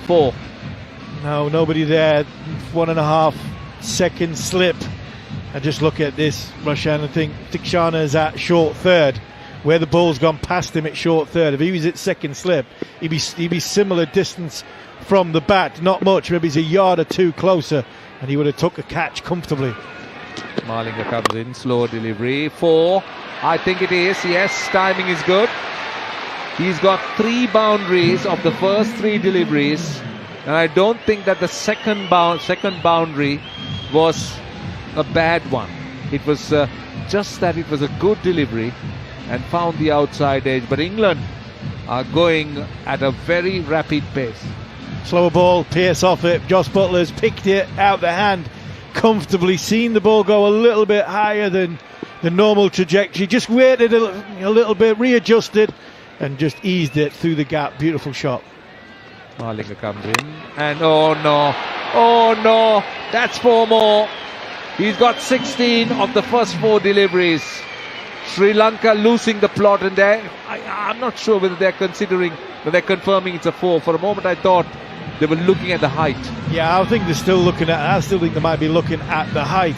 S9: 4.
S14: No, nobody there. 1.5 second slip. And just look at this, Roshan. I think Tikshana's at short third, where the ball's gone past him at short third. If he was at second slip, he'd be similar distance from the bat. Not much, maybe he's a yard or 2 closer, and he would have took a catch comfortably.
S9: Malinga comes in, slow delivery. 4, I think it is. Yes, timing is good. He's got 3 boundaries of the first 3 deliveries. And I don't think that the second boundary was a bad one. It was just that it was a good delivery and found the outside edge. But England are going at a very rapid pace.
S14: Slower ball, Pearce off it. Josh Butler's picked it out the hand comfortably. Seen the ball go a little bit higher than the normal trajectory. Just waited a little bit, readjusted, and just eased it through the gap. Beautiful shot.
S9: Malinga comes in, and oh no, that's 4 more. He's got 16 of the first 4 deliveries. Sri Lanka losing the plot, and I'm not sure whether they're confirming it's a 4. For a moment I thought they were looking at the height.
S14: Yeah, I think they're still looking at. I still think they might be looking at the height.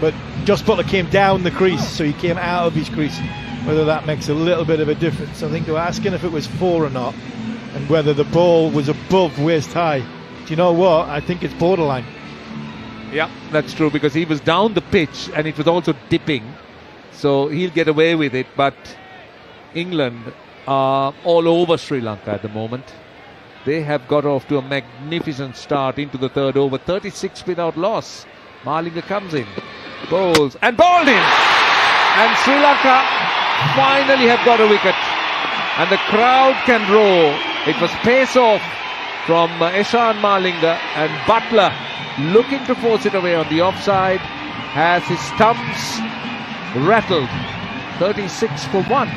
S14: But Josh Butler came down the crease, so he came out of his crease. Whether that makes a little bit of a difference. I think they were asking if it was 4 or not, and whether the ball was above waist high. Do you know what? I think it's borderline.
S9: Yeah, that's true, because he was down the pitch and it was also dipping, so he'll get away with it. But England are all over Sri Lanka at the moment. They have got off to a magnificent start into the 3rd over. 36 without loss. Malinga comes in, bowls and bowled in, and Sri Lanka finally have got a wicket, and the crowd can roar. It was pace off from Eshan Malinga, and Butler, looking to force it away on the offside, has his stumps rattled. 36 for 1.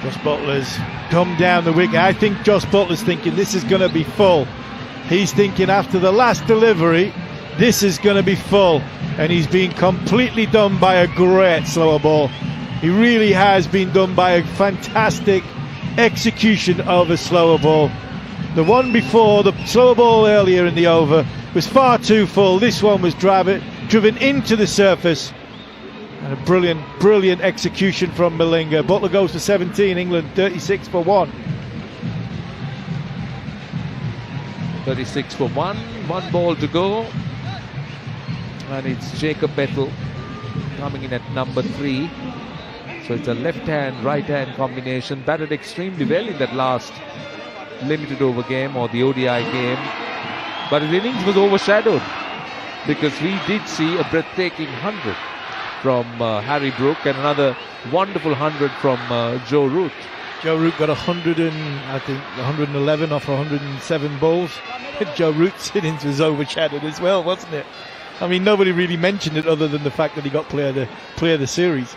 S14: Josh Butler's come down the wicket. I think Josh Butler's thinking this is going to be full. He's thinking after the last delivery, this is going to be full. And he's been completely done by a great slower ball. He really has been done by a fantastic execution of a slower ball. The one before, the slower ball earlier in the over, was far too full. This one was driven into the surface. And a brilliant execution from Malinga. Butler goes for 17, England 36 for 1.
S9: 36 for 1, 1 ball to go. And it's Jacob Bettel coming in at number 3. So it's a left-hand, right-hand combination. Batted extremely well in that last limited over game, or the ODI game. But his innings was overshadowed because we did see a breathtaking 100 from Harry Brook, and another wonderful 100 from Joe Root.
S14: Joe Root got 111 off 107 balls. Joe Root's innings was overshadowed as well, wasn't it? I mean, nobody really mentioned it other than the fact that he got player of the series.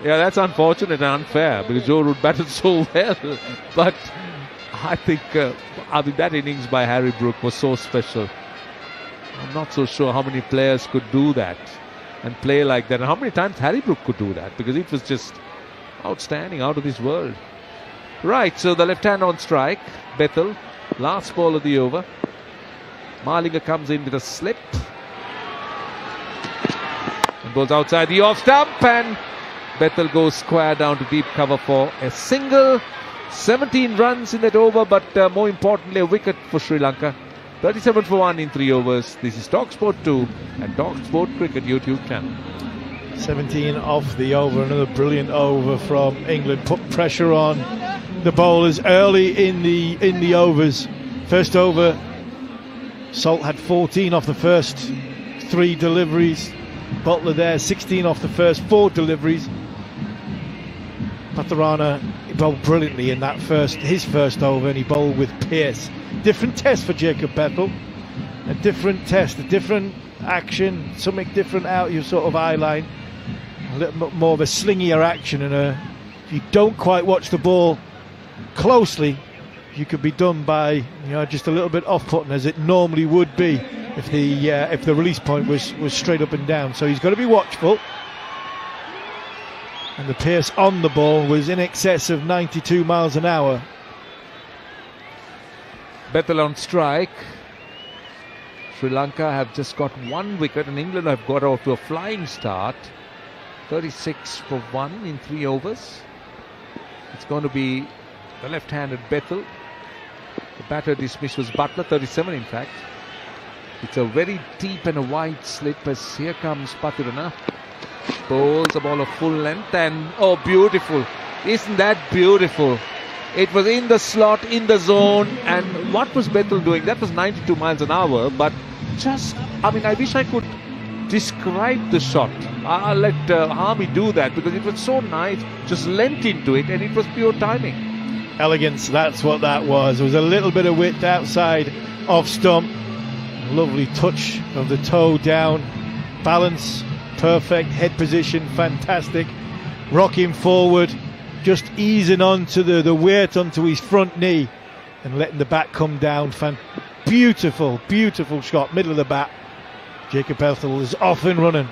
S9: Yeah, that's unfortunate and unfair because Joe Root batted so well. But I think that innings by Harry Brook was so special. I'm not so sure how many players could do that and play like that, and how many times Harry Brook could do that, because it was just outstanding, out of this world. Right, so the left hand on strike. Bethel, last ball of the over. Malinga comes in with a slip. Bowls outside the off stump, and Bethel goes square down to deep cover for a single. 17 runs in that over, but more importantly, a wicket for Sri Lanka. 37 for 1 in 3 overs. This is talkSPORT 2 and talkSPORT Cricket YouTube channel.
S14: 17 off the over, another brilliant over from England. Put pressure on the bowlers early in the overs. First over, Salt had 14 off the first 3 deliveries. Butler there, 16 off the first 4 deliveries. Patharana bowled brilliantly in his first over, and he bowled with pace. Different test for Jacob Bethel. A different test, a different action, something different out your sort of eye line. A little bit more of a slingier action, and if you don't quite watch the ball closely, you could be done by just a little bit off-putting, as it normally would be if the release point was straight up and down. So he's got to be watchful. And the pace on the ball was in excess of 92 miles an hour.
S9: Bethel on strike. Sri Lanka have just got 1 wicket, and England have got off to a flying start. 36 for 1 in 3 overs. It's going to be the left-handed Bethel. The batter dismissed was Butler, 37 in fact. It's a very deep and a wide slip, as here comes Pathirana. Bowls a ball of full length, and oh, beautiful. Isn't that beautiful? It was in the slot, in the zone, and what was Bethel doing? That was 92 miles an hour, but I wish I could describe the shot. I'll let Harmy do that, because it was so nice, just leant into it, and it was pure timing.
S14: Elegance, that's what that was. There was a little bit of width outside off stump. Lovely touch of the toe down. Balance, perfect. Head position, fantastic. Rocking forward, just easing onto the weight onto his front knee and letting the bat come down. Beautiful, beautiful shot, middle of the bat. Jacob Bethel is off and running.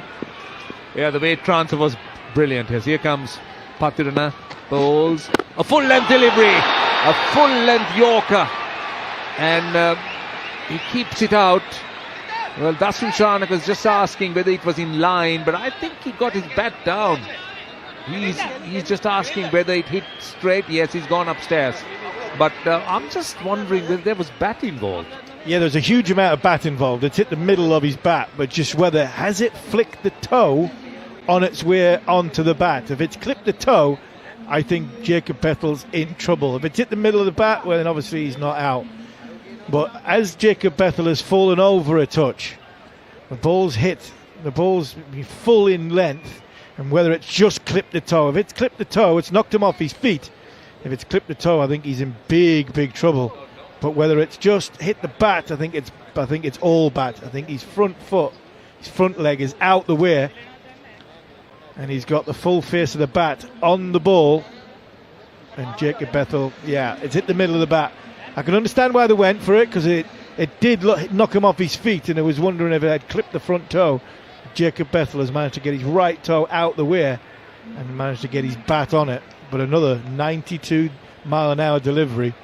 S9: Yeah, the weight transfer was brilliant. As here comes Pathirana, bowls a full length delivery, a full length Yorker, and he keeps it out. Well, Dasun Shanak was just asking whether it was in line, but I think he got his bat down. He's just asking whether it hit straight. Yes, he's gone upstairs. But I'm just wondering whether there was bat involved.
S14: Yeah, there's a huge amount of bat involved. It's hit the middle of his bat, but just whether has it flicked the toe on its way onto the bat. If it's clipped the toe, I think Jacob Bethel's in trouble. If it's hit the middle of the bat, well, then obviously he's not out. But as Jacob Bethel has fallen over a touch, the ball's full in length, and whether it's just clipped the toe. If it's clipped the toe, it's knocked him off his feet. If it's clipped the toe, I think he's in big, big trouble. But whether it's just hit the bat, I think it's all bat. I think his front foot, his front leg is out the way, and he's got the full face of the bat on the ball. And Jacob Bethel, it's hit the middle of the bat. I can understand why they went for it, because it did knock him off his feet, and I was wondering if it had clipped the front toe. Jacob Bethel has managed to get his right toe out the way and managed to get his bat on it. But another 92 mile an hour delivery.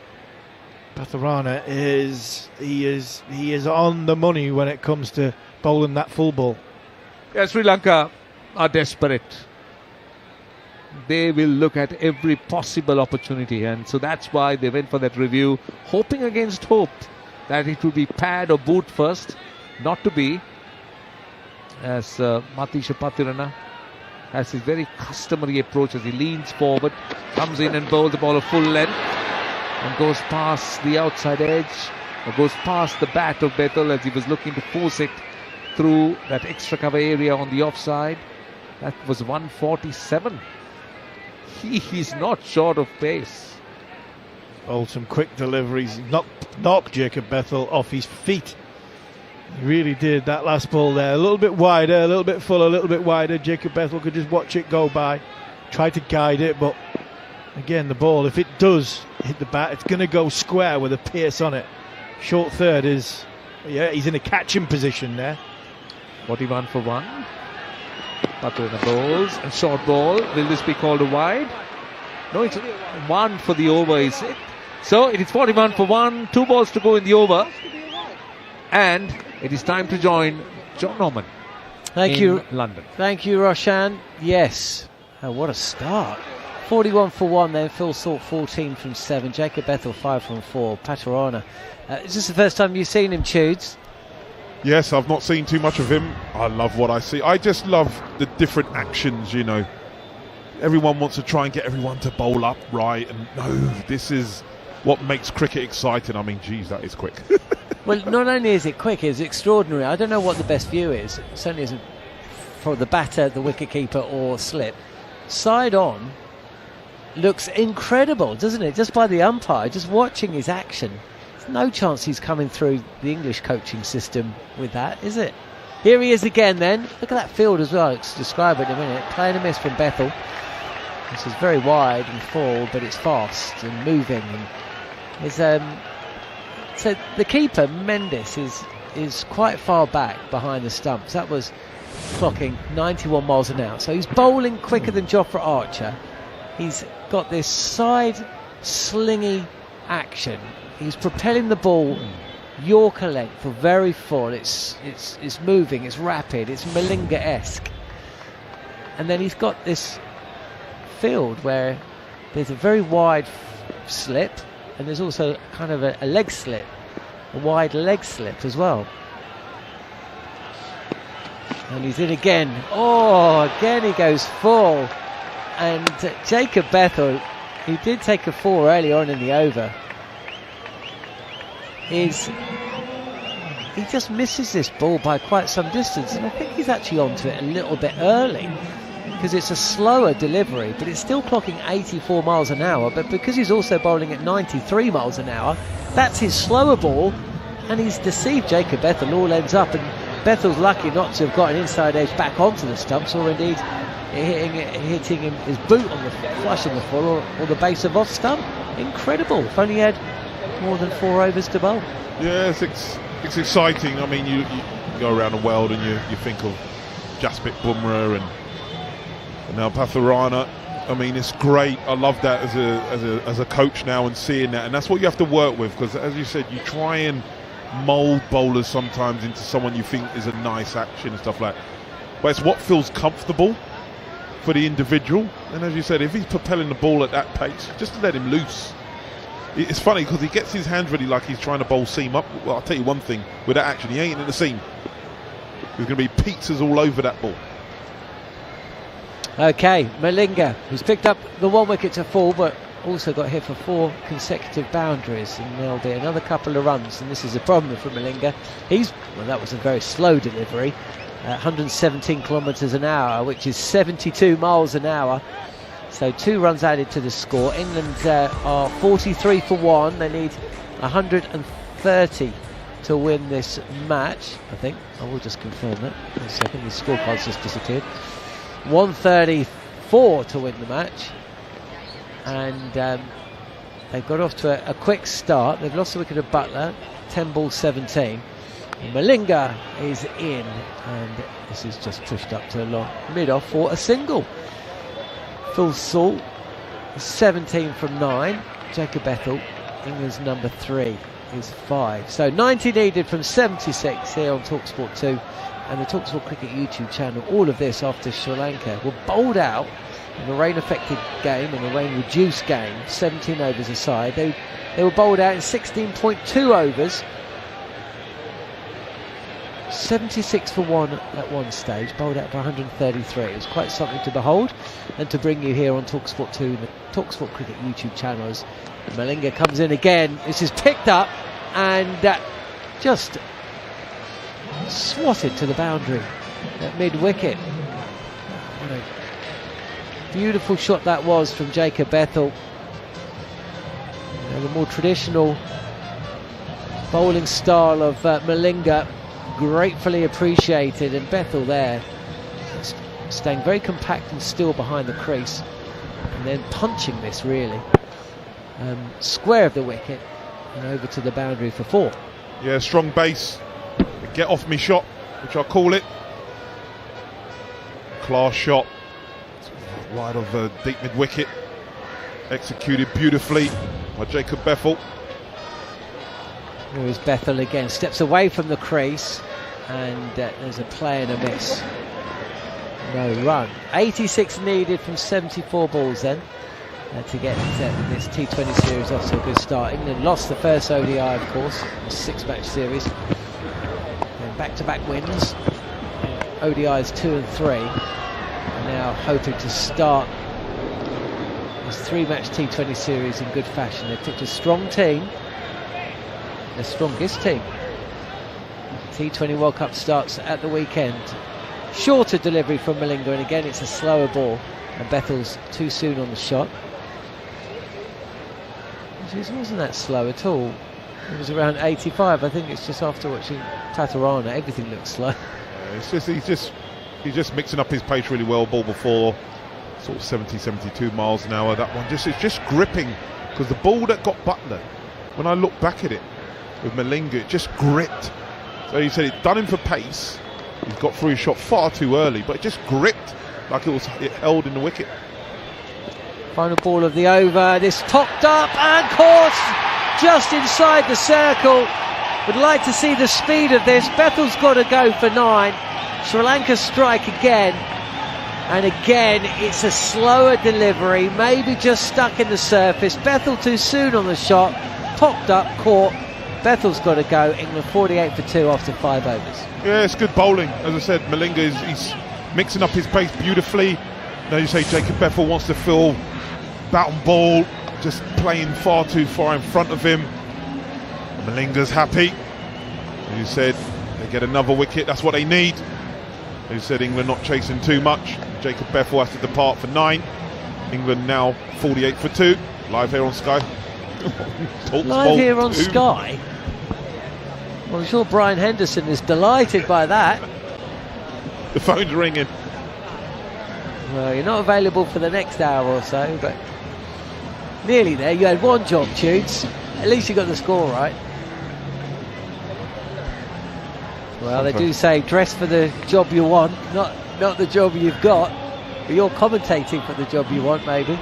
S14: Patharana is on the money when it comes to bowling that full ball.
S9: Yeah, Sri Lanka are desperate. They will look at every possible opportunity, and so that's why they went for that review, hoping against hope that it would be pad or boot first. Not to be, as Matisha Pathirana has his very customary approach as he leans forward, comes in and bowls the ball of full length and goes past the outside edge, or goes past the bat of Bethel as he was looking to force it through that extra cover area on the offside. That was 147. He's not short of pace.
S14: Some quick deliveries. Knocked Jacob Bethel off his feet. He really did. That last ball there, a little bit wider, a little bit fuller, a little bit wider. Jacob Bethel could just watch it go by, try to guide it, but again, the ball, if it does hit the bat, it's going to go square with a pace on it. Short third is, he's in a catching position there.
S9: 41 for 1. Pathirana bowls and short ball. Will this be called a wide? No, it's 1 for the over, is it? So it is 41 for 1. 2 balls to go in the over. And it is time to join John Norman. in London.
S1: Thank you, Roshan. Yes. Oh, what a start. 41 for 1 then. Phil Salt 14 from 7. Jacob Bethel 5 from 4. Paterana. Is this the first time you've seen him, Tudes?
S2: Yes, I've not seen too much of him. I love what I see. I just love the different actions, you know. Everyone wants to try and get everyone to bowl up right, and no, this is what makes cricket exciting. I mean, geez, that is quick.
S1: Well, not only is it quick, it's extraordinary. I don't know what the best view is. It certainly isn't for the batter, the wicketkeeper, or slip. Side on looks incredible, doesn't it? Just by the umpire, just watching his action. There's no chance he's coming through the English coaching system with that, is it? Here he is again then. Look at that field as well. Let's describe it in a minute. Playing a miss from Bethel. This is very wide and full, but it's fast and moving. And so the keeper, Mendes, is quite far back behind the stumps. That was clocking 91 miles an hour. So he's bowling quicker than Jofra Archer. He's got this side slingy action. He's propelling the ball Yorker length for very full. It's moving, it's rapid, it's Malinga-esque. And then he's got this field where there's a very wide slip, and there's also kind of a leg slip, a wide leg slip as well. And he's in again. Oh, again he goes full. And Jacob Bethel, who did take a 4 early on in the over, he just misses this ball by quite some distance, and I think he's actually onto it a little bit early, because it's a slower delivery, but it's still clocking 84 miles an hour. But because he's also bowling at 93 miles an hour, that's his slower ball, and he's deceived Jacob Bethel. All ends up, and Bethel's lucky not to have got an inside edge back onto the stumps, or indeed hitting him his boot on the flush in the full, or the base of off stump. Incredible. If only he had more than 4 overs to bowl.
S2: Yeah, it's exciting. I mean, you go around the world and you think of Jasprit Bumrah and now Pathurana. I mean, it's great. I love that as a coach now, and seeing that, and that's what you have to work with, because as you said, you try and mould bowlers sometimes into someone you think is a nice action and stuff like that. But it's what feels comfortable for the individual. And as you said, if he's propelling the ball at that pace, just let him loose. It's funny because he gets his hands ready like he's trying to bowl seam up. Well, I'll tell you one thing, with that action, he ain't in the seam. There's going to be pizzas all over that ball.
S1: Okay, Malinga, who's picked up the 1 wicket to fall, but also got hit for 4 consecutive boundaries, and there'll be another couple of runs, and this is a problem for Malinga. Well, that was a very slow delivery, 117 kilometres an hour, which is 72 miles an hour. So 2 runs added to the score. England are 43 for 1. They need 130 to win this match, I think. I will just confirm that. One second, the scorecard's just disappeared. 134 to win the match. And they've got off to a quick start. They've lost the wicket of Butler, 10 balls 17. And Malinga is in, and this is just pushed up to a long mid-off for a single. Phil Salt, 17 from 9. Jacob Bethel, England's number 3, is 5. So 90 needed from 76 here on talkSPORT 2 and the talkSPORT Cricket YouTube channel. All of this after Sri Lanka were bowled out in a rain-affected game, in a rain-reduced game, 17 overs aside. They were bowled out in 16.2 overs. 76 for 1 at one stage, bowled out for 133. It was quite something to behold, and to bring you here on talkSPORT 2 and the talkSPORT Cricket YouTube channels. Malinga comes in again. This is picked up and just swatted to the boundary at mid-wicket. What a beautiful shot that was from Jacob Bethel. The more traditional bowling style of Malinga, gratefully appreciated, and Bethel there staying very compact and still behind the crease, and then punching this really square of the wicket and over to the boundary for 4.
S2: Yeah, strong base, get off me shot, which I'll call it. Class shot, wide of the deep mid wicket, executed beautifully by Jacob Bethel.
S1: Here is Bethel again, steps away from the crease, and there's a play and a miss. No run. 86 needed from 74 balls then to get this T20 series off to a good start. England lost the first ODI, of course, a 6-match series. And back-to-back wins. ODIs 2 and 3. And now hoping to start this 3-match T20 series in good fashion. They picked a strong team, the strongest team. T20 World Cup starts at the weekend. Shorter delivery from Malinga, and again it's a slower ball, and Bethel's too soon on the shot. It wasn't that slow at all. It was around 85. I think it's just after watching Tatarana, everything looks slow.
S2: It's just he's just mixing up his pace really well. Ball before sort of 72 miles an hour. That one it's just gripping, because the ball that got Butler, when I look back at it with Malinga, it just gripped. So he said it done him for pace. He's got through his shot far too early, but it just gripped like it held in the wicket.
S1: Final ball of the over. This topped up and caught just inside the circle. Would like to see the speed of this. Bethel's got to go for 9. Sri Lanka strike again. And again, it's a slower delivery. Maybe just stuck in the surface. Bethel too soon on the shot. Topped up, caught. Bethel's got to go. England 48 for 2 after 5 overs.
S2: Yeah, it's good bowling. As I said, Malinga he's mixing up his pace beautifully. Now you say Jacob Bethel wants to fill bat and ball, just playing far too far in front of him. Malinga's happy. As you said, they get another wicket. That's what they need. As you said, England not chasing too much. Jacob Bethel has to depart for 9. England now 48 for 2. Live here on Sky.
S1: Live here on Sky. Well, I'm sure Brian Henderson is delighted by that.
S2: The phone's ringing.
S1: Well, you're not available for the next hour or so, but nearly there. You had one job, Toots. At least you got the score right. Well, they do say dress for the job you want, not the job you've got. But you're commentating for the job you want, maybe.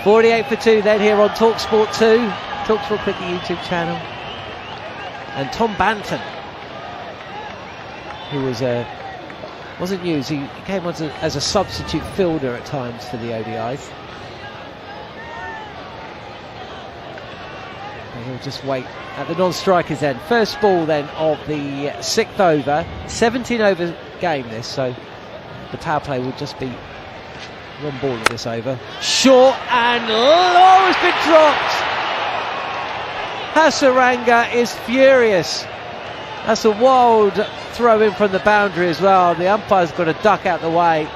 S1: 48 for 2 then here on talkSPORT 2, talkSPORT Cricket YouTube channel. And Tom Banton, who wasn't used, he came on as a substitute fielder at times for the ODIs. And he'll just wait at the non-strikers end. First ball then of the 6th over, 17 over game this, so the power play will just be one ball of this over. Short and low has been dropped. Hasaranga is furious. That's a wild throw in from the boundary as well. The umpire's got to duck out the way.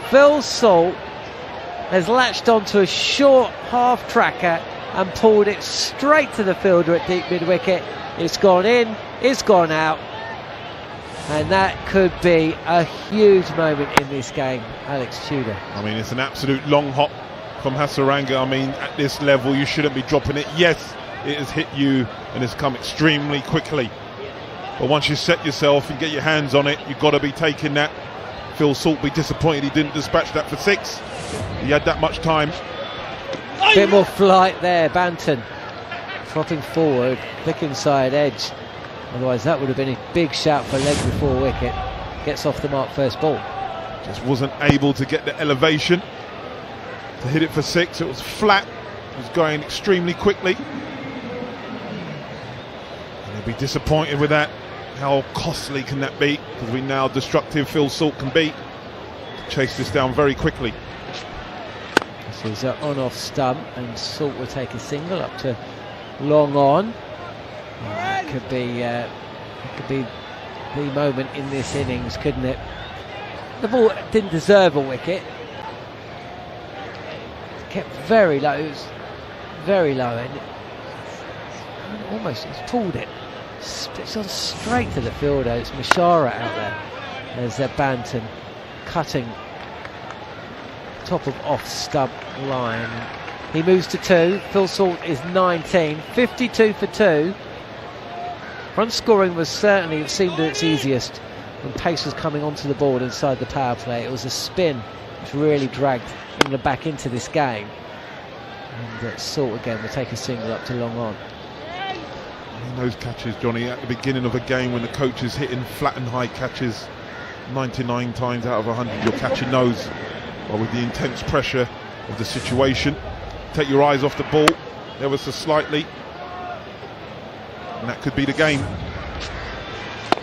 S1: Phil Salt has latched onto a short half tracker and pulled it straight to the fielder at deep mid wicket. It's gone in, it's gone out, and that could be a huge moment in this game, Alex Tudor.
S2: I mean, it's an absolute long hop from Hasaranga. I mean, at this level you shouldn't be dropping it. Yes, it has hit you and has come extremely quickly, but once you set yourself and get your hands on it, you've got to be taking that. Phil Salt be disappointed he didn't dispatch that for 6. He had that much time.
S1: Bit more flight there, Banton dropping forward, thick inside edge. Otherwise that would have been a big shout for leg before wicket. Gets off the mark first ball.
S2: Just wasn't able to get the elevation to hit it for 6. It was flat. It was going extremely quickly. And he'll be disappointed with that. How costly can that be? Because we know how destructive Phil Salt can be. Chase this down very quickly.
S1: This is on-off stump, and Salt will take a single up to long on. It could be the moment in this innings, couldn't it? The ball didn't deserve a wicket. It kept very low. It was very low, and almost it's pulled it. It's on straight to the fielder. It's Mashara out there. There's Banton cutting top of off stump line. He moves to 2. Phil Salt is 19. 52 for 2. Run scoring was certainly, it seemed at its easiest when pace was coming onto the board inside the power play. It was a spin which really dragged England back into this game. And Salt again will take a single up to long on.
S2: Those catches, Johnny, at the beginning of a game when the coach is hitting flat and high catches 99 times out of 100, you're catching those. Well, with the intense pressure of the situation, take your eyes off the ball ever so slightly, and that could be the game.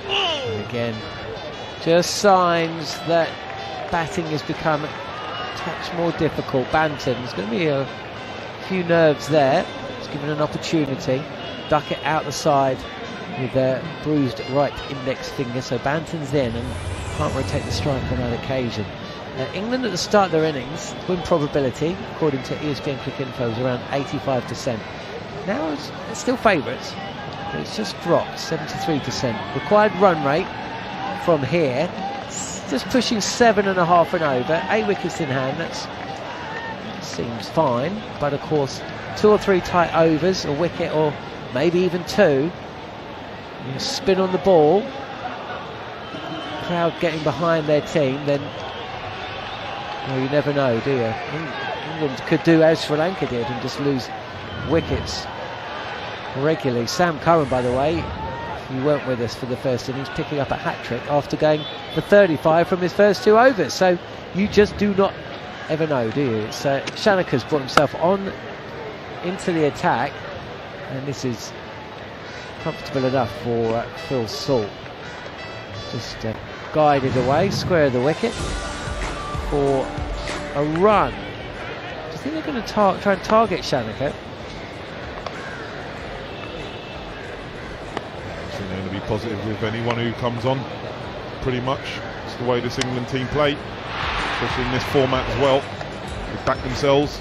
S1: And again, just signs that batting has become a touch more difficult. Banton, there's going to be a few nerves there. He's given an opportunity. Duck it out the side with a bruised right index finger, so Banton's in and can't rotate the strike on that occasion. England at the start of their innings, win probability, according to ESPN Cricket Info, is around 85%. Now it's still favourites, but it's just dropped 73%. Required run rate from here, it's just pushing 7.5 and over, 8 wickets in hand. That seems fine, but of course 2 or 3 tight overs, a wicket or maybe even 2. You spin on the ball, crowd getting behind their team, then well, you never know, do you? England could do as Sri Lanka did and just lose wickets regularly. Sam Curran, by the way, if you weren't with us for the first innings, picking up a hat-trick after going for 35 from his first 2 overs. So you just do not ever know, do you? It's Shanaka's brought himself on into the attack, and this is comfortable enough for Phil Salt. Just guided away, square of the wicket for a run. Do you think they're going to try and target Shanaka?
S2: So they're going to be positive with anyone who comes on, pretty much. It's the way this England team play, especially in this format as well. They back themselves.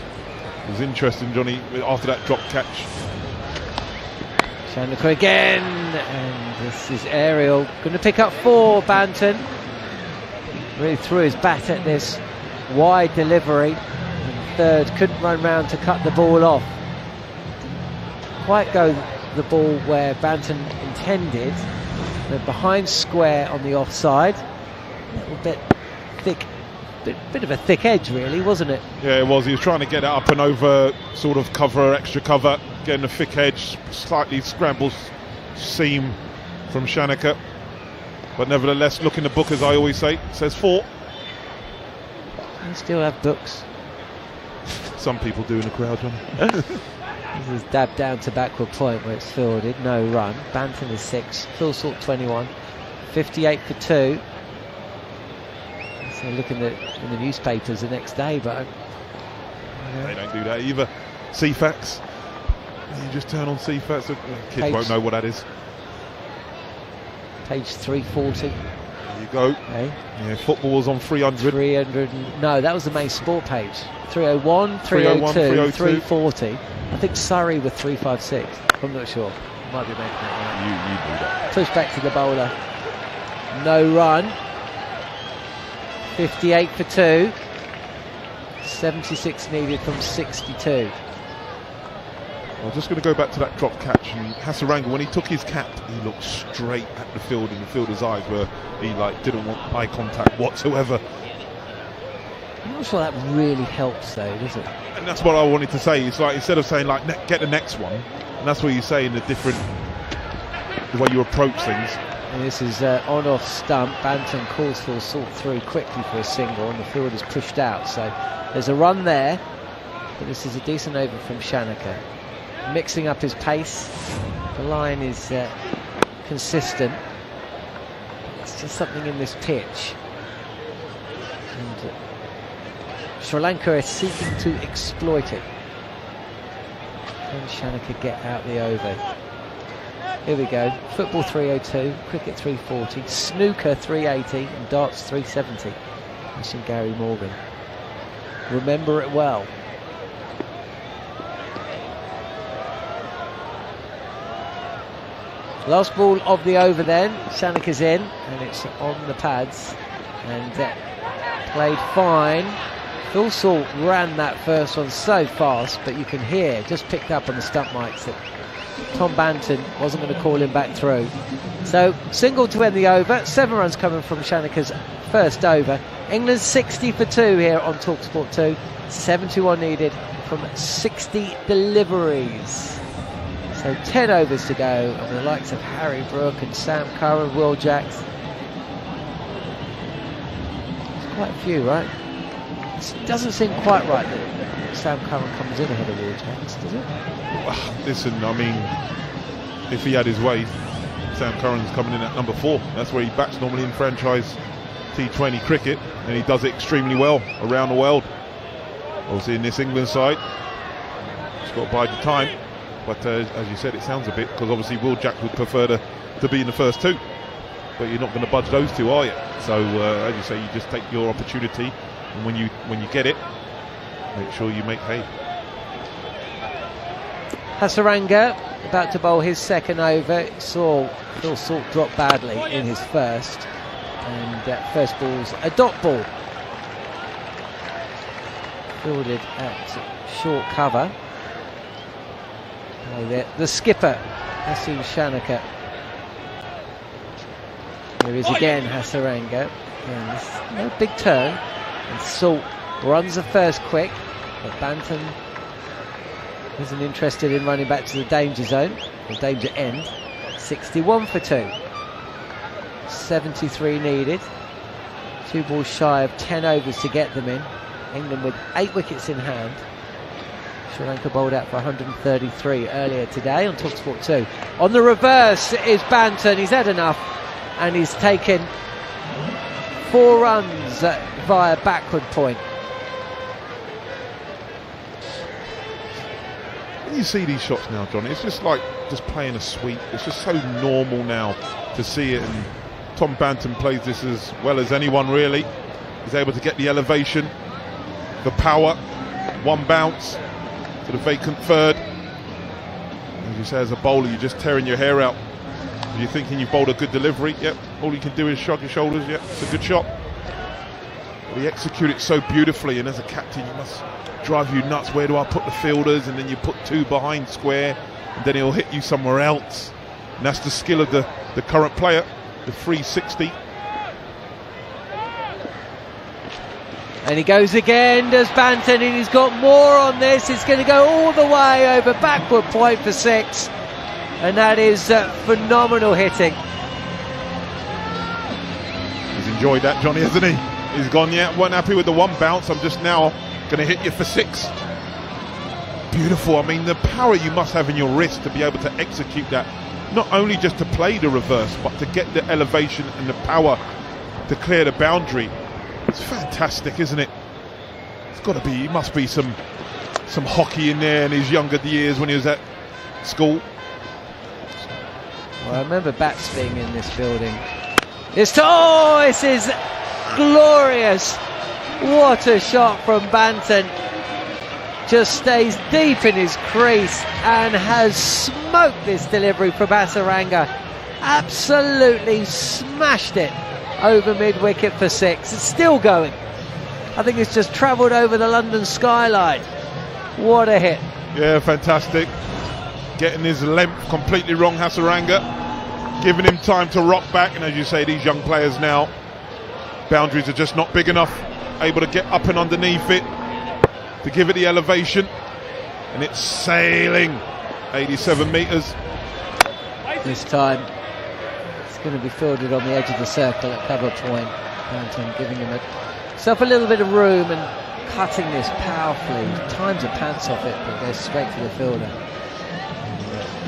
S2: It was interesting, Johnny, after that drop catch.
S1: Shanaka again, and this is Ariel going to pick up 4. Banton really threw his bat at this wide delivery, and third couldn't run round to cut the ball off. Quite go the ball where Banton intended. They're behind square on the offside. A little bit thick, bit of a thick edge, really, wasn't it?
S2: Yeah, it was. He was trying to get it up and over, sort of cover, extra cover, getting a thick edge, slightly scrambled seam from Shanaka. But nevertheless, look in the book, as I always say, it says 4.
S1: You still have books.
S2: Some people do in the crowd, Johnny.
S1: This is dabbed down to backward point where it's fielded, no run. Banton is 6, Phil Salt 21, 58 for 2. So look in the newspapers the next day, but
S2: they don't do that either. CFAX, you just turn on CFAX, the kids won't know what that is.
S1: Page 340.
S2: There you go.
S1: Okay.
S2: Yeah, football was on 300.
S1: 300. No, that was the main sport page. 301, 302, 340. I think Surrey were 356. I'm not sure. Might be making that right.
S2: You do that.
S1: Push back to the bowler. No run. 58 for 2. 76 needed from 62.
S2: I'm just going to go back to that drop catch. And Hasaranga, when he took his cap, he looked straight at the field in the fielder's eyes, where he didn't want eye contact whatsoever.
S1: I'm not sure that really helps, though, does it?
S2: And that's what I wanted to say. It's like, instead of saying get the next one, and that's what you say in the way you approach things.
S1: And this is on-off stump. Banton calls for Salt through quickly for a single, and the field is pushed out. So there's a run there, but this is a decent over from Shanaka. Mixing up his pace. The line is consistent. It's just something in this pitch. And Sri Lanka is seeking to exploit it. Can Shanaka get out the over? Here we go. Football 302, cricket 340, snooker 380, and darts 370. That's from Gary Morgan. Remember it well. Last ball of the over then. Shanaka's in, and it's on the pads, and played fine. Phil Salt ran that first one so fast, but you can hear, just picked up on the stump mics, that Tom Banton wasn't going to call him back through. So single to end the over. 7 runs coming from Shanaka's first over. England 60 for 2 here on talkSPORT 2. 71 needed from 60 deliveries. So 10 overs to go, and the likes of Harry Brook and Sam Curran, Will Jacks. There's quite a few, right? It doesn't seem quite right that Sam Curran comes in ahead of Will Jacks, does it?
S2: Well, listen, I mean, if he had his way, Sam Curran's coming in at number 4. That's where he bats normally in franchise T20 cricket, and he does it extremely well around the world. Obviously in this England side, just got to bide the time. But as you said, it sounds a bit, because obviously Will Jacks would prefer to be in the first 2. But you're not going to budge those 2, are you? So as you say, you just take your opportunity, and when you get it, make sure you make hay.
S1: Hasaranga about to bowl his second over. Saw Phil Salt drop badly in his first, and first ball's a dot ball. Fielded at short cover. The skipper, Hasim Shanaka. Here is again Hasaranga. No big turn, and Salt runs the first quick, but Banton isn't interested in running back to the danger zone, the danger end. 61 for 2. 73 needed. 2 balls shy of 10 overs to get them in. England with 8 wickets in hand. Sri Lanka bowled out for 133 earlier today on talkSPORT 2. On the reverse is Banton. He's had enough, and he's taken 4 runs via backward point.
S2: When you see these shots now, Johnny, it's just like just playing a sweep. It's just so normal now to see it, and Tom Banton plays this as well as anyone really. He's able to get the elevation, the power, 1 bounce to the vacant third. As you say, as a bowler, you're just tearing your hair out. You're thinking you've bowled a good delivery. Yep, all you can do is shrug your shoulders. Yep, it's a good shot. But he executed it so beautifully, and as a captain, you must drive you nuts. Where do I put the fielders? And then you put 2 behind square, and then he'll hit you somewhere else. And that's the skill of the current player, the 360.
S1: And he goes again, does Banton, and he's got more on this. It's going to go all the way over backward point for 6. And that is phenomenal hitting.
S2: He's enjoyed that, Johnny, hasn't he? He's gone, yeah, wasn't happy with the 1 bounce. I'm just now going to hit you for 6. Beautiful. I mean, the power you must have in your wrist to be able to execute that. Not only just to play the reverse, but to get the elevation and the power to clear the boundary. It's fantastic, isn't it? It's got to be, it must be some hockey in there in his younger years when he was at school.
S1: Well, I remember bats being in this building. This is glorious. What a shot from Banton. Just stays deep in his crease and has smoked this delivery from Hasaranga. Absolutely smashed it over mid-wicket for 6. It's still going. I think it's just travelled over the London skyline. What a hit.
S2: Yeah, fantastic. Getting his length completely wrong, Hasaranga. Giving him time to rock back. And as you say, these young players now, boundaries are just not big enough. Able to get up and underneath it to give it the elevation. And it's sailing 87 metres.
S1: This time it's going to be fielded on the edge of the circle at cover point. Banton giving himself a little bit of room and cutting this powerfully. Times the pants off it, but goes straight to the fielder.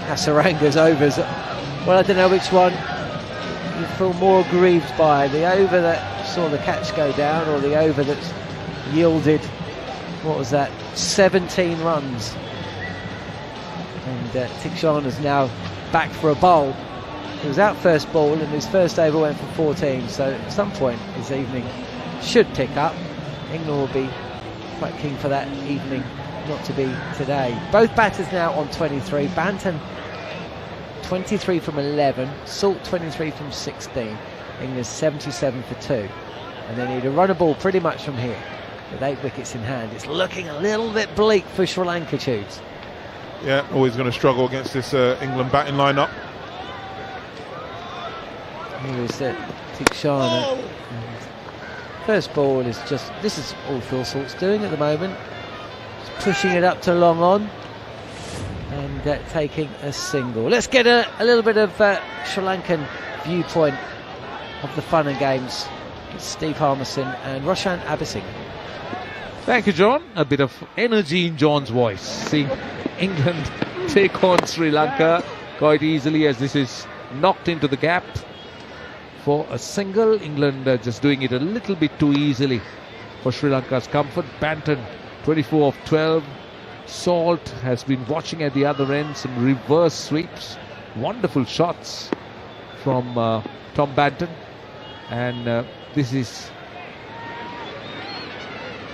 S1: Hasaranga's overs, well, I don't know which one you feel more aggrieved by, the over that saw the catch go down, or the over that's yielded, what was that, 17 runs. And Tikshan is now back for a bowl. He was out first ball, and his first over went for 14, so at some point this evening should pick up. England will be quite keen for that evening not to be today. Both batters now on 23. Banton 23 from 11, Salt 23 from 16. England 77 for 2, and they need a run a ball pretty much from here with 8 wickets in hand. It's looking a little bit bleak for Sri Lanka, Tudes.
S2: Yeah, always going to struggle against this England batting lineup.
S1: Here is Tikshan. First ball is just, this is all Phil Salt's doing at the moment. Just pushing it up to long on. and taking a single. Let's get a little bit of Sri Lankan viewpoint of the fun and games. It's Steve Harmison and Roshan Abhisingh.
S9: Thank you, John. A bit of energy in John's voice. Seeing England take on Sri Lanka quite easily, as this is knocked into the gap for a single. England just doing it a little bit too easily for Sri Lanka's comfort. Banton, 24 of 12. Salt has been watching at the other end, some reverse sweeps, wonderful shots from Tom Banton, and this is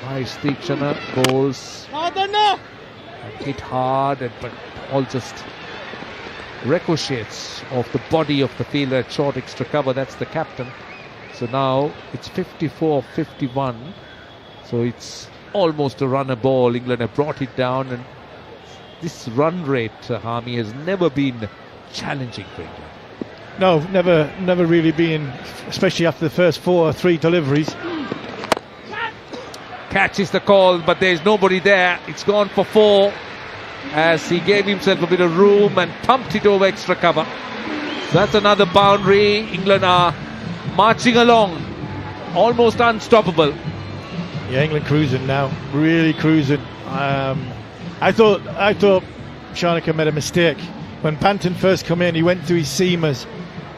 S9: nice. Tikshana bowls hit hard, but all just ricochets off the body of the fielder at short extra cover. That's the captain. So now it's 54-51, so it's almost a runner ball. England have brought it down, and this run rate, Harmy, has never been challenging for England.
S14: No, never really been, especially after the first 4 or 3 deliveries.
S9: Catches the call, but there's nobody there. It's gone for 4 as he gave himself a bit of room and pumped it over extra cover. So that's another boundary. England are marching along, almost unstoppable.
S14: Yeah, England cruising now, really cruising. I thought Shanaka made a mistake when Banton first come in. He went to his seamers.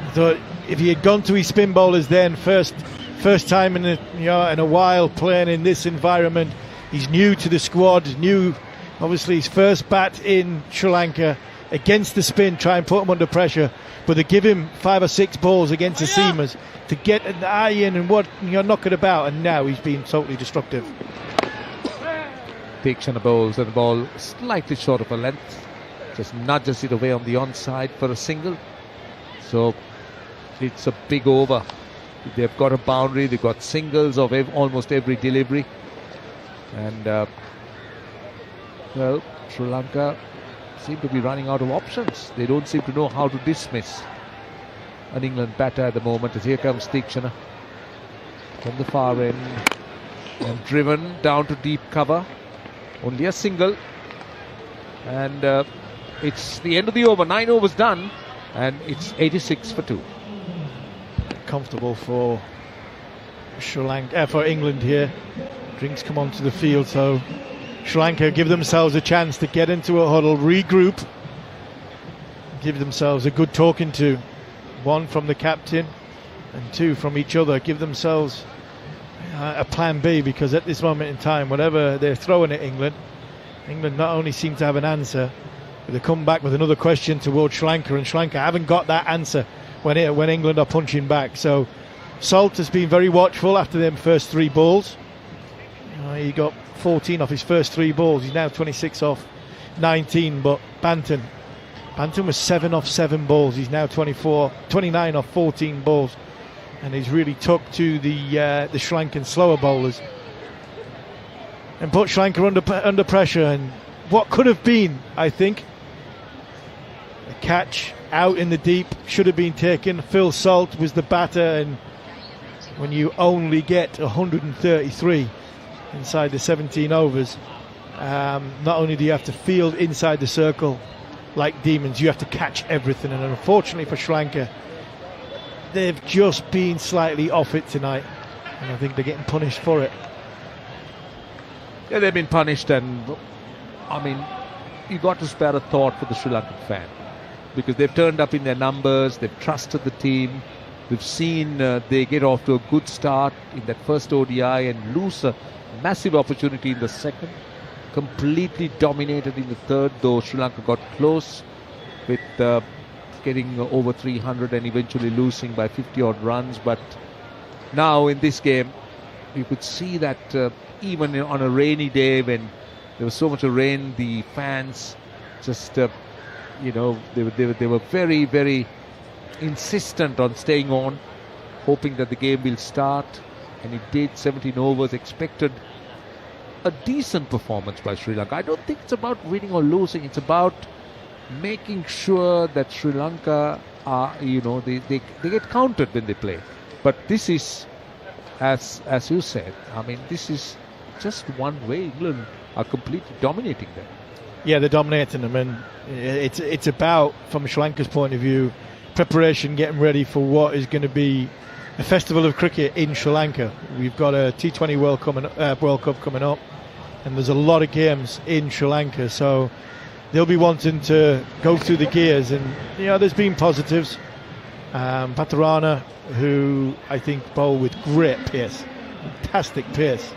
S14: I thought if he had gone to his spin bowlers then, first time in a while playing in this environment. He's new to the squad, obviously his first bat in Sri Lanka against the spin, try and put him under pressure, but they give him 5 or 6 balls against the seamers to get an eye in and knock it about, and now he's been totally destructive.
S9: Tikshana bowls, and the ball slightly short of a length, just nudges it away on the onside for a single. So it's a big over. They've got a boundary, they've got singles of almost every delivery, and well, Sri Lanka seem to be running out of options. They don't seem to know how to dismiss an England batter at the moment, as here comes Tikshana from the far end and driven down to deep cover. Only a single, and it's the end of the over. 9 overs done, and it's 86 for 2.
S14: Comfortable for Sri Lanka, for England here. Drinks come onto the field, so Sri Lanka give themselves a chance to get into a huddle, regroup, give themselves a good talking to. 1 from the captain and 2 from each other. Give themselves a plan B, because at this moment in time, whatever they're throwing at England not only seem to have an answer, but they come back with another question towards Sri Lanka, and Sri Lanka haven't got that answer when England are punching back. So Salt has been very watchful after them first 3 balls. He got 14 off his first 3 balls. He's now 26 off 19, but Banton was 7 off 7 balls. He's now 29 off 14 balls, and he's really took to the Sri Lankan slower bowlers and put Sri Lanka under pressure. And what could have been, I think, a catch out in the deep should have been taken. Phil Salt was the batter, and when you only get 133 inside the 17 overs, not only do you have to field inside the circle like demons, you have to catch everything, and unfortunately for Sri Lanka, they've just been slightly off it tonight, and I think they're getting punished for it.
S9: Yeah, they've been punished, and I mean, you got to spare a thought for the Sri Lankan fan, because they've turned up in their numbers, they've trusted the team. We've seen they get off to a good start in that first ODI and lose a massive opportunity in the second. Completely dominated in the third, though Sri Lanka got close with getting over 300 and eventually losing by 50 odd runs. But now in this game, you could see that even on a rainy day when there was so much rain, the fans just they were very, very insistent on staying on, hoping that the game will start, and it did. 17 overs, expected a decent performance by Sri Lanka. I don't think it's about winning or losing. It's about making sure that Sri Lanka are, they get counted when they play. But this is, as you said, I mean, this is just one way. England are completely dominating them.
S14: Yeah, they're dominating them, and it's about, from Sri Lanka's point of view, preparation, getting ready for what is going to be a festival of cricket in Sri Lanka. We've got a T20 World Cup coming up, and there's a lot of games in Sri Lanka, so they'll be wanting to go through the gears. And there's been positives. Pathirana, who I think bowled with great pace, fantastic pace.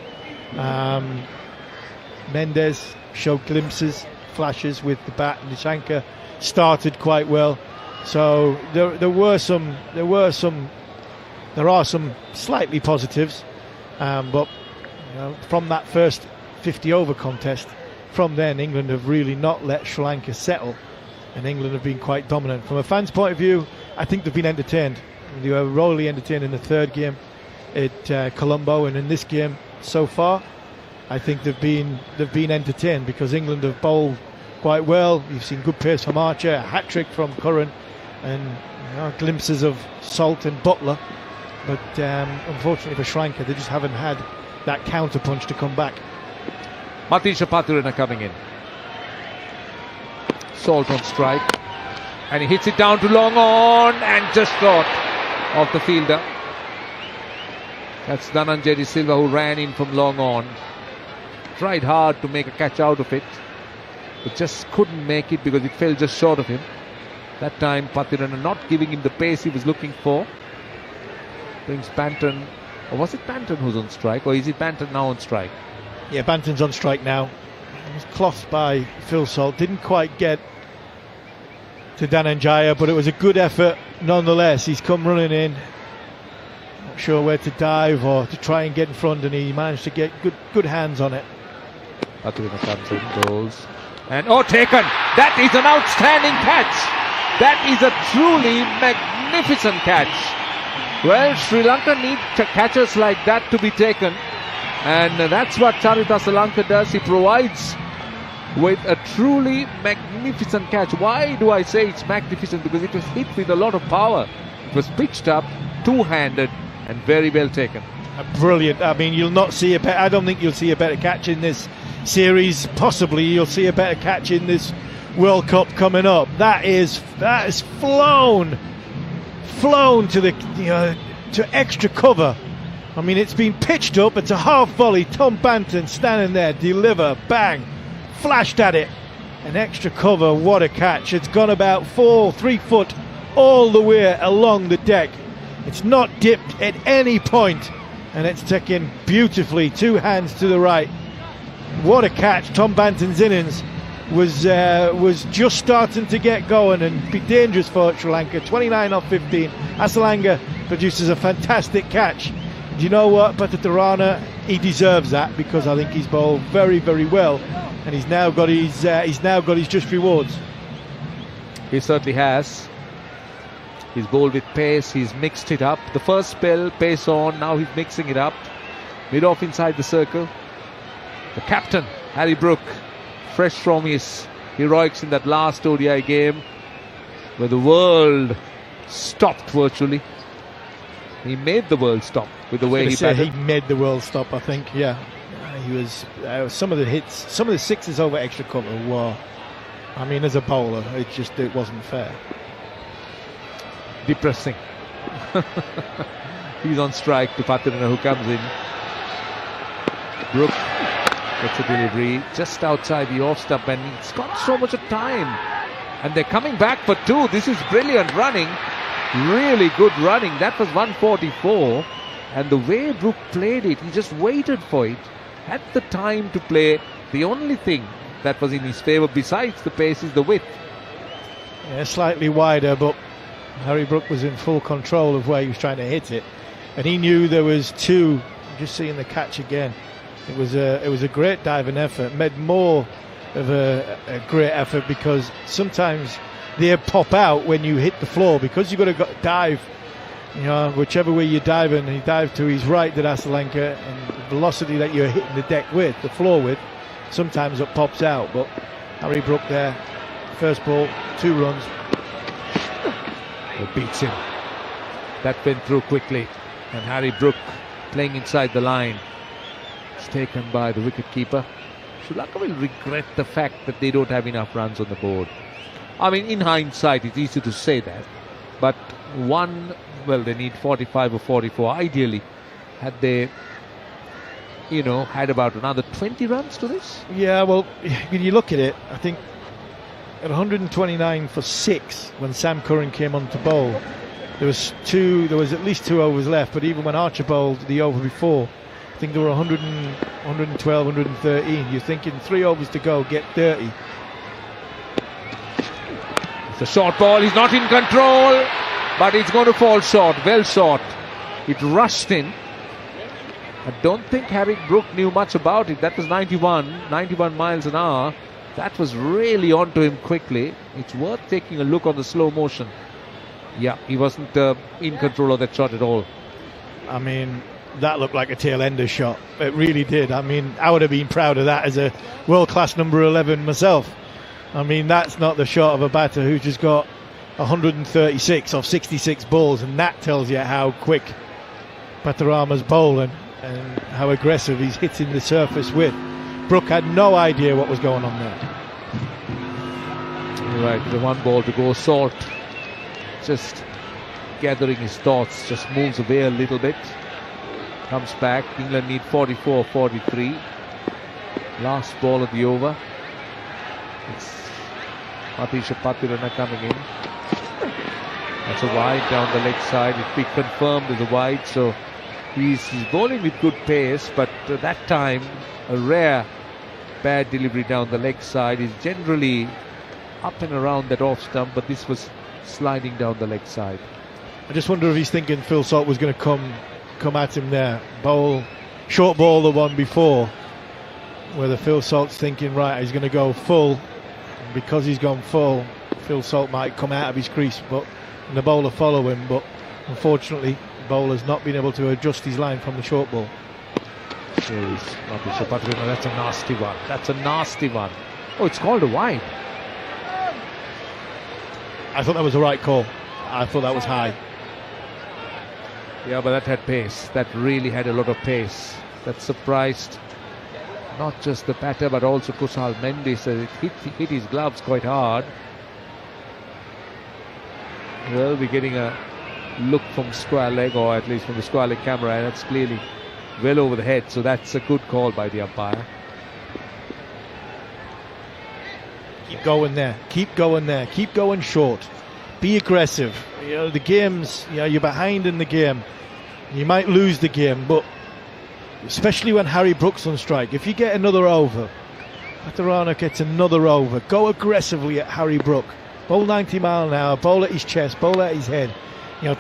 S14: Mendes showed glimpses, flashes with the bat, and Nishanka started quite well. So there are some slightly positives, but from that first 50 over contest, from then England have really not let Sri Lanka settle, and England have been quite dominant. From a fan's point of view, I think they've been entertained. They were royally entertained in the third game at Colombo, and in this game so far, I think they've been entertained because England have bowled quite well. You've seen good pace from Archer, a hat-trick from Curran, and glimpses of Salt and Butler. But unfortunately for Sri Lanka, they just haven't had that counter-punch to come back.
S9: Matisha Pathirana coming in. Salt on strike. And he hits it down to long on and just short of the fielder. That's Dhananjay Silva, who ran in from long on. Tried hard to make a catch out of it, but just couldn't make it because it fell just short of him. That time Pathirana not giving him the pace he was looking for. Brings Banton, or was it Banton who's on strike, or is it Banton now on strike?
S14: Yeah, Banton's on strike now. It was clothed by Phil Salt. Didn't quite get to Dhananjaya, but it was a good effort nonetheless. He's come running in, not sure where to dive or to try and get in front, and he managed to get good hands on it.
S9: Pathirana comes in, goes, and taken! That is an outstanding catch! That is a truly magnificent catch. Well, Sri Lanka need catches like that to be taken, and that's what Charita Solanka does. He provides with a truly magnificent catch. Why do I say it's magnificent? Because it was hit with a lot of power. It was pitched up, two-handed, and very well taken.
S14: Brilliant. I mean, you'll not see I don't think you'll see a better catch in this series. Possibly you'll see a better catch in this World Cup coming up. That is flown to the to extra cover. I mean, it's been pitched up. It's a half volley. Tom Banton standing there, deliver, bang, flashed at it, an extra cover. What a catch! It's gone about 3 foot all the way along the deck. It's not dipped at any point, and it's taken beautifully, two hands to the right. What a catch! Tom Banton's innings was just starting to get going and be dangerous for Sri Lanka. 29 off 15. Asalanga produces a fantastic catch. Do you know what, Pathirana? He deserves that because I think he's bowled very, very well, and he's now got his just rewards.
S9: He certainly has. He's bowled with pace. He's mixed it up. The first spell, pace on. Now he's mixing it up. Mid off inside the circle. The captain, Harry Brook, fresh from his heroics in that last ODI game where the world stopped virtually. He made the world stop with the way he batted.
S14: He made the world stop, I think. Yeah, he was. Some of the hits, some of the sixes over extra cover were. I mean, as a bowler, it wasn't fair.
S9: Depressing. He's on strike to Pathirana, who comes in. Brook gets a delivery just outside the off stump, and it's got so much of time. And they're coming back for two. This is brilliant running. Really good running. That was 144. And the way Brook played it, he just waited for it. Had the time to play. The only thing that was in his favour besides the pace is the width.
S14: Yeah, slightly wider, but Harry Brook was in full control of where he was trying to hit it. And he knew there was two. Just seeing the catch again. It was a great diving effort. Made more of a great effort because sometimes they pop out when you hit the floor because you've got to dive, whichever way you're diving. He dived to his right, did Asalanka, and the velocity that you're hitting the deck with, the floor with, sometimes it pops out. But Harry Brook there, first ball, 2 runs.
S9: It beats him. That went through quickly, and Harry Brook playing inside the line. It's taken by the wicketkeeper. Sri Lanka will regret the fact that they don't have enough runs on the board. I mean, in hindsight, it's easy to say that. But they need 45 or 44. Ideally, had they, had about another 20 runs to this?
S14: Yeah, well, when you look at it, I think at 129 for 6, when Sam Curran came on to bowl, there was at least 2 overs left, but even when Archer bowled the over before, I think there were 112, 113. You're thinking 3 overs to go, get 30.
S9: It's a short ball, he's not in control, but it's going to fall short, well short. It rushed in. I don't think Harry Brook knew much about it. That was 91 miles an hour. That was really onto him quickly. It's worth taking a look on the slow motion. Yeah, he wasn't in control of that shot at all.
S14: I mean, that looked like a tail-ender shot. It really did. I mean, I would have been proud of that as a world-class number 11 myself. I mean, that's not the shot of a batter who just got 136 off 66 balls, and that tells you how quick Batarama's bowling and how aggressive he's hitting the surface with. Brook had no idea what was going on there.
S9: Right, the 1 ball to go. Salt just gathering his thoughts, just moves away a little bit, comes back. England need 44, 43. Last ball of the over. It's Atisha Patirana coming in. That's a wide down the leg side. It's been confirmed as a wide, so he's bowling with good pace, but that time a rare bad delivery down the leg side. Is generally up and around that off stump, but this was sliding down the leg side.
S14: I just wonder if he's thinking Phil Salt was going to come at him there. Short ball the one before, whether Phil Salt's thinking, right, he's going to go full, and because he's gone full, Phil Salt might come out of his crease, and the bowler follow him, but unfortunately the bowler's not been able to adjust his line from the short ball.
S9: That's a nasty one. That's a nasty one. Oh, it's called a wide.
S14: I thought that was the right call. I thought that was high.
S9: Yeah, but that had pace. That really had a lot of pace. That surprised not just the batter, but also Kusal Mendis. It hit his gloves quite hard. Well, we're getting a look from square leg, or at least from the square leg camera, and that's clearly well over the head, so that's a good call by the umpire.
S14: Keep going there, keep going short, be aggressive. The game's, you're behind in the game, you might lose the game, but especially when Harry Brook's on strike, if you get another over, Batarana gets another over, go aggressively at Harry Brook, bowl 90 mile an hour, bowl at his chest, bowl at his head,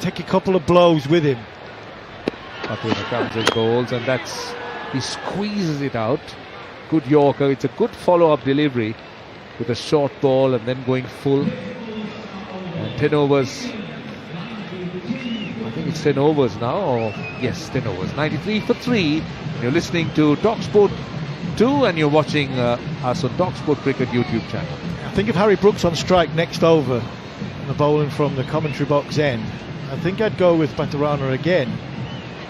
S14: take a couple of blows with him.
S9: Patirana comes in bowls, and he squeezes it out. Good Yorker. It's a good follow-up delivery with a short ball and then going full. And 10 overs. I think it's 10 overs now. Or yes, 10 overs. 93 for 3. You're listening to talkSPORT 2, and you're watching us on talkSPORT Cricket YouTube channel.
S14: I think if Harry Brook's on strike next over, and the bowling from the commentary box end, I think I'd go with Batarana again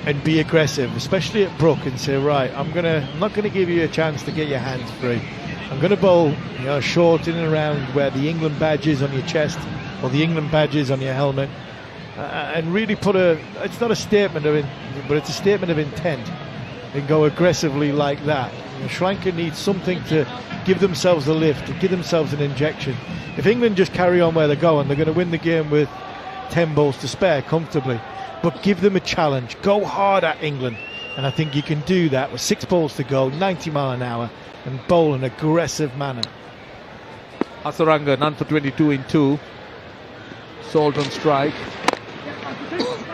S14: and be aggressive, especially at Brook, and say, right, I'm not gonna give you a chance to get your hands free. I'm gonna bowl short in and around where the England badge is on your chest or the England badge is on your helmet, and really it's not a statement of it, but it's a statement of intent, and go aggressively like that. Sri Lanka needs something to give themselves a lift, to give themselves an injection. If England just carry on where they're going, they're going to win the game with 10 balls to spare comfortably. But give them a challenge. Go hard at England. And I think you can do that with 6 balls to go, 90 mile an hour, and bowl in an aggressive manner.
S9: Hasaranga, none for 22 in 2. Salt on strike.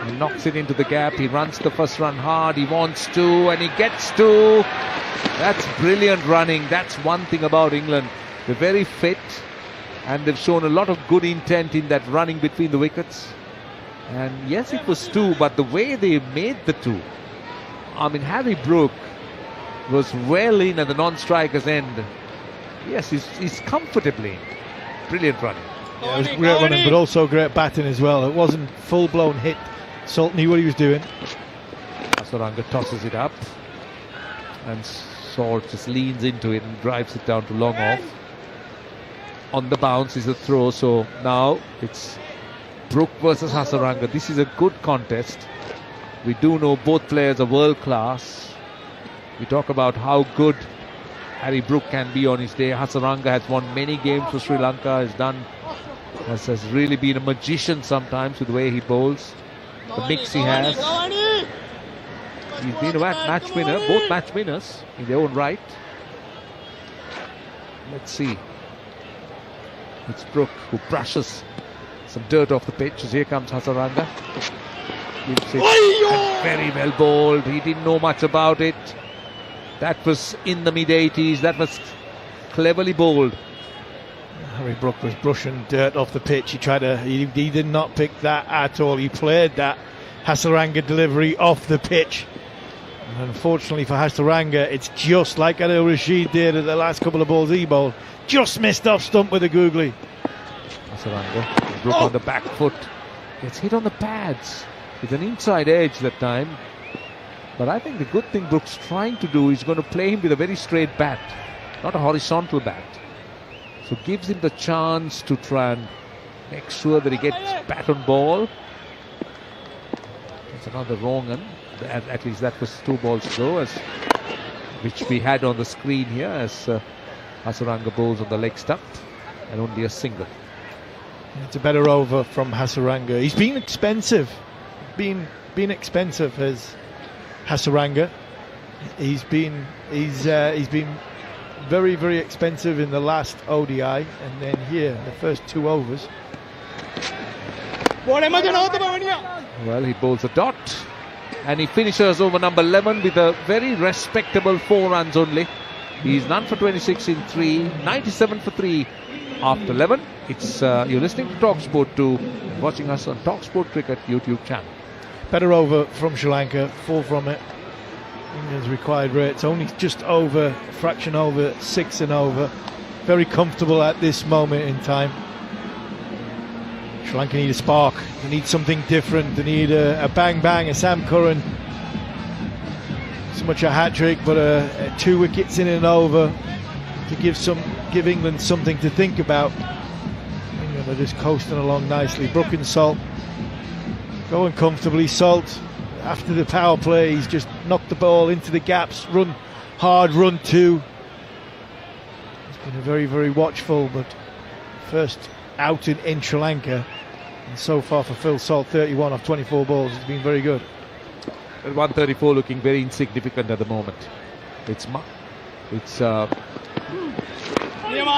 S9: He knocks it into the gap. He runs the first run hard. He wants to, and he gets to. That's brilliant running. That's one thing about England. They're very fit, and they've shown a lot of good intent in that running between the wickets. And yes, it was 2, but the way they made the 2. I mean, Harry Brook was well in at the non-striker's end. Yes, he's comfortably in. Brilliant running.
S14: Yeah, it was great running, but also great batting as well. It wasn't full-blown hit. Salt knew what he was doing.
S9: Hasaranga tosses it up. And Salt just leans into it and drives it down to long off. On the bounce is a throw, so now it's Brook versus Hasaranga. This is a good contest. We do know both players are world class. We talk about how good Harry Brook can be on his day. Hasaranga has won many games for Sri Lanka, has really been a magician sometimes with the way he bowls, the mix he has. He's been a match winner, both match winners in their own right. Let's see. It's Brook who brushes some dirt off the pitch as here comes Hasaranga. Very well bowled. He didn't know much about it. That was in the mid-80s. That was cleverly bowled.
S14: Harry Brook was brushing dirt off the pitch. He did not pick that at all. He played that Hasaranga delivery off the pitch. And unfortunately for Hasaranga, it's just like Adil Rashid did at the last couple of balls he bowled. Just missed off stump with a googly.
S9: Hasaranga, Brook on the back foot. Gets hit on the pads with an inside edge that time. But I think the good thing Brook's trying to do is going to play him with a very straight bat, not a horizontal bat. So gives him the chance to try and make sure that he gets bat on ball. That's another wrong one. At least that was 2 balls to go, which we had on the screen here as Hasaranga bowls on the leg stump, and only a single.
S14: It's a better over from Hasaranga. He's been expensive. Been expensive as Hasaranga. He's been very, very expensive in the last ODI, and then here the first 2 overs.
S9: Well, he bowls a dot, and he finishes over number 11 with a very respectable 4 runs only. He's none for 26 in 3, 97 for 3 after 11. It's you're listening to talkSPORT 2, watching us on talkSPORT Cricket YouTube channel.
S14: Better over from Sri Lanka, 4 from it. England's required rate's only just over, a fraction over, 6 and over. Very comfortable at this moment in time. Sri Lanka need a spark. They need something different. They need a bang bang, a Sam Curran. So much a hat trick, but 2 wickets in and over to give England something to think about. England are just coasting along nicely. Brook and Salt going comfortably. Salt, after the power play, he's just knocked the ball into the gaps. Run hard, run 2. It's been a very, very watchful, but first outing in Sri Lanka. And so far for Phil Salt, 31 off 24 balls. It's been very good.
S9: 134 looking very insignificant at the moment. It's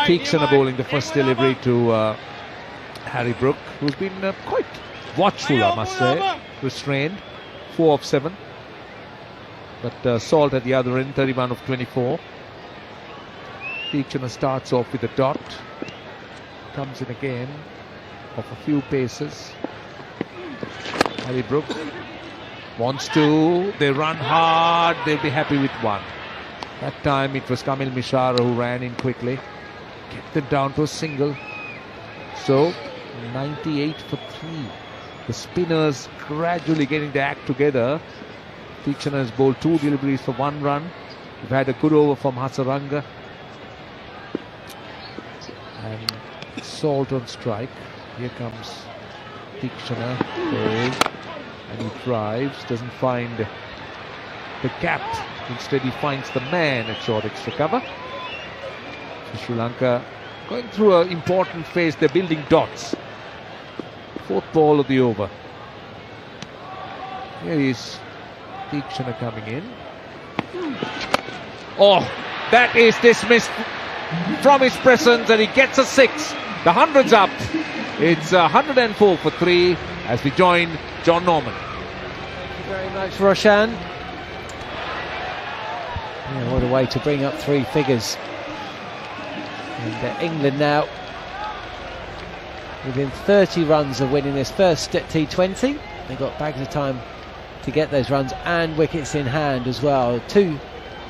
S9: Teaksana bowling the first delivery to Harry Brook, who's been quite watchful, I must say. Restrained, 4 of 7. But Salt at the other end, 31 of 24. Teaksana starts off with a dot. Comes in again of a few paces. Harry Brook wants to. They run hard. They'll be happy with 1. That time it was Kamil Mishara who ran in quickly. Kept them down to a single. So 98 for 3. The spinners gradually getting their act together. Teaksana has bowled 2 deliveries for 1 run. We've had a good over from Hasaranga. And Salt on strike. Here comes Teaksana. And he drives. Doesn't find the gap. Instead he finds the man at short extra cover. So Sri Lanka going through an important phase. They're building dots. 4th ball of the over. Here is Teaksana coming in. Oh, that is dismissed from his presence, and he gets a 6. The 100's up. It's 104 for 3 as we join John Norman.
S1: Thank you very much, Roshan. Yeah, what a way to bring up 3 figures. And England now within 30 runs of winning this first T20. They've got bags of time to get those runs and wickets in hand as well.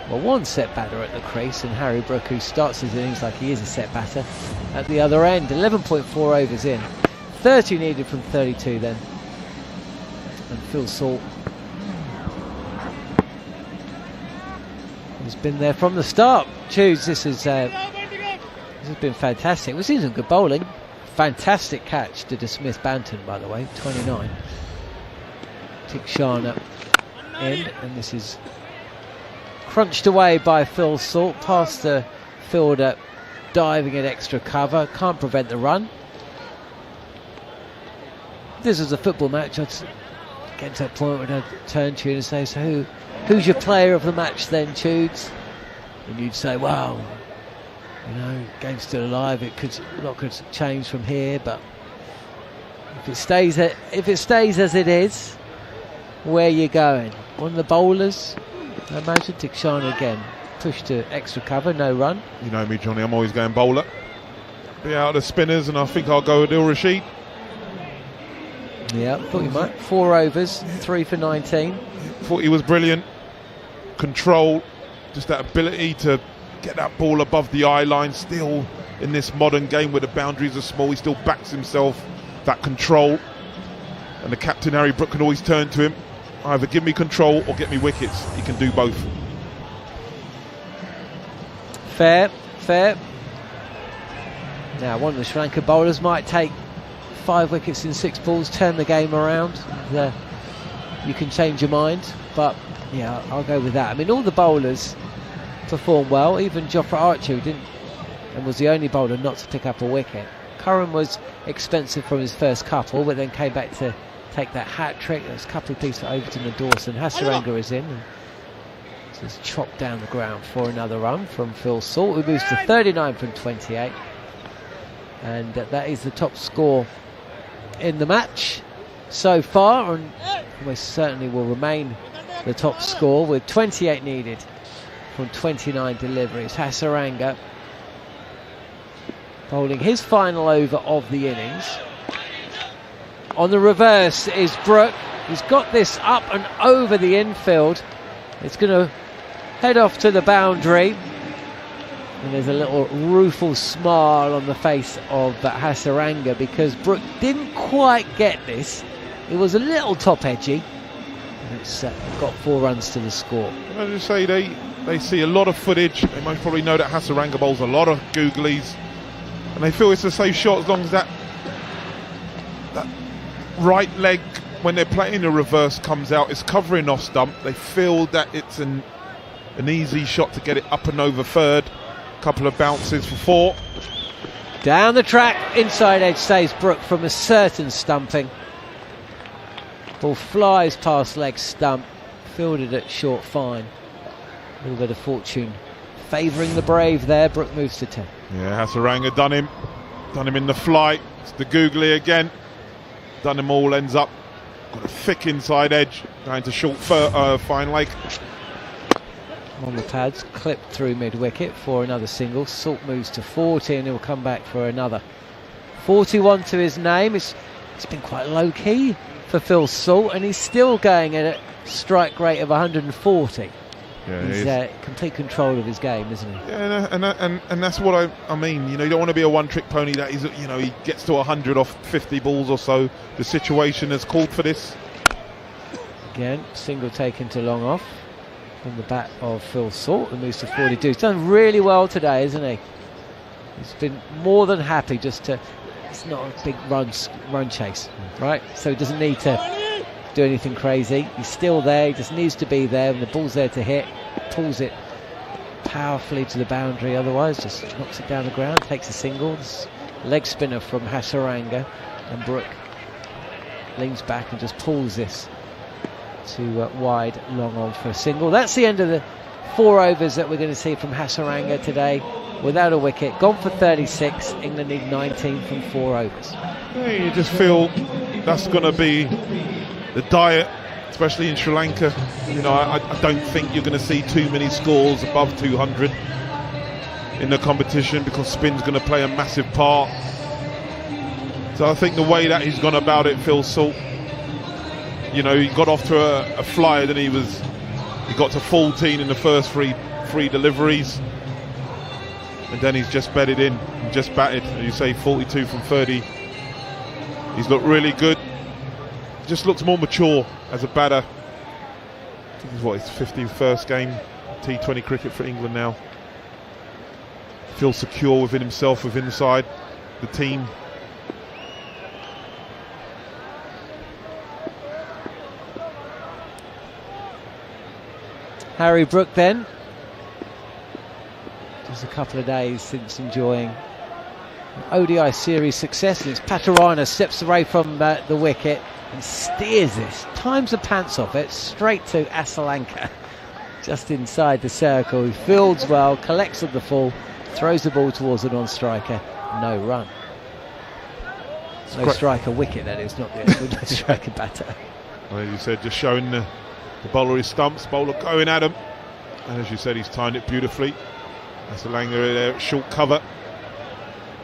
S1: 1 set batter at the crease, and Harry Brook, who starts his innings like he is a set batter at the other end. 11.4 overs in. 30 needed from 32 then. And Phil Salt He's been there from the start. Choose, this has been fantastic. We've seen some good bowling. Fantastic catch to dismiss Banton, by the way, 29. Tikshana in, and this is crunched away by Phil Salt, past the fielder, diving at extra cover, can't prevent the run. This is a football match. I'd get to that point when I'd turn to you and say, so who's your player of the match then, Tudes? And you'd say, well, you know, game's still alive, a lot could change from here, but if it stays as it is, where are you going? One of the bowlers, I imagine. Tikshana again, pushed to extra cover, no run.
S2: You know me, Johnny, I'm always going bowler. Be out of the spinners, and I think I'll go with Adil Rashid.
S1: Yeah, thought you might. 4 overs, 3 for 19.
S2: Thought he was brilliant. Control, just that ability to get that ball above the eye line. Still in this modern game where the boundaries are small, he still backs himself. That control, and the captain Harry Brook can always turn to him. Either give me control or get me wickets. He can do both.
S1: Fair. Now one of the Sri Lanka bowlers might take 5 wickets in 6 balls, turn the game around. You can change your mind, but yeah, I'll go with that. I mean, all the bowlers performed well. Even Jofra Archer, who didn't, and was the only bowler not to pick up a wicket. Curran was expensive from his first couple, but then came back to take that hat trick. There's a couple of pieces for Overton and Dawson. Hasaranga is in. Just chopped down the ground for another run from Phil Salt, who moves to 39 from 28. And that is the top score in the match so far, and almost certainly will remain the top score with 28 needed from 29 deliveries. Hasaranga bowling his final over of the innings. On the reverse is Brook. He's got this up and over the infield. It's going to head off to the boundary. And there's a little rueful smile on the face of Hasaranga because Brook didn't quite get this. It was a little top edgy. And it's got 4 runs to the score.
S2: I just say they see a lot of footage. They most probably know that Hasaranga bowls a lot of googlies. And they feel it's a safe shot as long as that right leg, when they're playing the reverse, comes out. It's covering off stump. They feel that it's an easy shot to get it up and over third. Couple of bounces for 4.
S1: Down the track, inside edge saves Brook from a certain stumping. Ball flies past leg stump, fielded at short fine. A little bit of fortune favouring the brave there. Brook moves to 10.
S2: Yeah, Hasaranga done him in the flight. It's the googly again. Done him all, ends up got a thick inside edge, going to short fine leg.
S1: On the pads, clipped through mid-wicket for another single. Salt moves to 40 and he'll come back for another. 41 to his name. It's been quite low-key for Phil Salt, and he's still going at a strike rate of 140.
S2: Yeah,
S1: he's complete control of his game, isn't he?
S2: Yeah, and that's what I mean. You know, you don't want to be a one-trick pony that is, you know, he gets to 100 off 50 balls or so. The situation has called for this.
S1: Again, single taken to long off on the bat of Phil Salt, who moves to 42. He's done really well today, isn't he? He's been more than happy just to... It's not a big run chase, right? So he doesn't need to do anything crazy. He's still there. He just needs to be there. When the ball's there to hit, pulls it powerfully to the boundary. Otherwise, just knocks it down the ground, takes a single. Leg spinner from Hasaranga, and Brook leans back and just pulls this to wide, long on for a single. That's the end of the 4 overs that we're going to see from Hasaranga today, without a wicket. Gone for 36. England need 19 from 4 overs.
S2: Yeah, you just feel that's going to be the diet, especially in Sri Lanka. You know, I don't think you're going to see too many scores above 200 in the competition, because spin's going to play a massive part. So I think the way that he's gone about it, Phil Salt, you know, he got off to a flyer, then he got to 14 in the first three deliveries, and then he's just bedded in, just batted. As you say, 42 from 30. He's looked really good. Just looks more mature as a batter. This is his 51st game T20 cricket for England now. Feels secure within himself, within the side, the team.
S1: Harry Brook then. Just a couple of days since enjoying an ODI series success. And it's Patarana steps away from the wicket and steers this. Times the pants off it straight to Sri Lanka. Just inside the circle. He fields well, collects on the full, throws the ball towards the non-striker. No run. No striker wicket, that is, not the no striker batter.
S2: Well, as you said, just showing the bowler his stumps, bowler going at him. And as you said, he's timed it beautifully. That's Sri Lanka there, short cover.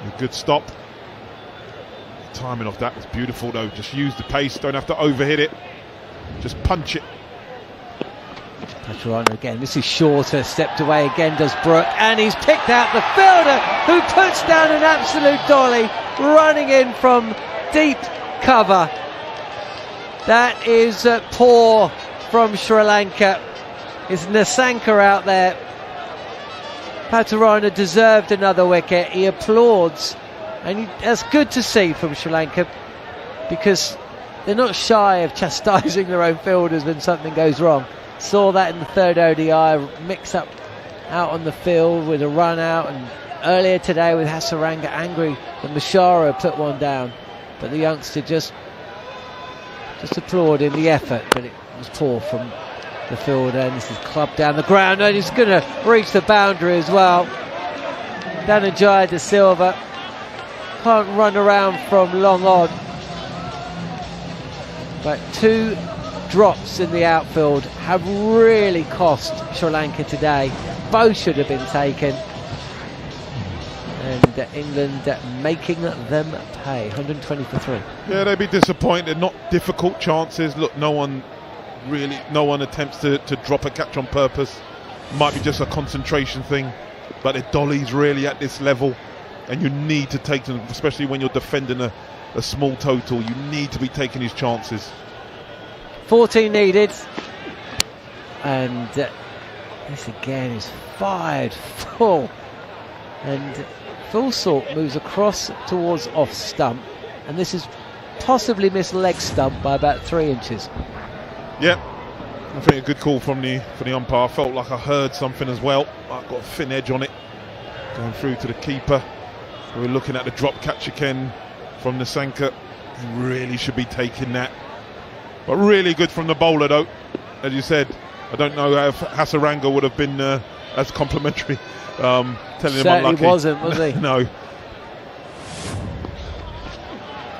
S2: A good stop. The timing of that was beautiful though. Just use the pace, don't have to overhit it. Just punch it.
S1: Patarana again, this is shorter, stepped away again does Brook, and he's picked out the fielder who puts down an absolute dolly, running in from deep cover. That is poor from Sri Lanka. It's Nasanka out there. Patarana deserved another wicket. He applauds, and that's good to see from Sri Lanka, because they're not shy of chastising their own fielders when something goes wrong. Saw that in the third ODI, mix up out on the field with a run out, and earlier today with Hasaranga angry that Mashara put one down, but the youngster just applauding the effort, but it was poor from the fielder. And this is clubbed down the ground, and he's going to reach the boundary as well. Dhananjaya De Silva can't run around from long on, but two drops in the outfield have really cost Sri Lanka today. Both should have been taken, and England making them pay. 120 for 3.
S2: Yeah, they'd be disappointed. Not difficult chances. Look, no one attempts to drop a catch on purpose. Might be just a concentration thing, but the dolly's really at this level, and you need to take them, especially when you're defending a small total. You need to be taking his chances.
S1: 14 needed, and this again is fired full, and full sort moves across towards off stump, and this is possibly missed leg stump by about 3 inches.
S2: Yeah, I think a good call from the umpire. I felt like I heard something as well. I've got a thin edge on it going through to the keeper. We're looking at the drop catch again from Nasanka. He really should be taking that. But really good from the bowler though. As you said, I don't know if Hasaranga would have been as complimentary, telling him unlucky.
S1: Certainly wasn't, was he?
S2: No.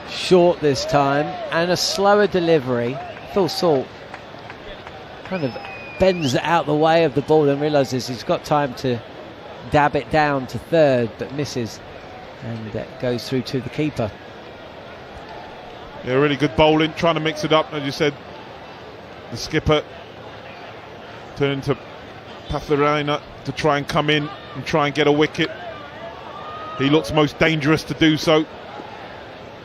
S1: Short this time, and a slower delivery. Full salt kind of bends out the way of the ball and realises he's got time to dab it down to third, but misses, and goes through to the keeper.
S2: Yeah, really good bowling, trying to mix it up. As you said, the skipper turning to Patarana to try and come in and try and get a wicket. He looks most dangerous to do so.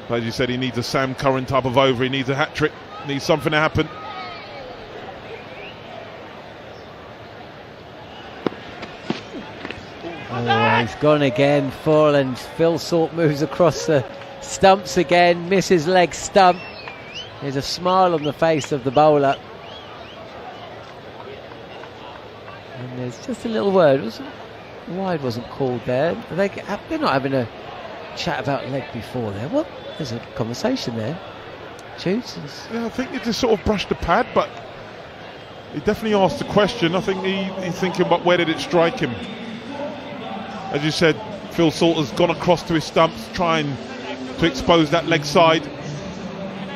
S2: But as you said, he needs a Sam Curran type of over. He needs a hat-trick. Needs something to happen.
S1: Oh, he's gone again, full, and Phil Salt moves across the stumps again, misses leg stump. There's a smile on the face of the bowler, and there's just a little word. Wide wasn't called there. They're not having a chat about leg before there. What? There's a conversation there. Shoots.
S2: Yeah, I think he just sort of brushed the pad, but he definitely asked the question. I think he's thinking, but where did it strike him? As you said, Phil Salt has gone across to his stumps, trying to expose that leg side.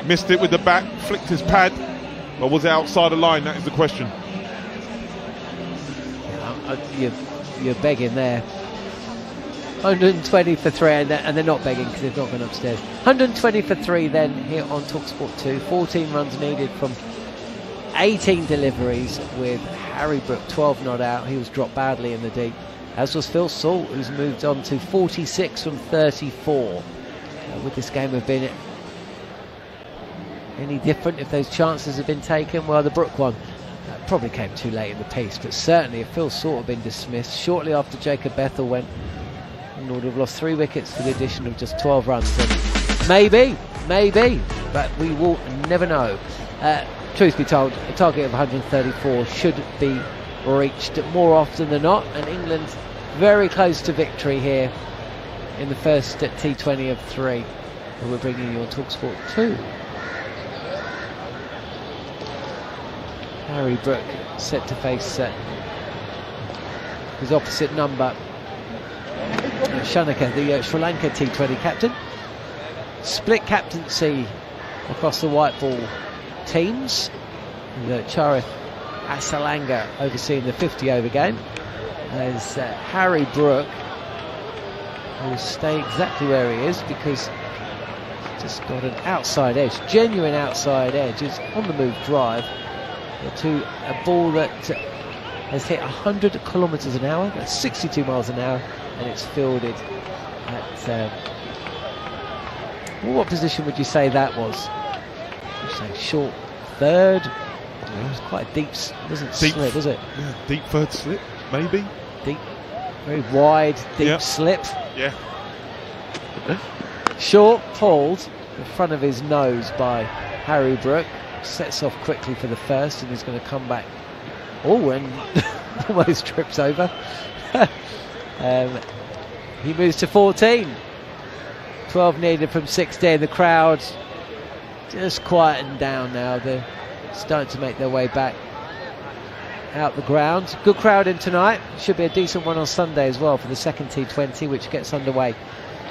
S2: Missed it with the bat, flicked his pad, but was it outside the line? That is the question.
S1: You're begging there. 120 for 3, and they're not begging because they've not gone upstairs. 120 for 3 then here on talkSPORT 2. 14 runs needed from 18 deliveries, with Harry Brook 12 not out. He was dropped badly in the deep, as was Phil Salt, who's moved on to 46 from 34. Would this game have been any different if those chances had been taken? Well, the Brook one Probably came too late in the piece, but certainly if Phil Sort had been dismissed shortly after Jacob Bethel went, England would have lost 3 wickets for the addition of just 12 runs. And maybe, but we will never know. Truth be told, a target of 134 should be reached more often than not, and England very close to victory here in the first T20 of 3. And we're bringing you on talkSPORT 2. Harry Brook set to face his opposite number, Shanaka, the Sri Lanka T20 captain. Split captaincy across the white ball teams. Charith Asalanga overseeing the 50-over game, as Harry Brook will stay exactly where he is because he's just got an outside edge, genuine outside edge. It's on the move drive to a ball that has hit 100 kilometres an hour, that's 62 miles an hour, and it's fielded at what position would you say that was? You'd say short third. It was quite a deep, wasn't slip, was it?
S2: Yeah, deep third slip, maybe.
S1: Deep, very wide, deep slip.
S2: Yeah.
S1: Short, pulled in front of his nose by Harry Brook. Sets off quickly for the first, and he's going to come back. Oh, and almost trips over. He moves to 14. 12 needed from 16. The crowd just quieting down now. They're starting to make their way back out the ground. Good crowd in tonight. Should be a decent one on Sunday as well for the second T20, which gets underway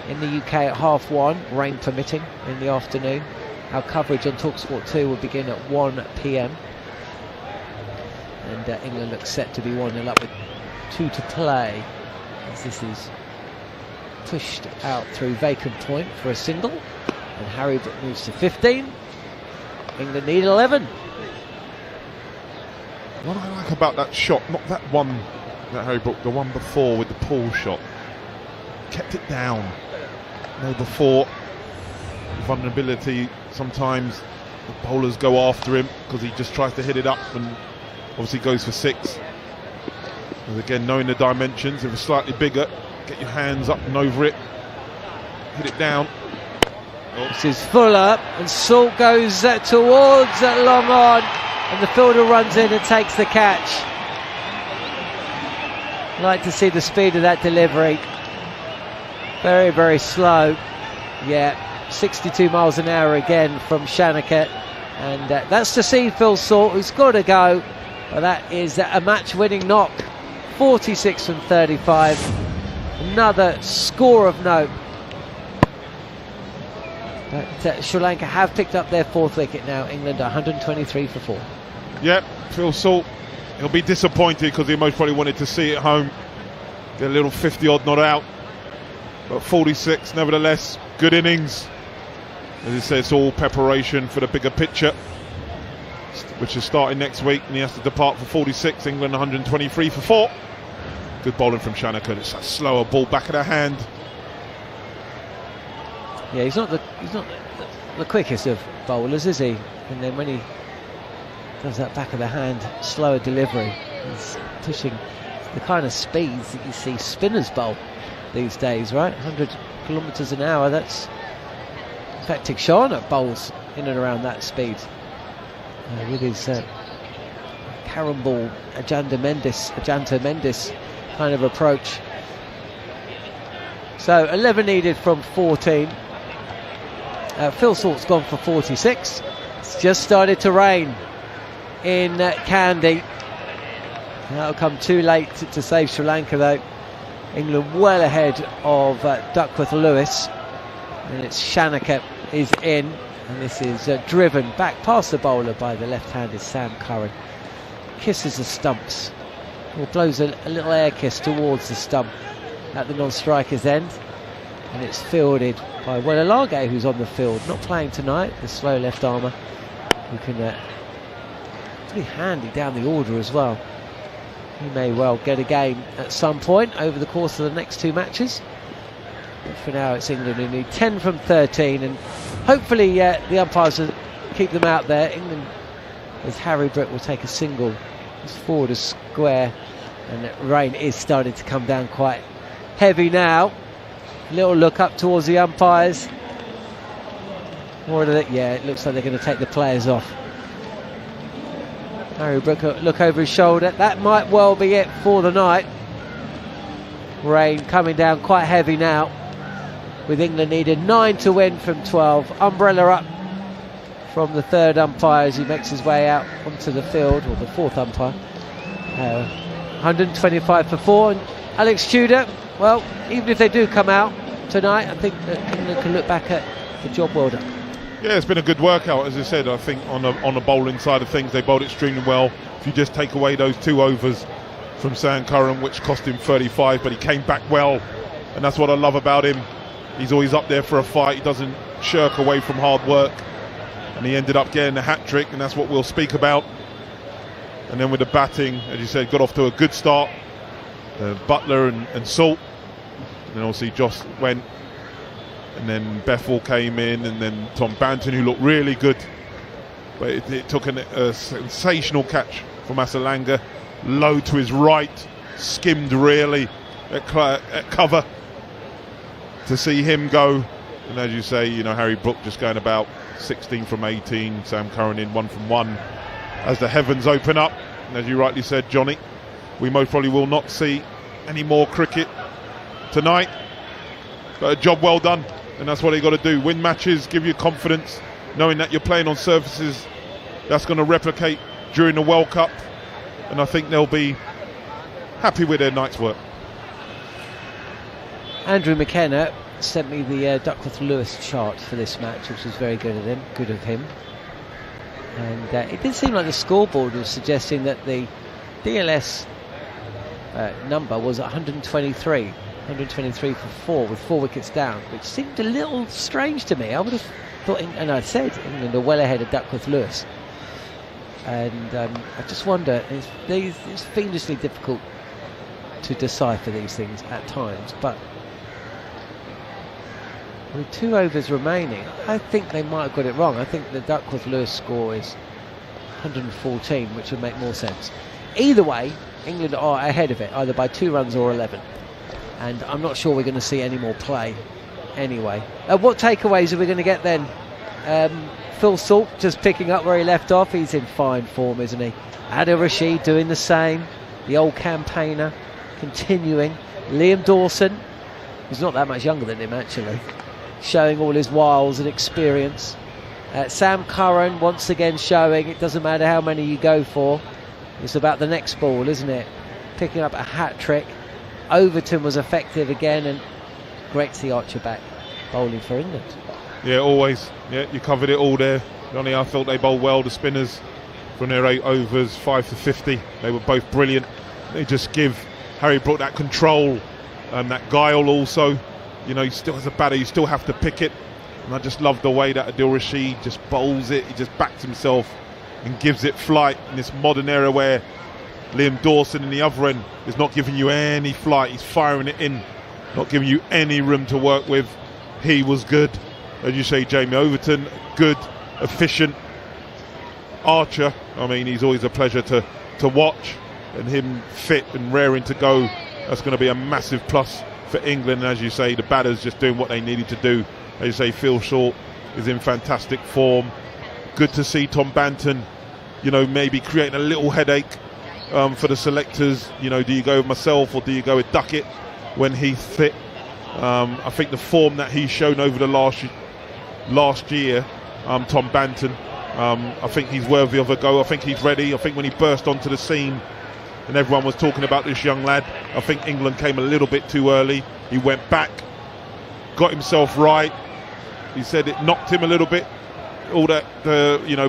S1: in the UK at 1:30, rain permitting, in the afternoon. Our coverage on talkSPORT 2 will begin at 1 p.m. And England looks set to be 1-0 up with 2 to play, as this is pushed out through vacant point for a single. And Harry Brook moves to 15. England need 11.
S2: What I like about that shot, not that one, that Harry Brook, the one before with the pull shot, kept it down. You know, before, vulnerability, sometimes the bowlers go after him because he just tries to hit it up and obviously goes for 6. And again, knowing the dimensions, if it's slightly bigger, get your hands up and over it, hit it down.
S1: This is Fuller, and Salt goes towards long on, and the fielder runs in and takes the catch. Like to see the speed of that delivery. Very, very slow. Yeah, 62 miles an hour again from Shanaka, and that's to see Phil Salt, who's got to go. Well, that is a match-winning knock. 46 from 35. Another score of note. But Sri Lanka have picked up their 4th wicket now. England 123 for 4.
S2: Yep, Phil Salt, he'll be disappointed because he most probably wanted to see it home. Get a little 50-odd not out. But 46, nevertheless, good innings. As he says, it's all preparation for the bigger picture, which is starting next week, and he has to depart for 46. England 123 for 4. Good bowling from Shanaka. It's a slower ball, back of the hand.
S1: Yeah, he's not the quickest of bowlers, is he? And then when he does that back of the hand, slower delivery, he's pushing the kind of speeds that you see spinners bowl these days, right? 100 kilometres an hour. That's, in fact, Tikshana bowls in and around that speed with his carom ball, Ajanta Mendes kind of approach. So 11 needed from 14. Phil Salt's gone for 46. It's just started to rain in Kandy. That'll come too late to save Sri Lanka though. England well ahead of Duckworth Lewis, and it's Shanaka is in, and this is driven back past the bowler by the left-handed Sam Curran. Kisses the stumps, or blows a little air kiss towards the stump at the non-striker's end, and it's fielded by Wellalage, who's on the field, not playing tonight, the slow left armer, who can pretty handy down the order as well. He may well get a game at some point over the course of the next 2 matches. But for now, it's England who need 10 from 13, and hopefully the umpires will keep them out there. England as Harry Brook will take a single. He's forward a square, and the rain is starting to come down quite heavy now. Little look up towards the umpires. More of it, yeah, it looks like they're going to take the players off. Harry Brook look over his shoulder. That might well be it for the night. Rain coming down quite heavy now, with England needed 9 to win from 12. Umbrella up from the third umpire as he makes his way out onto the field, or the fourth umpire. 125 for 4. And Alex Tudor, well, even if they do come out tonight, I think that England can look back at the job well done.
S2: Yeah, it's been a good workout, as I said. I think on the bowling side of things, they bowled extremely well. If you just take away those 2 overs from Sam Curran, which cost him 35, but he came back well, and that's what I love about him. He's always up there for a fight. He doesn't shirk away from hard work, and he ended up getting a hat-trick, and that's what we'll speak about. And then with the batting, as you said, got off to a good start. Butler and Salt, and then obviously Joss went, and then Bethel came in, and then Tom Banton, who looked really good, but it took a sensational catch from Asalanga, low to his right, skimmed really at cover to see him go. And as you say, Harry Brook just going about 16 from 18, Sam Curran in 1 from 1 as the heavens open up. And as you rightly said, Johnny, we most probably will not see any more cricket tonight, but a job well done, and that's what they got to do. Win matches, give you confidence, knowing that you're playing on surfaces that's going to replicate during the World Cup, and I think they'll be happy with their night's work.
S1: Andrew McKenna sent me the Duckworth-Lewis chart for this match, which was very good of him. And it did seem like the scoreboard was suggesting that the DLS number was 123 for 4, with 4 wickets down, which seemed a little strange to me. I would have thought, and I said England are well ahead of Duckworth-Lewis. And I just wonder, it's fiendishly difficult to decipher these things at times, but with 2 overs remaining, I think they might have got it wrong. I think the Duckworth-Lewis score is 114, which would make more sense. Either way, England are ahead of it, either by 2 runs or 11. And I'm not sure we're going to see any more play anyway. What takeaways are we going to get then? Phil Salt just picking up where he left off. He's in fine form, isn't he? Adil Rashid doing the same. The old campaigner continuing. Liam Dawson, who's not that much younger than him actually, showing all his wiles and experience. Sam Curran once again showing it doesn't matter how many you go for, it's about the next ball, isn't it? Picking up a hat-trick. Overton was effective again, and great to see Archer back bowling for England.
S2: Yeah, always. Yeah, you covered it all there, Johnny. I thought they bowled well, the spinners, from their 8 overs, 5 for 50. They were both brilliant. They just give Harry Brook that control and that guile also. He still as a batter, you still have to pick it. And I just love the way that Adil Rashid just bowls it. He just backs himself and gives it flight in this modern era where Liam Dawson in the other end is not giving you any flight. He's firing it in, not giving you any room to work with. He was good. As you say, Jamie Overton, good, efficient. Archer, I mean, he's always a pleasure to watch. And him fit and raring to go, that's going to be a massive plus for England. And as you say, the batters just doing what they needed to do. As you say, Phil Short is in fantastic form. Good to see Tom Banton, maybe creating a little headache for the selectors. Do you go with myself or do you go with Duckett when he's fit? I think the form that he's shown over the last year, Tom Banton, I think he's worthy of a go. I think he's ready. I think when he burst onto the scene and everyone was talking about this young lad, I think England came a little bit too early. He went back, got himself right. He said it knocked him a little bit, all that,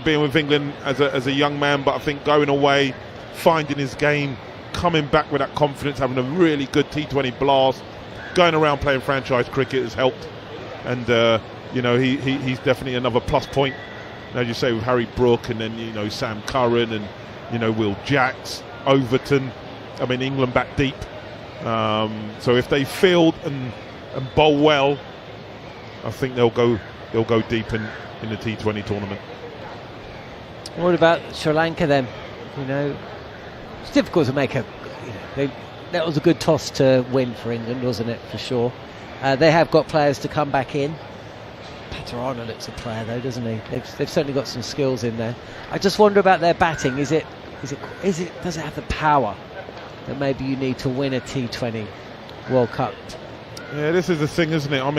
S2: being with England as a young man, but I think going away, finding his game, coming back with that confidence, having a really good T20 blast, going around playing franchise cricket has helped. And, he's definitely another plus point. And as you say, with Harry Brook and then, Sam Curran and, Will Jacks, Overton. I mean, England back deep. So if they field and bowl well, I think they'll go deep in the T20 tournament.
S1: What about Sri Lanka then? It's difficult to make that was a good toss to win for England, wasn't it? For sure. They have got players to come back in. Paterano looks a player though, doesn't he? They've certainly got some skills in there. I just wonder about their batting. Does it have the power that maybe you need to win a T20 World Cup?
S2: Yeah, this is the thing, isn't it? I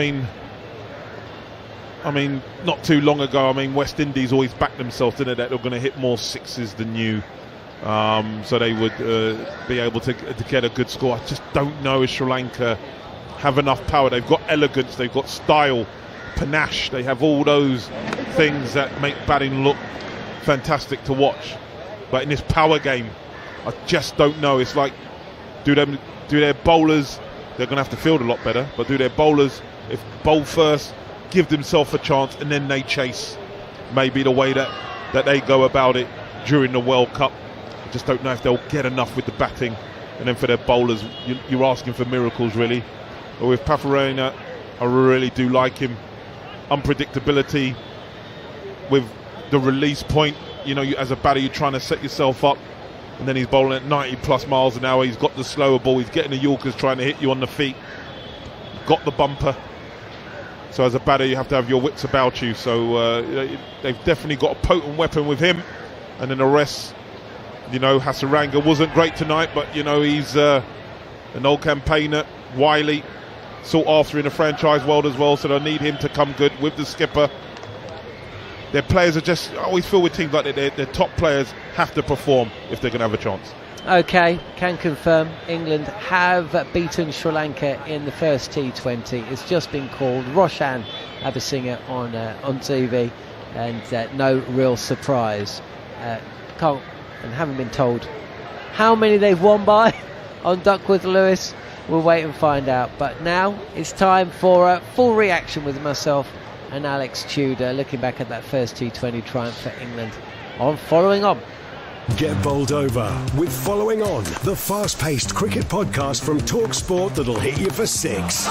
S2: mean, not too long ago, West Indies always backed themselves, didn't they, that they're going to hit more sixes than you, so they would be able to get a good score. I just don't know if Sri Lanka have enough power. They've got elegance, they've got style, panache, they have all those things that make batting look fantastic to watch. But in this power game, I just don't know. It's like, do their bowlers, they're going to have to field a lot better, but do their bowlers, if bowl first, give themselves a chance and then they chase, maybe the way that they go about it during the World Cup. I just don't know if they'll get enough with the batting. And then for their bowlers, you're asking for miracles, really. But with Paterano, I really do like him. Unpredictability with the release point. As a batter, you're trying to set yourself up, and then he's bowling at 90 plus miles an hour. He's got the slower ball, he's getting the Yorkers, trying to hit you on the feet, got the bumper. So as a batter, you have to have your wits about you. So they've definitely got a potent weapon with him. And then the rest, Hasaranga wasn't great tonight, but he's an old campaigner, wily, sought after in the franchise world as well, so they'll need him to come good with the skipper. Their players I always feel with teams like that, their top players have to perform if they're going to have a chance.
S1: Okay, can confirm England have beaten Sri Lanka in the first T20. It's just been called. Roshan Abhisinger on TV, and no real surprise. Haven't been told how many they've won by on Duckworth Lewis. We'll wait and find out. But now it's time for a full reaction with myself and Alex Tudor, looking back at that first T20 triumph for England on Following On.
S5: Get bowled over with Following On, the fast-paced cricket podcast from talkSPORT that'll hit you for 6.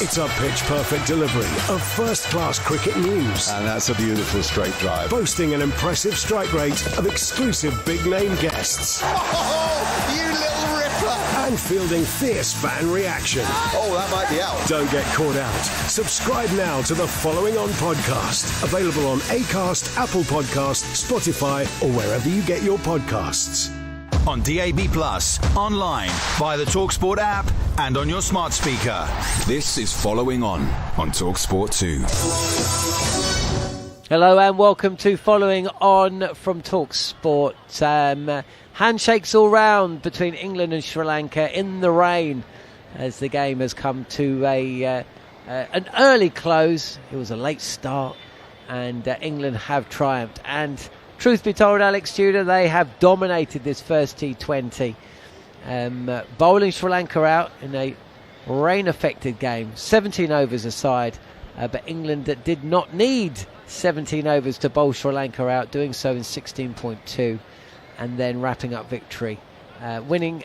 S5: It's a pitch-perfect delivery of first-class cricket news.
S15: And that's a beautiful straight drive.
S5: Boasting an impressive strike rate of exclusive big-name guests.
S15: You little ripper!
S5: And fielding fierce fan reaction.
S15: Oh, that might be out.
S5: Don't get caught out. Subscribe now to the Following On podcast. Available on Acast, Apple Podcasts, Spotify, or wherever you get your podcasts.
S22: On DAB+, online, via the talkSPORT app, and on your smart speaker. This is Following On talkSPORT 2.
S1: Hello and welcome to Following On from talkSPORT. Handshakes all round between England and Sri Lanka in the rain as the game has come to an early close. It was a late start and England have triumphed. And truth be told, Alex Tudor, they have dominated this first T20. Bowling Sri Lanka out in a rain-affected game. 17 overs aside, but England did not need 17 overs to bowl Sri Lanka out, doing so in 16.2 and then wrapping up victory. Winning